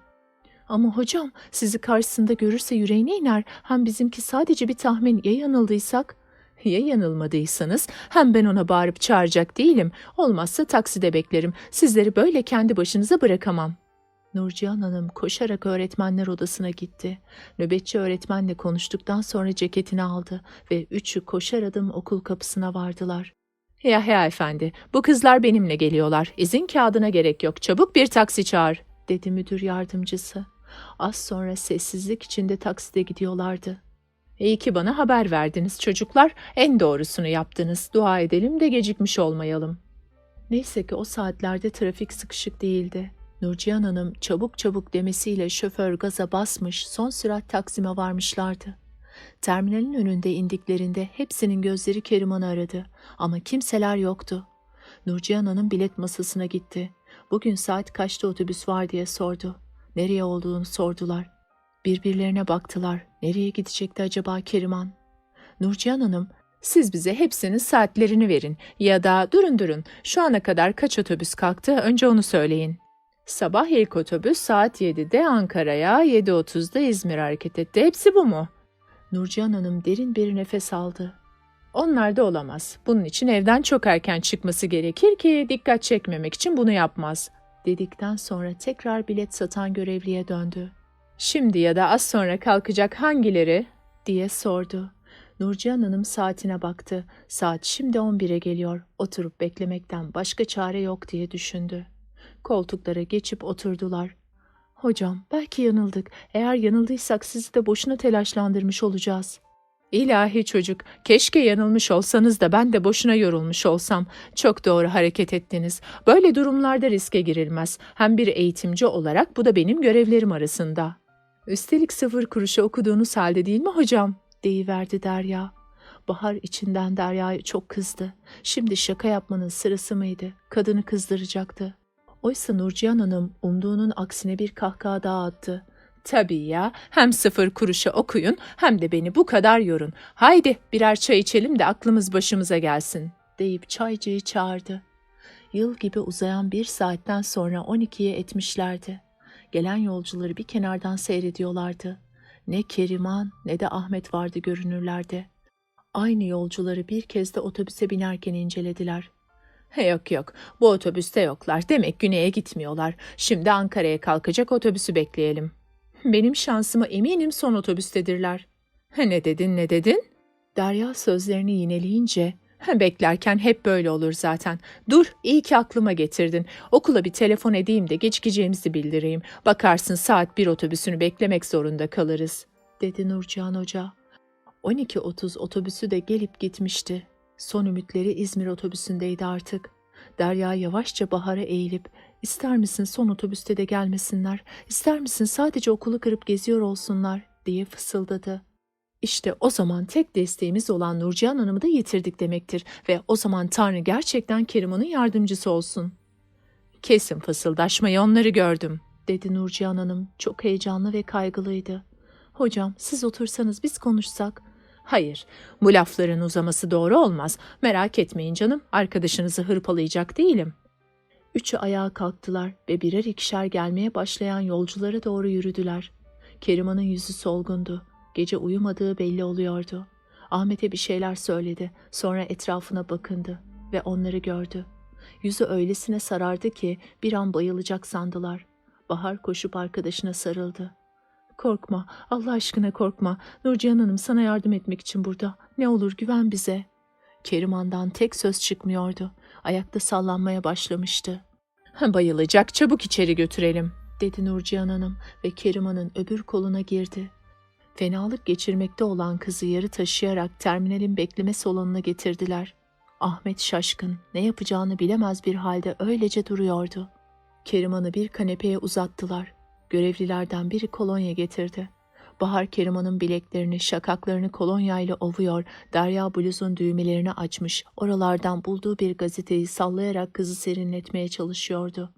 Ama hocam, sizi karşısında görürse yüreğine iner, hem bizimki sadece bir tahmin, ya yanıldıysak? Ya yanılmadıysanız hem ben ona bağırıp çağıracak değilim, olmazsa takside beklerim, sizleri böyle kendi başınıza bırakamam. Nurcihan Hanım koşarak öğretmenler odasına gitti. Nöbetçi öğretmenle konuştuktan sonra ceketini aldı ve üçü koşar adım okul kapısına vardılar. Yahya Efendi, bu kızlar benimle geliyorlar. İzin kağıdına gerek yok. Çabuk bir taksi çağır, dedi müdür yardımcısı. Az sonra sessizlik içinde takside gidiyorlardı. İyi ki bana haber verdiniz çocuklar. En doğrusunu yaptınız. Dua edelim de gecikmiş olmayalım. Neyse ki o saatlerde trafik sıkışık değildi. Nurcihan Hanım çabuk demesiyle şoför gaza basmış, son sürat Taksim'e varmışlardı. Terminalin önünde indiklerinde hepsinin gözleri Keriman'ı aradı ama kimseler yoktu. Nurcihan Hanım bilet masasına gitti. Bugün saat kaçta otobüs var diye sordu. Nereye olduğunu sordular. Birbirlerine baktılar. Nereye gidecekti acaba Keriman? Nurcihan Hanım, siz bize hepsinin saatlerini verin ya da durun şu ana kadar kaç otobüs kalktı önce onu söyleyin. Sabah ilk otobüs saat 7'de Ankara'ya, 7.30'da İzmir hareket etti. Hepsi bu mu? Nurcihan Hanım derin bir nefes aldı. Onlar da olamaz. Bunun için evden çok erken çıkması gerekir ki dikkat çekmemek için bunu yapmaz. Dedikten sonra tekrar bilet satan görevliye döndü. Şimdi ya da az sonra kalkacak hangileri? Diye sordu. Nurcihan Hanım saatine baktı. Saat şimdi 11'e geliyor. Oturup beklemekten başka çare yok diye düşündü. Koltuklara geçip oturdular. Hocam, belki yanıldık. Eğer yanıldıysak sizi de boşuna telaşlandırmış olacağız. İlahi çocuk, keşke yanılmış olsanız da ben de boşuna yorulmuş olsam. Çok doğru hareket ettiniz. Böyle durumlarda riske girilmez. Hem bir eğitimci olarak bu da benim görevlerim arasında. Üstelik 0 kuruşa okuduğunuz halde değil mi hocam? Deyiverdi Derya. Bahar içinden Derya'ya çok kızdı. Şimdi şaka yapmanın sırası mıydı? Kadını kızdıracaktı. Oysa Nurcihan Hanım umduğunun aksine bir kahkaha daha attı. Tabii ya, hem 0 kuruşa okuyun hem de beni bu kadar yorun. Haydi birer çay içelim de aklımız başımıza gelsin, deyip çaycıyı çağırdı. Yıl gibi uzayan bir saatten sonra 12'ye etmişlerdi. Gelen yolcuları bir kenardan seyrediyorlardı. Ne Keriman ne de Ahmet vardı görünürlerde. Aynı yolcuları bir kez de otobüse binerken incelediler. Yok, bu otobüste yoklar. Demek güneye gitmiyorlar. Şimdi Ankara'ya kalkacak otobüsü bekleyelim. Benim şansıma eminim son otobüstedirler. Ne dedin? Derya sözlerini yineleyince, beklerken hep böyle olur zaten. Dur, iyi ki aklıma getirdin. Okula bir telefon edeyim de gecikeceğimizi bildireyim. Bakarsın saat 1 otobüsünü beklemek zorunda kalırız, dedi Nurcihan Hoca. 12.30 otobüsü de gelip gitmişti. Son ümitleri İzmir otobüsündeydi artık. Derya yavaşça Bahar'a eğilip, "İster misin son otobüste de gelmesinler, ister misin sadece okulu kırıp geziyor olsunlar?" diye fısıldadı. İşte o zaman tek desteğimiz olan Nurcihan Hanım'ı da yitirdik demektir ve o zaman Tanrı gerçekten Keriman'ın yardımcısı olsun. "Kesin fısıldaşmayı, onları gördüm," dedi Nurcihan Hanım. Çok heyecanlı ve kaygılıydı. "Hocam, siz otursanız biz konuşsak." "Hayır, bu lafların uzaması doğru olmaz. Merak etmeyin canım, arkadaşınızı hırpalayacak değilim." Üçü ayağa kalktılar ve birer ikişer gelmeye başlayan yolculara doğru yürüdüler. Keriman'ın yüzü solgundu. Gece uyumadığı belli oluyordu. Ahmet'e bir şeyler söyledi. Sonra etrafına bakındı ve onları gördü. Yüzü öylesine sarardı ki bir an bayılacak sandılar. Bahar koşup arkadaşına sarıldı. "Korkma, Allah aşkına korkma. Nurcihan Hanım sana yardım etmek için burada. Ne olur güven bize." Keriman'dan tek söz çıkmıyordu. Ayakta sallanmaya başlamıştı. "Bayılacak, çabuk içeri götürelim," dedi Nurcihan Hanım ve Keriman'ın öbür koluna girdi. Fenalık geçirmekte olan kızı yarı taşıyarak terminalin bekleme salonuna getirdiler. Ahmet şaşkın, ne yapacağını bilemez bir halde öylece duruyordu. Keriman'ı bir kanepeye uzattılar. Görevlilerden biri kolonya getirdi. Bahar Keriman'ın bileklerini, şakaklarını kolonyayla ovuyor, Derya bluzun düğmelerini açmış, oralardan bulduğu bir gazeteyi sallayarak kızı serinletmeye çalışıyordu.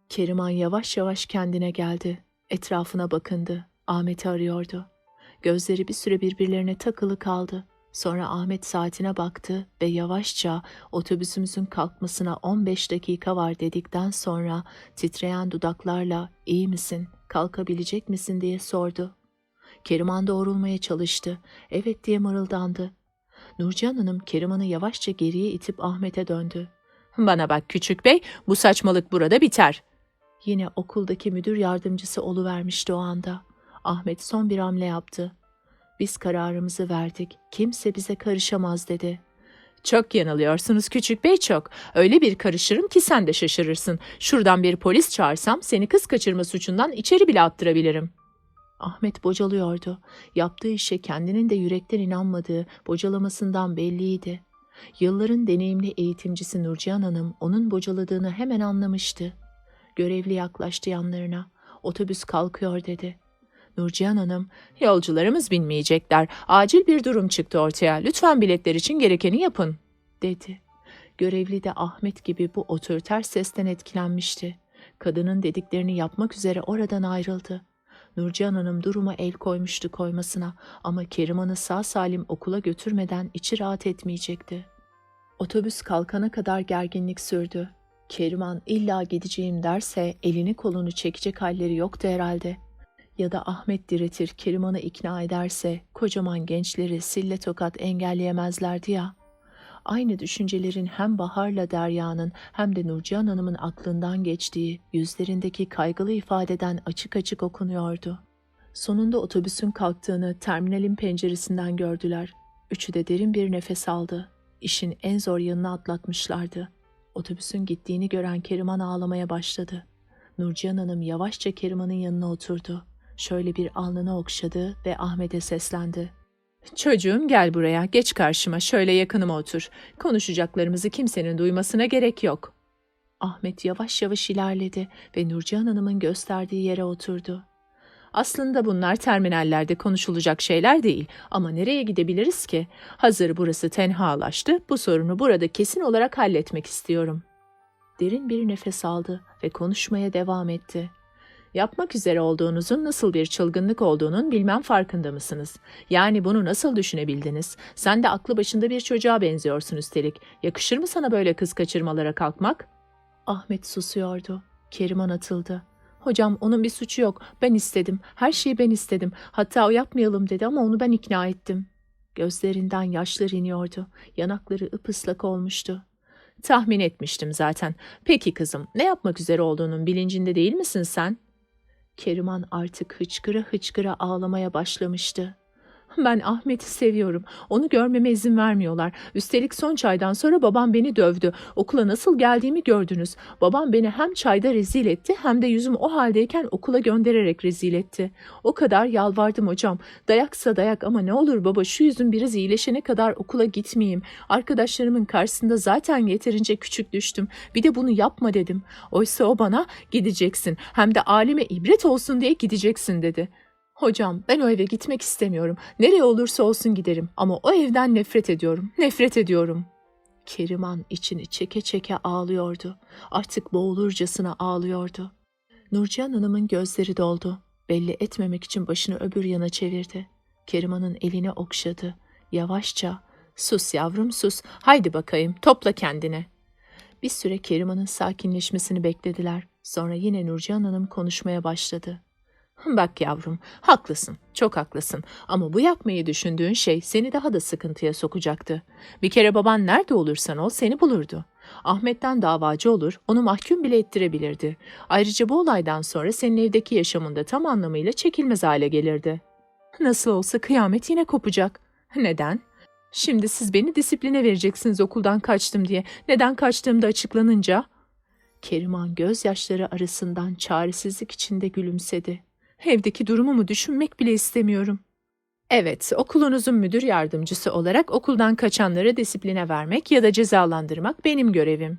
Keriman yavaş yavaş kendine geldi. Etrafına bakındı. Ahmet'i arıyordu. Gözleri bir süre birbirlerine takılı kaldı. Sonra Ahmet saatine baktı ve yavaşça "Otobüsümüzün kalkmasına 15 dakika var," dedikten sonra titreyen dudaklarla "İyi misin, kalkabilecek misin?" diye sordu. Keriman doğrulmaya çalıştı. "Evet," diye mırıldandı. Nurcihan Hanım Keriman'ı yavaşça geriye itip Ahmet'e döndü. "Bana bak küçük bey, bu saçmalık burada biter." Yine okuldaki müdür yardımcısı oluvermişti o anda. Ahmet son bir hamle yaptı. "Biz kararımızı verdik. Kimse bize karışamaz," dedi. "Çok yanılıyorsunuz küçük bey, çok. Öyle bir karışırım ki sen de şaşırırsın. Şuradan bir polis çağırsam seni kız kaçırma suçundan içeri bile attırabilirim." Ahmet bocalıyordu. Yaptığı işe kendinin de yürekten inanmadığı, bocalamasından belliydi. Yılların deneyimli eğitimcisi Nurcihan Hanım onun bocaladığını hemen anlamıştı. Görevli yaklaştı yanlarına. "Otobüs kalkıyor," dedi. Nurcihan Hanım, "Yolcularımız binmeyecekler. Acil bir durum çıktı ortaya. Lütfen biletler için gerekeni yapın," dedi. Görevli de Ahmet gibi bu otoriter sesten etkilenmişti. Kadının dediklerini yapmak üzere oradan ayrıldı. Nurcihan Hanım duruma el koymuştu koymasına ama Keriman'ı sağ salim okula götürmeden içi rahat etmeyecekti. Otobüs kalkana kadar gerginlik sürdü. Keriman illa gideceğim derse elini kolunu çekecek halleri yoktu herhalde. Ya da Ahmet diretir, Keriman'ı ikna ederse kocaman gençleri sille tokat engelleyemezlerdi ya. Aynı düşüncelerin hem Bahar'la Derya'nın hem de Nurcihan Hanım'ın aklından geçtiği, yüzlerindeki kaygılı ifadeden açık açık okunuyordu. Sonunda otobüsün kalktığını terminalin penceresinden gördüler. Üçü de derin bir nefes aldı. İşin en zor yanını atlatmışlardı. Otobüsün gittiğini gören Keriman ağlamaya başladı. Nurcihan Hanım yavaşça Keriman'ın yanına oturdu. Şöyle bir alnını okşadı ve Ahmet'e seslendi. "Çocuğum gel buraya, geç karşıma, şöyle yakınıma otur. Konuşacaklarımızı kimsenin duymasına gerek yok." Ahmet yavaş yavaş ilerledi ve Nurcihan Hanım'ın gösterdiği yere oturdu. "Aslında bunlar terminallerde konuşulacak şeyler değil ama nereye gidebiliriz ki? Hazır burası tenhalaştı, bu sorunu burada kesin olarak halletmek istiyorum." Derin bir nefes aldı ve konuşmaya devam etti. "Yapmak üzere olduğunuzun nasıl bir çılgınlık olduğunun bilmem farkında mısınız? Yani bunu nasıl düşünebildiniz? Sen de aklı başında bir çocuğa benziyorsun üstelik. Yakışır mı sana böyle kız kaçırmalara kalkmak?" Ahmet susuyordu. Keriman atıldı. "Hocam onun bir suçu yok. Ben istedim. Her şeyi ben istedim. Hatta o yapmayalım dedi ama onu ben ikna ettim." Gözlerinden yaşlar iniyordu. Yanakları ıpıslak olmuştu. "Tahmin etmiştim zaten. Peki kızım, ne yapmak üzere olduğunun bilincinde değil misin sen?" Keriman artık hıçkıra hıçkıra ağlamaya başlamıştı. "Ben Ahmet'i seviyorum. Onu görmeme izin vermiyorlar. Üstelik son çaydan sonra babam beni dövdü. Okula nasıl geldiğimi gördünüz. Babam beni hem çayda rezil etti hem de yüzüm o haldeyken okula göndererek rezil etti. O kadar yalvardım hocam. Dayaksa dayak ama ne olur baba şu yüzüm biraz iyileşene kadar okula gitmeyeyim. Arkadaşlarımın karşısında zaten yeterince küçük düştüm. Bir de bunu yapma dedim. Oysa o bana gideceksin. Hem de aleme ibret olsun diye gideceksin dedi. Hocam ben o eve gitmek istemiyorum. Nereye olursa olsun giderim ama o evden nefret ediyorum. Nefret ediyorum." Keriman içini çeke çeke ağlıyordu. Artık boğulurcasına ağlıyordu. Nurcihan Hanım'ın gözleri doldu. Belli etmemek için başını öbür yana çevirdi. Keriman'ın elini okşadı. Yavaşça, "Sus yavrum sus. Haydi bakayım topla kendini." Bir süre Keriman'ın sakinleşmesini beklediler. Sonra yine Nurcihan Hanım konuşmaya başladı. "Bak yavrum, haklısın, çok haklısın ama bu yapmayı düşündüğün şey seni daha da sıkıntıya sokacaktı. Bir kere baban nerede olursan ol seni bulurdu. Ahmet'ten davacı olur, onu mahkum bile ettirebilirdi. Ayrıca bu olaydan sonra senin evdeki yaşamında tam anlamıyla çekilmez hale gelirdi. Nasıl olsa kıyamet yine kopacak. Neden? Şimdi siz beni disipline vereceksiniz okuldan kaçtım diye. Neden kaçtığım da açıklanınca?" Keriman gözyaşları arasından çaresizlik içinde gülümsedi. "Evdeki durumumu düşünmek bile istemiyorum." "Evet, okulunuzun müdür yardımcısı olarak okuldan kaçanları disipline vermek ya da cezalandırmak benim görevim."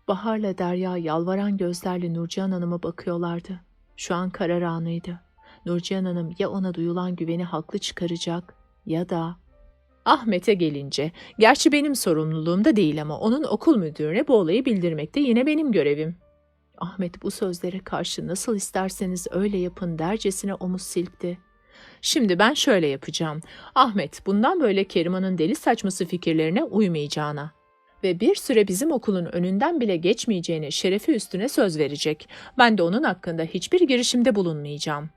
Bahar'la Derya yalvaran gözlerle Nurcihan Hanım'a bakıyorlardı. Şu an karar anıydı. Nurcihan Hanım ya ona duyulan güveni haklı çıkaracak ya da... Ahmet'e gelince, gerçi benim sorumluluğumda değil ama onun okul müdürüne bu olayı bildirmek de yine benim görevim. Ahmet bu sözlere karşı nasıl isterseniz öyle yapın dercesine omuz silkti. "Şimdi ben şöyle yapacağım. Ahmet bundan böyle Keriman'ın deli saçması fikirlerine uymayacağına ve bir süre bizim okulun önünden bile geçmeyeceğine şerefi üstüne söz verecek. Ben de onun hakkında hiçbir girişimde bulunmayacağım."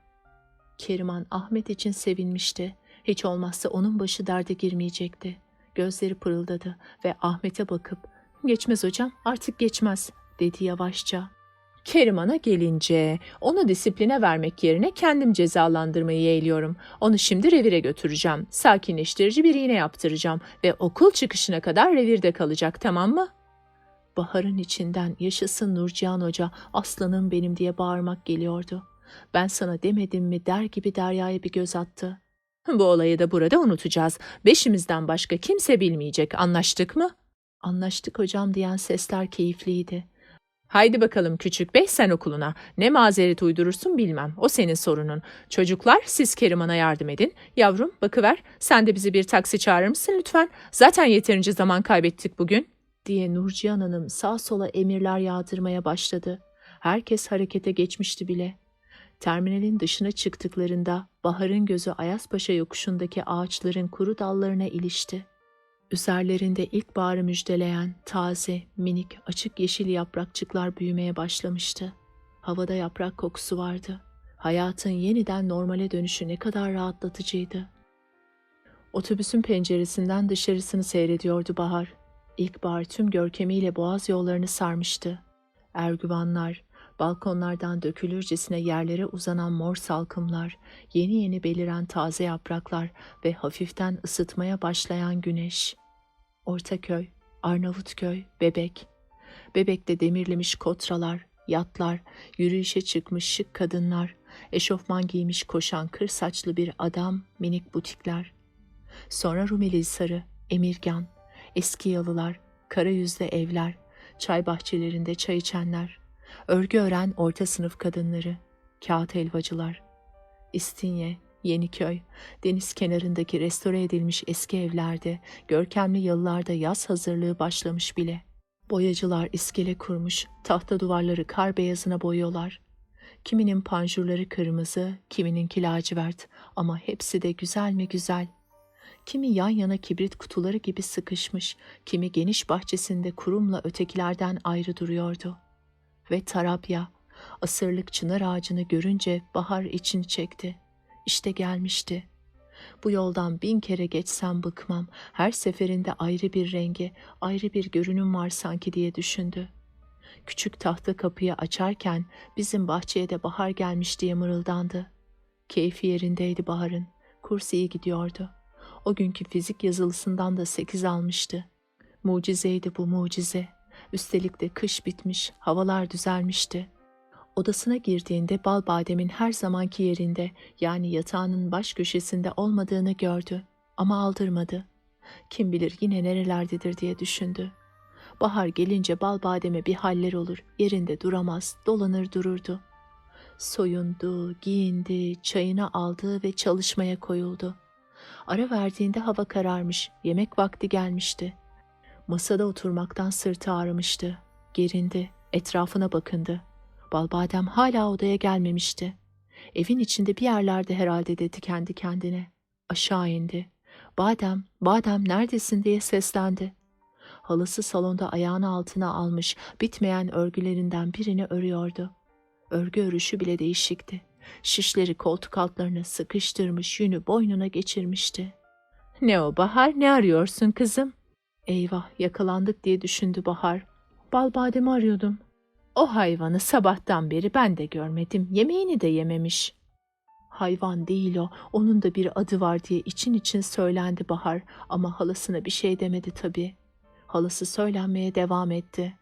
Keriman Ahmet için sevinmişti. Hiç olmazsa onun başı derde girmeyecekti. Gözleri pırıldadı ve Ahmet'e bakıp "Geçmez hocam, artık geçmez," dedi yavaşça. "Keriman'a gelince onu disipline vermek yerine kendim cezalandırmayı yeğliyorum. Onu şimdi revire götüreceğim. Sakinleştirici bir iğne yaptıracağım ve okul çıkışına kadar revirde kalacak, tamam mı?" Bahar'ın içinden "Yaşasın Nurcihan Hoca, aslanım benim," diye bağırmak geliyordu. "Ben sana demedim mi?" der gibi Derya'ya bir göz attı. "Bu olayı da burada unutacağız. Beşimizden başka kimse bilmeyecek. Anlaştık mı?" "Anlaştık hocam," diyen sesler keyifliydi. "Haydi bakalım küçük bey sen okuluna. Ne mazeret uydurursun bilmem. O senin sorunun. Çocuklar siz Keriman'a yardım edin. Yavrum bakıver sen de bizi bir taksi çağırır mısın lütfen? Zaten yeterince zaman kaybettik bugün," diye Nurcihan Hanım sağa sola emirler yağdırmaya başladı. Herkes harekete geçmişti bile. Terminalin dışına çıktıklarında Bahar'ın gözü Ayazpaşa yokuşundaki ağaçların kuru dallarına ilişti. Üzerlerinde ilkbaharı müjdeleyen taze, minik, açık yeşil yaprakçıklar büyümeye başlamıştı. Havada yaprak kokusu vardı. Hayatın yeniden normale dönüşü ne kadar rahatlatıcıydı. Otobüsün penceresinden dışarısını seyrediyordu Bahar. İlkbahar tüm görkemiyle boğaz yollarını sarmıştı. Ergüvanlar, balkonlardan dökülürcesine yerlere uzanan mor salkımlar, yeni yeni beliren taze yapraklar ve hafiften ısıtmaya başlayan güneş. Ortaköy, Arnavutköy, Bebek. Bebek'te demirlemiş kotralar, yatlar, yürüyüşe çıkmış şık kadınlar, eşofman giymiş koşan kır saçlı bir adam, minik butikler. Sonra Rumelihisarı, Emirgan, eski yalılar, kara yüzlü evler, çay bahçelerinde çay içenler, örgü ören orta sınıf kadınları, kağıt helvacılar. İstinye, Yeniköy, deniz kenarındaki restore edilmiş eski evlerde, görkemli yalılarda yaz hazırlığı başlamış bile. Boyacılar iskele kurmuş, tahta duvarları kar beyazına boyuyorlar. Kiminin panjurları kırmızı, kimininki lacivert ama hepsi de güzel mi güzel. Kimi yan yana kibrit kutuları gibi sıkışmış, kimi geniş bahçesinde kurumla ötekilerden ayrı duruyordu. Ve Tarabya, asırlık çınar ağacını görünce Bahar içini çekti. İşte gelmişti. Bu yoldan 1000 kere geçsem bıkmam, her seferinde ayrı bir rengi, ayrı bir görünüm var sanki diye düşündü. Küçük tahta kapıyı açarken bizim bahçeye de Bahar gelmiş diye mırıldandı. Keyfi yerindeydi Bahar'ın, kurs iyi gidiyordu. O günkü fizik yazılısından da 8 almıştı. Mucizeydi bu, mucize. Üstelik de kış bitmiş, havalar düzelmişti. Odasına girdiğinde bal bademin her zamanki yerinde, yani yatağının baş köşesinde olmadığını gördü. Ama aldırmadı. Kim bilir yine nerelerdedir diye düşündü. Bahar gelince bal bademe bir haller olur, yerinde duramaz, dolanır dururdu. Soyundu, giyindi, çayını aldı ve çalışmaya koyuldu. Ara verdiğinde hava kararmış, yemek vakti gelmişti. Masada oturmaktan sırtı ağrımıştı. Gerindi, etrafına bakındı. Balbadem hala odaya gelmemişti. Evin içinde bir yerlerde herhalde dedi kendi kendine. Aşağı indi. Badem, Badem neredesin diye seslendi. Halası salonda ayağını altına almış, bitmeyen örgülerinden birini örüyordu. Örgü örüşü bile değişikti. Şişleri koltuk altlarına sıkıştırmış, yünü boynuna geçirmişti. "Ne o Bahar, ne arıyorsun kızım?" Eyvah, yakalandık diye düşündü Bahar. "Bal bademi arıyordum." "O hayvanı sabahtan beri ben de görmedim, yemeğini de yememiş." "Hayvan değil o, onun da bir adı var" diye için için söylendi Bahar ama halasına bir şey demedi tabii. Halası söylenmeye devam etti.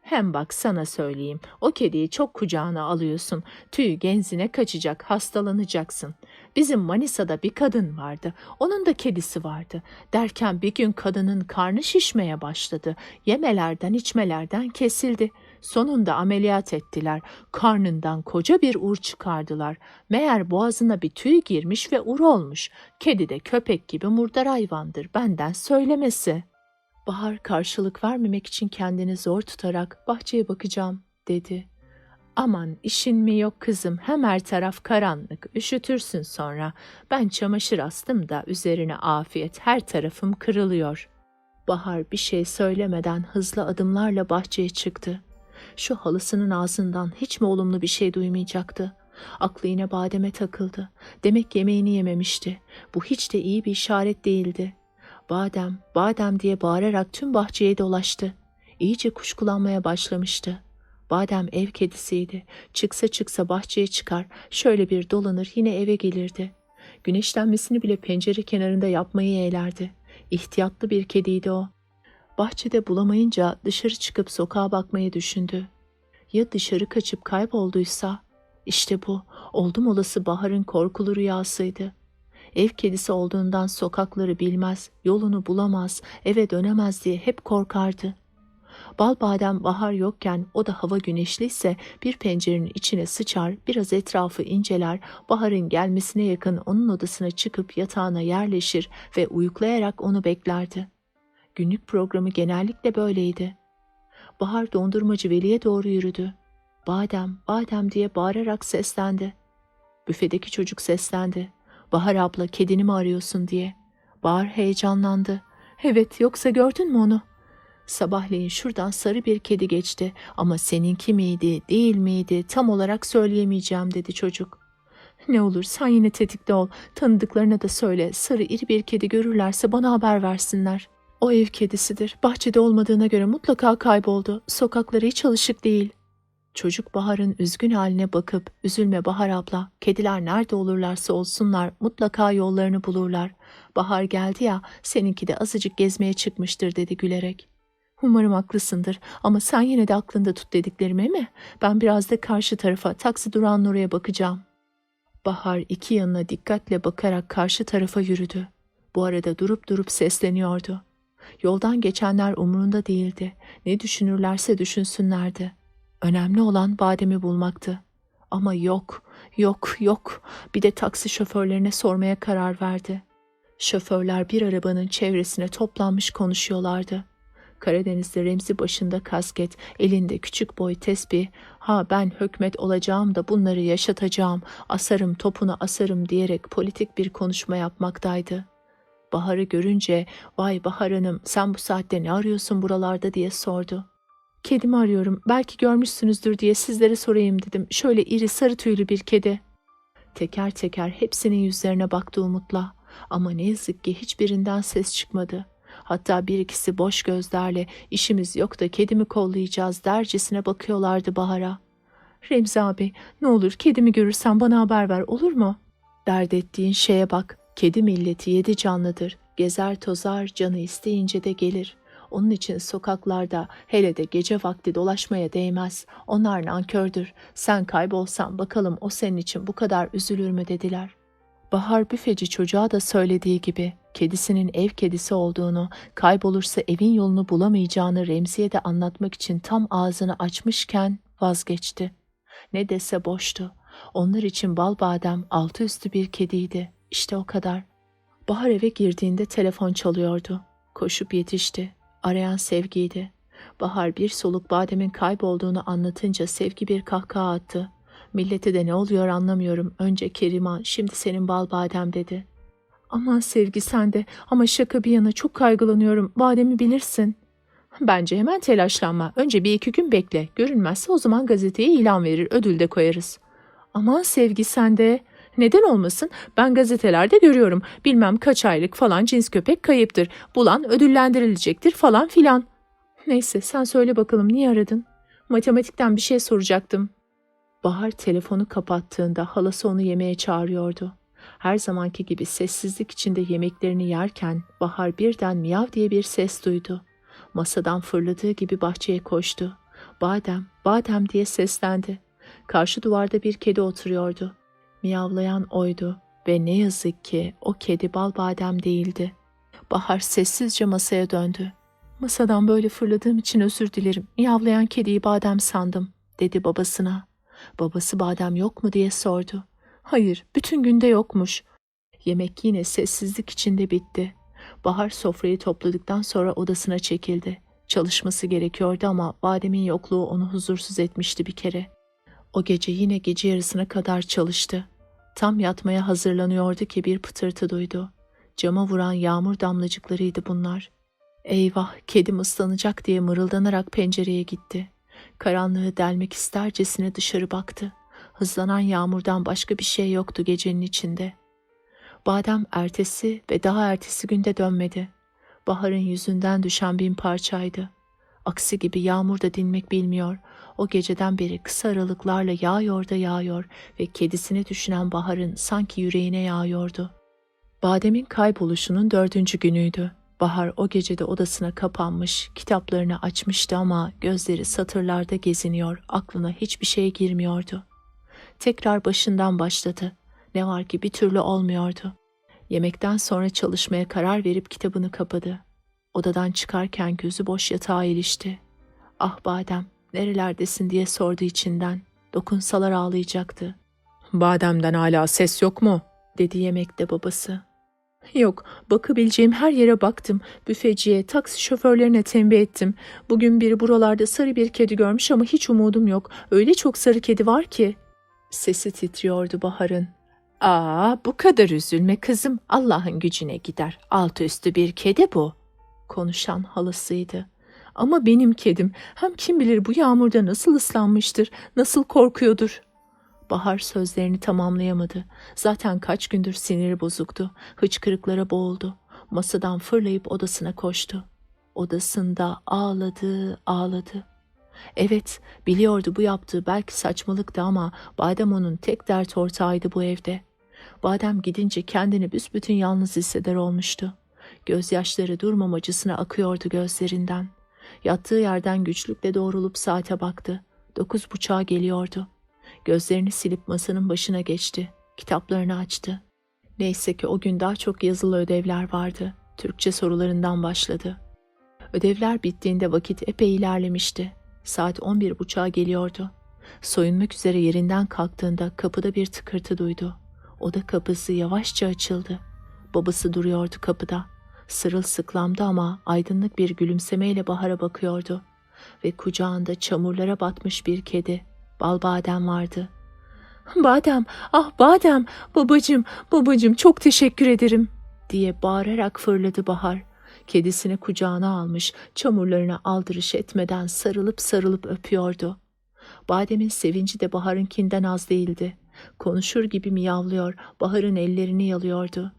"Hem bak sana söyleyeyim, o kediyi çok kucağına alıyorsun, tüyü genzine kaçacak, hastalanacaksın. Bizim Manisa'da bir kadın vardı, onun da kedisi vardı. Derken bir gün kadının karnı şişmeye başladı, yemelerden içmelerden kesildi. Sonunda ameliyat ettiler, karnından koca bir ur çıkardılar. Meğer boğazına bir tüy girmiş ve ur olmuş. Kedi de köpek gibi murdar hayvandır, benden söylemesi." Bahar karşılık vermemek için kendini zor tutarak "Bahçeye bakacağım" dedi. "Aman işin mi yok kızım, hem her taraf karanlık, üşütürsün sonra. Ben çamaşır astım da üzerine afiyet, her tarafım kırılıyor." Bahar bir şey söylemeden hızlı adımlarla bahçeye çıktı. Şu halısının ağzından hiç mi olumlu bir şey duymayacaktı? Aklı yine bademe takıldı. Demek yemeğini yememişti. Bu hiç de iyi bir işaret değildi. "Badem, Badem" diye bağırarak tüm bahçeye dolaştı. İyice kuşkulanmaya başlamıştı. Badem ev kedisiydi. Çıksa çıksa bahçeye çıkar, şöyle bir dolanır yine eve gelirdi. Güneşlenmesini bile pencere kenarında yapmayı yeğlerdi. İhtiyatlı bir kediydi o. Bahçede bulamayınca dışarı çıkıp sokağa bakmayı düşündü. Ya dışarı kaçıp kaybolduysa? İşte bu, oldum olası Bahar'ın korkulu rüyasıydı. Ev kedisi olduğundan sokakları bilmez, yolunu bulamaz, eve dönemez diye hep korkardı. Balbadem Bahar yokken, o da hava güneşliyse bir pencerenin içine sıçar, biraz etrafı inceler, Bahar'ın gelmesine yakın onun odasına çıkıp yatağına yerleşir ve uyuklayarak onu beklerdi. Günlük programı genellikle böyleydi. Bahar dondurmacı Veli'ye doğru yürüdü. Badem, Badem diye bağırarak seslendi. Büfedeki çocuk seslendi. Bahar abla, kedini mi arıyorsun diye. Bahar heyecanlandı. Evet, yoksa gördün mü onu? Sabahleyin şuradan sarı bir kedi geçti ama seninki miydi, değil miydi tam olarak söyleyemeyeceğim dedi çocuk. Ne olur sen yine tetikte ol. Tanıdıklarına da söyle. Sarı iri bir kedi görürlerse bana haber versinler. O ev kedisidir. Bahçede olmadığına göre mutlaka kayboldu. Sokakları hiç alışık değil. Çocuk Bahar'ın üzgün haline bakıp, üzülme Bahar abla, kediler nerede olurlarsa olsunlar mutlaka yollarını bulurlar. Bahar geldi ya, seninki de azıcık gezmeye çıkmıştır dedi gülerek. Umarım haklısındır ama sen yine de aklında tut dediklerimi mi? Ben biraz da karşı tarafa, taksi durağının oraya bakacağım. Bahar iki yanına dikkatle bakarak karşı tarafa yürüdü. Bu arada durup durup sesleniyordu. Yoldan geçenler umurunda değildi. Ne düşünürlerse düşünsünlerdi. Önemli olan Badem'i bulmaktı. Ama yok, yok, yok. Bir de taksi şoförlerine sormaya karar verdi. Şoförler bir arabanın çevresine toplanmış konuşuyorlardı. Karadeniz'de Remzi başında kasket, elinde küçük boy tesbih, ha ben hükmet olacağım da bunları yaşatacağım, asarım topunu asarım diyerek politik bir konuşma yapmaktaydı. Bahar'ı görünce, vay Bahar Hanım sen bu saatte ne arıyorsun buralarda diye sordu. Kedimi arıyorum, belki görmüşsünüzdür diye sizlere sorayım dedim. Şöyle iri sarı tüylü bir kedi. Teker teker hepsinin yüzlerine baktı umutla. Ama ne yazık ki hiçbirinden ses çıkmadı. Hatta bir ikisi boş gözlerle işimiz yok da kedimi kollayacağız dercesine bakıyorlardı Bahar'a. Remzi abi ne olur kedimi görürsen bana haber ver olur mu? Dert ettiğin şeye bak. Kedi milleti yedi canlıdır. Gezer tozar canı isteyince de gelir. Onun için sokaklarda hele de gece vakti dolaşmaya değmez. Onlar nankördür. Sen kaybolsan bakalım o senin için bu kadar üzülür mü dediler. Bahar büfeci çocuğa da söylediği gibi kedisinin ev kedisi olduğunu, kaybolursa evin yolunu bulamayacağını Remzi'ye de anlatmak için tam ağzını açmışken vazgeçti. Ne dese boştu. Onlar için bal badem altı üstü bir kediydi. İşte o kadar. Bahar eve girdiğinde telefon çalıyordu. Koşup yetişti. Arayan Sevgi'ydi. Bahar bir soluk Badem'in kaybolduğunu anlatınca Sevgi bir kahkaha attı. Millete de ne oluyor anlamıyorum. Önce Keriman, şimdi senin bal badem dedi. Aman Sevgi sen de ama şaka bir yana çok kaygılanıyorum. Badem'i bilirsin. Bence hemen telaşlanma. Önce bir iki gün bekle. Görünmezse o zaman gazeteye ilan verir, ödül de koyarız. Aman Sevgi sen de. Neden olmasın? Ben gazetelerde görüyorum. Bilmem kaç aylık falan cins köpek kayıptır. Bulan ödüllendirilecektir falan filan. Neyse sen söyle bakalım niye aradın? Matematikten bir şey soracaktım. Bahar telefonu kapattığında halası onu yemeğe çağırıyordu. Her zamanki gibi sessizlik içinde yemeklerini yerken Bahar birden miyav diye bir ses duydu. Masadan fırladığı gibi bahçeye koştu. Badem, Badem diye seslendi. Karşı duvarda bir kedi oturuyordu. Miyavlayan oydu ve ne yazık ki o kedi bal badem değildi. Bahar sessizce masaya döndü. Masadan böyle fırladığım için özür dilerim. Miyavlayan kediyi badem sandım dedi babasına. Babası badem yok mu diye sordu. Hayır, bütün günde yokmuş. Yemek yine sessizlik içinde bitti. Bahar sofrayı topladıktan sonra odasına çekildi. Çalışması gerekiyordu ama Badem'in yokluğu onu huzursuz etmişti bir kere. O gece yine gece yarısına kadar çalıştı. Tam yatmaya hazırlanıyordu ki bir pıtırtı duydu. Cama vuran yağmur damlacıklarıydı bunlar. Eyvah, kedim ıslanacak diye mırıldanarak pencereye gitti. Karanlığı delmek istercesine dışarı baktı. Hızlanan yağmurdan başka bir şey yoktu gecenin içinde. Badem ertesi ve daha ertesi günde dönmedi. Baharın yüzünden düşen bin parçaydı. Aksi gibi yağmur da dinmek bilmiyor. O geceden beri kısa aralıklarla yağıyor da yağıyor ve kedisini düşünen Bahar'ın sanki yüreğine yağıyordu. Badem'in kayboluşunun 4. günüydü. Bahar o gecede odasına kapanmış, kitaplarını açmıştı ama gözleri satırlarda geziniyor, aklına hiçbir şey girmiyordu. Tekrar başından başladı. Ne var ki bir türlü olmuyordu. Yemekten sonra çalışmaya karar verip kitabını kapadı. Odadan çıkarken gözü boş yatağa ilişti. Ah Badem, nerelerdesin diye sordu içinden. Dokunsalar ağlayacaktı. Badem'den hala ses yok mu? Dedi yemekte babası. Yok, bakabileceğim her yere baktım. Büfeciye, taksi şoförlerine tembih ettim. Bugün biri buralarda sarı bir kedi görmüş ama hiç umudum yok. Öyle çok sarı kedi var ki. Sesi titriyordu Bahar'ın. Aa, bu kadar üzülme kızım. Allah'ın gücüne gider. Altı üstü bir kedi bu. Konuşan halasıydı. Ama benim kedim. Hem kim bilir bu yağmurda nasıl ıslanmıştır, nasıl korkuyordur. Bahar sözlerini tamamlayamadı. Zaten kaç gündür siniri bozuktu. Hıçkırıklara boğuldu. Masadan fırlayıp odasına koştu. Odasında ağladı, ağladı. Evet, biliyordu bu yaptığı belki saçmalıktı ama Badem onun tek dert ortağıydı bu evde. Badem gidince kendini büsbütün yalnız hisseder olmuştu. Gözyaşları durmamacısına akıyordu gözlerinden. Yattığı yerden güçlükle doğrulup saate baktı. 9:30'a geliyordu. Gözlerini silip masanın başına geçti. Kitaplarını açtı. Neyse ki o gün daha çok yazılı ödevler vardı. Türkçe sorularından başladı. Ödevler bittiğinde vakit epey ilerlemişti. Saat 11:30'a geliyordu. Soyunmak üzere yerinden kalktığında kapıda bir tıkırtı duydu. Oda kapısı yavaşça açıldı. Babası duruyordu kapıda. Sırılsıklamdı ama aydınlık bir gülümsemeyle Bahar'a bakıyordu. Ve kucağında çamurlara batmış bir kedi, Balbadem vardı. "Badem, ah Badem, babacığım çok teşekkür ederim," diye bağırarak fırladı Bahar. Kedisini kucağına almış, çamurlarına aldırış etmeden sarılıp sarılıp öpüyordu. Badem'in sevinci de Bahar'ınkinden az değildi. Konuşur gibi miyavlıyor, Bahar'ın ellerini yalıyordu.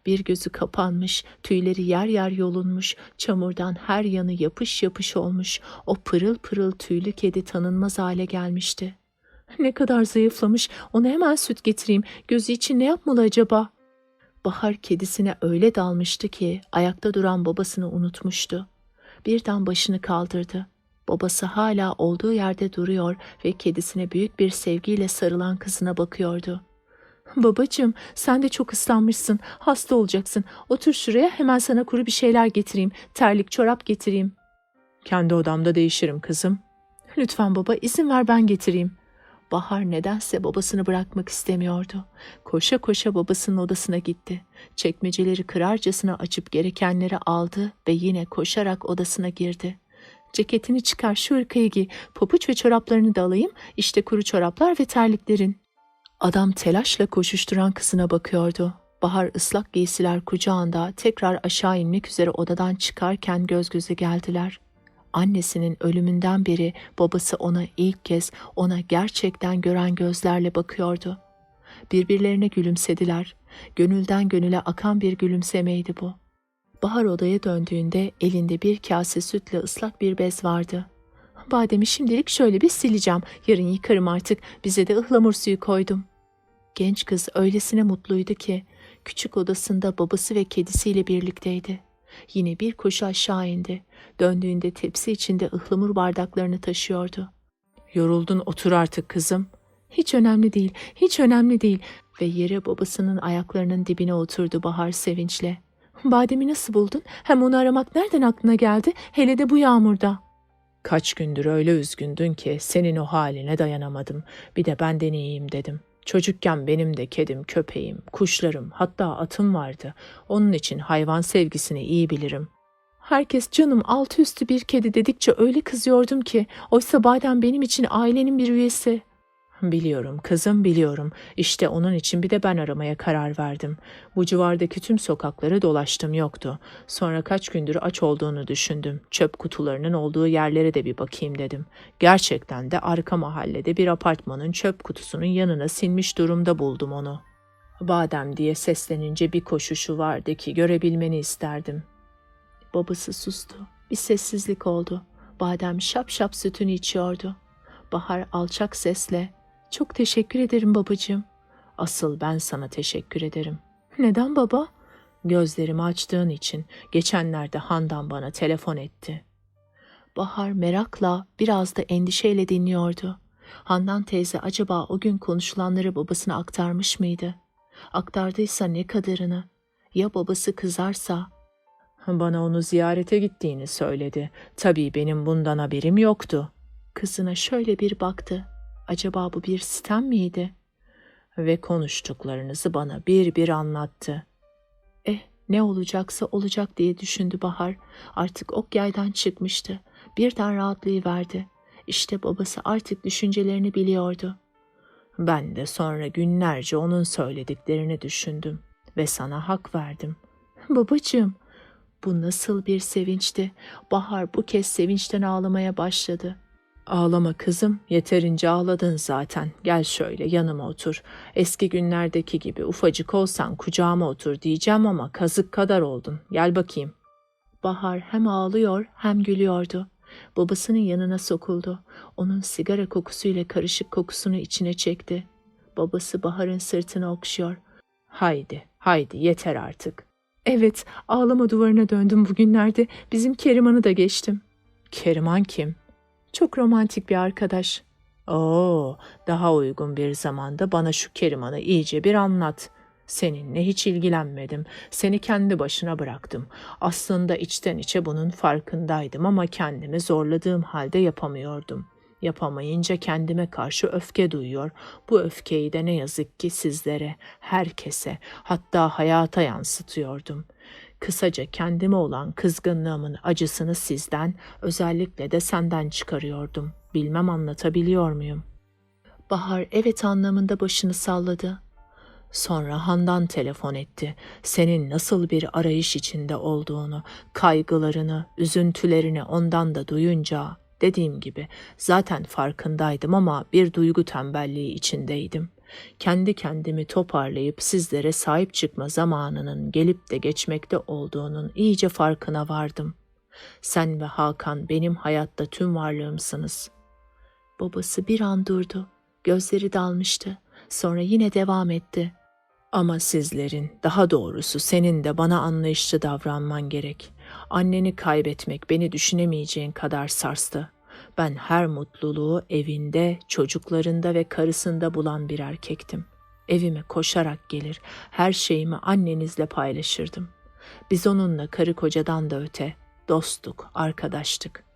Bir gözü kapanmış, tüyleri yer yer yolunmuş, çamurdan her yanı yapış yapış olmuş, o pırıl pırıl tüylü kedi tanınmaz hale gelmişti. Ne kadar zayıflamış, ona hemen süt getireyim, gözü için ne yapmalı acaba? Bahar kedisine öyle dalmıştı ki ayakta duran babasını unutmuştu. Birden başını kaldırdı. Babası hala olduğu yerde duruyor ve kedisine büyük bir sevgiyle sarılan kızına bakıyordu. "Babacığım, sen de çok ıslanmışsın, hasta olacaksın. Otur şuraya, hemen sana kuru bir şeyler getireyim, terlik, çorap getireyim." "Kendi odamda değişirim kızım." "Lütfen baba, izin ver ben getireyim." Bahar nedense babasını bırakmak istemiyordu. Koşa koşa babasının odasına gitti. Çekmeceleri kırarcasına açıp gerekenleri aldı ve yine koşarak odasına girdi. "Ceketini çıkar, şu hırkayı giy, pabuç ve çoraplarını da alayım, işte kuru çoraplar ve terliklerin." Adam telaşla koşuşturan kızına bakıyordu. Bahar ıslak giysiler kucağında tekrar aşağı inmek üzere odadan çıkarken göz göze geldiler. Annesinin ölümünden beri babası ona ilk kez, ona gerçekten gören gözlerle bakıyordu. Birbirlerine gülümsediler. Gönülden gönüle akan bir gülümsemeydi bu. Bahar odaya döndüğünde elinde bir kase sütle ıslak bir bez vardı. "Bademi şimdilik şöyle bir sileceğim. Yarın yıkarım artık. Bize de ıhlamur suyu koydum." Genç kız öylesine mutluydu ki küçük odasında babası ve kedisiyle birlikteydi. Yine bir koşu aşağı indi. Döndüğünde tepsi içinde ıhlamur bardaklarını taşıyordu. "Yoruldun, otur artık kızım." "Hiç önemli değil, hiç önemli değil." Ve yere babasının ayaklarının dibine oturdu Bahar sevinçle. "Bademi nasıl buldun? Hem onu aramak nereden aklına geldi? Hele de bu yağmurda." "Kaç gündür öyle üzgündün ki senin o haline dayanamadım. Bir de benden iyiyim dedim. Çocukken benim de kedim, köpeğim, kuşlarım, hatta atım vardı. Onun için hayvan sevgisini iyi bilirim." "Herkes canım altı üstü bir kedi dedikçe öyle kızıyordum ki. Oysa Badem benim için ailenin bir üyesi." "Biliyorum kızım, biliyorum. İşte onun için bir de ben aramaya karar verdim. Bu civardaki tüm sokakları dolaştım, yoktu. Sonra kaç gündür aç olduğunu düşündüm. Çöp kutularının olduğu yerlere de bir bakayım dedim. Gerçekten de arka mahallede bir apartmanın çöp kutusunun yanına sinmiş durumda buldum onu. Badem diye seslenince bir koşuşu vardı ki görebilmeni isterdim." Babası sustu. Bir sessizlik oldu. Badem şap şap sütünü içiyordu. Bahar alçak sesle, "Çok teşekkür ederim babacığım." "Asıl ben sana teşekkür ederim." "Neden baba?" "Gözlerimi açtığın için. Geçenlerde Handan bana telefon etti." Bahar merakla, biraz da endişeyle dinliyordu. Handan teyze acaba o gün konuşulanları babasına aktarmış mıydı? Aktardıysa ne kadarını? Ya babası kızarsa? "Bana onu ziyarete gittiğini söyledi. Tabii benim bundan haberim yoktu." Kızına şöyle bir baktı. Acaba bu bir sitem miydi? "Ve konuştuklarınızı bana bir bir anlattı." Ne olacaksa olacak diye düşündü Bahar. Artık ok yaydan çıkmıştı. Birden rahatlayıverdi. İşte babası artık düşüncelerini biliyordu. Ben de sonra günlerce onun söylediklerini düşündüm ve sana hak verdim. Babacığım, bu nasıl bir sevinçti. Bahar bu kez sevinçten ağlamaya başladı. Ağlama kızım, yeterince ağladın zaten. Gel şöyle yanıma otur. Eski günlerdeki gibi ufacık olsan kucağıma otur diyeceğim ama kazık kadar oldun. Gel bakayım. Bahar hem ağlıyor hem gülüyordu. Babasının yanına sokuldu. Onun sigara kokusuyla karışık kokusunu içine çekti. Babası Bahar'ın sırtını okşuyor. Haydi, haydi yeter artık. Evet, ağlama duvarına döndüm bugünlerde. Bizim Keriman'ı da geçtim. Keriman kim? Çok romantik bir arkadaş. Oo, daha uygun bir zamanda bana şu Keriman'ı iyice bir anlat. Seninle hiç ilgilenmedim. Seni kendi başına bıraktım. Aslında içten içe bunun farkındaydım ama kendimi zorladığım halde yapamıyordum. Yapamayınca kendime karşı öfke duyuyor. Bu öfkeyi de ne yazık ki sizlere, herkese, hatta hayata yansıtıyordum. Kısaca kendime olan kızgınlığımın acısını sizden, özellikle de senden çıkarıyordum. Bilmem anlatabiliyor muyum? Bahar evet anlamında başını salladı. Sonra Handan telefon etti. Senin nasıl bir arayış içinde olduğunu, kaygılarını, üzüntülerini ondan da duyunca, dediğim gibi zaten farkındaydım ama bir duygu tembelliği içindeydim. Kendi kendimi toparlayıp sizlere sahip çıkma zamanının gelip de geçmekte olduğunun iyice farkına vardım. Sen ve Hakan benim hayatta tüm varlığımsınız. Babası bir an durdu. Gözleri dalmıştı. Sonra yine devam etti. Ama sizlerin, daha doğrusu senin de bana anlayışlı davranman gerek. Anneni kaybetmek beni düşünemeyeceğin kadar sarstı. Ben her mutluluğu evinde, çocuklarında ve karısında bulan bir erkektim. Evime koşarak gelir, her şeyimi annenizle paylaşırdım. Biz onunla karı kocadan da öte, dosttuk, arkadaştık.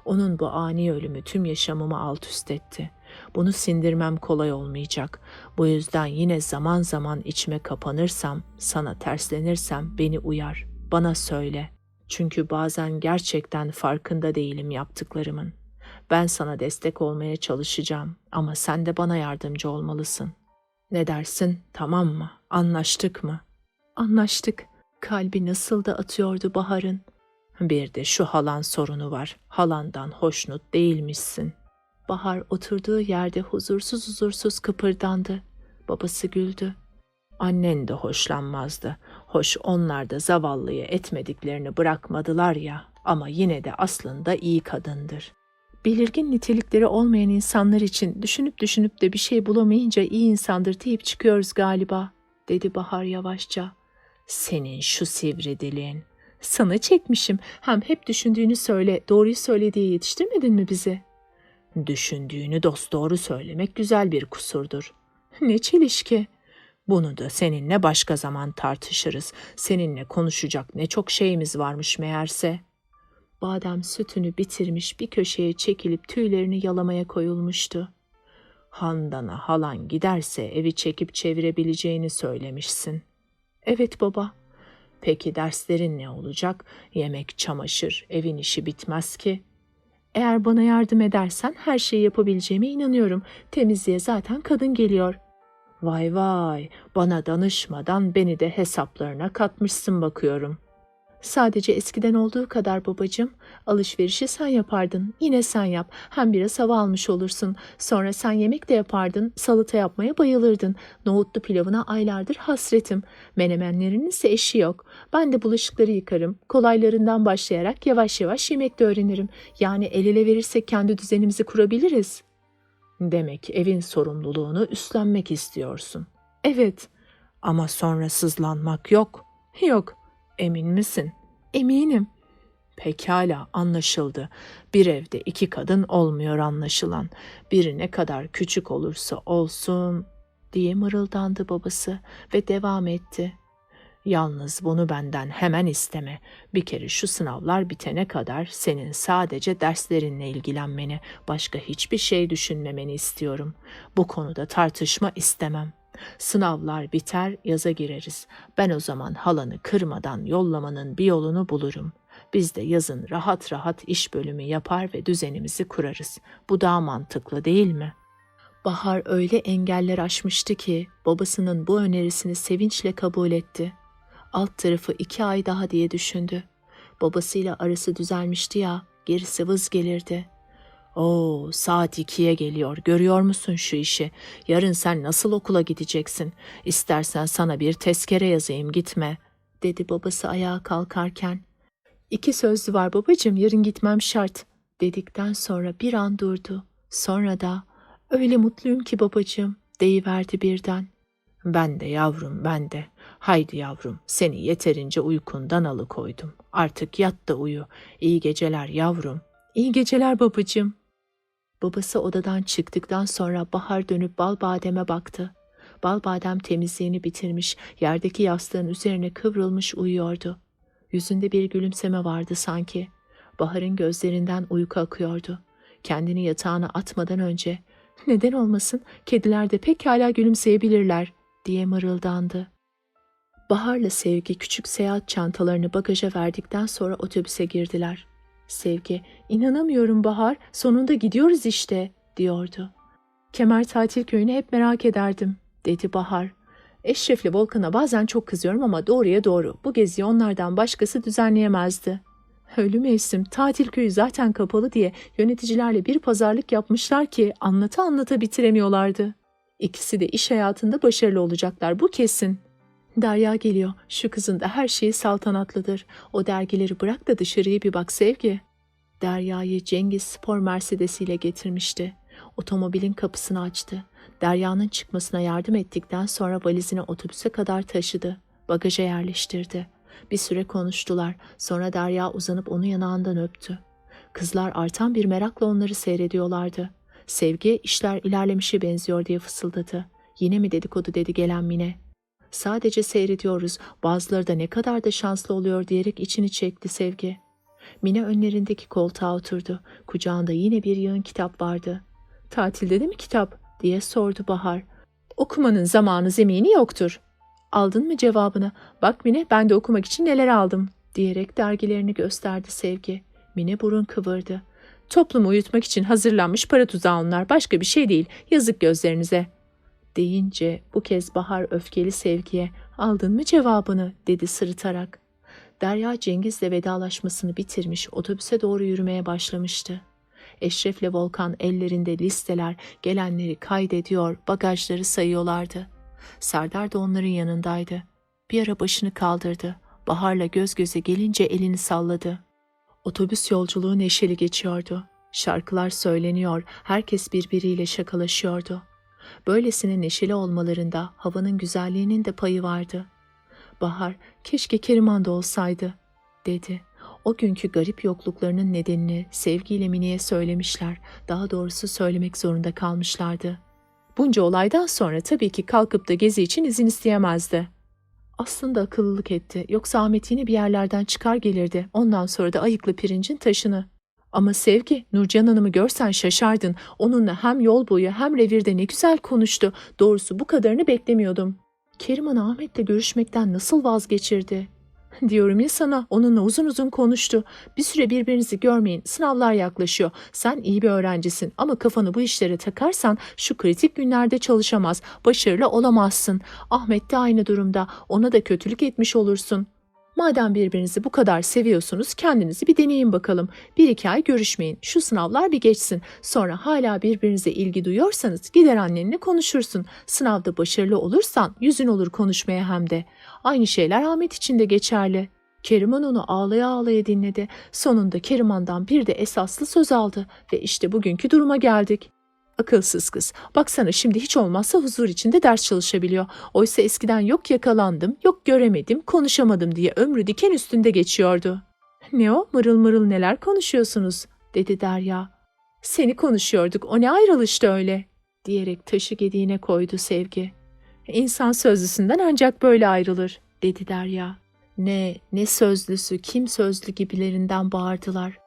Onun bu ani ölümü tüm yaşamımı alt üst etti. Bunu sindirmem kolay olmayacak. Bu yüzden yine zaman zaman içime kapanırsam, sana terslenirsem beni uyar, bana söyle. Çünkü bazen gerçekten farkında değilim yaptıklarımın. Ben sana destek olmaya çalışacağım ama sen de bana yardımcı olmalısın. Ne dersin, tamam mı? Anlaştık mı? Anlaştık. Kalbi nasıl da atıyordu Bahar'ın. Bir de şu halan sorunu var. Halandan hoşnut değilmişsin. Bahar oturduğu yerde huzursuz huzursuz kıpırdandı. Babası güldü. Annen de hoşlanmazdı. Hoş onlar da zavallıyı etmediklerini bırakmadılar ya, ama yine de aslında iyi kadındır. Belirgin nitelikleri olmayan insanlar için düşünüp düşünüp de bir şey bulamayınca iyi insandır deyip çıkıyoruz galiba, dedi Bahar yavaşça. Senin şu sivri dilin. Sana çekmişim. Hem hep düşündüğünü söyle, doğruyu söyle diye yetiştirmedin mi bizi? Düşündüğünü dosdoğru söylemek güzel bir kusurdur. Ne çelişki. Bunu da seninle başka zaman tartışırız. Seninle konuşacak ne çok şeyimiz varmış meğerse. Badem sütünü bitirmiş bir köşeye çekilip tüylerini yalamaya koyulmuştu. Handan'a halan giderse evi çekip çevirebileceğini söylemişsin. Evet baba. Peki derslerin ne olacak? Yemek, çamaşır, evin işi bitmez ki. Eğer bana yardım edersen her şeyi yapabileceğime inanıyorum. Temizliğe zaten kadın geliyor. Vay vay, bana danışmadan beni de hesaplarına katmışsın bakıyorum. Sadece eskiden olduğu kadar babacığım. Alışverişi sen yapardın. Yine sen yap. Hem biraz hava almış olursun. Sonra sen yemek de yapardın. Salata yapmaya bayılırdın. Nohutlu pilavına aylardır hasretim. Menemenlerinin ise eşi yok. Ben de bulaşıkları yıkarım. Kolaylarından başlayarak yavaş yavaş yemek de öğrenirim. Yani el ele verirsek kendi düzenimizi kurabiliriz. Demek evin sorumluluğunu üstlenmek istiyorsun. Evet. Ama sonra sızlanmak yok. Yok. Emin misin? Eminim. Pekala, anlaşıldı. Bir evde iki kadın olmuyor anlaşılan. Biri ne kadar küçük olursa olsun diye mırıldandı babası ve devam etti. Yalnız bunu benden hemen isteme. Bir kere şu sınavlar bitene kadar senin sadece derslerinle ilgilenmeni, başka hiçbir şey düşünmemeni istiyorum. Bu konuda tartışma istemem. Sınavlar biter, yaza gireriz. Ben o zaman halanı kırmadan yollamanın bir yolunu bulurum. Biz de yazın rahat rahat iş bölümü yapar ve düzenimizi kurarız. Bu daha mantıklı değil mi? Bahar öyle engeller aşmıştı ki babasının bu önerisini sevinçle kabul etti. Alt tarafı 2 ay daha diye düşündü. Babasıyla arası düzelmişti ya, gerisi vız gelirdi. Oo, saat 2'ye geliyor. Görüyor musun şu işi? Yarın sen nasıl okula gideceksin? İstersen sana bir tezkere yazayım, gitme, dedi babası ayağa kalkarken. 2 sözlü var babacığım, yarın gitmem şart, dedikten sonra bir an durdu. Sonra da öyle mutluyum ki babacığım, deyiverdi birden. Ben de yavrum, ben de. Haydi yavrum, seni yeterince uykundan alıkoydum. Artık yat da uyu. İyi geceler yavrum. İyi geceler babacığım. Babası odadan çıktıktan sonra Bahar dönüp Balbadem'e baktı. Balbadem temizliğini bitirmiş, yerdeki yastığın üzerine kıvrılmış uyuyordu. Yüzünde bir gülümseme vardı sanki. Bahar'ın gözlerinden uyku akıyordu. Kendini yatağına atmadan önce "Neden olmasın, kediler de pekala gülümseyebilirler," diye mırıldandı. Bahar'la Sevgi küçük seyahat çantalarını bagaja verdikten sonra otobüse girdiler. Sevgi, "İnanamıyorum Bahar, sonunda gidiyoruz işte," diyordu. "Kemer Tatil Köyü'nü hep merak ederdim," dedi Bahar. "Eşref'le Volkan'a bazen çok kızıyorum ama doğruya doğru. Bu geziyi onlardan başkası düzenleyemezdi." "Ölü mevsim, tatil köyü zaten kapalı diye yöneticilerle bir pazarlık yapmışlar ki anlata anlata bitiremiyorlardı. İkisi de iş hayatında başarılı olacaklar, bu kesin." "Derya geliyor. Şu kızın da her şeyi saltanatlıdır. O dergileri bırak da dışarıya bir bak Sevgi." Derya'yı Cengiz spor Mercedes'iyle getirmişti. Otomobilin kapısını açtı. Derya'nın çıkmasına yardım ettikten sonra valizini otobüse kadar taşıdı. Bagaja yerleştirdi. Bir süre konuştular. Sonra Derya uzanıp onu yanağından öptü. Kızlar artan bir merakla onları seyrediyorlardı. Sevgi, "İşler ilerlemişe benziyor," diye fısıldadı. "Yine mi dedikodu?" dedi gelen Mine. "Sadece seyrediyoruz. Bazıları da ne kadar da şanslı oluyor," diyerek içini çekti Sevgi. Mine önlerindeki koltuğa oturdu. Kucağında yine bir yığın kitap vardı. "Tatilde de mi kitap?" diye sordu Bahar. "Okumanın zamanı zemini yoktur." "Aldın mı cevabını? Bak Mine, ben de okumak için neler aldım," diyerek dergilerini gösterdi Sevgi. Mine burun kıvırdı. "Toplumu uyutmak için hazırlanmış para tuzağı onlar. Başka bir şey değil. Yazık gözlerinize," deyince bu kez Bahar öfkeli Sevgi'ye "Aldın mı cevabını?" dedi sırıtarak. Derya Cengiz'le vedalaşmasını bitirmiş, otobüse doğru yürümeye başlamıştı. Eşref'le Volkan ellerinde listeler, gelenleri kaydediyor, bagajları sayıyorlardı. Serdar da onların yanındaydı. Bir ara başını kaldırdı. Bahar'la göz göze gelince elini salladı. Otobüs yolculuğu neşeli geçiyordu. Şarkılar söyleniyor, herkes birbiriyle şakalaşıyordu. Böylesine neşeli olmalarında havanın güzelliğinin de payı vardı. Bahar, "Keşke Keriman da olsaydı," dedi. O günkü garip yokluklarının nedenini Sevgiyle Mine'ye söylemişler. Daha doğrusu söylemek zorunda kalmışlardı. Bunca olaydan sonra tabii ki kalkıp da gezi için izin isteyemezdi. Aslında akıllılık etti. Yoksa Ahmet yine bir yerlerden çıkar gelirdi. Ondan sonra da ayıklı pirincin taşını. Ama Sevgi, Nurcan Hanım'ı görsen şaşardın. Onunla hem yol boyu hem revirde ne güzel konuştu. Doğrusu bu kadarını beklemiyordum. Keriman Ahmet'le görüşmekten nasıl vazgeçirdi? Diyorum ya sana, onunla uzun uzun konuştu. Bir süre birbirinizi görmeyin, sınavlar yaklaşıyor. Sen iyi bir öğrencisin ama kafanı bu işlere takarsan şu kritik günlerde çalışamaz, başarılı olamazsın. Ahmet de aynı durumda, ona da kötülük etmiş olursun. Madem birbirinizi bu kadar seviyorsunuz, kendinizi bir deneyin bakalım. 1-2 ay görüşmeyin, şu sınavlar bir geçsin. Sonra hala birbirinize ilgi duyuyorsanız gider annenle konuşursun. Sınavda başarılı olursan yüzün olur konuşmaya hem de. Aynı şeyler Ahmet için de geçerli." Keriman onu ağlaya ağlaya dinledi. Sonunda Keriman'dan bir de esaslı söz aldı ve işte bugünkü duruma geldik. Akılsız kız. Baksana şimdi hiç olmazsa huzur içinde ders çalışabiliyor. Oysa eskiden yok yakalandım, yok göremedim, konuşamadım diye ömrü diken üstünde geçiyordu. "Ne o? Mırıl mırıl neler konuşuyorsunuz?" dedi Derya. "Seni konuşuyorduk, o ne ayrılıştı öyle?" diyerek taşı gediğine koydu Sevgi. "İnsan sözlüsünden ancak böyle ayrılır," dedi Derya. Ne sözlüsü, kim sözlü gibilerinden bağırdılar.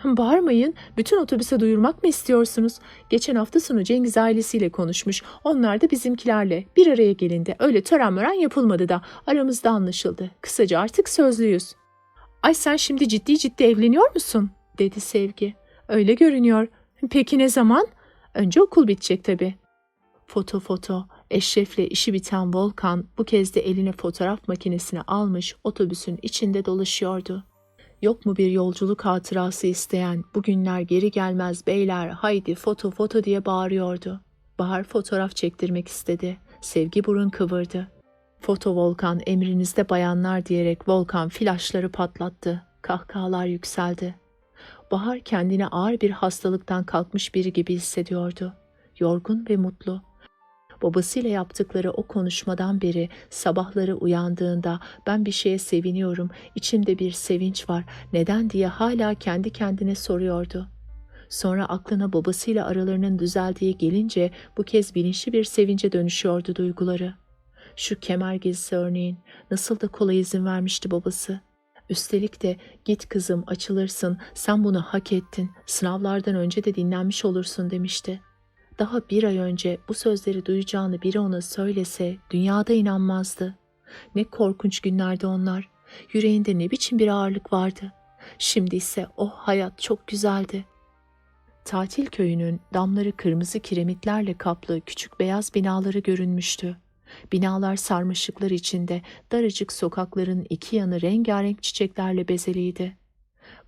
Bağırmayın, bütün otobüse duyurmak mı istiyorsunuz? Geçen hafta sonu Cengiz ailesiyle konuşmuş. Onlar da bizimkilerle. Bir araya gelindi. Öyle tören mören yapılmadı da. Aramızda anlaşıldı. Kısaca artık sözlüyüz. Ay sen şimdi ciddi ciddi evleniyor musun? Dedi Sevgi. Öyle görünüyor. Peki ne zaman? Önce okul bitecek tabii. Foto. Eşref'le işi biten Volkan bu kez de eline fotoğraf makinesini almış otobüsün içinde dolaşıyordu. Yok mu bir yolculuk hatırası isteyen, bugünler geri gelmez beyler, haydi foto diye bağırıyordu. Bahar fotoğraf çektirmek istedi. Sevgi burun kıvırdı. Foto Volkan, emrinizde bayanlar diyerek Volkan flaşları patlattı. Kahkahalar yükseldi. Bahar kendini ağır bir hastalıktan kalkmış biri gibi hissediyordu. Yorgun ve mutlu. Babasıyla yaptıkları o konuşmadan beri sabahları uyandığında ben bir şeye seviniyorum, içimde bir sevinç var, neden diye hala kendi kendine soruyordu. Sonra aklına babasıyla aralarının düzeldiği gelince bu kez bilinçli bir sevince dönüşüyordu duyguları. Şu kemer gezisi örneğin, nasıl da kolay izin vermişti babası. Üstelik de git kızım açılırsın, sen bunu hak ettin, sınavlardan önce de dinlenmiş olursun demişti. Daha bir ay önce bu sözleri duyacağını biri ona söylese dünyada inanmazdı. Ne korkunç günlerdi onlar. Yüreğinde ne biçim bir ağırlık vardı. Şimdi ise oh hayat çok güzeldi. Tatil köyünün damları kırmızı kiremitlerle kaplı küçük beyaz binaları görünmüştü. Binalar sarmaşıklar içinde, daracık sokakların iki yanı rengarenk çiçeklerle bezeliydi.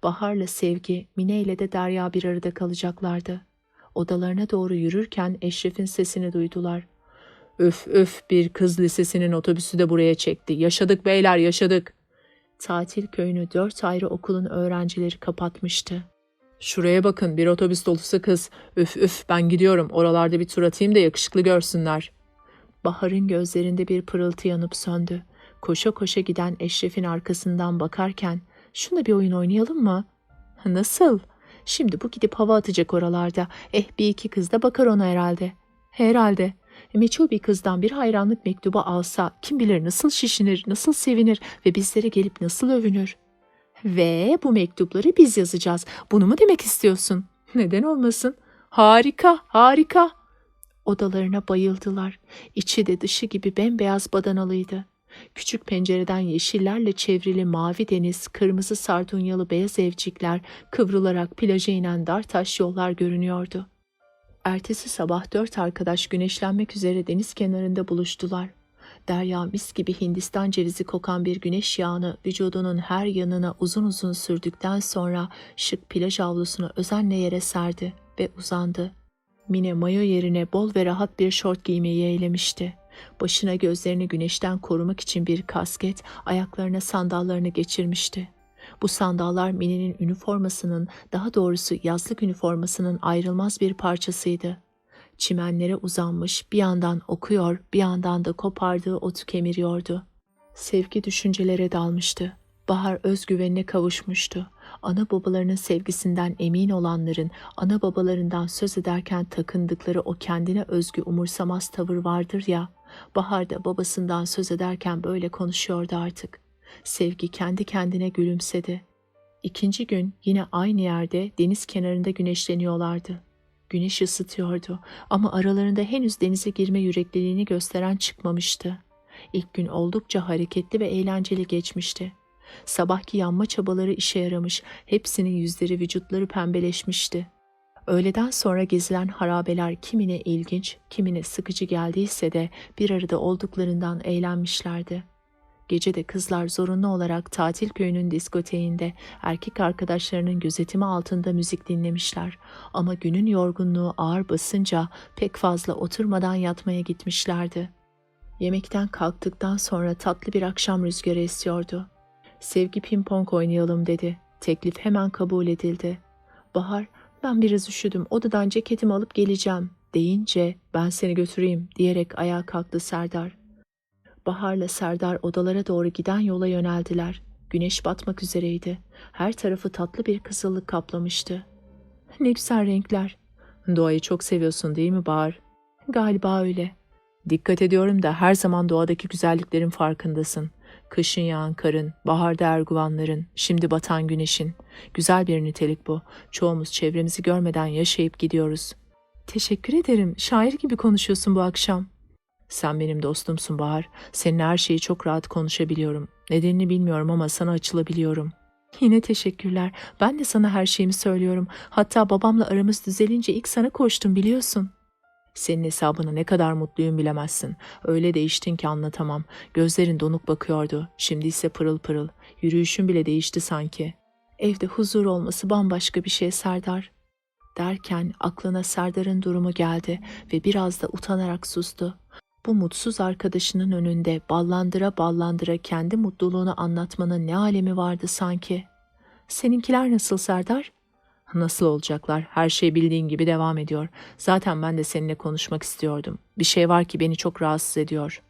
Bahar'la Sevgi, Mine ile de Derya bir arada kalacaklardı. Odalarına doğru yürürken Eşref'in sesini duydular. Öf bir kız lisesinin otobüsü de buraya çekti. Yaşadık beyler yaşadık. Tatil köyünü 4 ayrı okulun öğrencileri kapatmıştı. Şuraya bakın bir otobüs dolusu kız. Üf ben gidiyorum oralarda bir tur atayım da yakışıklı görsünler. Bahar'ın gözlerinde bir pırıltı yanıp söndü. Koşa koşa giden Eşref'in arkasından bakarken şuna bir oyun oynayalım mı? Nasıl? Şimdi bu gidip hava atacak oralarda. Bir iki kız da bakar ona herhalde. Herhalde. Meçhul bir kızdan bir hayranlık mektubu alsa kim bilir nasıl şişinir, nasıl sevinir ve bizlere gelip nasıl övünür. Ve bu mektupları biz yazacağız. Bunu mu demek istiyorsun? Neden olmasın? Harika. Odalarına bayıldılar. İçi de dışı gibi bembeyaz badanalıydı. Küçük pencereden yeşillerle çevrili mavi deniz, kırmızı sardunyalı beyaz evcikler, kıvrılarak plaja inen dar taş yollar görünüyordu. Ertesi sabah 4 arkadaş güneşlenmek üzere deniz kenarında buluştular. Derya mis gibi Hindistan cevizi kokan bir güneş yağını vücudunun her yanına uzun uzun sürdükten sonra şık plaj havlusunu özenle yere serdi ve uzandı. Mine mayo yerine bol ve rahat bir şort giymeyi eylemişti. Başına gözlerini güneşten korumak için bir kasket, ayaklarına sandallarını geçirmişti. Bu sandallar Mine'nin üniformasının, daha doğrusu yazlık üniformasının ayrılmaz bir parçasıydı. Çimenlere uzanmış, bir yandan okuyor, bir yandan da kopardığı otu kemiriyordu. Sevgi düşüncelere dalmıştı. Bahar özgüvenine kavuşmuştu. Ana babalarının sevgisinden emin olanların ana babalarından söz ederken takındıkları o kendine özgü umursamaz tavır vardır ya, Bahar da babasından söz ederken böyle konuşuyordu artık. Sevgi kendi kendine gülümsedi. İkinci gün yine aynı yerde deniz kenarında güneşleniyorlardı. Güneş ısıtıyordu ama aralarında henüz denize girme yürekliliğini gösteren çıkmamıştı. İlk gün oldukça hareketli ve eğlenceli geçmişti. Sabahki yanma çabaları işe yaramış, hepsinin yüzleri vücutları pembeleşmişti. Öğleden sonra gezilen harabeler kimine ilginç, kimine sıkıcı geldiyse de bir arada olduklarından eğlenmişlerdi. Gece de kızlar zorunlu olarak tatil köyünün diskoteğinde erkek arkadaşlarının gözetimi altında müzik dinlemişler. Ama günün yorgunluğu ağır basınca pek fazla oturmadan yatmaya gitmişlerdi. Yemekten kalktıktan sonra tatlı bir akşam rüzgarı esiyordu. Sevgi pimpon oynayalım dedi. Teklif hemen kabul edildi. Bahar, ben biraz üşüdüm, odadan ceketimi alıp geleceğim deyince ben seni götüreyim diyerek ayağa kalktı Serdar. Bahar'la Serdar odalara doğru giden yola yöneldiler. Güneş batmak üzereydi. Her tarafı tatlı bir kızıllık kaplamıştı. Ne güzel renkler. Doğayı çok seviyorsun değil mi Bahar? Galiba öyle. Dikkat ediyorum da her zaman doğadaki güzelliklerin farkındasın. Kışın yağan karın, baharda erguvanların, şimdi batan güneşin. Güzel bir nitelik bu. Çoğumuz çevremizi görmeden yaşayıp gidiyoruz. Teşekkür ederim. Şair gibi konuşuyorsun bu akşam. Sen benim dostumsun Bahar. Seninle her şeyi çok rahat konuşabiliyorum. Nedenini bilmiyorum ama sana açılabiliyorum. Yine teşekkürler. Ben de sana her şeyimi söylüyorum. Hatta babamla aramız düzelince ilk sana koştum biliyorsun. Senin hesabına ne kadar mutluyum bilemezsin. Öyle değiştin ki anlatamam. Gözlerin donuk bakıyordu. Şimdi ise pırıl pırıl. Yürüyüşün bile değişti sanki. Evde huzur olması bambaşka bir şey Serdar. Derken aklına Serdar'ın durumu geldi ve biraz da utanarak sustu. Bu mutsuz arkadaşının önünde ballandıra ballandıra kendi mutluluğunu anlatmanın ne alemi vardı sanki. Seninkiler nasıl Serdar? Nasıl olacaklar? Her şey bildiğin gibi devam ediyor. Zaten ben de seninle konuşmak istiyordum. Bir şey var ki beni çok rahatsız ediyor.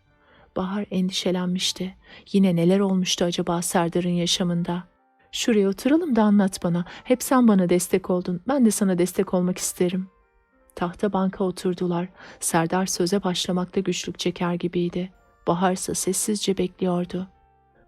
Bahar endişelenmişti. Yine neler olmuştu acaba Serdar'ın yaşamında? Şuraya oturalım da anlat bana. Hep sen bana destek oldun. Ben de sana destek olmak isterim. Tahta banka oturdular. Serdar söze başlamakta güçlük çeker gibiydi. Bahar ise sessizce bekliyordu.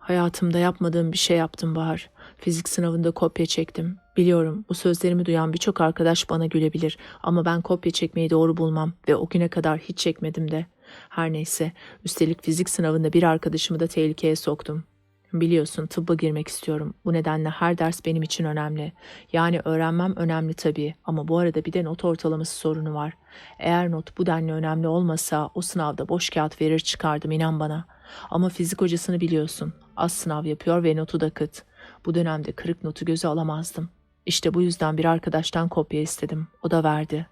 Hayatımda yapmadığım bir şey yaptım Bahar. Fizik sınavında kopya çektim. Biliyorum bu sözlerimi duyan birçok arkadaş bana gülebilir ama ben kopya çekmeyi doğru bulmam ve o güne kadar hiç çekmedim de. Her neyse, üstelik fizik sınavında bir arkadaşımı da tehlikeye soktum. Biliyorsun tıbba girmek istiyorum. Bu nedenle her ders benim için önemli. Yani öğrenmem önemli tabii ama bu arada bir de not ortalaması sorunu var. Eğer not bu denli önemli olmasa o sınavda boş kağıt verir çıkardım inan bana. Ama fizik hocasını biliyorsun. Az sınav yapıyor ve notu da kıt. Bu dönemde kırık notu göze alamazdım. İşte bu yüzden bir arkadaştan kopya istedim. O da verdi.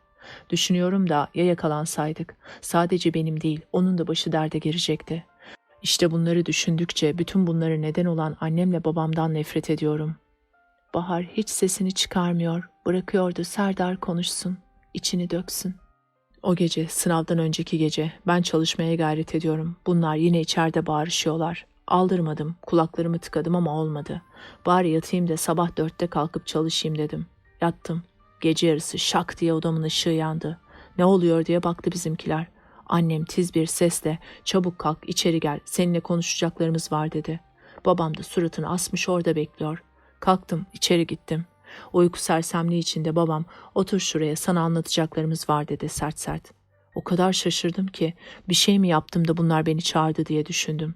Düşünüyorum da ya yakalansaydık. Sadece benim değil, onun da başı derde girecekti. İşte bunları düşündükçe bütün bunları neden olan annemle babamdan nefret ediyorum. Bahar hiç sesini çıkarmıyor, bırakıyordu Serdar konuşsun, içini döksün. O gece, sınavdan önceki gece, ben çalışmaya gayret ediyorum. Bunlar yine içeride bağırışıyorlar. Aldırmadım, kulaklarımı tıkadım ama olmadı. Bari yatayım da sabah 4'te kalkıp çalışayım dedim. Yattım. Gece yarısı şak diye odamın ışığı yandı. Ne oluyor diye baktı bizimkiler. Annem tiz bir sesle çabuk kalk içeri gel seninle konuşacaklarımız var dedi. Babam da suratını asmış orada bekliyor. Kalktım içeri gittim. Uyku sersemliği içinde babam otur şuraya sana anlatacaklarımız var dedi sert sert. O kadar şaşırdım ki bir şey mi yaptım da bunlar beni çağırdı diye düşündüm.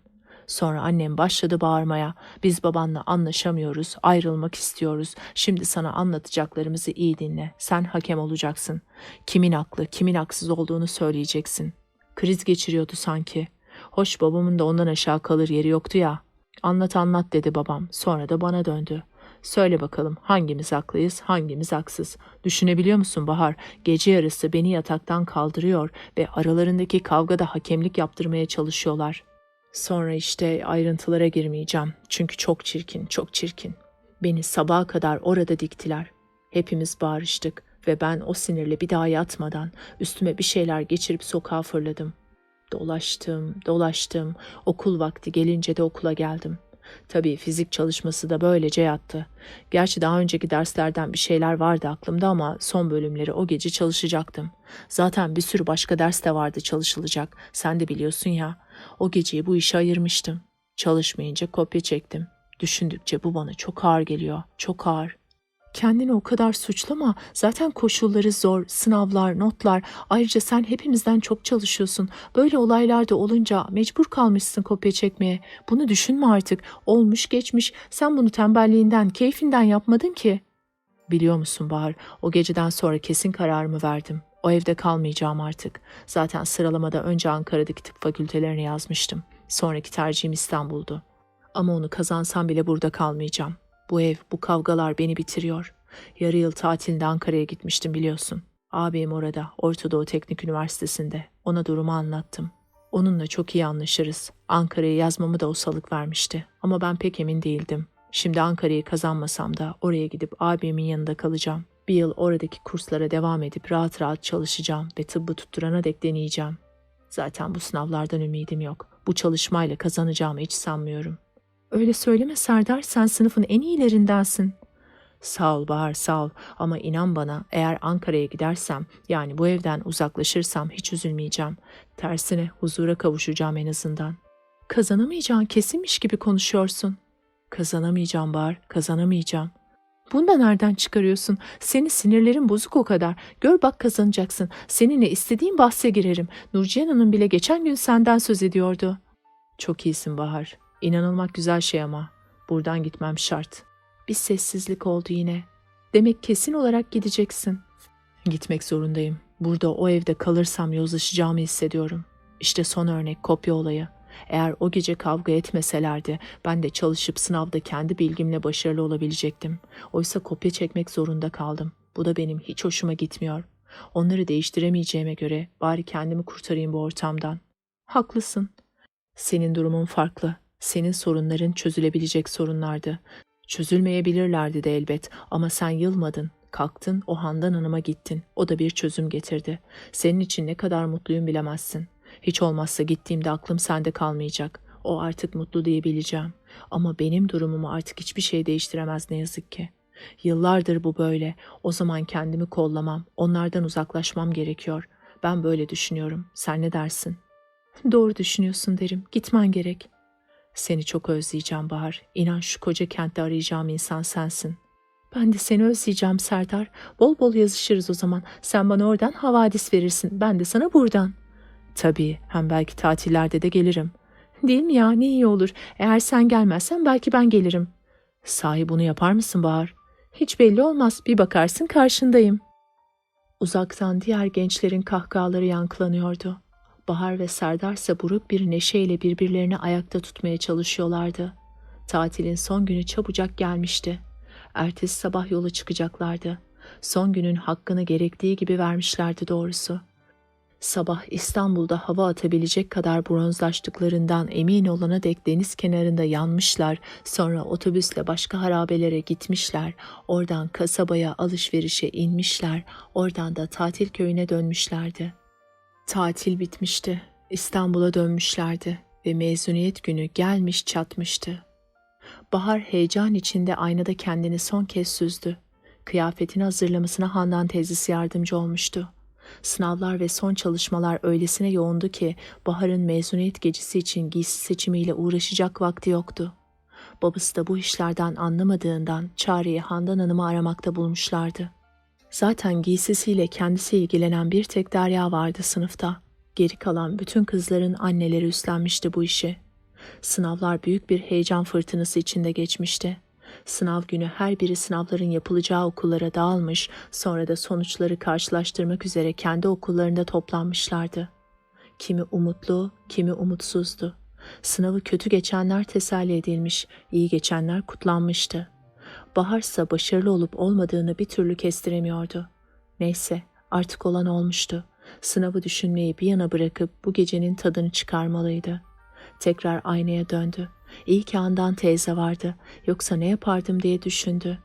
Sonra annem başladı bağırmaya. Biz babanla anlaşamıyoruz, ayrılmak istiyoruz. Şimdi sana anlatacaklarımızı iyi dinle. Sen hakem olacaksın. Kimin haklı, kimin haksız olduğunu söyleyeceksin. Kriz geçiriyordu sanki. Hoş babamın da ondan aşağı kalır yeri yoktu ya. Anlat anlat dedi babam. Sonra da bana döndü. Söyle bakalım hangimiz haklıyız, hangimiz haksız. Düşünebiliyor musun Bahar? Gece yarısı beni yataktan kaldırıyor ve aralarındaki kavgada hakemlik yaptırmaya çalışıyorlar. Sonra işte ayrıntılara girmeyeceğim. Çünkü çok çirkin, çok çirkin. Beni sabaha kadar orada diktiler. Hepimiz bağırıştık ve ben o sinirle bir daha yatmadan üstüme bir şeyler geçirip sokağa fırladım. Dolaştım, dolaştım. Okul vakti gelince de okula geldim. Tabii fizik çalışması da böylece yattı. Gerçi daha önceki derslerden bir şeyler vardı aklımda ama son bölümleri o gece çalışacaktım. Zaten bir sürü başka ders de vardı çalışılacak. Sen de biliyorsun ya. O geceyi bu işe ayırmıştım. Çalışmayınca kopya çektim. Düşündükçe bu bana çok ağır geliyor. Çok ağır. Kendini o kadar suçlama. Zaten koşulları zor, sınavlar, notlar. Ayrıca sen hepimizden çok çalışıyorsun. Böyle olaylarda olunca mecbur kalmışsın kopya çekmeye. Bunu düşünme artık. Olmuş geçmiş. Sen bunu tembelliğinden, keyfinden yapmadın ki. Biliyor musun Bahar, o geceden sonra kesin kararımı verdim. O evde kalmayacağım artık. Zaten sıralamada önce Ankara'daki tıp fakültelerine yazmıştım. Sonraki tercihim İstanbul'du. Ama onu kazansam bile burada kalmayacağım. Bu ev, bu kavgalar beni bitiriyor. Yarı yıl tatilinde Ankara'ya gitmiştim biliyorsun. Ağabeyim orada, Orta Doğu Teknik Üniversitesi'nde. Ona durumu anlattım. Onunla çok iyi anlaşırız. Ankara'ya yazmamı da o salık vermişti. Ama ben pek emin değildim. Şimdi Ankara'yı kazanmasam da oraya gidip abimin yanında kalacağım. Bir yıl oradaki kurslara devam edip rahat rahat çalışacağım ve tıbbı tutturana dek deneyeceğim. Zaten bu sınavlardan ümidim yok. Bu çalışmayla kazanacağımı hiç sanmıyorum. Öyle söyleme Serdar, sen sınıfın en iyilerindensin. Sağ ol Bahar, sağ ol ama inan bana eğer Ankara'ya gidersem yani bu evden uzaklaşırsam hiç üzülmeyeceğim. Tersine huzura kavuşacağım en azından. Kazanamayacağın kesinmiş gibi konuşuyorsun. Kazanamayacağım Bahar, kazanamayacağım. Bunu da nereden çıkarıyorsun? Senin sinirlerin bozuk o kadar. Gör bak kazanacaksın. Seninle istediğin bahse girerim. Nurcihan Hanım bile geçen gün senden söz ediyordu. Çok iyisin Bahar. İnanılmak güzel şey ama. Buradan gitmem şart. Bir sessizlik oldu yine. Demek kesin olarak gideceksin. Gitmek zorundayım. Burada o evde kalırsam yozlaşacağımı hissediyorum. İşte son örnek kopya olayı. Eğer o gece kavga etmeselerdi ben de çalışıp sınavda kendi bilgimle başarılı olabilecektim. Oysa kopya çekmek zorunda kaldım. Bu da benim hiç hoşuma gitmiyor. Onları değiştiremeyeceğime göre bari kendimi kurtarayım bu ortamdan. Haklısın. Senin durumun farklı. Senin sorunların çözülebilecek sorunlardı. Çözülmeyebilirlerdi de elbet ama sen yılmadın. Kalktın o Handan Hanım'a gittin. O da bir çözüm getirdi. Senin için ne kadar mutluyum bilemezsin. Hiç olmazsa gittiğimde aklım sende kalmayacak. O artık mutlu diyebileceğim. Ama benim durumumu artık hiçbir şey değiştiremez ne yazık ki. Yıllardır bu böyle. O zaman kendimi kollamam, onlardan uzaklaşmam gerekiyor. Ben böyle düşünüyorum. Sen ne dersin? Doğru düşünüyorsun derim. Gitmen gerek. Seni çok özleyeceğim Bahar. İnan şu koca kentte arayacağım insan sensin. Ben de seni özleyeceğim Serdar. Bol bol yazışırız o zaman. Sen bana oradan havadis verirsin. Ben de sana buradan. Tabii, hem belki tatillerde de gelirim. Değil mi ya? Ne iyi olur. Eğer sen gelmezsen belki ben gelirim. Sahi bunu yapar mısın Bahar? Hiç belli olmaz. Bir bakarsın karşındayım. Uzaktan diğer gençlerin kahkahaları yankılanıyordu. Bahar ve Serdar ise buruk bir neşeyle birbirlerini ayakta tutmaya çalışıyorlardı. Tatilin son günü çabucak gelmişti. Ertesi sabah yola çıkacaklardı. Son günün hakkını gerektiği gibi vermişlerdi doğrusu. Sabah İstanbul'da hava atabilecek kadar bronzlaştıklarından emin olana dek deniz kenarında yanmışlar, sonra otobüsle başka harabelere gitmişler, oradan kasabaya alışverişe inmişler, oradan da tatil köyüne dönmüşlerdi. Tatil bitmişti, İstanbul'a dönmüşlerdi ve mezuniyet günü gelmiş çatmıştı. Bahar heyecan içinde aynada kendini son kez süzdü. Kıyafetini hazırlamasına Handan teyzesi yardımcı olmuştu. Sınavlar ve son çalışmalar öylesine yoğundu ki Bahar'ın mezuniyet gecesi için giysi seçimiyle uğraşacak vakti yoktu. Babası da bu işlerden anlamadığından çareyi Handan Hanım'ı aramakta bulmuşlardı. Zaten giysisiyle kendisi ilgilenen bir tek Derya vardı sınıfta. Geri kalan bütün kızların anneleri üstlenmişti bu işi. Sınavlar büyük bir heyecan fırtınası içinde geçmişti. Sınav günü her biri sınavların yapılacağı okullara dağılmış, sonra da sonuçları karşılaştırmak üzere kendi okullarında toplanmışlardı. Kimi umutlu, kimi umutsuzdu. Sınavı kötü geçenler teselli edilmiş, iyi geçenler kutlanmıştı. Bahar ise başarılı olup olmadığını bir türlü kestiremiyordu. Neyse, artık olan olmuştu. Sınavı düşünmeyi bir yana bırakıp bu gecenin tadını çıkarmalıydı. Tekrar aynaya döndü. İyi ki Handan teyze vardı, yoksa ne yapardım diye düşündü.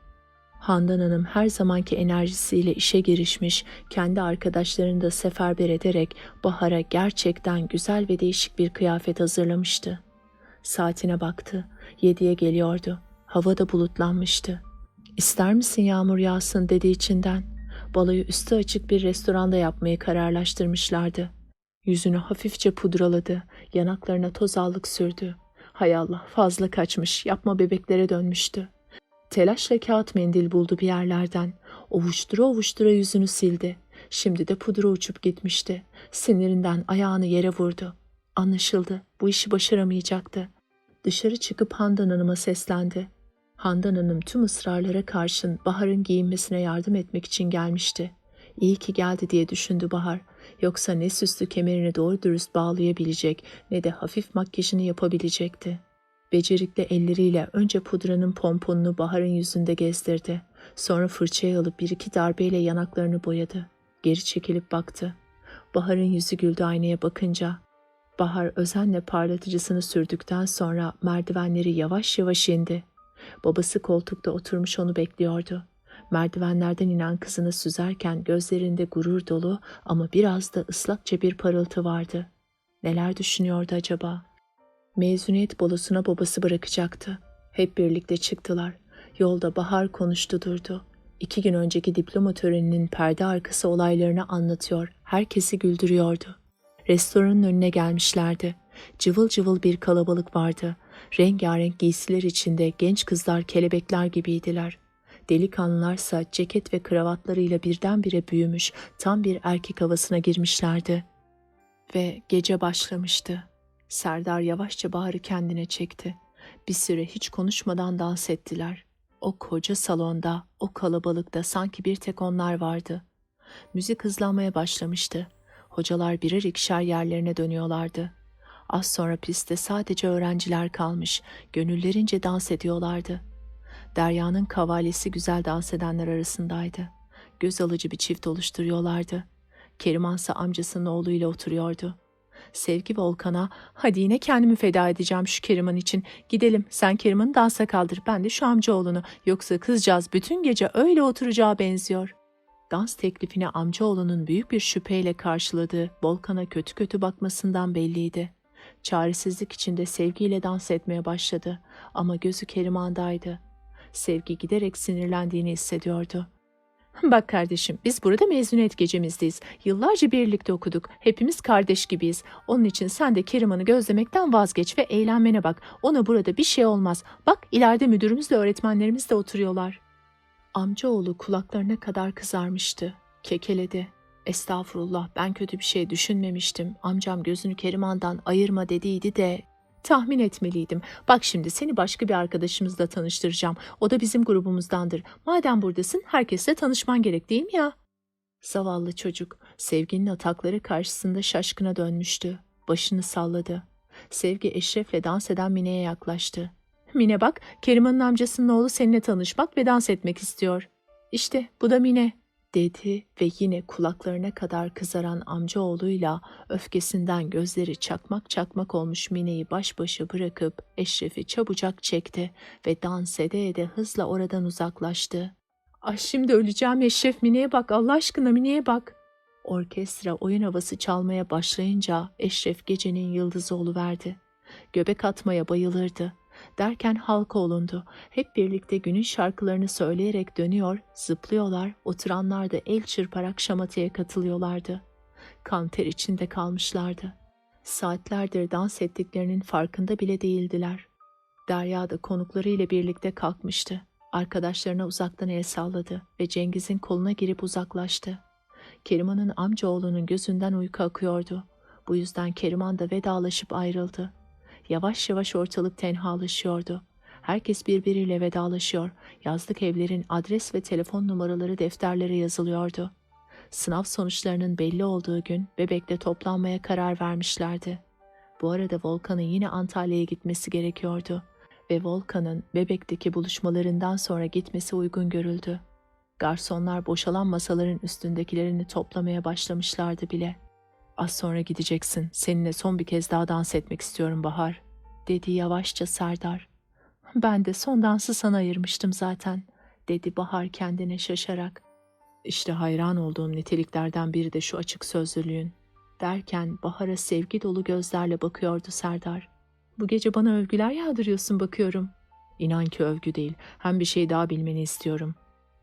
Handan Hanım her zamanki enerjisiyle işe girişmiş, kendi arkadaşlarını da seferber ederek Bahar'a gerçekten güzel ve değişik bir kıyafet hazırlamıştı. Saatine baktı, 7'ye geliyordu. Hava da bulutlanmıştı. "İster misin yağmur yağsın?" dedi içinden. Balayı üstü açık bir restoranda yapmayı kararlaştırmışlardı. Yüzünü hafifçe pudraladı, yanaklarına tozallık sürdü. Hay Allah, fazla kaçmış, yapma bebeklere dönmüştü. Telaşla kağıt mendil buldu bir yerlerden. Ovuştura ovuştura yüzünü sildi. Şimdi de pudra uçup gitmişti. Sinirinden ayağını yere vurdu. Anlaşıldı, bu işi başaramayacaktı. Dışarı çıkıp Handan Hanım'a seslendi. Handan Hanım tüm ısrarlara karşın Bahar'ın giyinmesine yardım etmek için gelmişti. İyi ki geldi diye düşündü Bahar. Yoksa ne süslü kemerini doğru dürüst bağlayabilecek ne de hafif makyajını yapabilecekti. Becerikli elleriyle önce pudranın pomponunu Bahar'ın yüzünde gezdirdi. Sonra fırçayı alıp bir iki darbeyle yanaklarını boyadı. Geri çekilip baktı. Bahar'ın yüzü güldü aynaya bakınca. Bahar özenle parlatıcısını sürdükten sonra merdivenleri yavaş yavaş indi. Babası koltukta oturmuş onu bekliyordu. Merdivenlerden inen kızını süzerken gözlerinde gurur dolu ama biraz da ıslakça bir parıltı vardı. Neler düşünüyordu acaba? Mezuniyet balosuna babası bırakacaktı. Hep birlikte çıktılar. Yolda Bahar konuştu durdu. 2 gün önceki diploma töreninin perde arkası olaylarını anlatıyor, herkesi güldürüyordu. Restoranın önüne gelmişlerdi. Cıvıl cıvıl bir kalabalık vardı. Rengarenk giysiler içinde genç kızlar kelebekler gibiydiler. Delikanlılarsa ceket ve kravatlarıyla birdenbire büyümüş, tam bir erkek havasına girmişlerdi. Ve gece başlamıştı. Serdar yavaşça Bahar'ı kendine çekti. Bir süre hiç konuşmadan dans ettiler. O koca salonda, o kalabalıkta sanki bir tek onlar vardı. Müzik hızlanmaya başlamıştı. Hocalar birer ikişer yerlerine dönüyorlardı. Az sonra pistte sadece öğrenciler kalmış, gönüllerince dans ediyorlardı. Derya'nın kavalyesi güzel dans edenler arasındaydı. Göz alıcı bir çift oluşturuyorlardı. Keriman ise amcasının oğluyla oturuyordu. Sevgi Volkan'a "Hadi yine kendimi feda edeceğim şu Keriman için. Gidelim, sen Keriman'ı dansa kaldır, ben de şu amcaoğlunu. Yoksa kızcağız bütün gece öyle oturacağı benziyor." Dans teklifini amcaoğlunun büyük bir şüpheyle karşıladığı, Volkan'a kötü kötü bakmasından belliydi. Çaresizlik içinde Sevgi'yle dans etmeye başladı ama gözü Keriman'daydı. Sevgi giderek sinirlendiğini hissediyordu. "Bak kardeşim, biz burada mezuniyet gecemizdeyiz. Yıllarca birlikte okuduk. Hepimiz kardeş gibiyiz. Onun için sen de Keriman'ı gözlemekten vazgeç ve eğlenmene bak. Ona burada bir şey olmaz. Bak, ileride müdürümüzle öğretmenlerimiz de oturuyorlar." Amcaoğlu kulaklarına kadar kızarmıştı. Kekeledi. "Estağfurullah, ben kötü bir şey düşünmemiştim. Amcam gözünü Keriman'dan ayırma dediydi de tahmin etmeliydim. Bak şimdi seni başka bir arkadaşımızla tanıştıracağım. O da bizim grubumuzdandır. Madem buradasın herkesle tanışman gerek değil mi ya?" Zavallı çocuk Sevgi'nin atakları karşısında şaşkına dönmüştü. Başını salladı. Sevgi Eşref'le dans eden Mine'ye yaklaştı. "Mine bak, Keriman'ın amcasının oğlu seninle tanışmak ve dans etmek istiyor. İşte bu da Mine," dedi ve yine kulaklarına kadar kızaran amcaoğluyla öfkesinden gözleri çakmak çakmak olmuş Mine'yi baş başa bırakıp Eşref'i çabucak çekti ve dans ede ede hızla oradan uzaklaştı. "Ay şimdi öleceğim Eşref, Mine'ye bak, Allah aşkına Mine'ye bak." Orkestra oyun havası çalmaya başlayınca Eşref gecenin yıldızı oluverdi. Göbek atmaya bayılırdı. Derken halka olundu. Hep birlikte günün şarkılarını söyleyerek dönüyor, zıplıyorlar, oturanlar da el çırparak şamataya katılıyorlardı. Kan ter içinde kalmışlardı. Saatlerdir dans ettiklerinin farkında bile değildiler. Derya da konuklarıyla birlikte kalkmıştı. Arkadaşlarına uzaktan el salladı ve Cengiz'in koluna girip uzaklaştı. Keriman'ın amcaoğlunun gözünden uyku akıyordu. Bu yüzden Keriman da vedalaşıp ayrıldı. Yavaş yavaş ortalık tenhalaşıyordu. Herkes birbiriyle vedalaşıyor. Yazlık evlerin adres ve telefon numaraları defterlere yazılıyordu. Sınav sonuçlarının belli olduğu gün Bebek'te toplanmaya karar vermişlerdi. Bu arada Volkan'ın yine Antalya'ya gitmesi gerekiyordu ve Volkan'ın Bebek'teki buluşmalarından sonra gitmesi uygun görüldü. Garsonlar boşalan masaların üstündekilerini toplamaya başlamışlardı bile. "Az sonra gideceksin. Seninle son bir kez daha dans etmek istiyorum Bahar," dedi yavaşça Serdar. "Ben de son dansı sana ayırmıştım zaten," dedi Bahar kendine şaşarak. "İşte hayran olduğum niteliklerden biri de şu açık sözlülüğün," derken Bahar'a sevgi dolu gözlerle bakıyordu Serdar. "Bu gece bana övgüler yağdırıyorsun bakıyorum." "İnan ki övgü değil, hem bir şey daha bilmeni istiyorum,"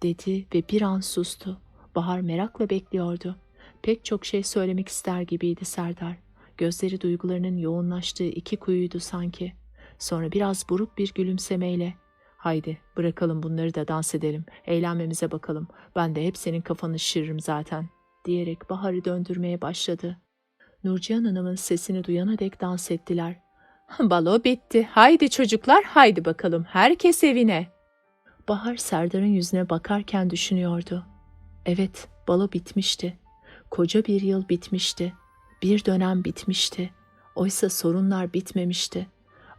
dedi ve bir an sustu. Bahar merakla bekliyordu. Pek çok şey söylemek ister gibiydi Serdar. Gözleri duygularının yoğunlaştığı iki kuyuydu sanki. Sonra biraz buruk bir gülümsemeyle "Haydi bırakalım bunları da dans edelim, eğlenmemize bakalım. Ben de hep senin kafanı şişiririm zaten," diyerek Bahar'ı döndürmeye başladı. Nurcihan Hanım'ın sesini duyana dek dans ettiler. "Balo bitti. Haydi çocuklar, haydi bakalım. Herkes evine." Bahar Serdar'ın yüzüne bakarken düşünüyordu. Evet, balo bitmişti. Koca bir yıl bitmişti. Bir dönem bitmişti. Oysa sorunlar bitmemişti.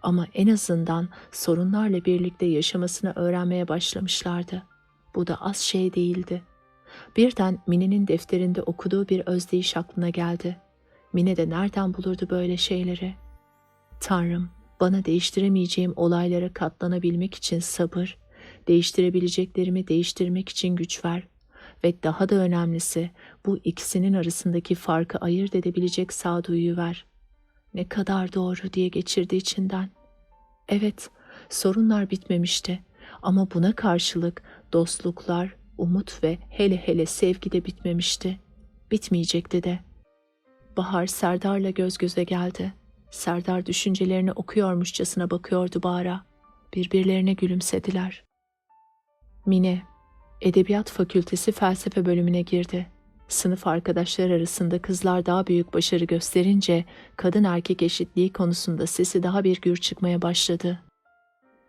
Ama en azından sorunlarla birlikte yaşamasını öğrenmeye başlamışlardı. Bu da az şey değildi. Birden Mine'nin defterinde okuduğu bir özdeyiş aklına geldi. Mine de nereden bulurdu böyle şeyleri? "Tanrım, bana değiştiremeyeceğim olaylara katlanabilmek için sabır, değiştirebileceklerimi değiştirmek için güç ver ve daha da önemlisi bu ikisinin arasındaki farkı ayırt edebilecek sağduyuyu ver." Ne kadar doğru diye geçirdi içinden. Evet, sorunlar bitmemişti ama buna karşılık dostluklar, umut ve hele hele sevgi de bitmemişti. Bitmeyecekti de. Bahar Serdar'la göz göze geldi. Serdar düşüncelerini okuyormuşçasına bakıyordu Bahar'a. Birbirlerine gülümsediler. Mine, Edebiyat Fakültesi Felsefe bölümüne girdi. Sınıf arkadaşlar arasında kızlar daha büyük başarı gösterince kadın erkek eşitliği konusunda sesi daha bir gür çıkmaya başladı.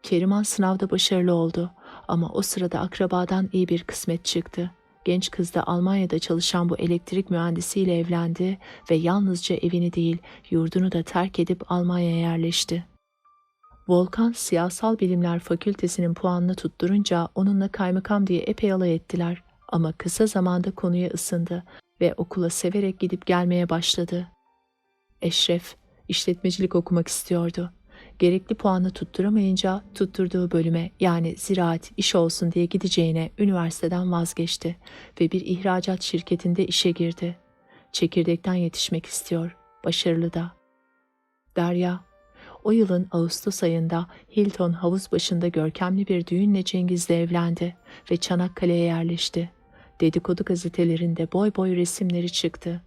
Keriman sınavda başarılı oldu ama o sırada akrabadan iyi bir kısmet çıktı. Genç kız da Almanya'da çalışan bu elektrik mühendisiyle evlendi ve yalnızca evini değil, yurdunu da terk edip Almanya'ya yerleşti. Volkan Siyasal Bilimler Fakültesinin puanını tutturunca onunla kaymakam diye epey alay ettiler ama kısa zamanda konuya ısındı ve okula severek gidip gelmeye başladı. Eşref, işletmecilik okumak istiyordu. Gerekli puanı tutturamayınca tutturduğu bölüme yani ziraat iş olsun diye gideceğine üniversiteden vazgeçti ve bir ihracat şirketinde işe girdi. Çekirdekten yetişmek istiyor, başarılı da. Derya, o yılın Ağustos ayında Hilton havuz başında görkemli bir düğünle Cengiz'le evlendi ve Çanakkale'ye yerleşti. Dedikodu gazetelerinde boy boy resimleri çıktı.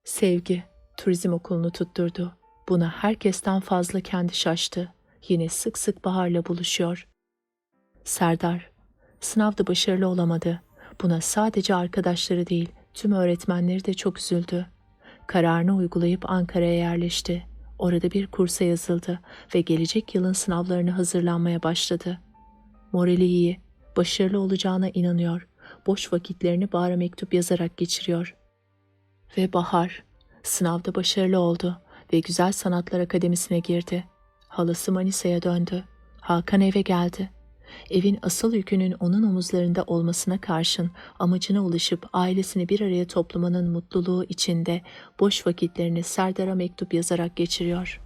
Sevgi, turizm okulunu tutturdu. Buna herkesten fazla kendi şaştı. Yine sık sık Bahar'la buluşuyor. Serdar, sınavda başarılı olamadı. Buna sadece arkadaşları değil, tüm öğretmenleri de çok üzüldü. Kararını uygulayıp Ankara'ya yerleşti. Orada bir kursa yazıldı ve gelecek yılın sınavlarına hazırlanmaya başladı. Morali iyi, başarılı olacağına inanıyor. Boş vakitlerini Bahar'a mektup yazarak geçiriyor. Ve Bahar, sınavda başarılı oldu ve Güzel Sanatlar Akademisi'ne girdi. Halası Manisa'ya döndü. Hakan eve geldi. Evin asıl yükünün onun omuzlarında olmasına karşın amacına ulaşıp ailesini bir araya toplamanın mutluluğu içinde boş vakitlerini Serdar'a mektup yazarak geçiriyor.